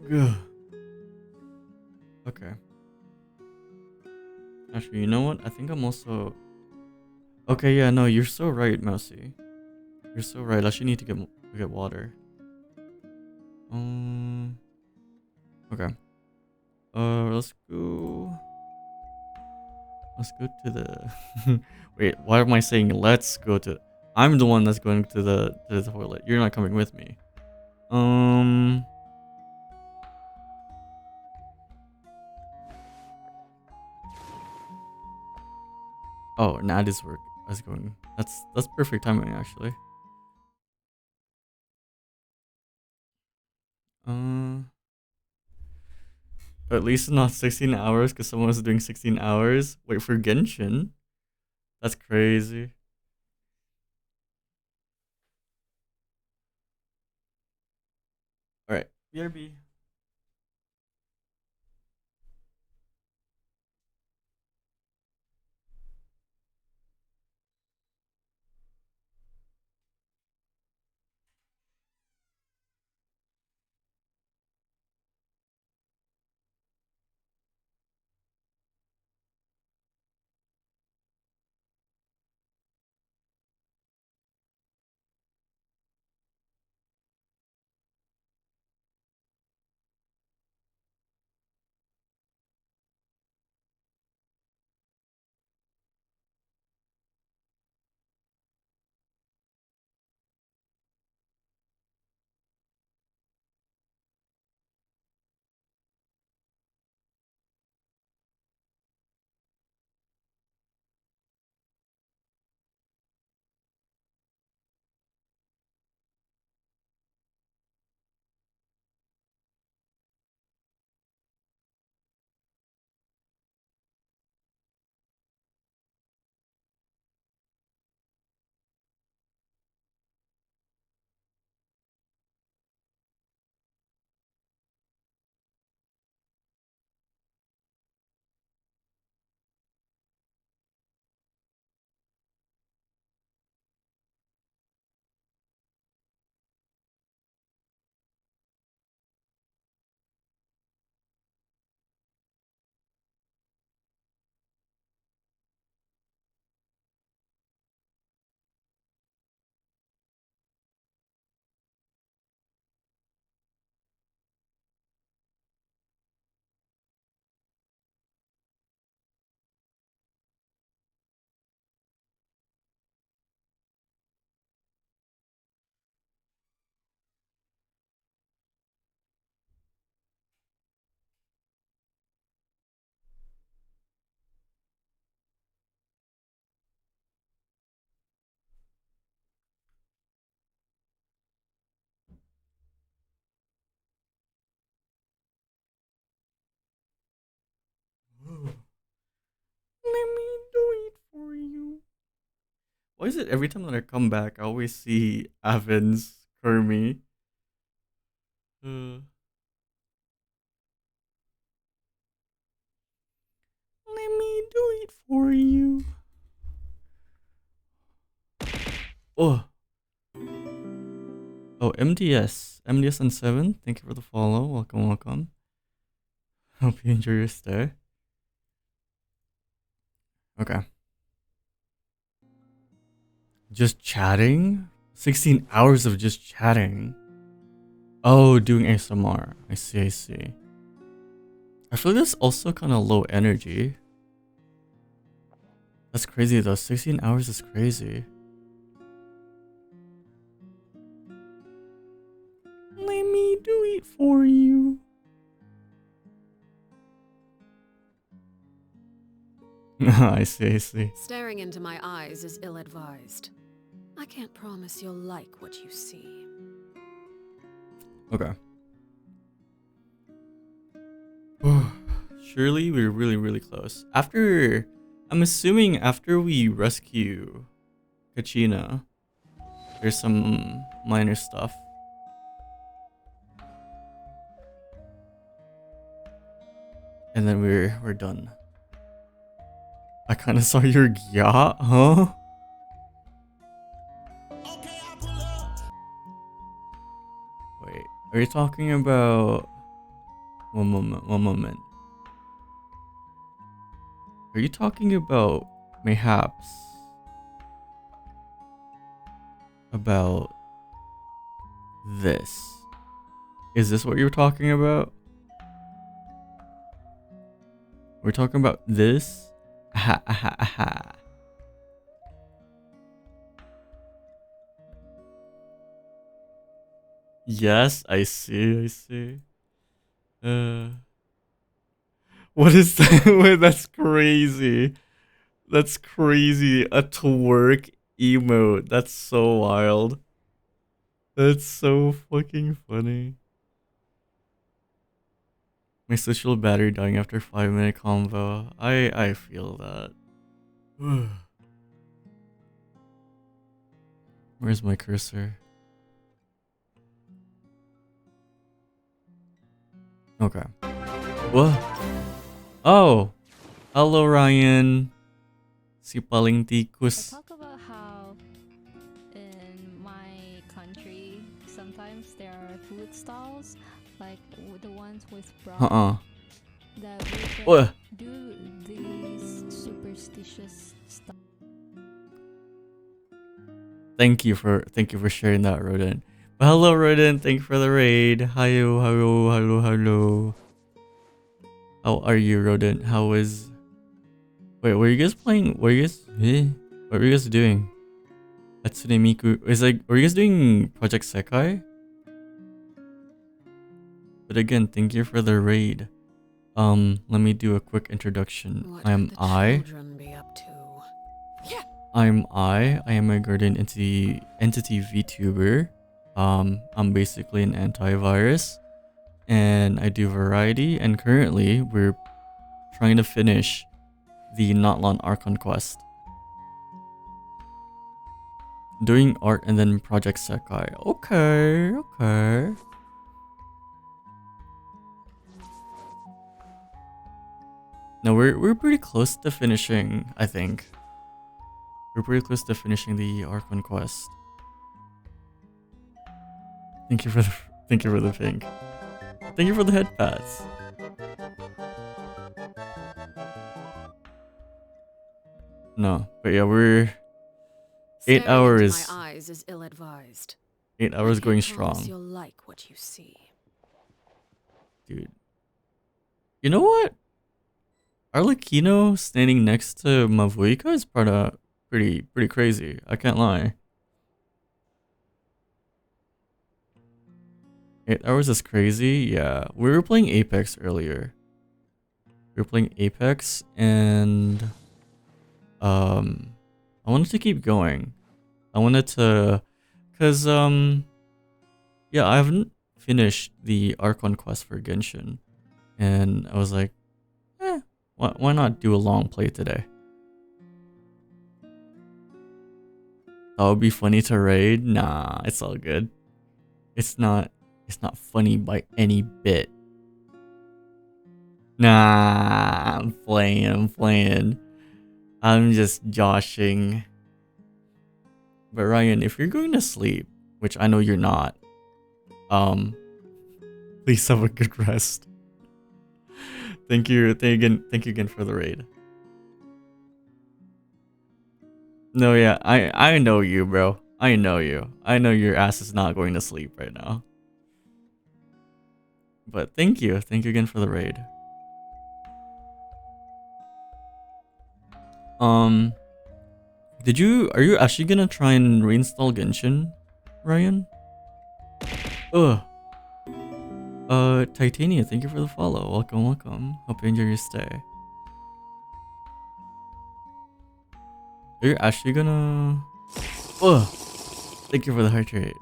Speaker 1: Ugh. Okay. Actually, you know what? I think I'm also... Okay, yeah, no, you're so right, Mousy. You're so right. I should need to get water. Okay. Let's go... Let's go to the... Wait, why am I saying let's go to... I'm the one that's going to the toilet. You're not coming with me. Oh, Nadi's work is going. That's perfect timing, actually. At least not 16 hours, because someone was doing 16 hours. Wait, for Genshin? That's crazy. Alright, BRB. Why is it every time that I come back, I always see Avens, Kermie? Let me do it for you. Oh. Oh, MDS. MDS on 7. Thank you for the follow. Welcome, welcome. Hope you enjoy your stay. Okay. Just chatting? 16 hours of just chatting. Oh, doing ASMR. I see, I see. I feel like that's also kind of low energy. That's crazy though. 16 hours is crazy. Let me do it for you. I see, I see.
Speaker 16: Staring into my eyes is ill-advised. I can't promise you'll like what you see.
Speaker 1: Okay. Surely we're really, really close. After, I'm assuming after we rescue Kachina, there's some minor stuff. And then we're done. I kind of saw your yacht, huh? Wait, are you talking about... One moment. Are you talking about mayhaps about this? Is this what you're talking about? We're talking about this? Aha, aha, aha. Yes, I see, I see. What is that? Wait, that's crazy. That's crazy. A twerk emote. That's so wild. That's so fucking funny. My social battery dying after 5-minute convo. I feel that. Where's my cursor? Okay. What? Oh! Hello, Ryan. Si paling tikus.
Speaker 19: Talk about how in my country sometimes there are food stalls like the ones with broth that we do these superstitious stuff.
Speaker 1: Thank you for sharing that, Rodent. But hello, Rodent. Thank you for the raid. Hello, hello, hello, hello. How are you, Rodent? How is... Wait, were you guys playing... What were you guys doing? Hatsune Miku... were you guys doing Project Sekai? But again, thank you for the raid. Let me do a quick introduction. I am I. I am a Guardian Entity VTuber. I'm basically an antivirus. And I do variety, and currently we're trying to finish the Natlan Archon quest. Doing art and then Project Sekai. Okay, okay. No, we're pretty close to finishing, I think. We're pretty close to finishing the Archon quest. Thank you for the pink. Thank you for the head pats. No, but yeah, we're 8 hours.
Speaker 16: My eyes is ill-advised.
Speaker 1: 8 hours going strong.
Speaker 16: You'll like what you see.
Speaker 1: Dude. You know what? Arlecchino standing next to Mavuika is pretty crazy. I can't lie. 8 hours is crazy. Yeah, we were playing Apex earlier. We were playing Apex and I wanted to keep going. I wanted to, cause yeah, I haven't finished the Archon quest for Genshin, and I was like, why not do a long play today? That would be funny to raid. Nah, it's all good. It's not funny by any bit. Nah, I'm playing. I'm just joshing. But Ryan, if you're going to sleep, which I know you're not, please have a good rest. Thank you again for the raid. No, yeah, I know you, bro. I know you. I know your ass is not going to sleep right now. But thank you again for the raid. Are you actually gonna try and reinstall Genshin, Ryan? Ugh. Titania, thank you for the follow. Welcome. Hope you enjoy your stay. Are you actually gonna... Ugh. Thank you for the hydrate.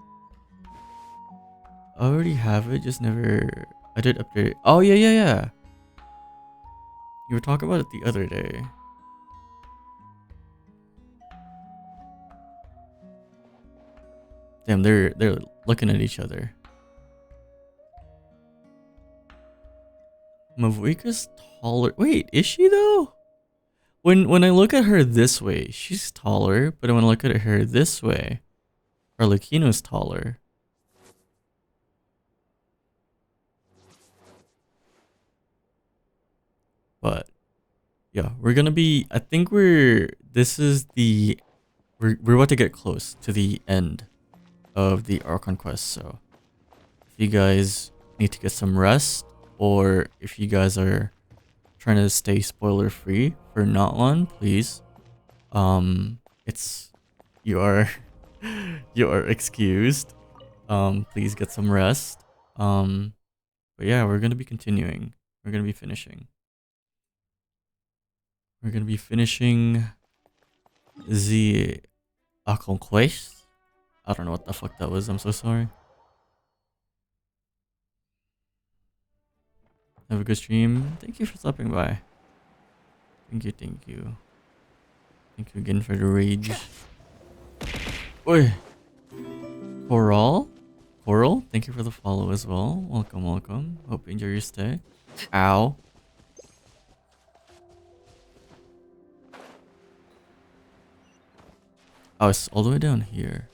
Speaker 1: I already have it, just never... I did update it. Oh, yeah. You were talking about it the other day. Damn, they're looking at each other. Mavuika's taller. Wait, is she though? When I look at her this way, she's taller, but when I look at her this way, Arlecchino's taller. But yeah, we're gonna be. I think we're about to get close to the end of the Archon quest. So if you guys need to get some rest, or if you guys are trying to stay spoiler free for Natlan, please, you are excused. Please get some rest. But yeah, we're gonna be continuing. We're gonna be finishing the Archon quest. I don't know what the fuck that was. I'm so sorry. Have a good stream. Thank you for stopping by. Thank you. Thank you again for the rage. Oi. Coral, thank you for the follow as well. Welcome. Hope you enjoy your stay. Ow. Oh, it's all the way down here.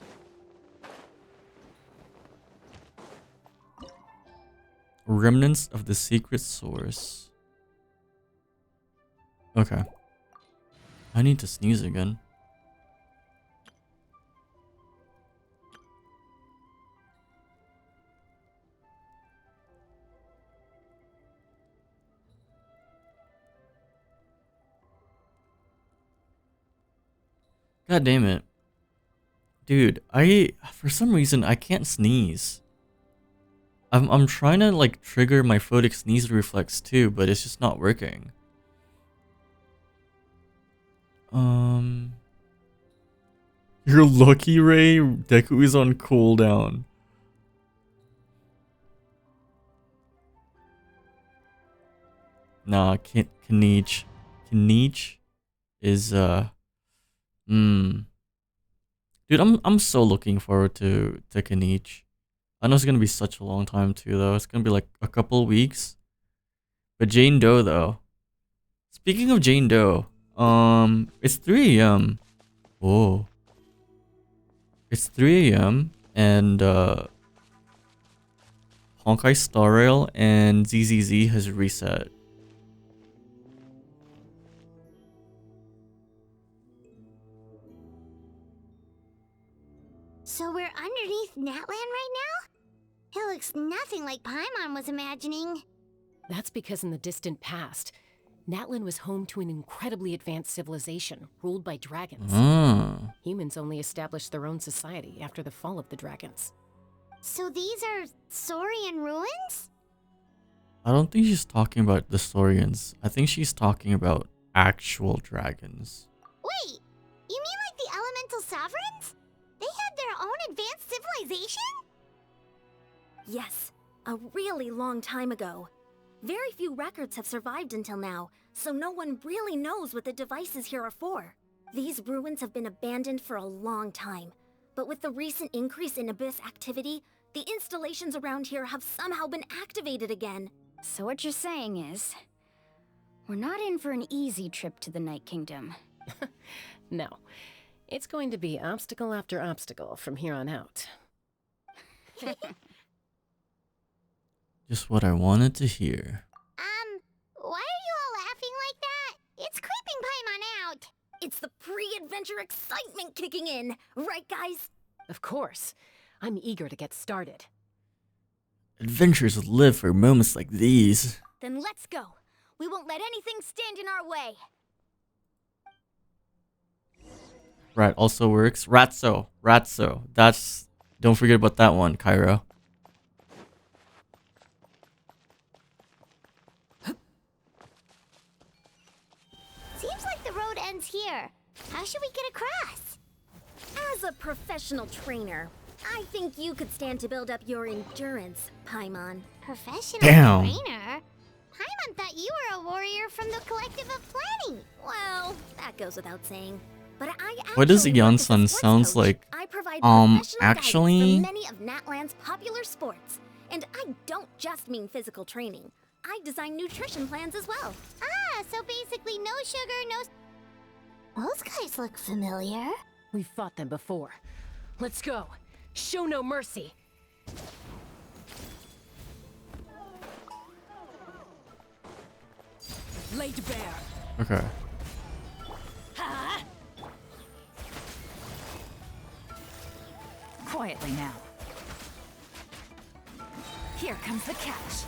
Speaker 1: Remnants of the secret source. Okay. I need to sneeze again. God damn it. Dude, for some reason I can't sneeze. I'm trying to like trigger my photic sneeze reflex too, but it's just not working. You're lucky, Ray. Deku is on cooldown. Nah, Kanich is Dude, I'm so looking forward to Kanich. I know it's gonna be such a long time too though. It's gonna be like a couple weeks. But Jane Doe though. Speaking of Jane Doe, it's 3 a.m. Whoa. It's 3 a.m. and Honkai Star Rail and ZZZ has reset.
Speaker 9: So we're underneath Natlan right now? It looks nothing like Paimon was imagining.
Speaker 20: That's because in the distant past, Natlan was home to an incredibly advanced civilization ruled by dragons. Humans only established their own society after the fall of the dragons.
Speaker 9: So these are Saurian ruins?
Speaker 1: I don't think she's talking about the Saurians. I think she's talking about actual dragons.
Speaker 9: Wait, you mean like the elemental sovereigns? They had their own advanced civilization?
Speaker 14: Yes, a really long time ago. Very few records have survived until now, so no one really knows what the devices here are for. These ruins have been abandoned for a long time, but with the recent increase in Abyss activity, the installations around here have somehow been activated again.
Speaker 8: So what you're saying is, we're not in for an easy trip to the Night Kingdom.
Speaker 5: No. It's going to be obstacle after obstacle from here on out.
Speaker 1: Just what I wanted to hear.
Speaker 9: Why are you all laughing like that? It's creeping Paimon out.
Speaker 14: It's the pre-adventure excitement kicking in, right guys?
Speaker 20: Of course. I'm eager to get started.
Speaker 1: Adventures live for moments like these.
Speaker 8: Then let's go. We won't let anything stand in our way.
Speaker 1: Right, also works. Ratso. That's... Don't forget about that one, Cairo.
Speaker 9: Seems like the road ends here. How should we get across?
Speaker 14: As a professional trainer, I think you could stand to build up your endurance, Paimon.
Speaker 9: Professional
Speaker 1: Damn.
Speaker 9: trainer? Paimon thought you were a warrior from the Collective of Planning.
Speaker 14: Well, that goes without saying. But
Speaker 1: What does
Speaker 14: actually work as a
Speaker 1: Yon-san
Speaker 14: sports
Speaker 1: sounds
Speaker 14: coach.
Speaker 1: like?
Speaker 14: I provide professional
Speaker 1: Actually...
Speaker 14: guidance for many of Natlan's popular sports. And I don't just mean physical training. I design nutrition plans as well.
Speaker 9: Ah, so basically no sugar, no... Those guys look familiar.
Speaker 20: We've fought them before. Let's go. Show no mercy. Laid bare.
Speaker 1: Okay.
Speaker 2: Quietly now. Here comes the catch.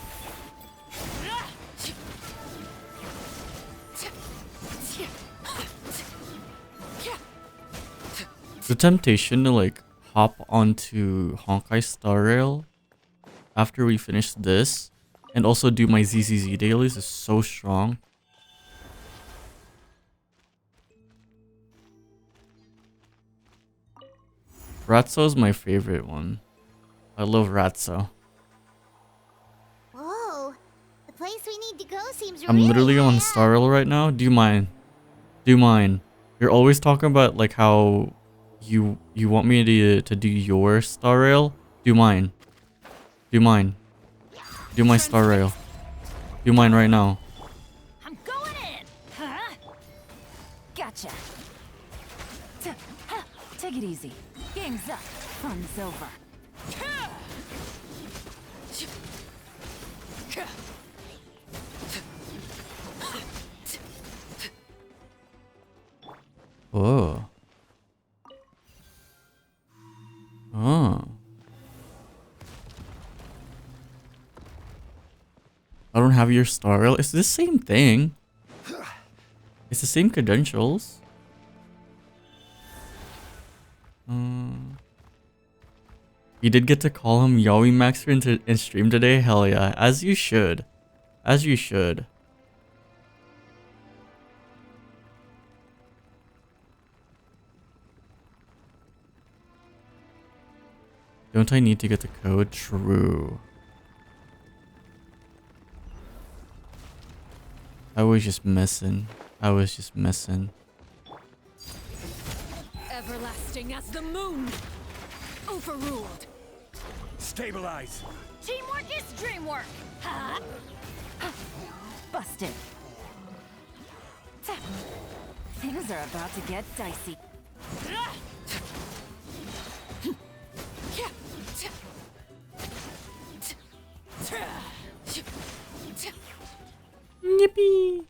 Speaker 1: The temptation to like hop onto Honkai Star Rail after we finish this and also do my ZZZ dailies is so strong. Ratso is my favorite one. I love Ratso.
Speaker 9: Whoa, the place we need to go seems
Speaker 1: I'm
Speaker 9: really
Speaker 1: literally on Star Rail right now. Do you mind? Do you mind? You're always talking about like how you want me to do your Star Rail. Do you mind? Do you mind? Do my Star Rail. Do you mind right now?
Speaker 2: I'm going in. Huh? Gotcha. Take it easy. Game's up. Fun's over.
Speaker 1: Oh. Oh. I don't have your Star Rail. It's the same thing. It's the same credentials. You did get to call him Yaoi Maxer in stream today? Hell yeah. As you should. As you should. Don't I need to get the code? True. I was just missing.
Speaker 20: Everlasting as the moon. Overruled.
Speaker 10: Stabilize.
Speaker 2: Teamwork is dreamwork. Huh? Busted. Things are about to get dicey.
Speaker 1: Yippee!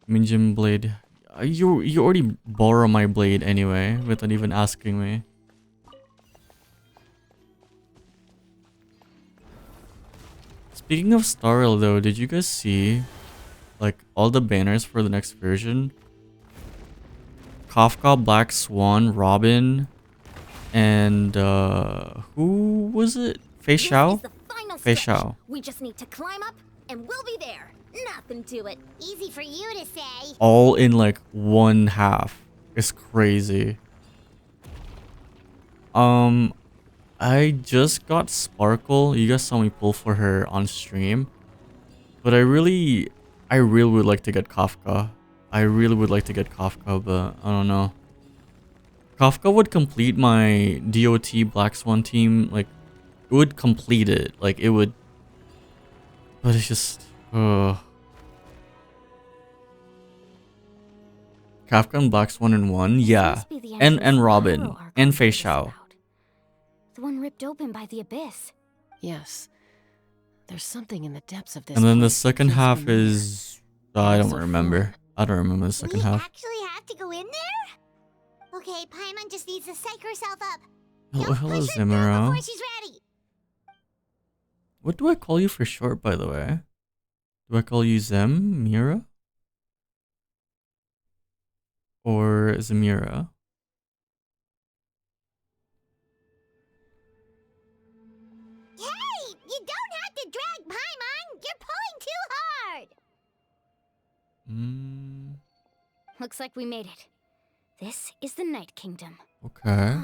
Speaker 1: Minjin blade. You already borrow my blade anyway, without even asking me. Speaking of Star Rail though, did you guys see like all the banners for the next version? Kafka, Black Swan, Robin, and who was it? Fei Xiao? Fei Xiao.
Speaker 14: We just need to climb up and we'll be there. Nothing to it.
Speaker 9: Easy for you to say.
Speaker 1: All in like one half. It's crazy. I just got Sparkle. You guys saw me pull for her on stream. But I really would like to get Kafka. I really would like to get Kafka, but I don't know. Kafka would complete my DOT Black Swan team. Like, it would complete it. Like, it would. But it's just. Kafka and Black Swan in one? Yeah.
Speaker 8: must be the entrance to
Speaker 1: And
Speaker 8: the
Speaker 1: Robin.
Speaker 8: Hierarch
Speaker 1: And
Speaker 8: I
Speaker 1: Fei
Speaker 8: heard us
Speaker 1: Xiao.
Speaker 8: about. The one ripped open by the abyss.
Speaker 20: Yes. There's something in the depths of this
Speaker 1: And then the
Speaker 20: place that
Speaker 1: second
Speaker 20: feels
Speaker 1: half
Speaker 20: familiar.
Speaker 1: is. I don't
Speaker 20: Also
Speaker 1: remember.
Speaker 20: foreign.
Speaker 1: I don't remember the second half.
Speaker 9: Actually have to go in there? Okay, Paimon just needs to psych herself up.
Speaker 1: Hello, Zimura.
Speaker 9: Before she's ready.
Speaker 1: What do I call you for short, by the way? Do I call you Zem? Mira? Or Zamira?
Speaker 9: Hey, you don't have to drag Paimon. You're pulling too hard.
Speaker 8: Looks like we made it. This is the Night Kingdom.
Speaker 1: Okay.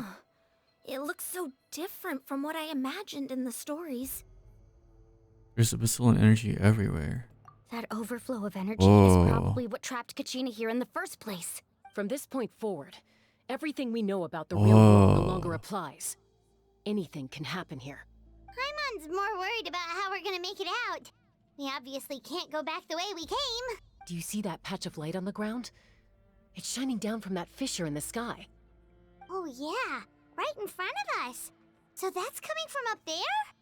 Speaker 14: It looks so different from what I imagined in the stories.
Speaker 1: There's abyssal energy everywhere.
Speaker 8: That overflow of energy
Speaker 1: Whoa.
Speaker 8: is probably what trapped Kachina here in the first place.
Speaker 20: From this point forward, everything we know about the real world no
Speaker 1: Whoa.
Speaker 20: longer applies. Anything can happen here.
Speaker 9: Paimon's more worried about how we're gonna make it out. We obviously can't go back the way we came.
Speaker 20: Do you see that patch of light on the ground? It's shining down from that fissure in the sky.
Speaker 9: Oh yeah, right in front of us. So that's coming from up there?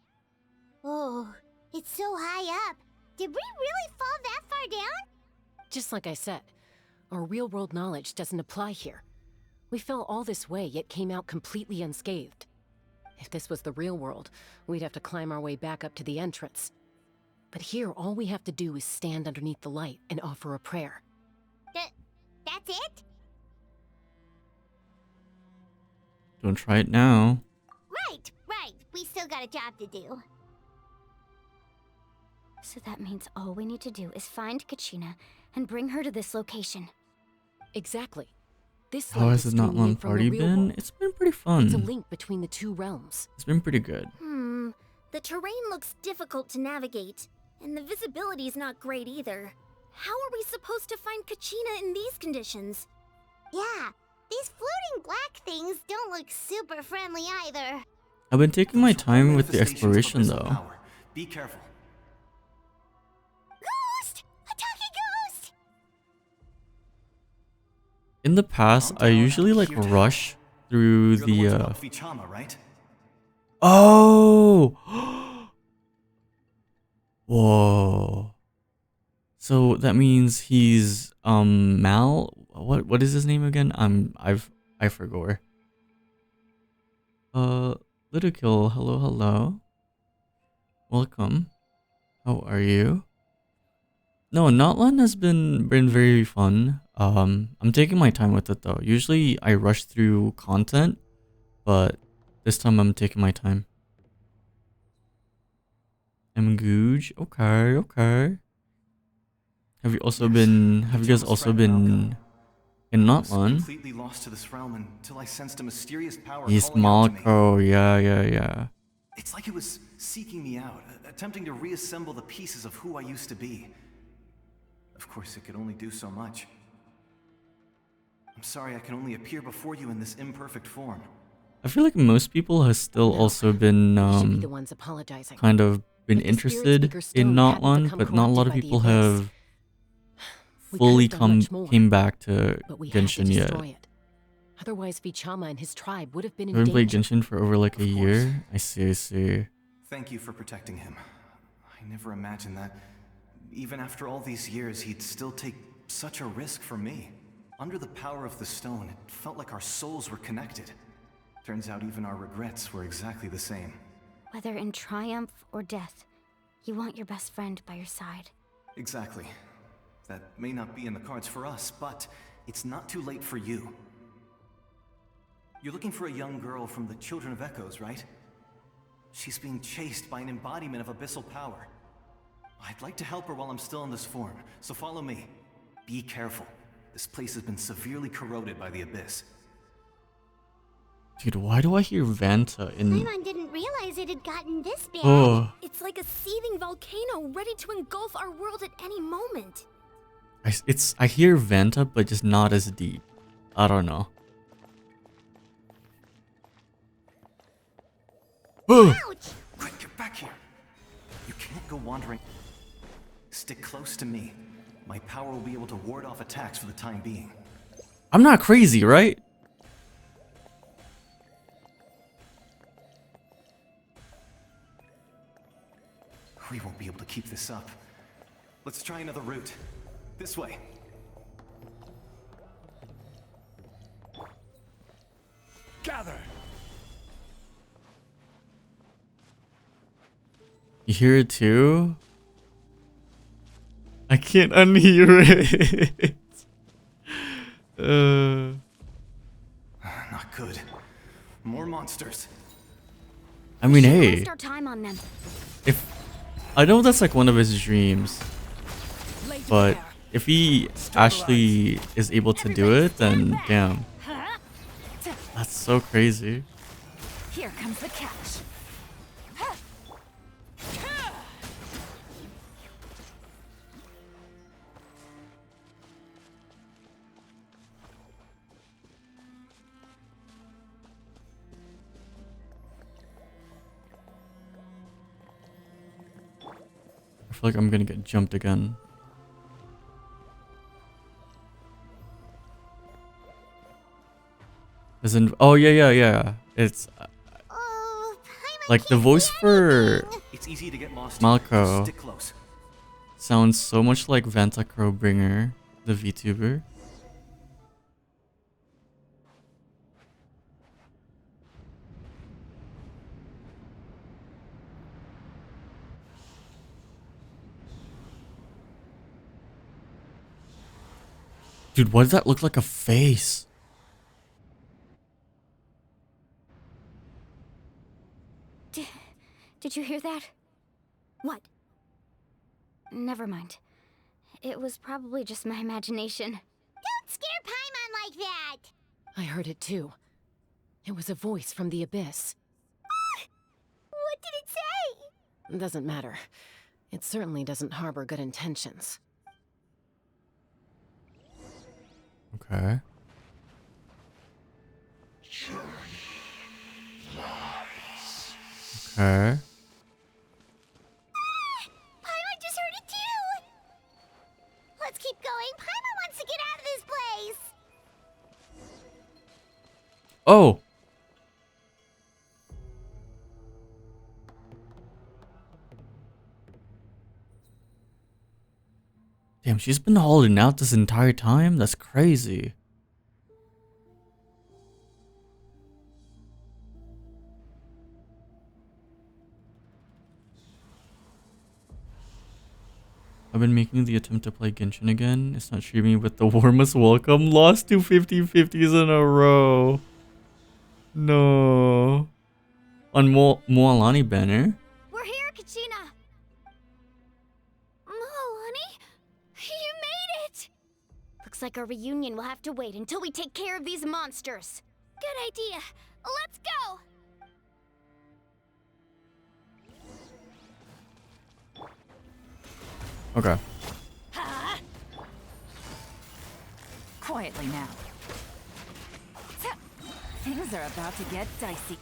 Speaker 9: Oh, it's so high up. Did we really fall that far down?
Speaker 20: Just like I said, our real-world knowledge doesn't apply here. We fell all this way, yet came out completely unscathed. If this was the real world, we'd have to climb our way back up to the entrance. But here, all we have to do is stand underneath the light and offer a prayer.
Speaker 9: That's it?
Speaker 1: Don't try it now.
Speaker 9: Right. We still got a job to do.
Speaker 8: So that means all we need to do is find Kachina and bring her to this location.
Speaker 20: Exactly. This
Speaker 1: How
Speaker 20: light
Speaker 1: has
Speaker 20: is
Speaker 1: the Natlan
Speaker 20: streaming in from the
Speaker 1: party
Speaker 20: real
Speaker 1: been?
Speaker 20: world.
Speaker 1: It's been pretty
Speaker 20: It's a
Speaker 1: fun.
Speaker 20: link between the two realms.
Speaker 1: It's been pretty good.
Speaker 14: The terrain looks difficult to navigate, and the visibility's not great either. How are we supposed to find Kachina in these conditions?
Speaker 9: Yeah, these floating black things don't look super friendly either.
Speaker 1: I've been taking my time with the
Speaker 4: Manifestations of
Speaker 1: exploration
Speaker 4: abyssal
Speaker 1: though.
Speaker 4: power. Be careful.
Speaker 9: Ghost! A talking ghost!
Speaker 1: In the past, I usually like rush through
Speaker 4: You're the ones who
Speaker 1: the
Speaker 4: helped Vichama, right?
Speaker 1: Oh! Whoa. So that means he's Mal. What is his name again? I forgot. Little Kill, hello. Welcome. How are you? No, Natlan has been very fun. I'm taking my time with it though. Usually I rush through content, but this time I'm taking my time. Mgooge, okay. Have you guys also been in
Speaker 4: I was
Speaker 1: Natlan?
Speaker 4: completely lost to this realm until I sensed a mysterious power
Speaker 1: He's
Speaker 4: calling out to me.
Speaker 1: Malco, yeah.
Speaker 4: It's like it was seeking me out, attempting to reassemble the pieces of who I used to be. Of course, it could only do so much. I'm sorry I can only appear before you in this imperfect form.
Speaker 1: I feel like most people have still also been
Speaker 20: We should be the ones apologizing.
Speaker 1: kind of been
Speaker 20: If the Spirit
Speaker 1: interested
Speaker 20: Speaker
Speaker 1: in
Speaker 20: stone hadn't
Speaker 1: Natlan,
Speaker 20: become
Speaker 1: but not a lot of
Speaker 20: corrupted by the
Speaker 1: people
Speaker 20: abyss,
Speaker 1: have
Speaker 20: we
Speaker 1: fully
Speaker 20: could've done much more.
Speaker 1: came back to
Speaker 20: But we had to
Speaker 1: Genshin yet.
Speaker 20: destroy it. Otherwise, Vichama and his tribe would have been
Speaker 1: I
Speaker 20: in
Speaker 1: haven't played
Speaker 20: danger.
Speaker 1: Genshin for over like a year. I see.
Speaker 4: Thank you for protecting him. I never imagined that, even after all these years, he'd still take such a risk for me. Under the power of the stone, it felt like our souls were connected. Turns out even our regrets were exactly the same.
Speaker 8: Whether in triumph or death, you want your best friend by your side.
Speaker 4: Exactly. That may not be in the cards for us, but it's not too late for you. You're looking for a young girl from the Children of Echoes, right? She's being chased by an embodiment of abyssal power. I'd like to help her while I'm still in this form, so follow me. Be careful. This place has been severely corroded by the abyss.
Speaker 1: Dude, why do I hear Vanta in...
Speaker 9: Paimon didn't realize it had gotten this bad.
Speaker 1: Oh.
Speaker 14: It's like a seething volcano ready to engulf our world at any moment.
Speaker 1: I hear Vanta, but just not as deep. I don't know.
Speaker 4: Ouch! Quick, get back here. You can't go wandering. Stick close to me. My power will be able to ward off attacks for the time being.
Speaker 1: I'm not crazy, right?
Speaker 4: We won't be able to keep this up. Let's try another route. This way.
Speaker 10: Gather!
Speaker 1: You hear it too? I can't unhear it.
Speaker 4: Not good. More monsters.
Speaker 1: I mean, hey.
Speaker 14: Waste our time on them.
Speaker 1: If I know that's like one of his dreams, but if he actually is able to do it, then damn. That's so crazy.
Speaker 2: Here comes the catch.
Speaker 1: I feel like I'm gonna get jumped again. As in, oh yeah. It's like the voice for
Speaker 4: It's easy to get lost.
Speaker 1: Malco
Speaker 4: Stick close.
Speaker 1: sounds so much like Vanta Crowbringer, the VTuber. Dude, why does that look like a face?
Speaker 8: Did you hear that?
Speaker 14: What?
Speaker 8: Never mind. It was probably just my imagination.
Speaker 9: Don't scare Paimon like that!
Speaker 20: I heard it too. It was a voice from the abyss.
Speaker 9: What did it say?
Speaker 20: Doesn't matter. It certainly doesn't harbor good intentions.
Speaker 1: Okay. Okay.
Speaker 9: Paimon just heard it too! Let's keep going. Paimon wants to get out of this place!
Speaker 1: Oh! Damn, she's been holding out this entire time? That's crazy. I've been making the attempt to play Genshin again. It's not treating me with the warmest welcome. Lost 2 50/50s in a row. No. On Moalani banner.
Speaker 8: We're here, Kachina! Moalani? You made it! Looks like our reunion will have to wait until we take care of these monsters. Good idea. Let's go!
Speaker 1: Okay.
Speaker 2: Quietly now. Things are about to get dicey.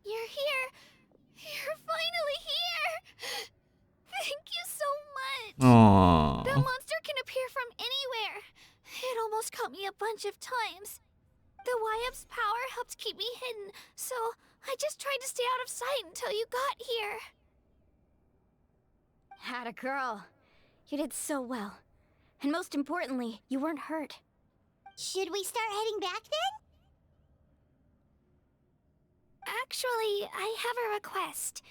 Speaker 15: You're here! You're finally here! Thank you so much!
Speaker 1: Aww.
Speaker 15: That monster can appear from anywhere. It almost caught me a bunch of times. The YF's power helped keep me hidden, so I just tried to stay out of sight until you got here.
Speaker 8: Had a girl. You did so well. And most importantly, you weren't hurt.
Speaker 9: Should we start heading back then?
Speaker 15: Actually, I have a request.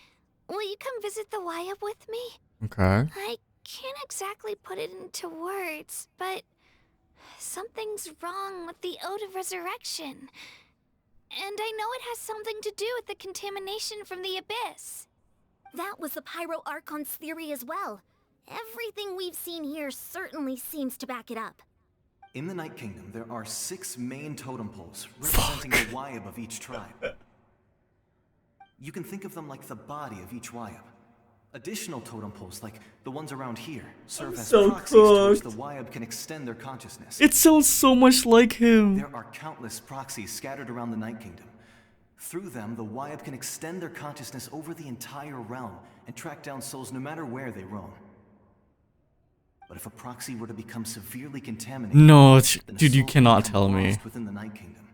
Speaker 15: Will you come visit the YF with me?
Speaker 1: Okay.
Speaker 15: I can't exactly put it into words, but something's wrong with the Ode of Resurrection. And I know it has something to do with the contamination from the Abyss.
Speaker 14: That was the Pyro Archon's theory as well. Everything we've seen here certainly seems to back it up.
Speaker 4: In the Night Kingdom, there are 6 main totem poles representing the Wayab of each tribe. You can think of them like the body of each Wayab. Additional totem poles, like the ones around here, serve as
Speaker 1: so
Speaker 4: proxies to which
Speaker 1: cooked.
Speaker 4: the Wayab can extend their consciousness.
Speaker 1: It sounds so much like him.
Speaker 4: There are countless proxies scattered around the Night Kingdom. Through them, the Wayab can extend their consciousness over the entire realm and track down souls no matter where they roam. But if a proxy were to become severely contaminated,
Speaker 1: No,
Speaker 4: then a
Speaker 1: dude, you
Speaker 4: soul could
Speaker 1: cannot
Speaker 4: become
Speaker 1: tell me.
Speaker 4: lost within the Night Kingdom.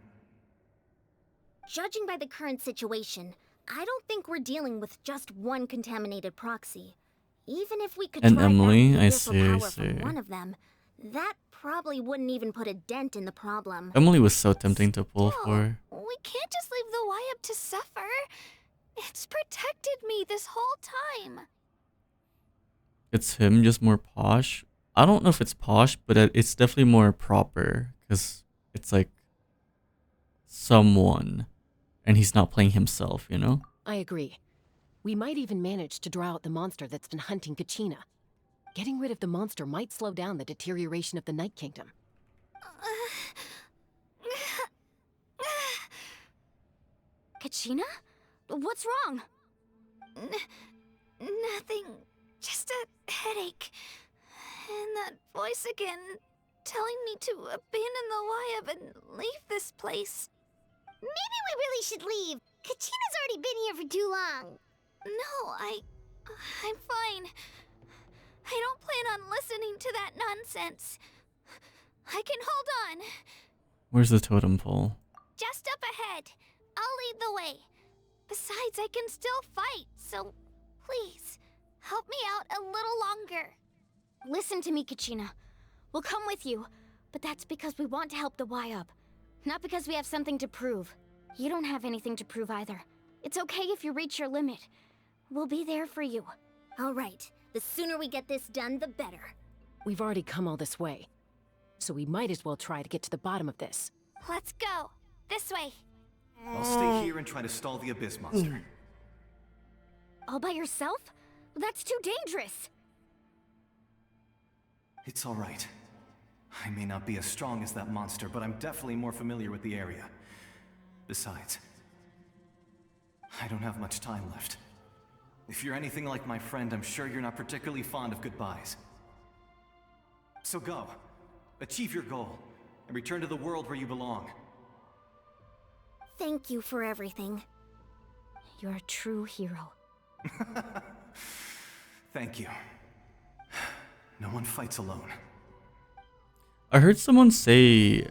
Speaker 14: Judging by the current situation, I don't think we're dealing with just one contaminated proxy. Even if we could
Speaker 1: And
Speaker 14: try
Speaker 1: Emily,
Speaker 14: back the
Speaker 1: I
Speaker 14: abyssal power
Speaker 1: see.
Speaker 14: from one of them, that probably wouldn't even put a dent in the problem.
Speaker 1: Emily was so tempting to pull for.
Speaker 13: We can't just leave the Wayab to suffer. It's protected me this whole time.
Speaker 1: It's him, just more posh. I don't know if it's posh, but it's definitely more proper because it's like someone, and he's not playing himself, you know?
Speaker 20: I agree. We might even manage to draw out the monster that's been hunting Kachina. Getting rid of the monster might slow down the deterioration of the Night Kingdom.
Speaker 14: Kachina? What's wrong?
Speaker 13: Nothing. Just a headache. And that voice again, telling me to abandon the Wayab and leave this place.
Speaker 9: Maybe we really should leave. Kachina's already been here for too long.
Speaker 13: No, I'm fine. I don't plan on listening to that nonsense. I can hold on.
Speaker 1: Where's the totem pole?
Speaker 13: Just up ahead. I'll lead the way. Besides, I can still fight, so please, help me out a little longer.
Speaker 14: Listen to me, Kachina. We'll come with you, but that's because we want to help the Wayab, not because we have something to prove. You don't have anything to prove either. It's okay if you reach your limit. We'll be there for you.
Speaker 9: All right. The sooner we get this done, the better.
Speaker 20: We've already come all this way, so we might as well try to get to the bottom of this.
Speaker 13: Let's go. This way.
Speaker 4: I'll stay here and try to stall the Abyss monster.
Speaker 14: All by yourself? That's too dangerous.
Speaker 4: It's all right. I may not be as strong as that monster, but I'm definitely more familiar with the area. Besides, I don't have much time left. If you're anything like my friend, I'm sure you're not particularly fond of goodbyes. So go. Achieve your goal, and return to the world where you belong.
Speaker 14: Thank you for everything. You're a true hero.
Speaker 4: Thank you. No one fights alone.
Speaker 1: I heard someone say,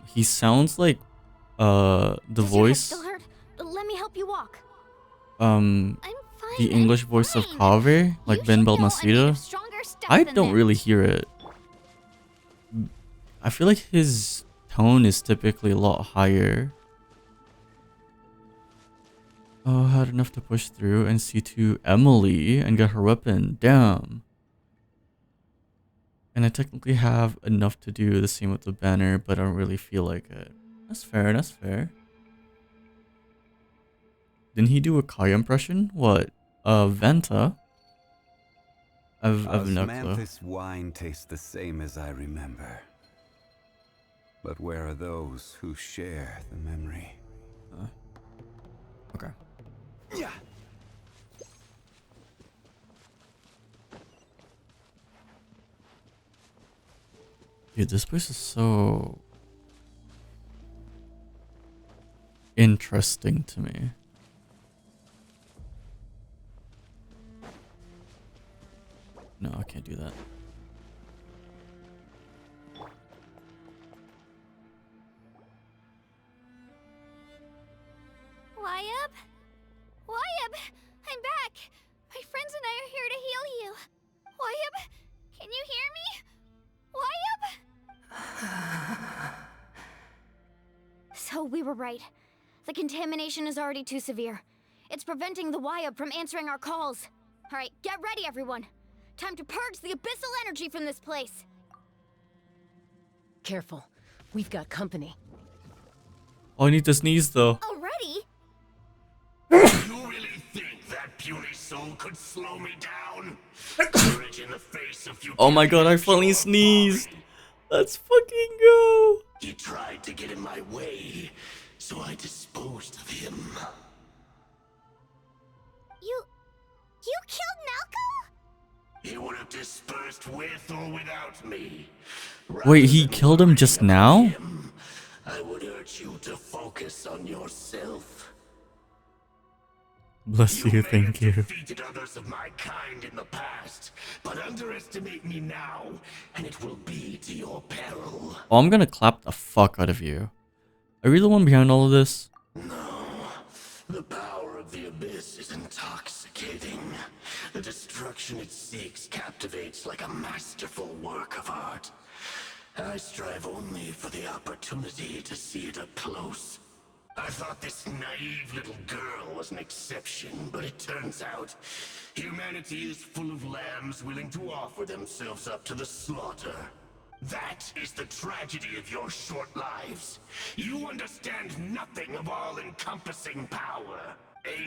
Speaker 1: he sounds like, the voice,
Speaker 14: Still hurt? Let me help you walk.
Speaker 1: the English voice of Kaveh, like Ben Balmaceda. I don't really hear it. I feel like his tone is typically a lot higher. Oh, I had enough to push through and see to Emily and get her weapon. Damn. And I technically have enough to do the same with the banner, but I don't really feel like it. That's fair, that's fair. Didn't he do a Kaya impression? What? Venta? I've no clue.
Speaker 6: Osmanthus wine tastes the same as I remember. But where are those who share the memory?
Speaker 1: Okay.
Speaker 6: Yeah.
Speaker 1: Dude, this place is so interesting to me. No, I can't do that.
Speaker 13: Wayab? Wayab! I'm back! My friends and I are here to heal you. Wayab, can you hear me? Wayab?
Speaker 14: So we were right. The contamination is already too severe. It's preventing the Wayab from answering our calls. All right, get ready, everyone. Time to purge the abyssal energy from this place.
Speaker 20: Careful. We've got company.
Speaker 1: Oh, I need to sneeze though.
Speaker 14: Already?
Speaker 10: You really think that
Speaker 18: that puny soul could slow me down. Courage in the face of
Speaker 1: Oh my god, I finally sneezed. Let's fucking go.
Speaker 18: He tried to get in my way, so I disposed of him.
Speaker 9: You killed Malco?
Speaker 18: He would have dispersed with or without me.
Speaker 1: Wait, he killed him just now?
Speaker 18: I would urge you to focus on yourself.
Speaker 1: Bless you, thank you.
Speaker 18: Defeated others of my kind in the past, but underestimate me now, and it will be to your peril.
Speaker 1: Oh, I'm gonna clap the fuck out of you. Are you the one behind all of this?
Speaker 18: No, the power of the abyss is intoxicating. The destruction it seeks captivates like a masterful work of art. I strive only for the opportunity to see it up close. I thought this naive little girl was an exception, but it turns out humanity is full of lambs willing to offer themselves up to the slaughter. That is the tragedy of your short lives. You understand nothing of all-encompassing power.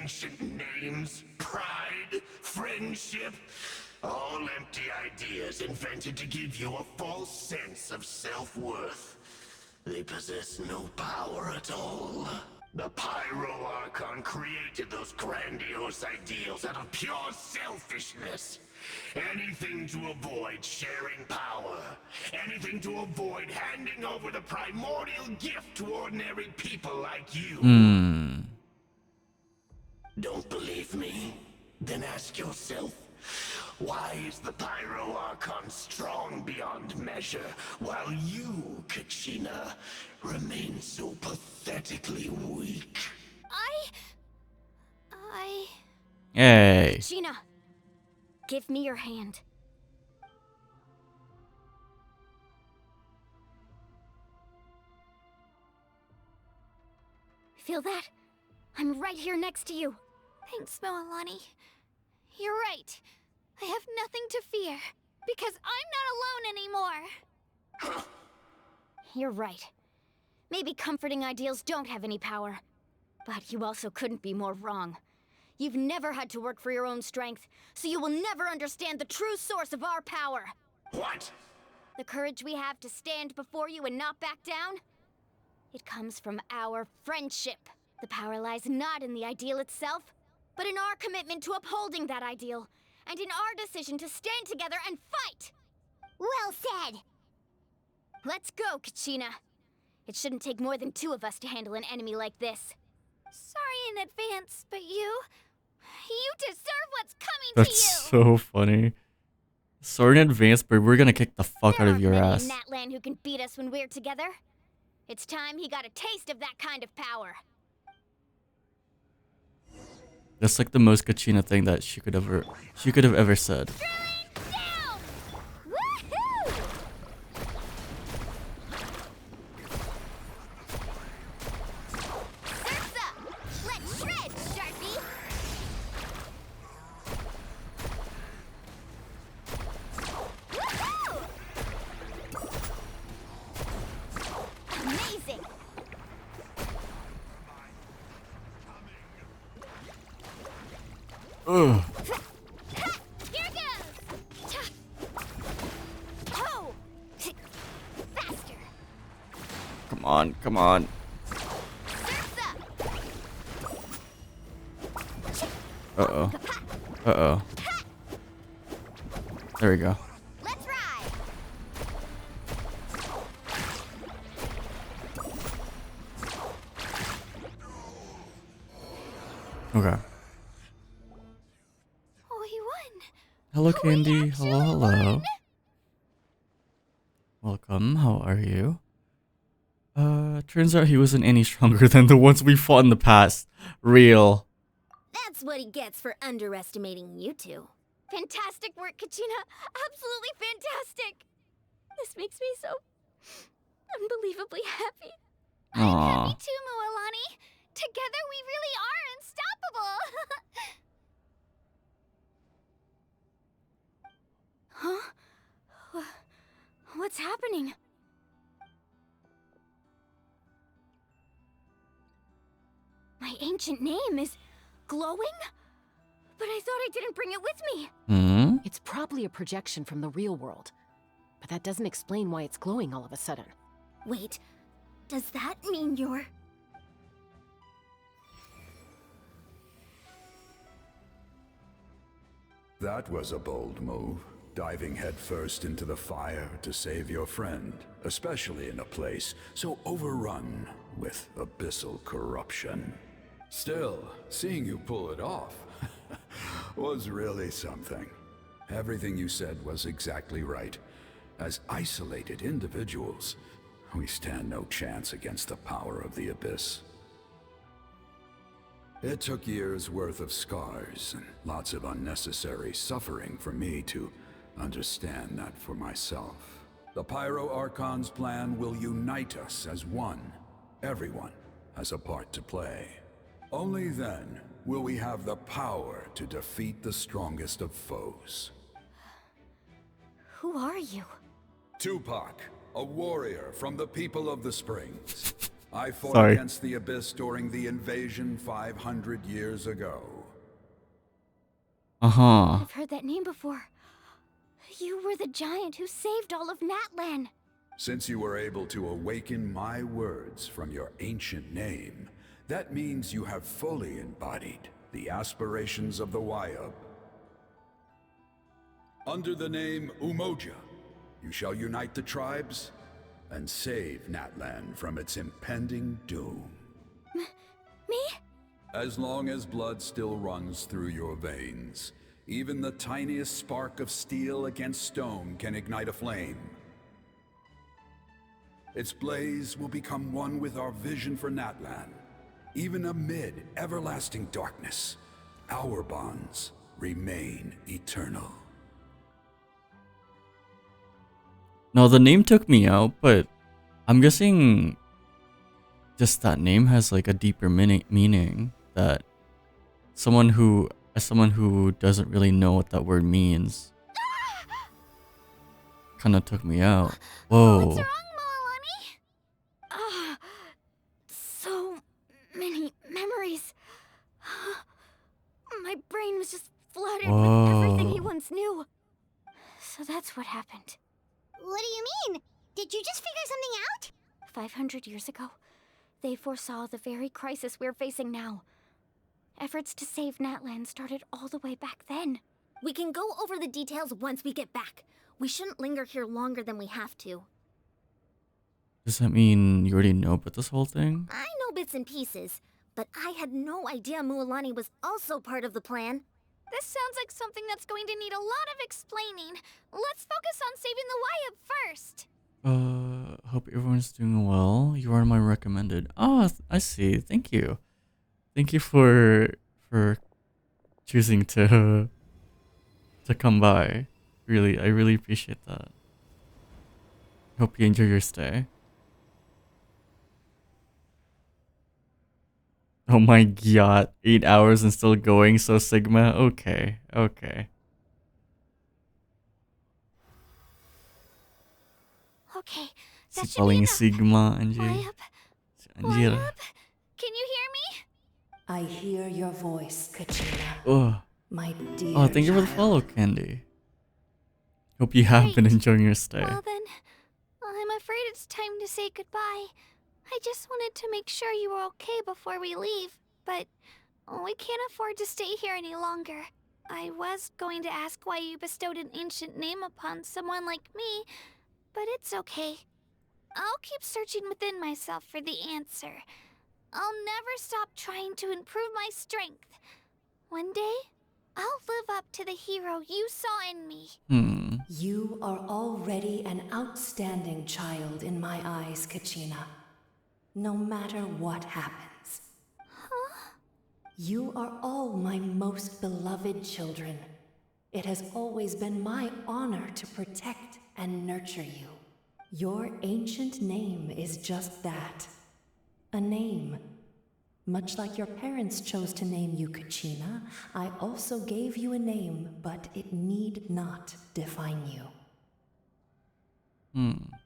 Speaker 18: Ancient names, pride, friendship, all empty ideas invented to give you a false sense of self-worth. They possess no power at all. The Pyro Archon created those grandiose ideals out of pure selfishness. Anything to avoid sharing power. Anything to avoid handing over the primordial gift to ordinary people like you. Don't believe me? Then ask yourself, why is the Pyro Archon strong beyond measure, while you, Kachina, remain so pathetically weak?
Speaker 1: Hey.
Speaker 14: Kachina, give me your hand. Feel that? I'm right here next to you.
Speaker 15: Thanks, Moalani. You're right. I have nothing to fear, because I'm not alone anymore.
Speaker 14: You're right. Maybe comforting ideals don't have any power. But you also couldn't be more wrong. You've never had to work for your own strength, so you will never understand the true source of our power.
Speaker 18: What?
Speaker 14: The courage we have to stand before you and not back down? It comes from our friendship. The power lies not in the ideal itself, but in our commitment to upholding that ideal, and in our decision to stand together and fight!
Speaker 9: Well said!
Speaker 14: Let's go, Kachina. It shouldn't take more than 2 of us to handle an enemy like this.
Speaker 15: Sorry in advance, but you deserve what's coming
Speaker 1: That's
Speaker 15: to you!
Speaker 1: so funny. Sorry in advance, but we're gonna kick the fuck out of your ass.
Speaker 14: Natlan who can beat us when we're together. It's time he got a taste of that kind of power.
Speaker 1: That's like the most Kachina thing that she could have ever said.
Speaker 14: Amazing!
Speaker 1: Ugh.
Speaker 14: Here goes! Oh! Faster!
Speaker 1: Come on, come on. Uh-oh. Uh-oh. There we go.
Speaker 14: Let's ride!
Speaker 1: Okay.
Speaker 15: Oh, he won!
Speaker 1: Hello, Candy. Hello, hello. Welcome. How are you? Turns out he wasn't any stronger than the ones we fought in the past. Real.
Speaker 14: That's what he gets for underestimating you two. Fantastic work, Kachina. Absolutely fantastic. This makes me so unbelievably happy.
Speaker 1: Aww.
Speaker 15: Me too, Moalani. Together we really are unstoppable.
Speaker 14: Huh? What's happening? My ancient name is glowing? But I didn't bring it with me.
Speaker 1: Hmm?
Speaker 20: It's probably a projection from the real world. But that doesn't explain why it's glowing all of a sudden.
Speaker 14: Wait, does that mean you're...
Speaker 3: That was a bold move, diving headfirst into the fire to save your friend, especially in a place so overrun with abyssal corruption. Still, seeing you pull it off was really something. Everything you said was exactly right. As isolated individuals, we stand no chance against the power of the Abyss. It took years' worth of scars and lots of unnecessary suffering for me to understand that for myself. The Pyro Archon's plan will unite us as one. Everyone has a part to play. Only then will we have the power to defeat the strongest of foes.
Speaker 14: Who are you?
Speaker 3: Tupac, a warrior from the people of the Springs. I fought
Speaker 1: Sorry.
Speaker 3: against the Abyss during the invasion 500 years ago.
Speaker 1: Uh-huh.
Speaker 14: I've heard that name before. You were the giant who saved all of Natlan.
Speaker 3: Since you were able to awaken my words from your ancient name, that means you have fully embodied the aspirations of the Wayub. Under the name Umoja, you shall unite the tribes and save Natlan from its impending doom.
Speaker 14: Me?
Speaker 3: As long as blood still runs through your veins, even the tiniest spark of steel against stone can ignite a flame. Its blaze will become one with our vision for Natlan. Even amid everlasting darkness, our bonds remain eternal.
Speaker 1: No, the name took me out, but I'm guessing just that name has like a deeper meaning that someone who, as someone who doesn't really know what that word means, kind of took me out. Whoa.
Speaker 14: What's wrong, Moalani? So many memories. My brain was just flooded with everything he once knew. So that's what happened.
Speaker 9: What do you mean? Did you just figure something out?
Speaker 14: 500 years ago, they foresaw the very crisis we're facing now. Efforts to save Natlan started all the way back then.
Speaker 8: We can go over the details once we get back. We shouldn't linger here longer than we have to.
Speaker 1: Does that mean you already know about this whole thing?
Speaker 8: I know bits and pieces, but I had no idea Mualani was also part of the plan.
Speaker 15: This sounds like something that's going to need a lot of explaining. Let's focus on saving the Wayub first.
Speaker 1: Hope everyone's doing well. You are my recommended. Oh, I see. Thank you. Thank you for choosing to come by. Really, I really appreciate that. Hope you enjoy your stay. Oh my god, 8 hours and still going, so Sigma? Okay, okay.
Speaker 14: Okay,
Speaker 1: Si
Speaker 14: that should be
Speaker 1: paling
Speaker 14: enough.
Speaker 1: Sigma, anjir.
Speaker 14: Wayub?
Speaker 1: Anjir.
Speaker 14: Wayub? Can you hear me?
Speaker 21: I hear your voice, Kachina.
Speaker 1: Oh.
Speaker 21: My dear
Speaker 1: Oh, thank you for the
Speaker 21: child.
Speaker 1: follow, Candy. Hope you have been enjoying your stay.
Speaker 15: Well then, I'm afraid it's time to say goodbye. I just wanted to make sure you were okay before we leave, but we can't afford to stay here any longer. I was going to ask why you bestowed an ancient name upon someone like me, but it's okay. I'll keep searching within myself for the answer. I'll never stop trying to improve my strength. One day, I'll live up to the hero you saw in me.
Speaker 21: You are already an outstanding child in my eyes, Kachina. No matter what happens.
Speaker 15: Huh?
Speaker 21: You are all my most beloved children. It has always been my honor to protect and nurture you. Your ancient name is just that. A name. Much like your parents chose to name you Kachina, I also gave you a name, but it need not define you.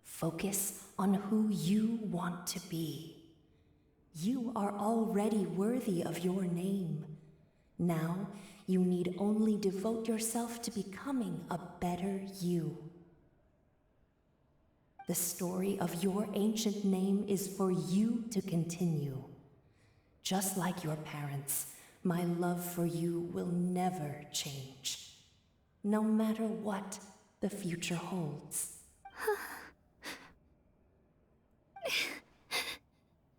Speaker 21: Focus on who you want to be. You are already worthy of your name. Now, You need only devote yourself to becoming a better you. The story of your ancient name is for you to continue. Just like your parents, my love for you will never change, no matter what the future holds.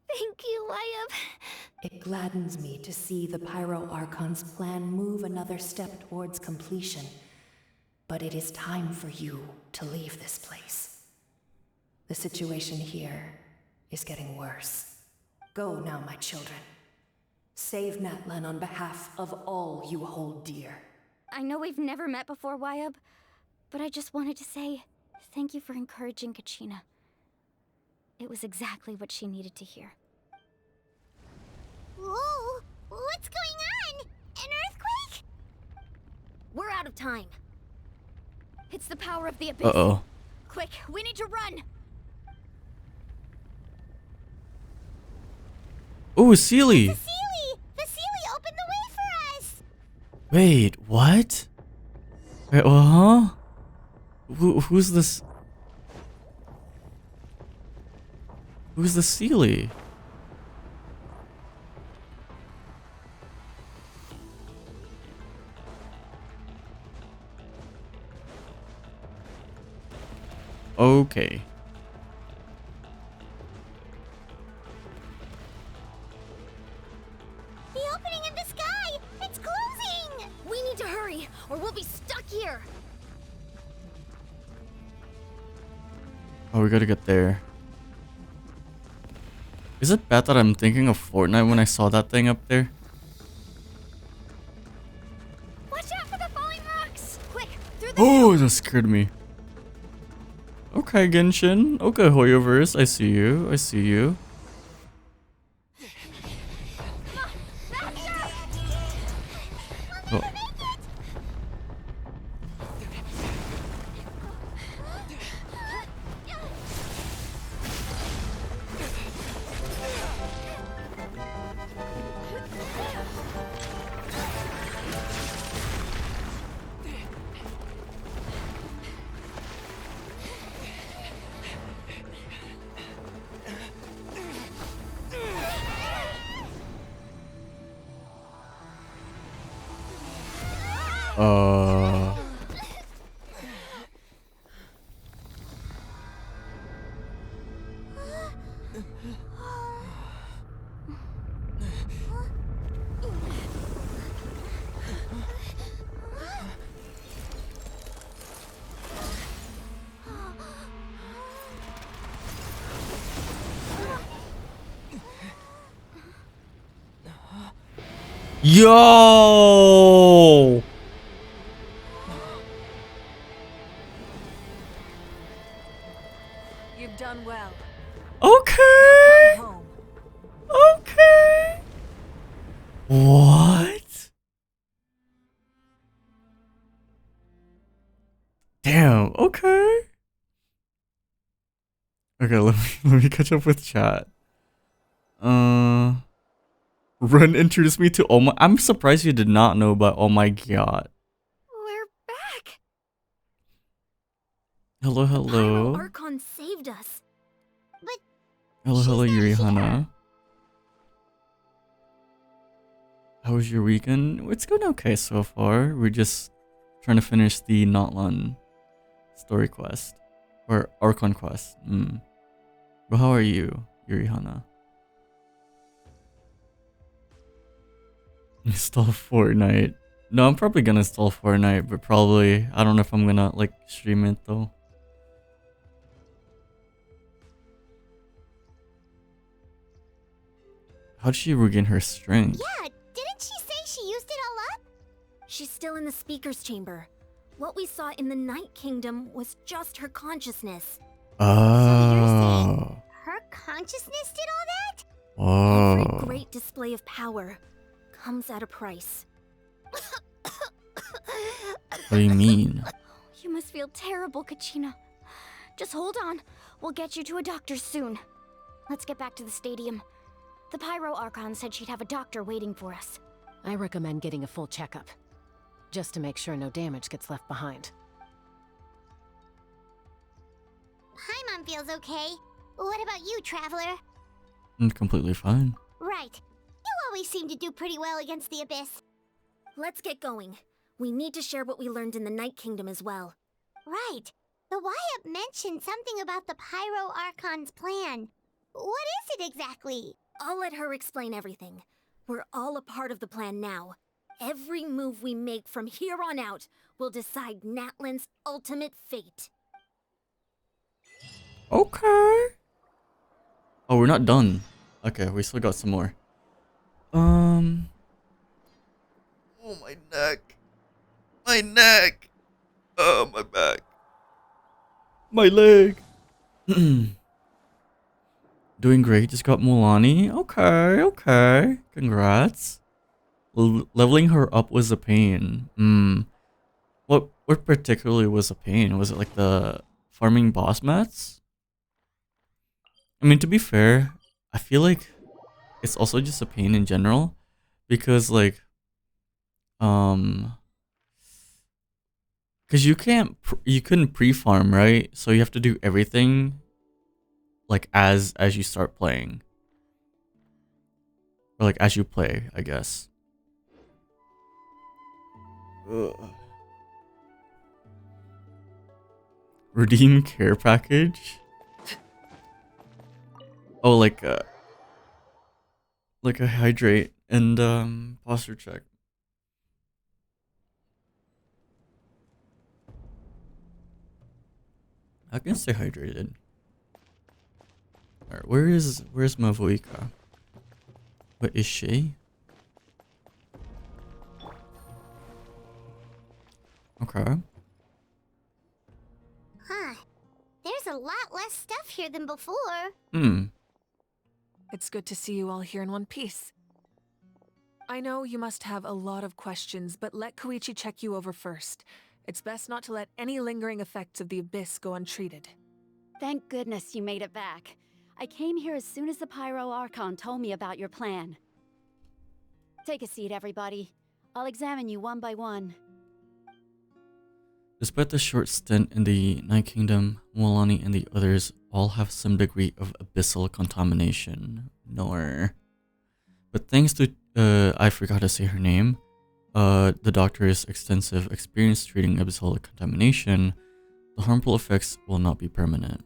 Speaker 14: Thank you, Wyatt.
Speaker 21: It gladdens me to see the Pyro Archon's plan move another step towards completion, but it is time for you to leave this place. The situation here is getting worse. Go now, my children. Save Natlan on behalf of all you hold dear.
Speaker 14: I know we've never met before, Wyatt, but I just wanted to say thank you for encouraging Kachina. It was exactly what she needed to hear.
Speaker 9: Whoa! What's going on? An earthquake?
Speaker 14: We're out of time. It's the power of the abyss.
Speaker 1: Uh-oh.
Speaker 14: Quick, we need to run.
Speaker 1: Oh, Sealy!
Speaker 9: The Sealy! The Sealy opened the way for us!
Speaker 1: Wait, what? Wait, huh? Who's this? Who's the Sealy? Okay.
Speaker 9: The opening in the sky! It's closing!
Speaker 14: We need to hurry, or we'll be stuck here.
Speaker 1: Oh, we gotta get there. Is it bad that I'm thinking of Fortnite when I saw that thing up there?
Speaker 14: Watch out for the falling rocks! Quick, through the
Speaker 1: Oh, that scared me. Okay, Genshin. Okay, Hoyoverse. I see you. I see you. Oh. Yo!
Speaker 17: You've done well.
Speaker 1: Okay.
Speaker 17: Come home.
Speaker 1: Okay. What? Damn. Okay. Okay, let me catch up with chat. Ren introduced me to Oh My. I'm surprised you did not know about Oh My God.
Speaker 14: We're back.
Speaker 1: Hello, hello.
Speaker 14: Pyro Archon saved us.
Speaker 9: But
Speaker 1: Hello, Yurihana. How was your weekend? It's going okay so far. We're just trying to finish the natlan story quest. Or Archon quest. Well, how are you, Yurihana? Install Fortnite. No, I'm probably gonna install Fortnite, but probably, I don't know if I'm gonna, like, stream it, though. How'd she regain her strength?
Speaker 9: Yeah, didn't she say she used it all up?
Speaker 14: She's still in the speaker's chamber. What we saw in the Night Kingdom was just her consciousness.
Speaker 1: Oh.
Speaker 9: Her consciousness did all that?
Speaker 1: Oh.
Speaker 14: Every great display of power comes at a price.
Speaker 1: What do you mean?
Speaker 14: You must feel terrible, Kachina. Just hold on. We'll get you to a doctor soon. Let's get back to the stadium. The Pyro Archon said she'd have a doctor waiting for us.
Speaker 20: I recommend getting a full checkup. just to make sure no damage gets left behind.
Speaker 9: Paimon feels okay. What about you, Traveler?
Speaker 1: I'm completely fine.
Speaker 9: Right. You always seem to do pretty well against the Abyss.
Speaker 14: Let's get going. We need to share what we learned in the Night Kingdom as well.
Speaker 9: Right. The Wyatt mentioned something about the Pyro Archon's plan. What is it exactly?
Speaker 14: I'll let her explain everything. We're all a part of the plan now. Every move we make from here on out will decide Natlan's ultimate fate.
Speaker 1: Okay. Oh, we're not done. Okay, we still got some more. Oh, my neck. My neck. Oh, my back. My leg. Doing great. Just got Mulani. Okay, okay. Congrats. Leveling her up was a pain. What particularly was a pain? Was it like the farming boss mats? I mean, to be fair, I feel like it's also just a pain in general because like because you couldn't pre-farm, right? So you have to do everything like as you start playing, or like as you play, I guess. Ugh. Redeem care package. Oh, like a hydrate and posture check. I can stay hydrated. Alright, where's Mavoika? What is she? Okay.
Speaker 9: Huh. There's a lot less stuff here than before.
Speaker 17: It's good to see you all here in one piece. I know you must have a lot of questions, but let Koichi check you over first. It's best not to let any lingering effects of the Abyss go untreated.
Speaker 13: Thank goodness you made it back. I came here as soon as the Pyro Archon told me about your plan. Take a seat, everybody. I'll examine you one by one.
Speaker 1: Despite the short stint in the Night Kingdom, Mulani and the others all have some degree of abyssal contamination. But thanks to, I forgot to say her name, the doctor's extensive experience treating abyssal contamination, the harmful effects will not be permanent.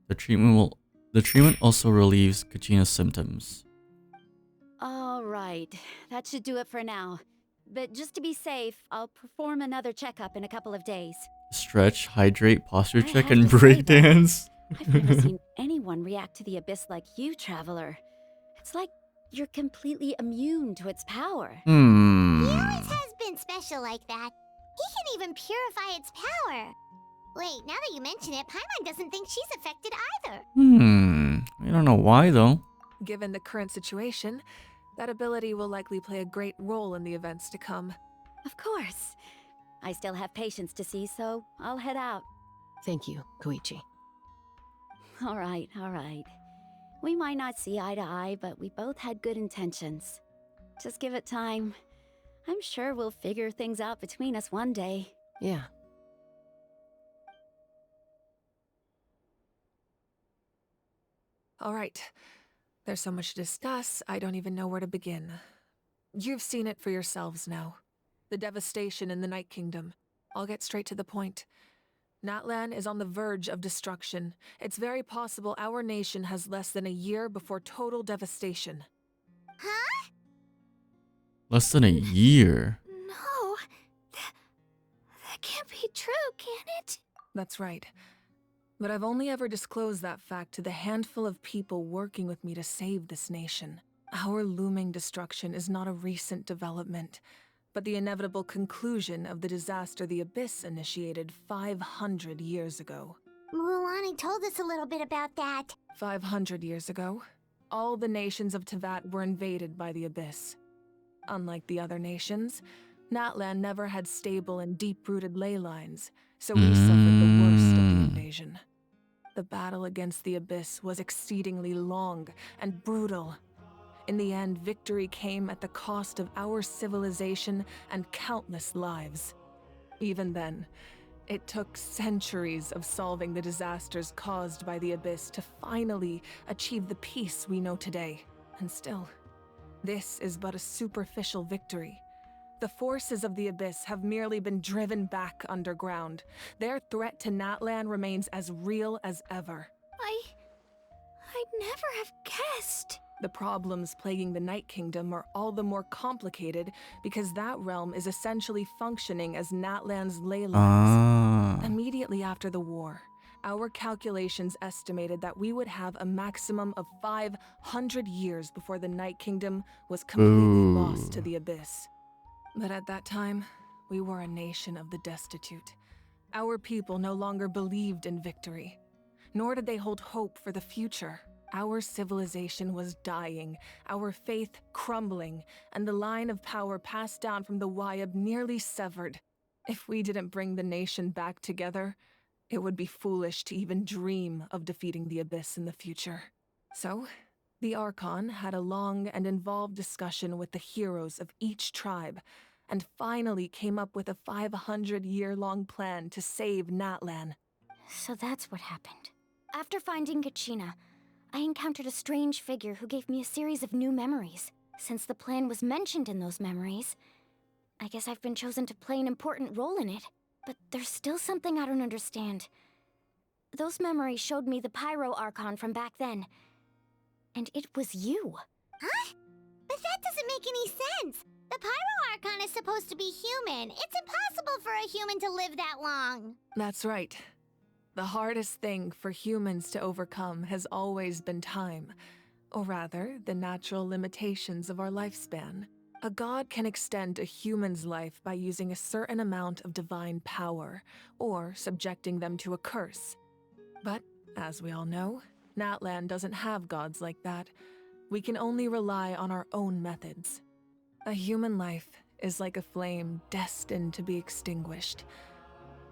Speaker 1: The treatment also relieves Kachina's symptoms.
Speaker 13: All right, that should do it for now. But just to be safe, I'll perform another checkup in a couple of days.
Speaker 1: Stretch, hydrate, posture check,
Speaker 13: have
Speaker 1: and
Speaker 13: to say,
Speaker 1: break dance.
Speaker 13: I've never seen anyone react to the Abyss like you, Traveler. It's like you're completely immune to its power.
Speaker 9: He always has been special like that. He can even purify its power. Wait, now that you mention it, Paimon doesn't think she's affected either.
Speaker 1: I don't know why though.
Speaker 17: Given the current situation, that ability will likely play a great role in the events to come.
Speaker 13: Of course. I still have patients to see, so I'll head out.
Speaker 20: Thank you, Koichi.
Speaker 13: All right, all right. We might not see eye to eye, but we both had good intentions. Just give it time. I'm sure we'll figure things out between us one day.
Speaker 20: Yeah.
Speaker 17: All right. There's so much to discuss, I don't even know where to begin. You've seen it for yourselves now. The devastation in the Night Kingdom. I'll get straight to the point. Natlan is on the verge of destruction. It's very possible our nation has less than a year before total devastation.
Speaker 9: Huh?
Speaker 1: Less than a year.
Speaker 14: No. That can't be true, can it?
Speaker 17: That's right. But I've only ever disclosed that fact to the handful of people working with me to save this nation. Our looming destruction is not a recent development, but the inevitable conclusion of the disaster the Abyss initiated 500 years ago.
Speaker 9: Mulani told us a little bit about that.
Speaker 17: 500 years ago, all the nations of Teyvat were invaded by the Abyss. Unlike the other nations, Natlan never had stable and deep-rooted ley lines, so we suffered the worst of the invasion. The battle against the Abyss was exceedingly long and brutal. In the end, victory came at the cost of our civilization and countless lives. Even then, it took centuries of solving the disasters caused by the Abyss to finally achieve the peace we know today. And still, this is but a superficial victory. The forces of the Abyss have merely been driven back underground. Their threat to Natlan remains as real as ever.
Speaker 14: I'd never have guessed.
Speaker 17: The problems plaguing the Night Kingdom are all the more complicated because that realm is essentially functioning as Natlan's ley lines. Immediately after the war, our calculations estimated that we would have a maximum of 500 years before the Night Kingdom was completely lost to the Abyss. But at that time, we were a nation of the destitute. Our people no longer believed in victory, nor did they hold hope for the future. Our civilization was dying, our faith crumbling, and the line of power passed down from the Wyab nearly severed. If we didn't bring the nation back together, it would be foolish to even dream of defeating the Abyss in the future. So, the Archon had a long and involved discussion with the heroes of each tribe, and finally came up with a 500-year-long plan to save Natlan.
Speaker 14: So that's what happened. After finding Kachina, I encountered a strange figure who gave me a series of new memories. Since the plan was mentioned in those memories, I guess I've been chosen to play an important role in it. But there's still something I don't understand. Those memories showed me the Pyro Archon from back then. And it was you.
Speaker 9: Huh? But that doesn't make any sense. The Pyro Archon is supposed to be human. It's impossible for a human to live that long.
Speaker 17: That's right. The hardest thing for humans to overcome has always been time, or rather, the natural limitations of our lifespan. A god can extend a human's life by using a certain amount of divine power, or subjecting them to a curse. But, as we all know, Natlan doesn't have gods like that. We can only rely on our own methods. A human life is like a flame destined to be extinguished.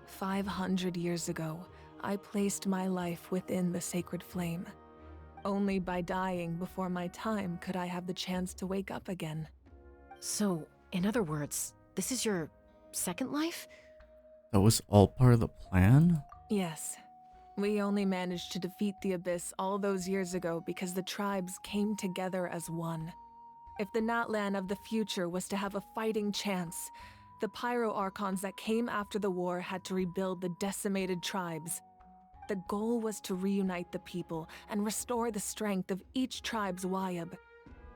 Speaker 17: 500 years ago, I placed my life within the sacred flame. Only by dying before my time could I have the chance to wake up again.
Speaker 20: So, in other words, this is your second life?
Speaker 1: That was all part of the plan?
Speaker 17: Yes. We only managed to defeat the Abyss all those years ago because the tribes came together as one. If the Natlan of the future was to have a fighting chance, the Pyro Archons that came after the war had to rebuild the decimated tribes. The goal was to reunite the people and restore the strength of each tribe's Wyab.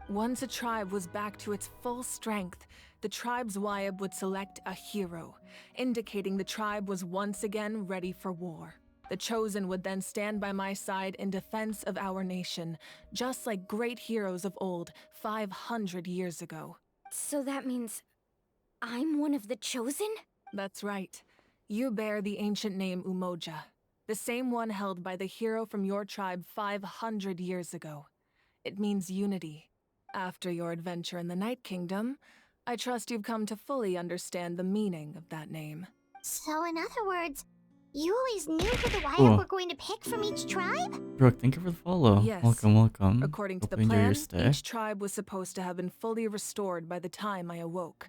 Speaker 17: Once a tribe was back to its full strength, the tribe's Wyab would select a hero, indicating the tribe was once again ready for war. The Chosen would then stand by my side in defense of our nation, just like great heroes of old 500 years ago.
Speaker 14: So that means I'm one of the Chosen?
Speaker 17: That's right. You bear the ancient name Umoja, the same one held by the hero from your tribe 500 years ago. It means unity. After your adventure in the Night Kingdom, I trust you've come to fully understand the meaning of that name.
Speaker 9: So in other words, you always knew who the Wyab were going to pick from each tribe?
Speaker 1: Brooke, thank you for the follow.
Speaker 17: Yes.
Speaker 1: Welcome.
Speaker 17: According to
Speaker 1: Hope
Speaker 17: the
Speaker 1: you enjoy your
Speaker 17: plan,
Speaker 1: stay.
Speaker 17: each tribe was supposed to have been fully restored by the time I awoke.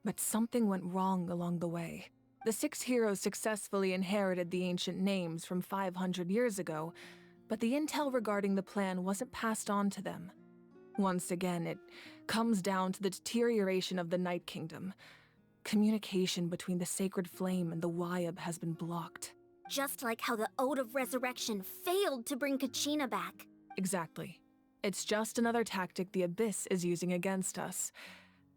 Speaker 17: But something went wrong along the way. The 6 heroes successfully inherited the ancient names from 500 years ago, but the intel regarding the plan wasn't passed on to them. Once again, it comes down to the deterioration of the Night Kingdom. Communication between the Sacred Flame and the Wyab has been blocked.
Speaker 9: Just like how the Ode of Resurrection failed to bring Kachina back.
Speaker 17: Exactly. It's just another tactic the Abyss is using against us.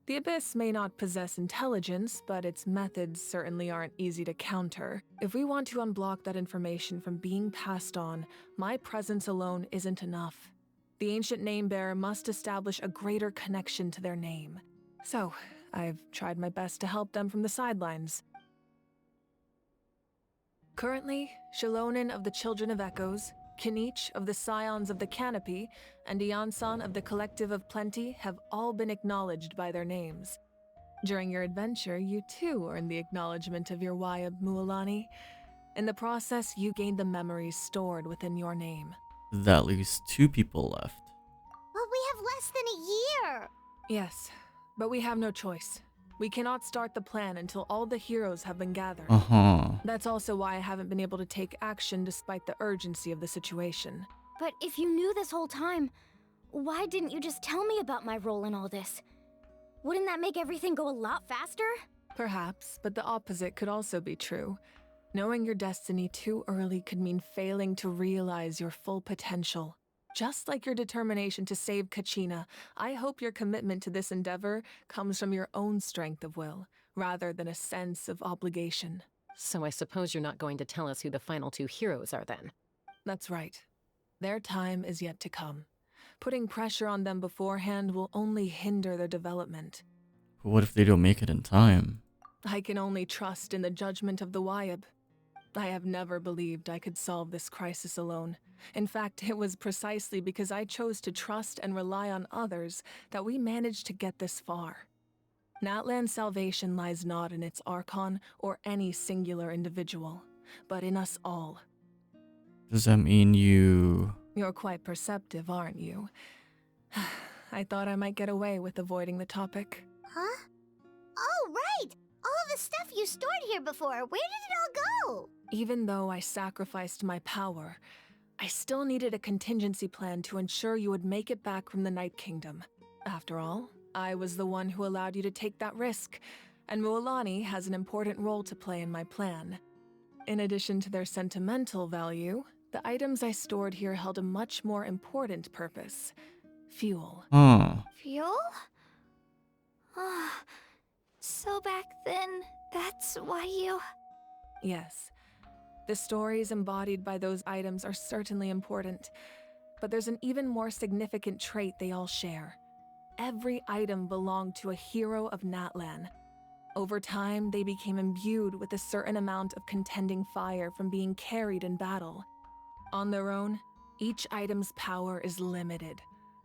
Speaker 17: The Abyss may not possess intelligence, but its methods certainly aren't easy to counter. If we want to unblock that information from being passed on, my presence alone isn't enough. The ancient name-bearer must establish a greater connection to their name. So, I've tried my best to help them from the sidelines. Currently, Shalonin of the Children of Echoes, Kinich of the Scions of the Canopy, and Iansan of the Collective of Plenty have all been acknowledged by their names. During your adventure, you too earned the acknowledgement of your Wyab, Mualani. In the process, you gained the memories stored within your name.
Speaker 1: That leaves 2 people left.
Speaker 9: Well, we have less less than a year!
Speaker 17: Yes, but we have no choice. We cannot start the plan until all the heroes have been gathered. That's also why I haven't been able to take action despite the urgency of the situation.
Speaker 14: But if you knew this whole time, why didn't you just tell me about my role in all this? Wouldn't that make everything go a lot faster?
Speaker 17: Perhaps, but the opposite could also be true. Knowing your destiny too early could mean failing to realize your full potential. Just like your determination to save Kachina, I hope your commitment to this endeavor comes from your own strength of will, rather than a sense of obligation.
Speaker 20: So I suppose you're not going to tell us who the final two heroes are then?
Speaker 17: That's right. Their time is yet to come. Putting pressure on them beforehand will only hinder their development.
Speaker 1: But what if they don't make it in time?
Speaker 17: I can only trust in the judgment of the Wyab. I have never believed I could solve this crisis alone. In fact, it was precisely because I chose to trust and rely on others that we managed to get this far. Natlan's salvation lies not in its Archon or any singular individual, but in us all.
Speaker 1: Does that mean you...
Speaker 17: You're quite perceptive, aren't you? I thought I might get away with avoiding the topic.
Speaker 9: Huh? Oh, right! All the stuff you stored here before, where did it all go?
Speaker 17: Even though I sacrificed my power, I still needed a contingency plan to ensure you would make it back from the Night Kingdom. After all, I was the one who allowed you to take that risk, and Mualani has an important role to play in my plan. In addition to their sentimental value, the items I stored here held a much more important purpose. Fuel.
Speaker 14: Fuel? So back then, that's why you...
Speaker 17: Yes. The stories embodied by those items are certainly important, but there's an even more significant trait they all share. Every item belonged to a hero of Natlan. Over time, they became imbued with a certain amount of contending fire from being carried in battle. On their own, each item's power is limited,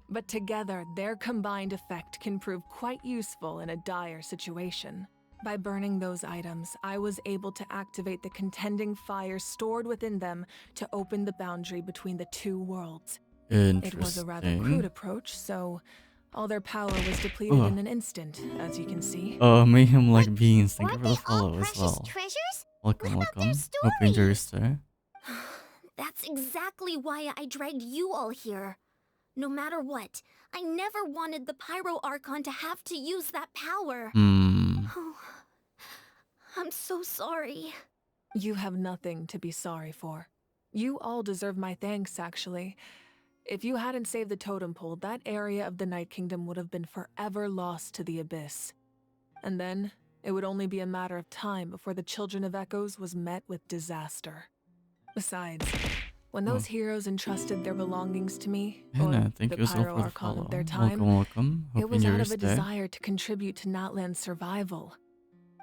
Speaker 17: but together, their combined effect can prove quite useful in a dire situation. By burning those items, I was able to activate the contending fire stored within them to open the boundary between the two worlds. It was a rather crude approach, so all their power was depleted in an instant, as you can see.
Speaker 1: Mayhem like beans. Thank you for the follow as well.
Speaker 9: Treasures?
Speaker 1: Welcome, welcome. Hope you enjoy your stay.
Speaker 14: That's exactly why I dragged you all here. No matter what, I never wanted the Pyro Archon to have to use that power. Oh, I'm so sorry.
Speaker 17: You have nothing to be sorry for. You all deserve my thanks, actually. If you hadn't saved the totem pole, that area of the Night Kingdom would have been forever lost to the Abyss. And then, it would only be a matter of time before the Children of Echoes was met with disaster. Besides, when those heroes entrusted their belongings to me, or
Speaker 1: thank
Speaker 17: the
Speaker 1: you as well
Speaker 17: Pyro
Speaker 1: for the
Speaker 17: Archon
Speaker 1: follow.
Speaker 17: of their time,
Speaker 1: Welcome. Hope
Speaker 17: it
Speaker 1: you
Speaker 17: was
Speaker 1: enjoy
Speaker 17: out
Speaker 1: your
Speaker 17: of a
Speaker 1: stay.
Speaker 17: desire to contribute to Natlan's survival.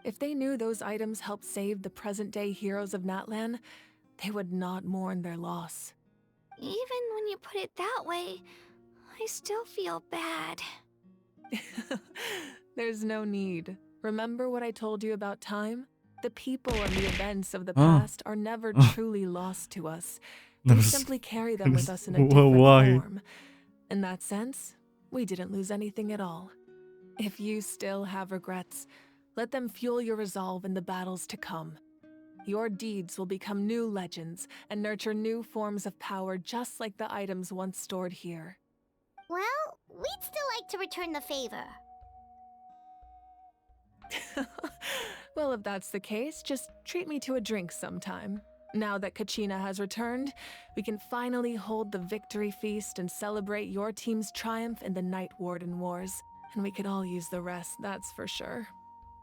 Speaker 17: If they knew those items helped save the present-day heroes of Natlan, they would not mourn their loss.
Speaker 14: Even when you put it that way, I still feel bad.
Speaker 17: There's no need. Remember what I told you about time? The people and the events of the past are never truly lost to us. We simply carry them with us in a different form. In that sense, we didn't lose anything at all. If you still have regrets, let them fuel your resolve in the battles to come. Your deeds will become new legends and nurture new forms of power just like the items once stored here.
Speaker 9: Well, we'd still like to return the favor.
Speaker 17: Well, if that's the case, just treat me to a drink sometime. Now that Kachina has returned, we can finally hold the victory feast and celebrate your team's triumph in the Night Warden Wars. And we could all use the rest, that's for sure.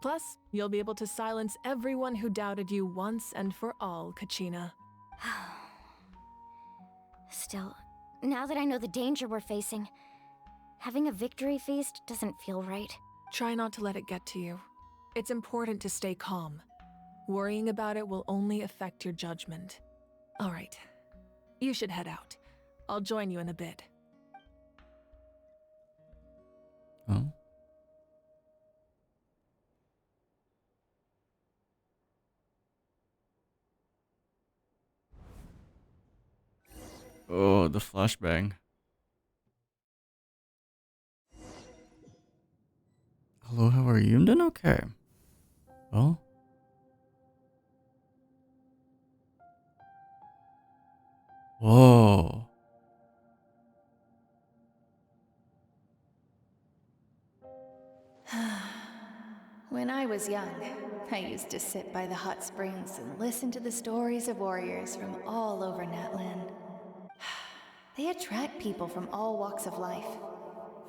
Speaker 17: Plus, you'll be able to silence everyone who doubted you once and for all, Kachina.
Speaker 14: Still, now that I know the danger we're facing, having a victory feast doesn't feel right.
Speaker 17: Try not to let it get to you. It's important to stay calm. Worrying about it will only affect your judgment. All right, you should head out. I'll join you in a bit.
Speaker 1: Oh. Oh, the flashbang. Hello, how are you? I'm doing okay. Well. Whoa.
Speaker 21: When I was young, I used to sit by the hot springs and listen to the stories of warriors from all over Natlan. They attract people from all walks of life.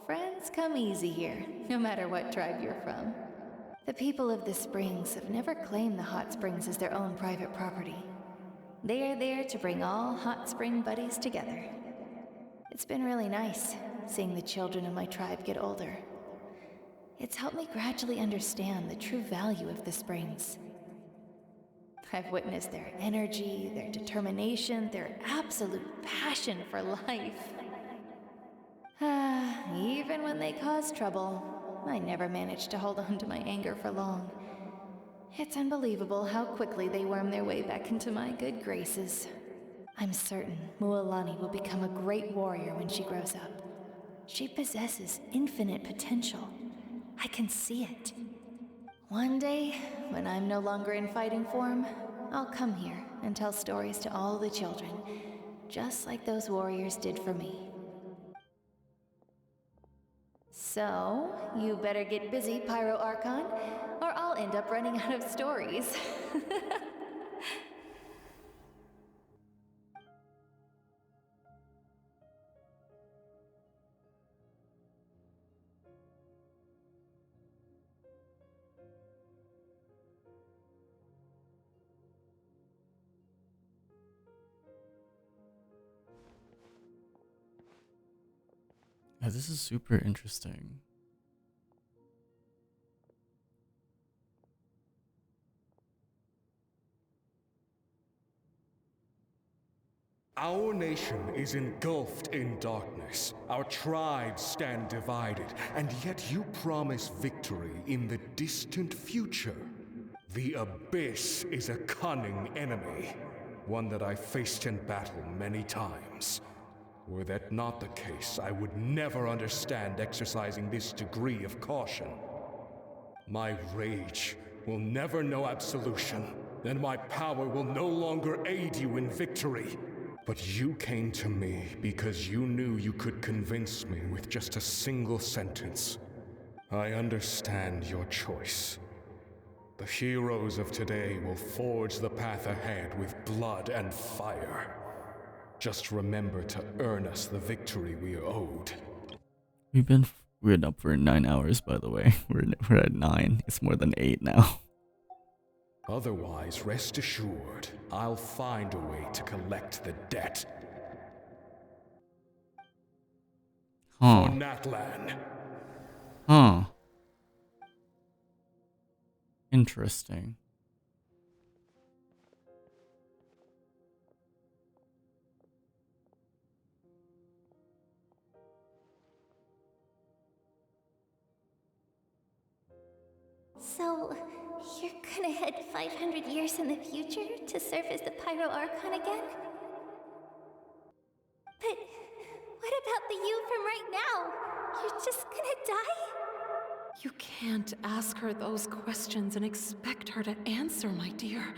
Speaker 21: Friends come easy here, no matter what tribe you're from. The people of the springs have never claimed the hot springs as their own private property. They are there to bring all hot spring buddies together. It's been really nice, seeing the children of my tribe get older. It's helped me gradually understand the true value of the springs. I've witnessed their energy, their determination, their absolute passion for life. Even when they cause trouble, I never managed to hold on to my anger for long. It's unbelievable how quickly they worm their way back into my good graces. I'm certain Mualani will become a great warrior when she grows up. She possesses infinite potential. I can see it. One day, when I'm no longer in fighting form, I'll come here and tell stories to all the children, just like those warriors did for me. So, you better get busy, Pyro Archon, or I'll end up running out of stories.
Speaker 1: Yeah, this is super interesting.
Speaker 12: Our nation is engulfed in darkness. Our tribes stand divided, and yet you promise victory in the distant future. The Abyss is a cunning enemy, one that I faced in battle many times. Were that not the case, I would never understand exercising this degree of caution. My rage will never know absolution, and my power will no longer aid you in victory. But you came to me because you knew you could convince me with just a single sentence. I understand your choice. The heroes of today will forge the path ahead with blood and fire. Just remember to earn us the victory we are owed.
Speaker 1: We're up for 9 hours, by the way. We're at 9. It's more than 8 now.
Speaker 12: Otherwise, rest assured, I'll find a way to collect the debt.
Speaker 1: Huh.
Speaker 12: For Natlan.
Speaker 1: Huh. Interesting.
Speaker 9: So, you're gonna head 500 years in the future to serve as the Pyro Archon again? But what about the you from right now? You're just gonna die?
Speaker 21: You can't ask her those questions and expect her to answer, my dear.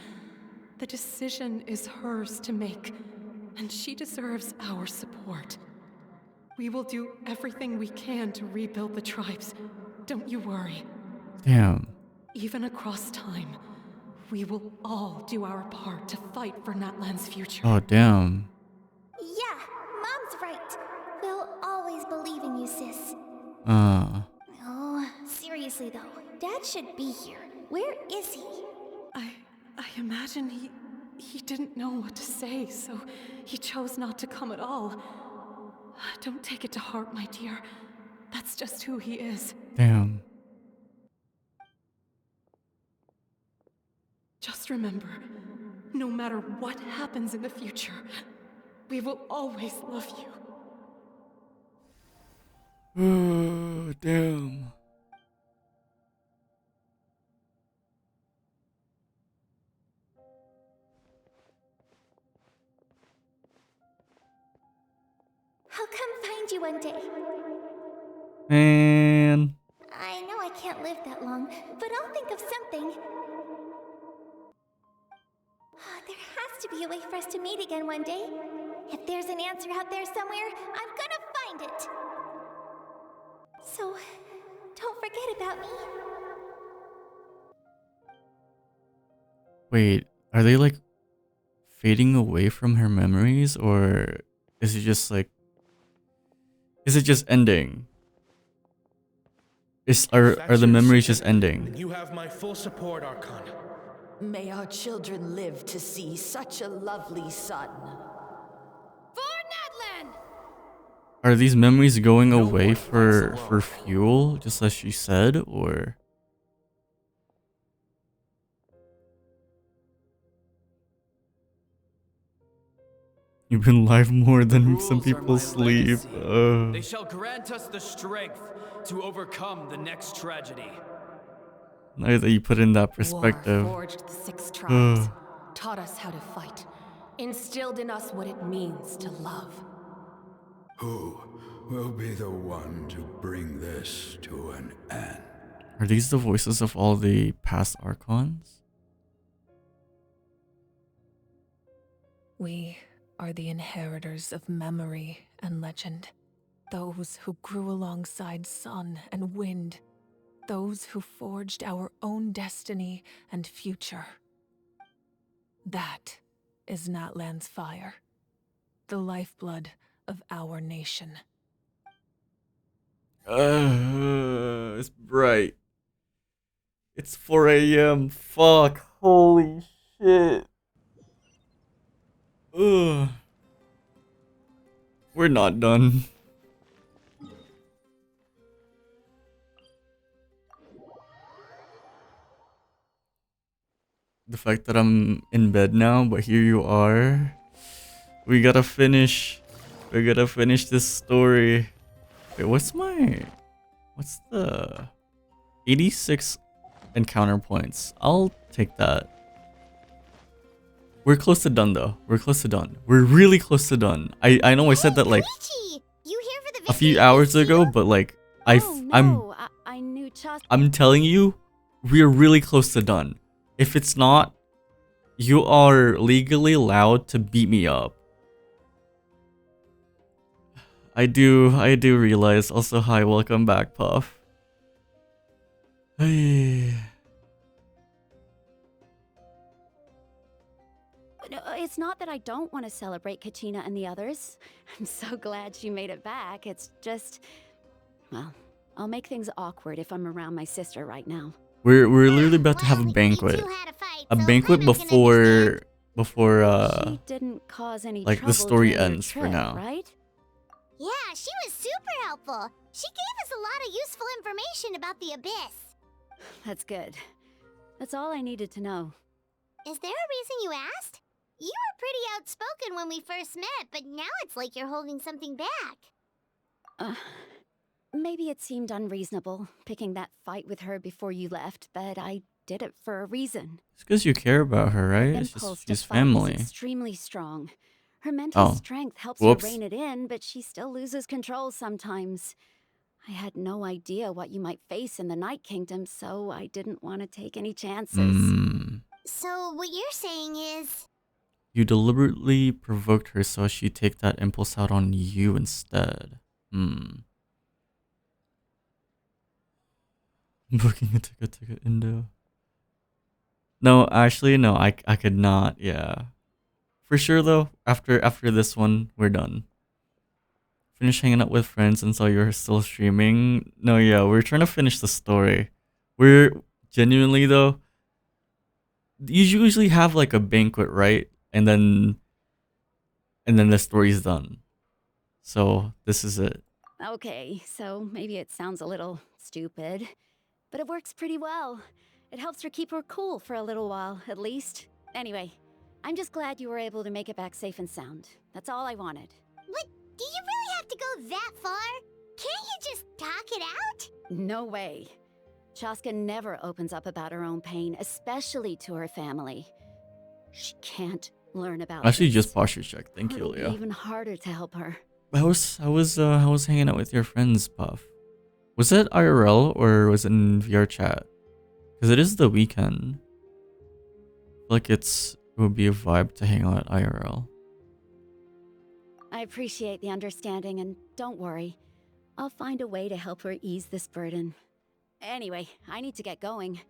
Speaker 21: The decision is hers to make, and she deserves our support. We will do everything we can to rebuild the tribes. Don't you worry.
Speaker 1: Damn.
Speaker 21: Even across time, we will all do our part to fight for Natlan's future.
Speaker 1: Oh, damn.
Speaker 9: Yeah, Mom's right. We'll always believe in you, sis. Oh, seriously though, Dad should be here. Where is he?
Speaker 21: I imagine he didn't know what to say, so he chose not to come at all. Don't take it to heart, my dear. That's just who he is.
Speaker 1: Damn.
Speaker 21: Just remember, no matter what happens in the future, we will always love you.
Speaker 1: Oh, damn.
Speaker 9: I'll come find you one day.
Speaker 1: Man.
Speaker 9: I know I
Speaker 15: can't live that long, but I'll think of something. There has to be a way for us to meet again one day. If there's an answer out there somewhere, I'm gonna find it. So, don't forget about me.
Speaker 1: Wait, are they like fading away from her memories, or is it just like, is it just ending? Are the memories just ending?
Speaker 10: You have my full support, Archon.
Speaker 21: May our children live to see such a lovely son.
Speaker 13: For Natlan!
Speaker 1: Are these memories going away for fuel, just as she said, or? You've been live more than some people sleep.
Speaker 7: They shall grant us the strength to overcome the next tragedy.
Speaker 1: Now that you put in that perspective.
Speaker 21: War forged the 6 tribes, taught us how to fight, instilled in us what it means to love.
Speaker 3: Who will be the one to bring this to an end?
Speaker 1: Are these the voices of all the past Archons?
Speaker 17: We are the inheritors of memory and legend. Those who grew alongside sun and wind. Those who forged our own destiny and future. That is Natlan's fire. The lifeblood of our nation.
Speaker 1: It's bright. It's 4 a.m. Fuck. Holy shit. Ugh. We're not done. The fact that I'm in bed now, but here you are. We gotta finish. We gotta finish this story. Wait, what's the 86 encounter points? I'll take that. We're close to done though. We're close to done. We're really close to done. I know I said that like a few hours ago, but like
Speaker 13: I knew
Speaker 1: I'm telling you, we're really close to done. If it's not, you are legally allowed to beat me up. I do realize. Also, hi, welcome back, Puff. Hey.
Speaker 13: It's not that I don't want to celebrate Kachina and the others. I'm so glad she made it back. It's just, well, I'll make things awkward if I'm around my sister right now.
Speaker 1: We're literally about to have a banquet. A banquet before
Speaker 13: she didn't cause any
Speaker 1: like the story ends for now.
Speaker 13: Right?
Speaker 9: Yeah, she was super helpful. She gave us a lot of useful information about the Abyss.
Speaker 13: That's good. That's all I needed to know.
Speaker 9: Is there a reason you asked? You were pretty outspoken when we first met, but now it's like you're holding something back.
Speaker 13: Maybe it seemed unreasonable, picking that fight with her before you left, but I did it for a reason.
Speaker 1: It's because you care about her, right?
Speaker 13: Her
Speaker 1: It's
Speaker 13: impulse
Speaker 1: just
Speaker 13: to
Speaker 1: she's
Speaker 13: fight
Speaker 1: family.
Speaker 13: is extremely strong. Her mental strength helps
Speaker 1: Whoops.
Speaker 13: her rein it in, but she still loses control sometimes. I had no idea what you might face in the Night Kingdom, so I didn't want to take any chances.
Speaker 9: So what you're saying is...
Speaker 1: You deliberately provoked her so she'd take that impulse out on you instead. Booking a ticket Indo. No, actually, no, I could not, yeah. For sure though, after this one, we're done. Finish hanging out with friends and so you're still streaming. No, yeah, we're trying to finish the story. We're genuinely though, you usually have like a banquet, right? And then the story's done. So this is it.
Speaker 13: Okay, so maybe it sounds a little stupid, but it works pretty well. It helps her keep her cool for a little while, at least. Anyway, I'm just glad you were able to make it back safe and sound. That's all I wanted.
Speaker 9: But do you really have to go that far? Can't you just talk it out?
Speaker 13: No way. Chaska never opens up about her own pain, especially to her family. She can't learn about
Speaker 1: Actually,
Speaker 13: this.
Speaker 1: just posture check. Thank you,
Speaker 13: It'll be
Speaker 1: Leah.
Speaker 13: even harder to help her.
Speaker 1: I was hanging out with your friends, Puff. Was it IRL or was it in VR chat? Because it is the weekend. I feel like it would be a vibe to hang out at IRL.
Speaker 13: I appreciate the understanding, and don't worry. I'll find a way to help her ease this burden. Anyway, I need to get going.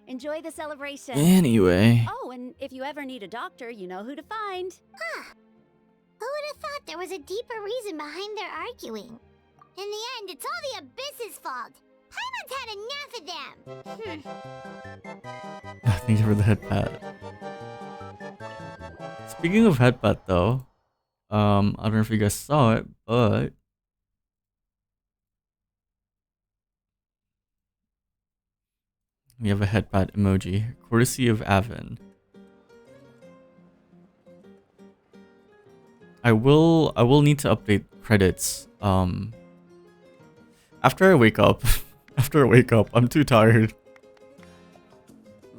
Speaker 13: Enjoy the celebration.
Speaker 1: Anyway.
Speaker 13: Oh, and if you ever need a doctor, you know who to find.
Speaker 9: Huh. Who would have thought there was a deeper reason behind their arguing? In the end, it's all the Abyss's fault. Paimon's had enough of them.
Speaker 1: Thank you for the headpat. Speaking of headpat though, I don't know if you guys saw it, but we have a headpat emoji, courtesy of Avin. I will need to update credits. After I wake up. I'm too tired.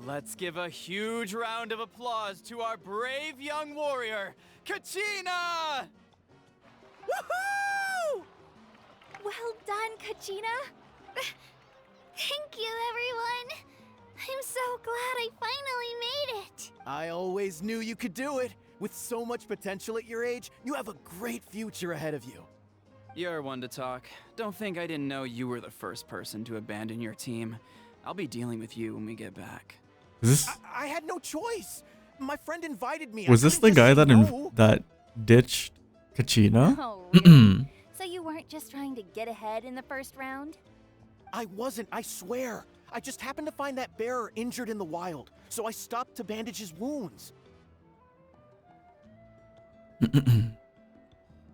Speaker 7: Let's give a huge round of applause to our brave young warrior, Kachina!
Speaker 15: Woohoo! Well done, Kachina. Thank you, everyone. I'm so glad I finally made it.
Speaker 11: I always knew you could do it. With so much potential at your age, you have a great future ahead of you.
Speaker 7: You're one to talk. Don't think I didn't know you were the first person to abandon your team. I'll be dealing with you when we get back.
Speaker 1: Is this...
Speaker 11: I had no choice. My friend invited me.
Speaker 1: Was this the guy that ditched Kachina?
Speaker 15: Oh, really? So you weren't just trying to get ahead in the first round?
Speaker 11: I wasn't, I swear. I just happened to find that bearer injured in the wild, so I stopped to bandage his wounds.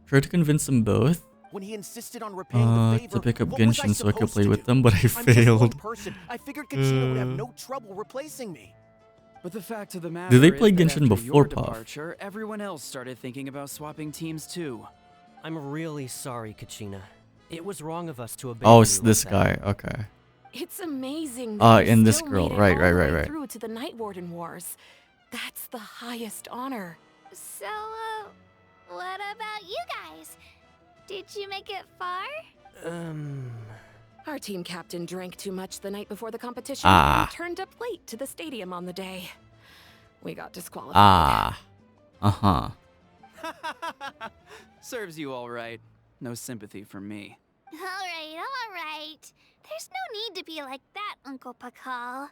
Speaker 1: Tried to convince them both.
Speaker 11: When he insisted on repaying the favor,
Speaker 1: to pick up
Speaker 11: what was
Speaker 1: Genshin so I could
Speaker 11: supposed
Speaker 1: play
Speaker 11: to
Speaker 1: with
Speaker 11: do?
Speaker 1: them, but I
Speaker 11: I'm just one
Speaker 1: failed.
Speaker 11: person. I figured Kachina would have no trouble replacing me.
Speaker 7: But the fact of the matter
Speaker 1: Did they play
Speaker 7: is that
Speaker 1: Genshin
Speaker 7: after
Speaker 1: before
Speaker 7: your
Speaker 1: Puff?
Speaker 7: departure, everyone else started thinking about swapping teams too.
Speaker 5: I'm really sorry, Kachina. It was wrong of us to abandon
Speaker 1: Oh,
Speaker 5: you
Speaker 1: it's
Speaker 5: like
Speaker 1: this
Speaker 5: that.
Speaker 1: guy. Okay.
Speaker 22: It's amazing that you
Speaker 1: and this
Speaker 22: still
Speaker 1: girl.
Speaker 22: made it
Speaker 1: Right,
Speaker 22: all
Speaker 1: right,
Speaker 22: the
Speaker 1: right,
Speaker 22: way
Speaker 1: right.
Speaker 22: through to the Night Warden Wars. That's the highest honor.
Speaker 15: So, what about you guys? Did you make it far?
Speaker 22: Our team captain drank too much the night before the competition
Speaker 1: Ah.
Speaker 22: and turned up late to the stadium on the day. We got disqualified.
Speaker 1: Uh-huh.
Speaker 7: Serves you all right. No sympathy from me.
Speaker 9: Alright. There's no need to be like that, Uncle Pakal.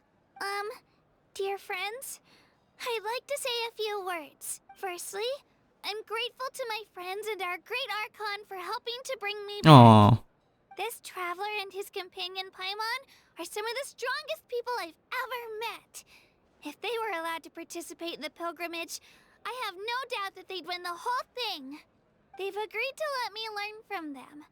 Speaker 9: Dear friends, I'd like to say a few words. Firstly, I'm grateful to my friends and our great Archon for helping to bring me back.
Speaker 1: Aww.
Speaker 9: This traveler and his companion Paimon are some of the strongest people I've ever met. If they were allowed to participate in the pilgrimage, I have no doubt that they'd win the whole thing. They've agreed to let me learn from them.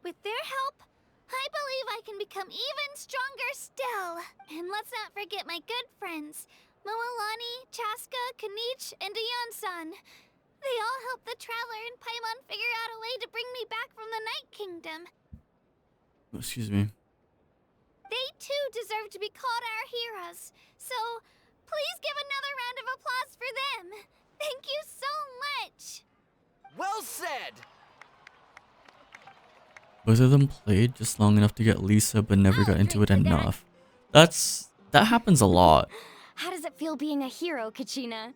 Speaker 9: With their help, I believe I can become even stronger still. And let's not forget my good friends, Moalani, Chaska, Kanich, and Ayan-san. They all helped the traveler and Paimon figure out a way to bring me back from the Night Kingdom.
Speaker 1: Excuse me.
Speaker 9: They too deserve to be called our heroes. So, please give another round of applause for them. Thank you so much.
Speaker 11: Well said.
Speaker 1: Both of them played just long enough to get Lisa, but never got into it enough. That happens a lot.
Speaker 14: How does it feel being a hero, Kachina?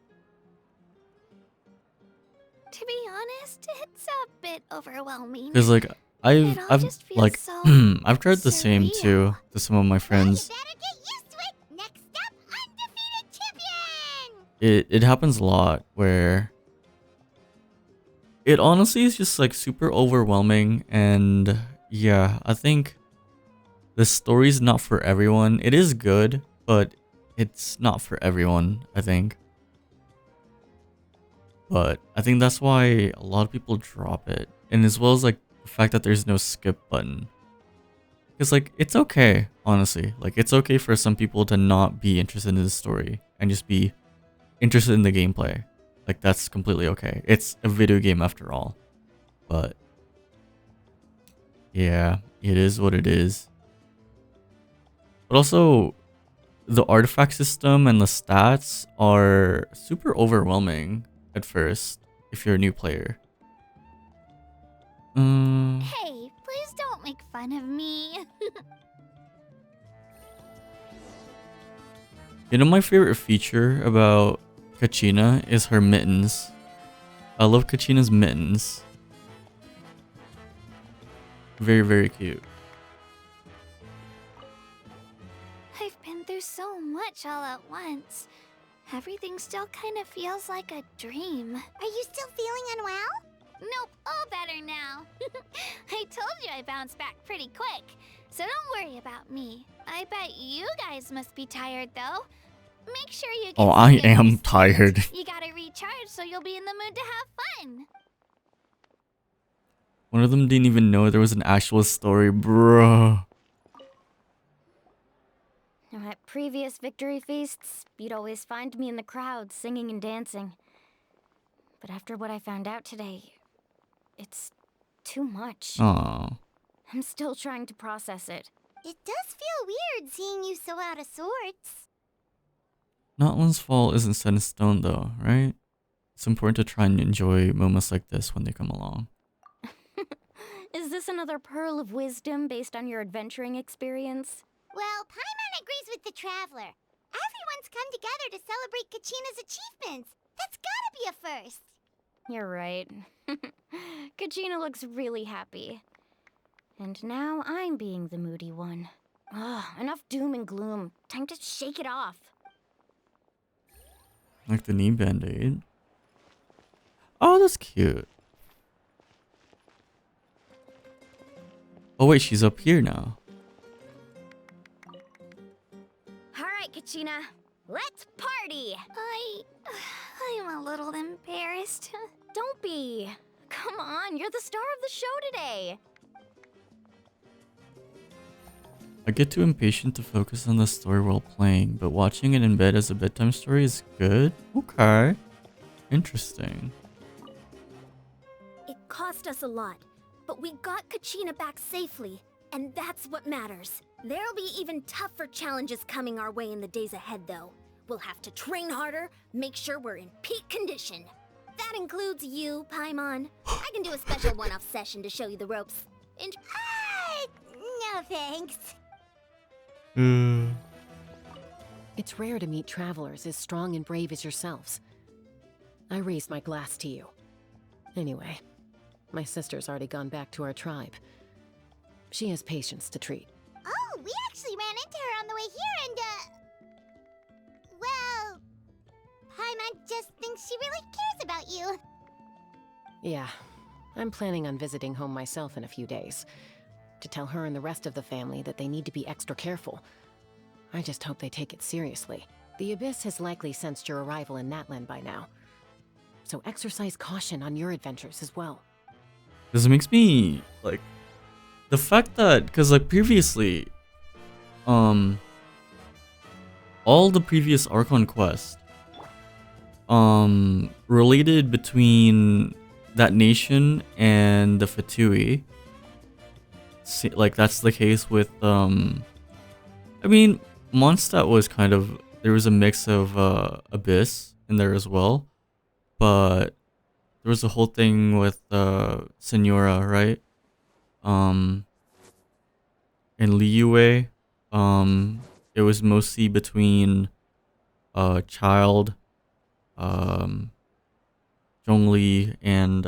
Speaker 9: To be honest, it's a bit overwhelming.
Speaker 1: Cause like I've
Speaker 9: just feels
Speaker 1: like
Speaker 9: so
Speaker 1: I've tried the same too to some of my friends.
Speaker 9: Next up, undefeated champion!
Speaker 1: It happens a lot where it honestly is just like super overwhelming, and yeah, I think the story's not for everyone. It is good, but it's not for everyone, I think. But I think that's why a lot of people drop it. And as well as like the fact that there's no skip button. Because like it's okay, honestly. Like it's okay for some people to not be interested in the story and just be interested in the gameplay. Like that's completely okay. It's a video game after all. But yeah, it is what it is. But also the artifact system and the stats are super overwhelming at first if you're a new player.
Speaker 9: Hey, please don't make fun of me.
Speaker 1: You know, my favorite feature about Kachina is her mittens. I love Kachina's mittens. Very, very cute.
Speaker 9: I've been through so much all at once. Everything still kind of feels like a dream. Are you still feeling unwell? Nope, all better now. I told you I bounced back pretty quick, so don't worry about me. I bet you guys must be tired though. Make sure you get
Speaker 1: Oh,
Speaker 9: some
Speaker 1: I
Speaker 9: good
Speaker 1: am
Speaker 9: rest.
Speaker 1: tired.
Speaker 9: You gotta recharge so you'll be in the mood to have fun.
Speaker 1: One of them didn't even know there was an actual story, bro.
Speaker 14: At previous victory feasts, you'd always find me in the crowd singing and dancing. But after what I found out today, it's too much.
Speaker 1: Aww.
Speaker 14: I'm still trying to process it.
Speaker 9: It does feel weird seeing you so out of sorts.
Speaker 1: Natlan's fall isn't set in stone though, right? It's important to try and enjoy moments like this when they come along.
Speaker 14: Is this another pearl of wisdom based on your adventuring experience?
Speaker 9: Well, Paimon agrees with the Traveler. Everyone's come together to celebrate Kachina's achievements. That's gotta be a first.
Speaker 14: You're right. Kachina looks really happy. And now I'm being the moody one. Ugh, enough doom and gloom. Time to shake it off.
Speaker 1: Like the knee band-aid. Oh, that's cute. Oh wait, she's up here now.
Speaker 14: Alright, Kachina. Let's party!
Speaker 9: I'm a little embarrassed.
Speaker 14: Don't be. Come on, you're the star of the show today.
Speaker 1: I get too impatient to focus on the story while playing, but watching it in bed as a bedtime story is good? Okay. Interesting.
Speaker 13: It cost us a lot, but we got Kachina back safely, and that's what matters. There'll be even tougher challenges coming our way in the days ahead, though. We'll have to train harder, make sure we're in peak condition. That includes you, Paimon. I can do a special one-off session to show you the ropes.
Speaker 9: No thanks.
Speaker 20: It's rare to meet travelers as strong and brave as yourselves. I raise my glass to you. Anyway, my sister's already gone back to our tribe. She has patients to treat.
Speaker 9: Oh, we actually ran into her on the way here and, well, Paimon just thinks she really cares about you.
Speaker 20: Yeah, I'm planning on visiting home myself in a few days. To tell her and the rest of the family that they need to be extra careful. I just hope they take it seriously. The Abyss has likely sensed your arrival in Natlan by now. So exercise caution on your adventures as well.
Speaker 1: This makes me, like, the fact that, because like previously, all the previous Archon quests, related between that nation and the Fatui. Like that's the case with I mean Mondstadt was kind of, there was a mix of Abyss in there as well, but there was a whole thing with Senora, right? In Liyue, it was mostly between Child, Zhongli, and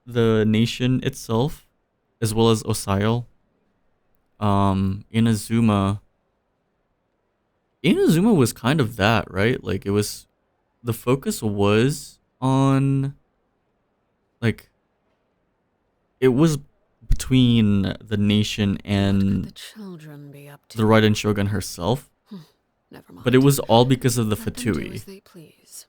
Speaker 1: the nation itself, as well as Osial. Inazuma was kind of that, right? Like it was, the focus was on, like, it was between the nation and
Speaker 22: the children be up to?
Speaker 1: the Raiden Shogun herself.
Speaker 22: Never mind.
Speaker 1: But it was all because of the
Speaker 22: Let them do
Speaker 1: Fatui.
Speaker 22: as they please.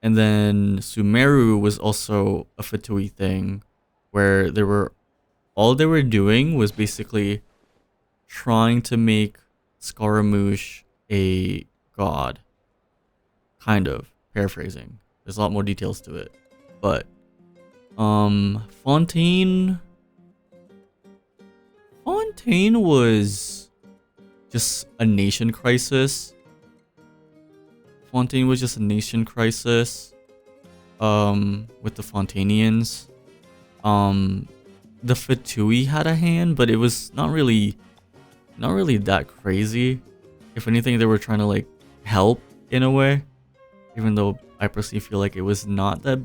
Speaker 1: And then Sumeru was also a Fatui thing, where all they were doing was basically trying to make Scaramouche a god. Kind of, paraphrasing. There's a lot more details to it. But Fontaine was just a nation crisis. Fontaine was just a nation crisis with the Fontanians. the Fatui had a hand, but it was not really that crazy. If anything, they were trying to like help in a way, even though I personally feel like it was not that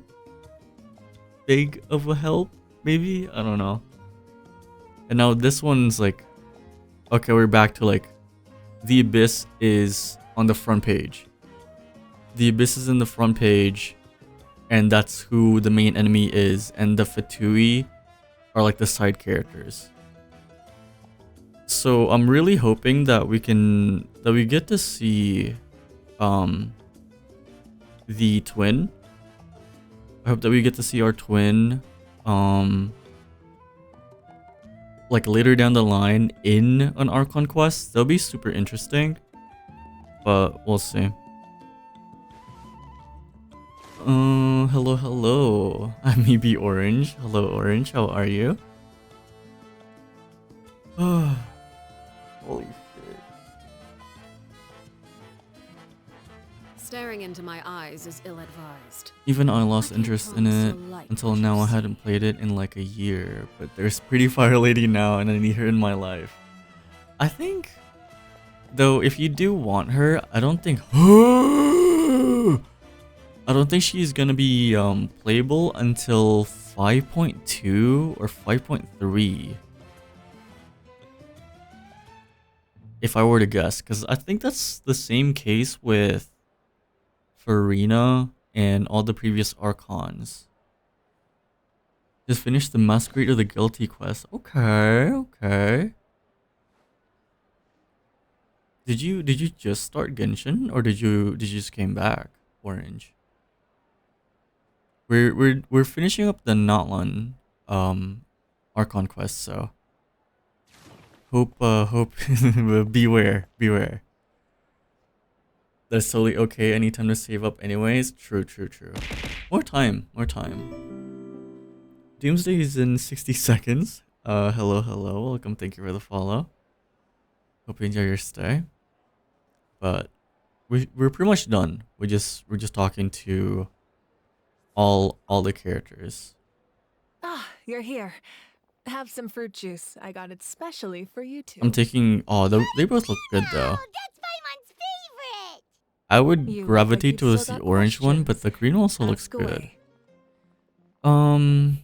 Speaker 1: big of a help. Maybe, I don't know. And now this one's like, okay, we're back to like the Abyss is on the front page. The Abyss is in the front page, and that's who the main enemy is, and the Fatui are like the side characters. So I'm really hoping that we get to see the twin. I hope that we get to see our twin like later down the line in an Archon quest. That'll be super interesting, but we'll see. Hello. I'm EB Orange. Hello, Orange. How are you? Holy shit.
Speaker 22: Staring into my eyes is ill-advised.
Speaker 1: Even I lost interest in it until now. I hadn't played it in like a year, but there's Pretty Fire Lady now and I need her in my life. I think, though, if you do want her, I don't think she's gonna be playable until 5.2 or 5.3. If I were to guess, because I think that's the same case with Farina and all the previous Archons. Just finished the Masquerade of the Guilty quest. Okay. Did you just start Genshin, or did you just came back, Orange? We're finishing up the natlan Archon quest, so hope beware. That's totally okay. Anytime to save up anyways. True. More time. Doomsday is in 60 seconds. Hello. Welcome. Thank you for the follow. Hope you enjoy your stay. But we're pretty much done. We're just talking to all the characters.
Speaker 17: Ah, you're here. Have some fruit juice. I got it specially for you two.
Speaker 1: I'm taking. Oh, they both look good though. I would gravitate towards the orange one, but the green also looks good. Isn't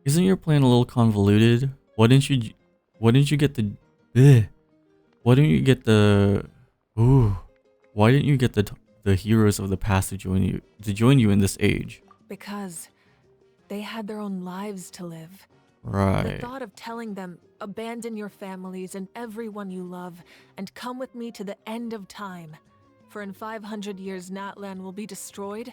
Speaker 1: your plan a little convoluted? Why didn't you get the? Why didn't you get the? Ooh, why didn't you get the heroes of the past to join you in this age?
Speaker 17: Because they had their own lives to live.
Speaker 1: Right.
Speaker 17: The thought of telling them, abandon your families and everyone you love, and come with me to the end of time. For in 500 years, Natlan will be destroyed.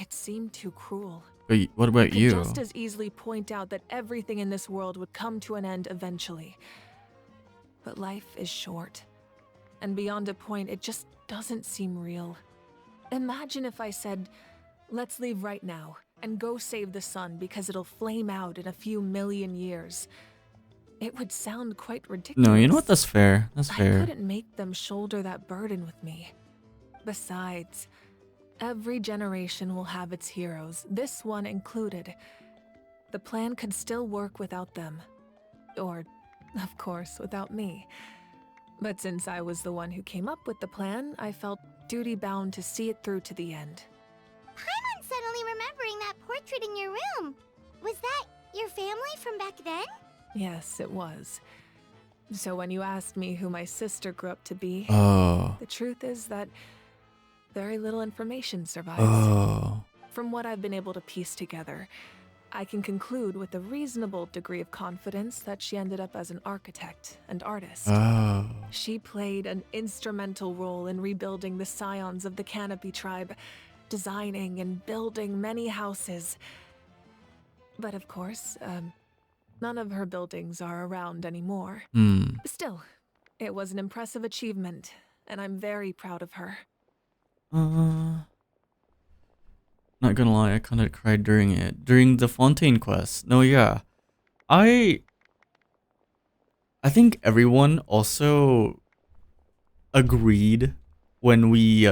Speaker 17: It seemed too cruel.
Speaker 1: But what about you?
Speaker 17: I could just as easily point out that everything in this world would come to an end eventually. But life is short. And beyond a point, it just doesn't seem real. Imagine if I said, let's leave right now and go save the sun because it'll flame out in a few million years. It would sound quite ridiculous.
Speaker 1: No, you know what? That's fair. That's fair.
Speaker 17: I couldn't make them shoulder that burden with me. Besides, every generation will have its heroes, this one included. The plan could still work without them. Or, of course, without me. But since I was the one who came up with the plan, I felt duty-bound to see it through to the end.
Speaker 9: Paimon's suddenly remembering that portrait in your room. Was that your family from back then?
Speaker 17: Yes, it was. So when you asked me who my sister grew up to be,
Speaker 1: the
Speaker 17: truth is that very little information survives. From what I've been able to piece together, I can conclude with a reasonable degree of confidence that she ended up as an architect and artist. She played an instrumental role in rebuilding the scions of the Canopy tribe, designing and building many houses. But of course, none of her buildings are around anymore. Still, it was an impressive achievement, and I'm very proud of her.
Speaker 1: Not gonna lie, I kind of cried during it. During the Fontaine quest. No, yeah. I think everyone also agreed when we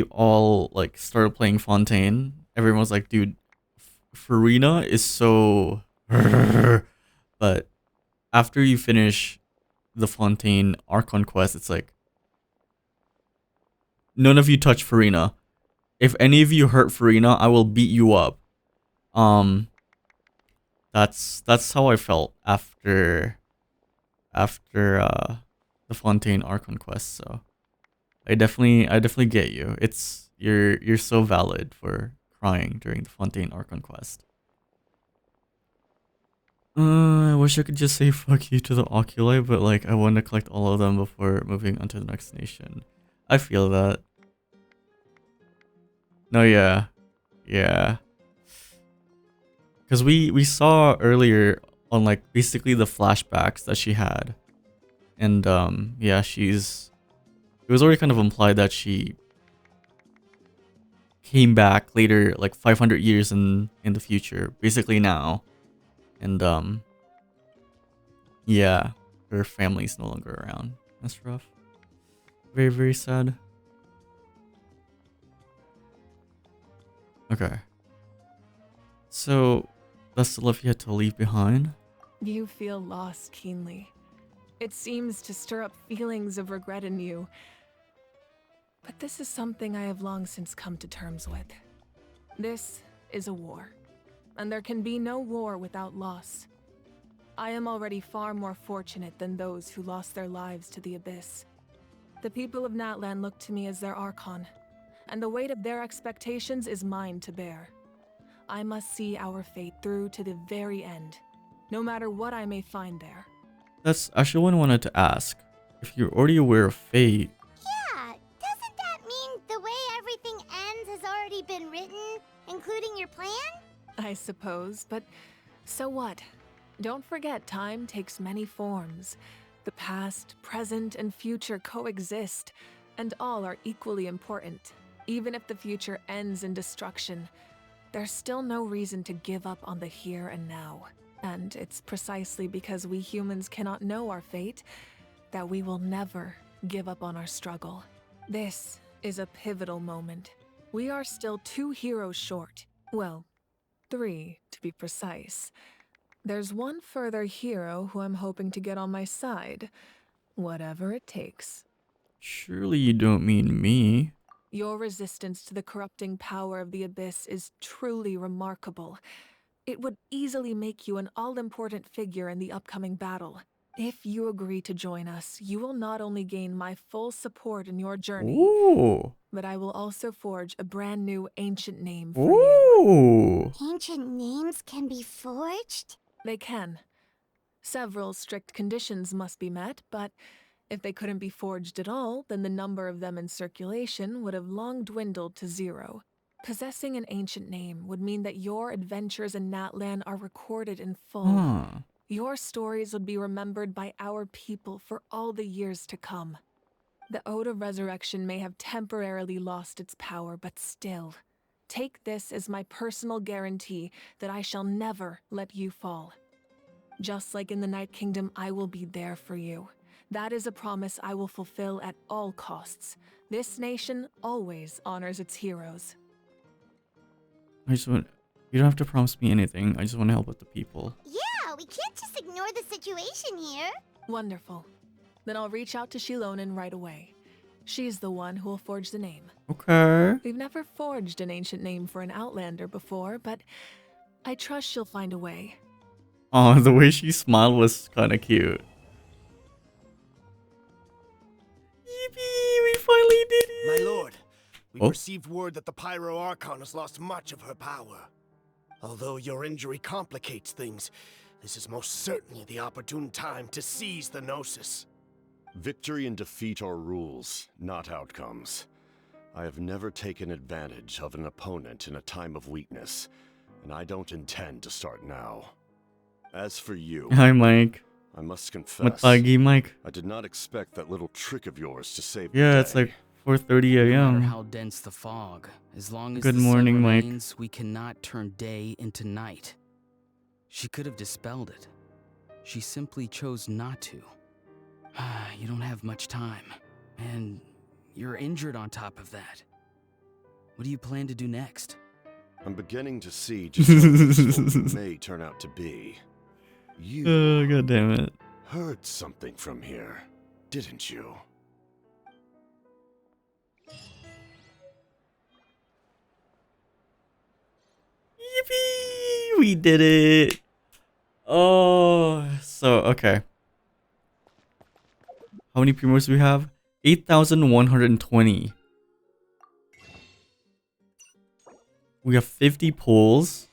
Speaker 1: all like started playing Fontaine. Everyone was like, dude, Farina is so but after you finish the Fontaine Archon quest, it's like none of you touch Farina. If any of you hurt Farina, I will beat you up. That's how I felt after the Fontaine Archon quest. So I definitely get you. You're so valid for crying during the Fontaine Archon quest. I wish I could just say fuck you to the Oculi, but like I want to collect all of them before moving on to the next nation. I feel that. No, yeah. Because we saw earlier on like basically the flashbacks that she had. And yeah, it was already kind of implied that she came back later, like 500 years in the future, basically now. And yeah, her family's no longer around. That's rough. Very, very sad. Okay. So that's the love you had to leave behind?
Speaker 17: You feel loss keenly. It seems to stir up feelings of regret in you. But this is something I have long since come to terms with. This is a war, and there can be no war without loss. I am already far more fortunate than those who lost their lives to the Abyss. The people of Natlan look to me as their Archon, and the weight of their expectations is mine to bear. I must see our fate through to the very end, no matter what I may find there.
Speaker 1: That's actually what I wanted to ask. If you're already aware of fate.
Speaker 9: Yeah, doesn't that mean the way everything ends has already been written, including your plan?
Speaker 17: I suppose, but so what? Don't forget, time takes many forms. The past, present, and future coexist, and all are equally important. Even if the future ends in destruction, there's still no reason to give up on the here and now. And it's precisely because we humans cannot know our fate that we will never give up on our struggle. This is a pivotal moment. We are still 2 heroes short. Well, 3 to be precise. There's one further hero who I'm hoping to get on my side, whatever it takes.
Speaker 1: Surely you don't mean me.
Speaker 17: Your resistance to the corrupting power of the Abyss is truly remarkable. It would easily make you an all-important figure in the upcoming battle. If you agree to join us, you will not only gain my full support in your journey,
Speaker 1: Ooh.
Speaker 17: but I will also forge a brand new ancient name for
Speaker 1: you.
Speaker 9: Ancient names can be forged?
Speaker 17: They can. Several strict conditions must be met, but if they couldn't be forged at all, then the number of them in circulation would have long dwindled to 0. Possessing an ancient name would mean that your adventures in Natlan are recorded in full. Your stories would be remembered by our people for all the years to come. The Ode of Resurrection may have temporarily lost its power, but still, take this as my personal guarantee that I shall never let you fall. Just like in the Night Kingdom, I will be there for you. That is a promise I will fulfill at all costs. This nation always honors its heroes.
Speaker 1: You don't have to promise me anything. I just want to help with the people.
Speaker 9: Yeah, we can't just ignore the situation here.
Speaker 17: Wonderful. Then I'll reach out to Shilonen right away. She's the one who will forge the name.
Speaker 1: Okay.
Speaker 17: We've never forged an ancient name for an Outlander before, but I trust she'll find a way.
Speaker 1: Oh, the way she smiled was kind of cute. Yippee, we finally did it!
Speaker 11: My lord, we received word that the Pyro Archon has lost much of her power. Although your injury complicates things, this is most certainly the opportune time to seize the Gnosis.
Speaker 16: Victory and defeat are rules, not outcomes. I have never taken advantage of an opponent in a time of weakness, and I don't intend to start now. As for you...
Speaker 1: Hi, Mike.
Speaker 16: I must confess,
Speaker 1: Matagi, Mike.
Speaker 16: I did not expect that little trick of yours to save
Speaker 1: Yeah,
Speaker 16: the day.
Speaker 1: it's like 4:30
Speaker 7: No matter
Speaker 1: a.m.
Speaker 7: how dense the fog, as long as
Speaker 1: Good
Speaker 7: the
Speaker 1: morning,
Speaker 7: sun
Speaker 1: Mike.
Speaker 7: remains, we cannot turn day into night. She could have dispelled it. She simply chose not to. You don't have much time, and you're injured on top of that. What do you plan to do next?
Speaker 16: I'm beginning to see just how useful you may turn out to be. You
Speaker 1: Oh, god damn it.
Speaker 16: heard something from here, didn't you?
Speaker 1: Yippee! We did it. Oh, so okay. How many primos do we have? 8,120. We have 50 pulls.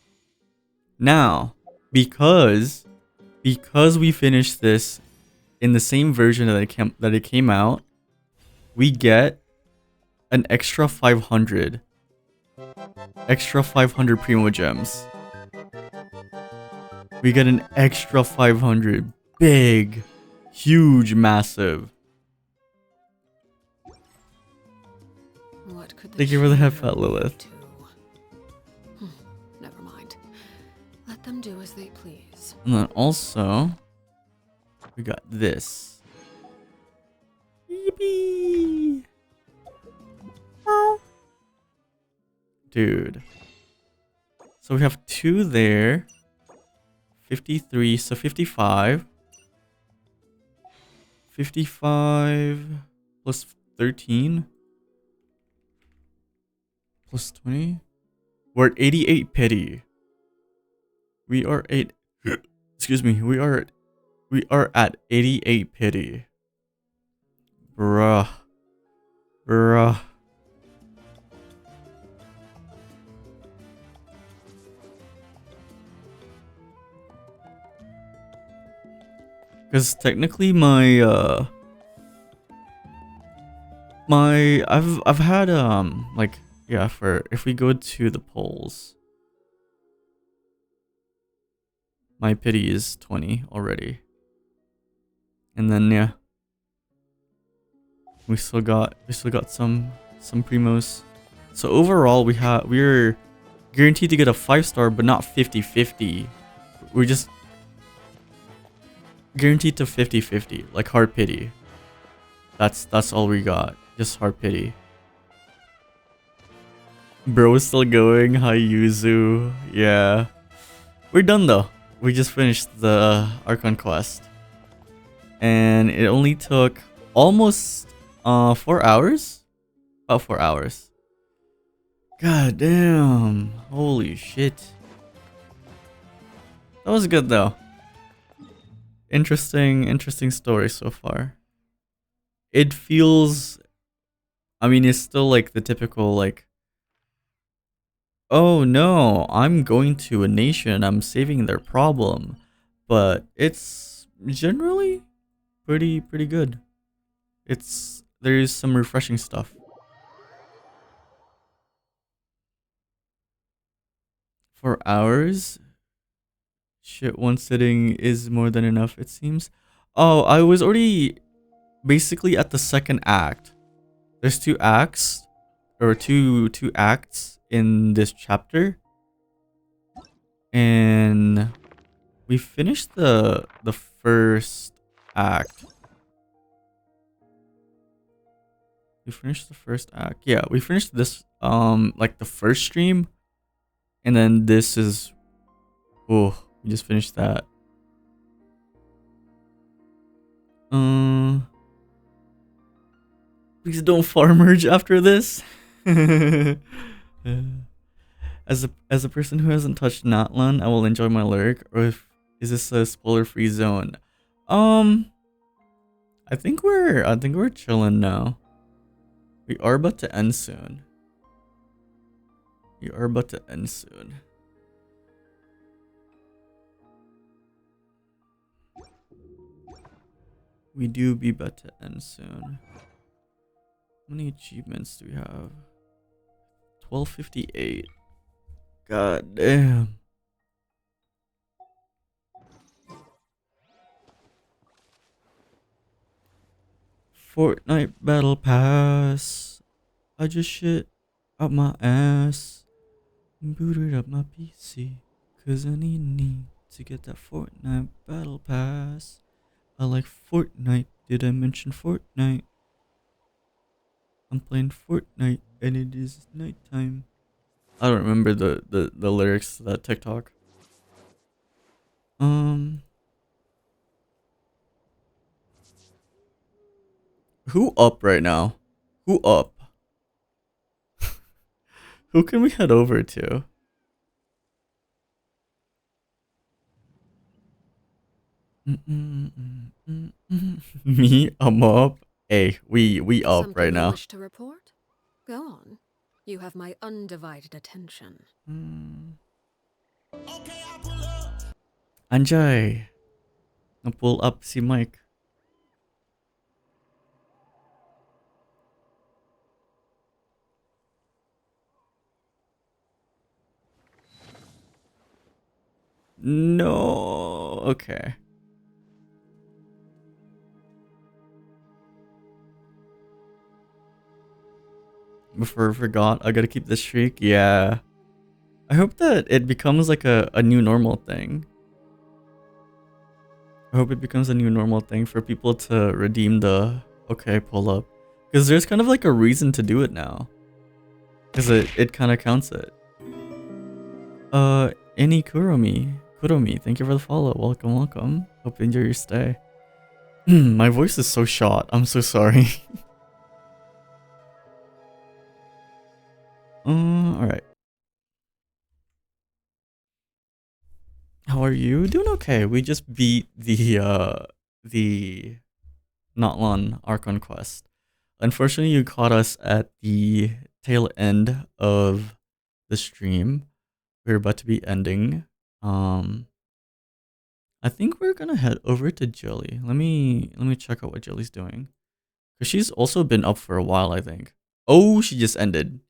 Speaker 1: Now, because we finished this in the same version that it came out, we get an extra 500. Extra 500 primo gems. We get an extra 500. Big, huge, massive.
Speaker 22: What could the
Speaker 1: Thank you for the
Speaker 22: cheater
Speaker 1: headset, Lilith.
Speaker 22: do? Never mind. Let them do as they please.
Speaker 1: And then also, we got this. Yippee! Dude. So we have 2 there. 53, so 55. 55 plus 13 plus 20. We're at 88 pity. We are excuse me, we are at 88 pity. Bruh. Because technically I've had like, yeah, for if we go to the polls, my pity is 20 already. And then yeah, we still got some primos. So overall we're guaranteed to get a 5-star, but not 50-50. We're just guaranteed to 50-50, like hard pity. That's all we got. Just hard pity. Bro is still going. Hi Yuzu. Yeah. We're done though. We just finished the Archon quest. And it only took almost 4 hours? About 4 hours. God damn. Holy shit. That was good though. Interesting story so far. It feels, I mean, it's still like the typical like, oh no, I'm going to a nation, I'm saving their problem. But it's generally pretty good. There's some refreshing stuff. 4 hours? Shit, one sitting is more than enough, it seems. Oh, I was already basically at the second act. There's 2 acts, or two acts in this chapter. And we finished the first act. We finished the first act. Yeah, we finished this like the first stream. And then this is, oh, we just finished that. Please don't farm merge after this. As a person who hasn't touched natlan, I will enjoy my lyric. Or is this a spoiler-free zone? I think we're chilling now. We are about to end soon. We do be about to end soon. How many achievements do we have? 1258. God damn. Fortnite Battle Pass. I just shit up my ass. Booted up my PC. Cause I need to get that Fortnite Battle Pass. I like Fortnite. Did I mention Fortnite? I'm playing Fortnite and it is nighttime. I don't remember the lyrics to that TikTok. Who up right now? Who up? Who can we head over to? Me, I'm up. Hey, we up
Speaker 22: Something
Speaker 1: right
Speaker 22: you
Speaker 1: now.
Speaker 22: wish to report? Go on. You have my undivided attention.
Speaker 1: Anjay. Pull up si Mike. No. Okay. Before I forgot, I gotta keep this streak. Yeah. I hope that it becomes like a new normal thing. I hope it becomes a new normal thing for people to redeem the okay pull up. Because there's kind of like a reason to do it now. Because it kind of counts it. Any Kuromi, thank you for the follow. Welcome, welcome. Hope you enjoy your stay. My voice is so shot. I'm so sorry. Alright. How are you? Doing okay. We just beat the Natlan Archon quest. Unfortunately, you caught us at the tail end of the stream. We're about to be ending. I think we're gonna head over to Jelly. Let me check out what Jelly's doing. Cause she's also been up for a while, I think. Oh, she just ended.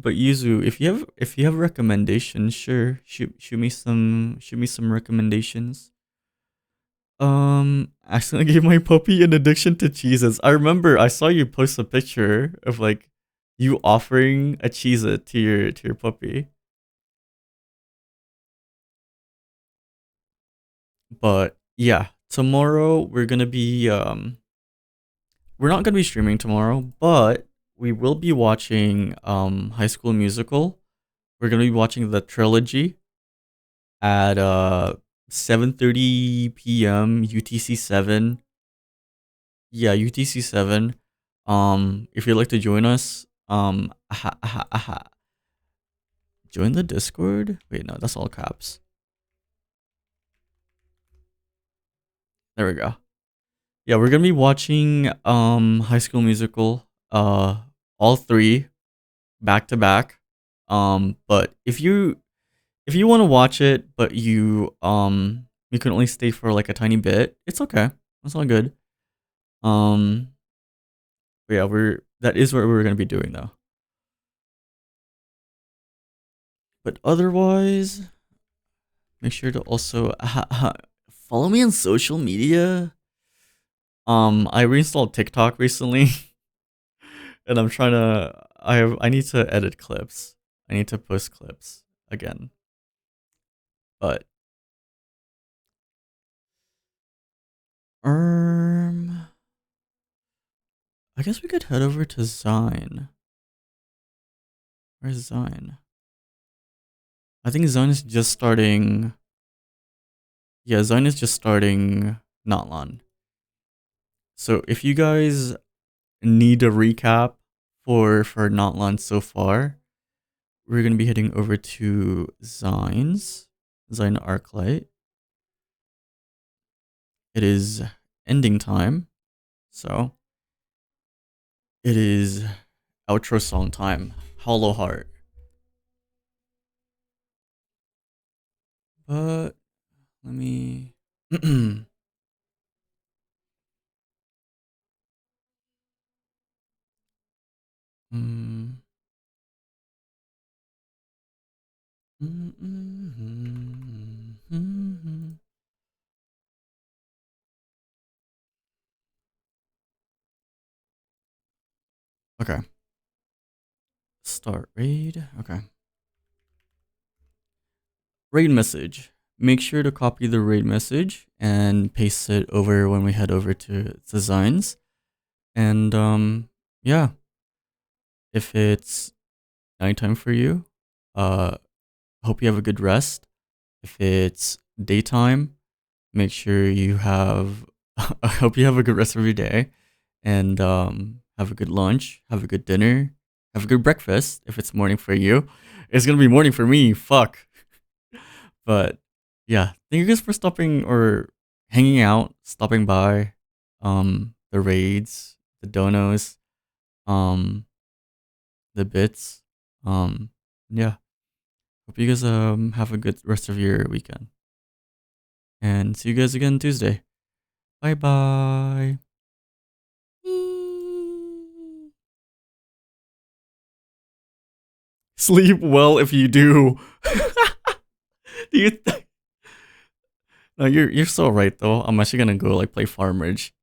Speaker 1: But Yuzu, if you have recommendations, sure, shoot me some recommendations. Accidentally gave my puppy an addiction to cheeses. I remember I saw you post a picture of like you offering a Cheez-It to your puppy. But yeah, tomorrow we're not gonna be streaming tomorrow, but we will be watching High School Musical. We're gonna be watching the trilogy at 7:30 p.m. UTC 7. Yeah, UTC 7. If you'd like to join us, join the Discord. Wait, no, that's all caps. There we go. Yeah, we're gonna be watching High School Musical, all three back to back. But if you want to watch it, but you can only stay for like a tiny bit, it's okay. It's all good. Um, but yeah, that is what we're gonna be doing though. But otherwise, make sure to also follow me on social media. I reinstalled TikTok recently, and I'm trying to. I need to edit clips. I need to post clips again. But I guess we could head over to Zine. Where's Zine? I think Zine is just starting. Yeah, Zine is just starting Natlan. So if you guys need a recap for Natlan so far, we're gonna be heading over to Zine Arclight. It is ending time, so it is outro song time. Hollow Heart. But let me. Mm. Okay. start raid. Okay. Raid message. Make sure to copy the raid message and paste it over when we head over to designs. And yeah. If it's nighttime for you, hope you have a good rest. If it's daytime, make sure you have I hope you have a good rest of your day, and have a good lunch, have a good dinner, have a good breakfast if it's morning for you. It's gonna be morning for me, fuck. But yeah, thank you guys for stopping or hanging out, stopping by, the raids, the donos, um, the bits. Yeah. Hope you guys have a good rest of your weekend. And see you guys again Tuesday. Bye bye. Sleep well if you do. Do you no, you're so right though. I'm actually gonna go like play Farm Ridge.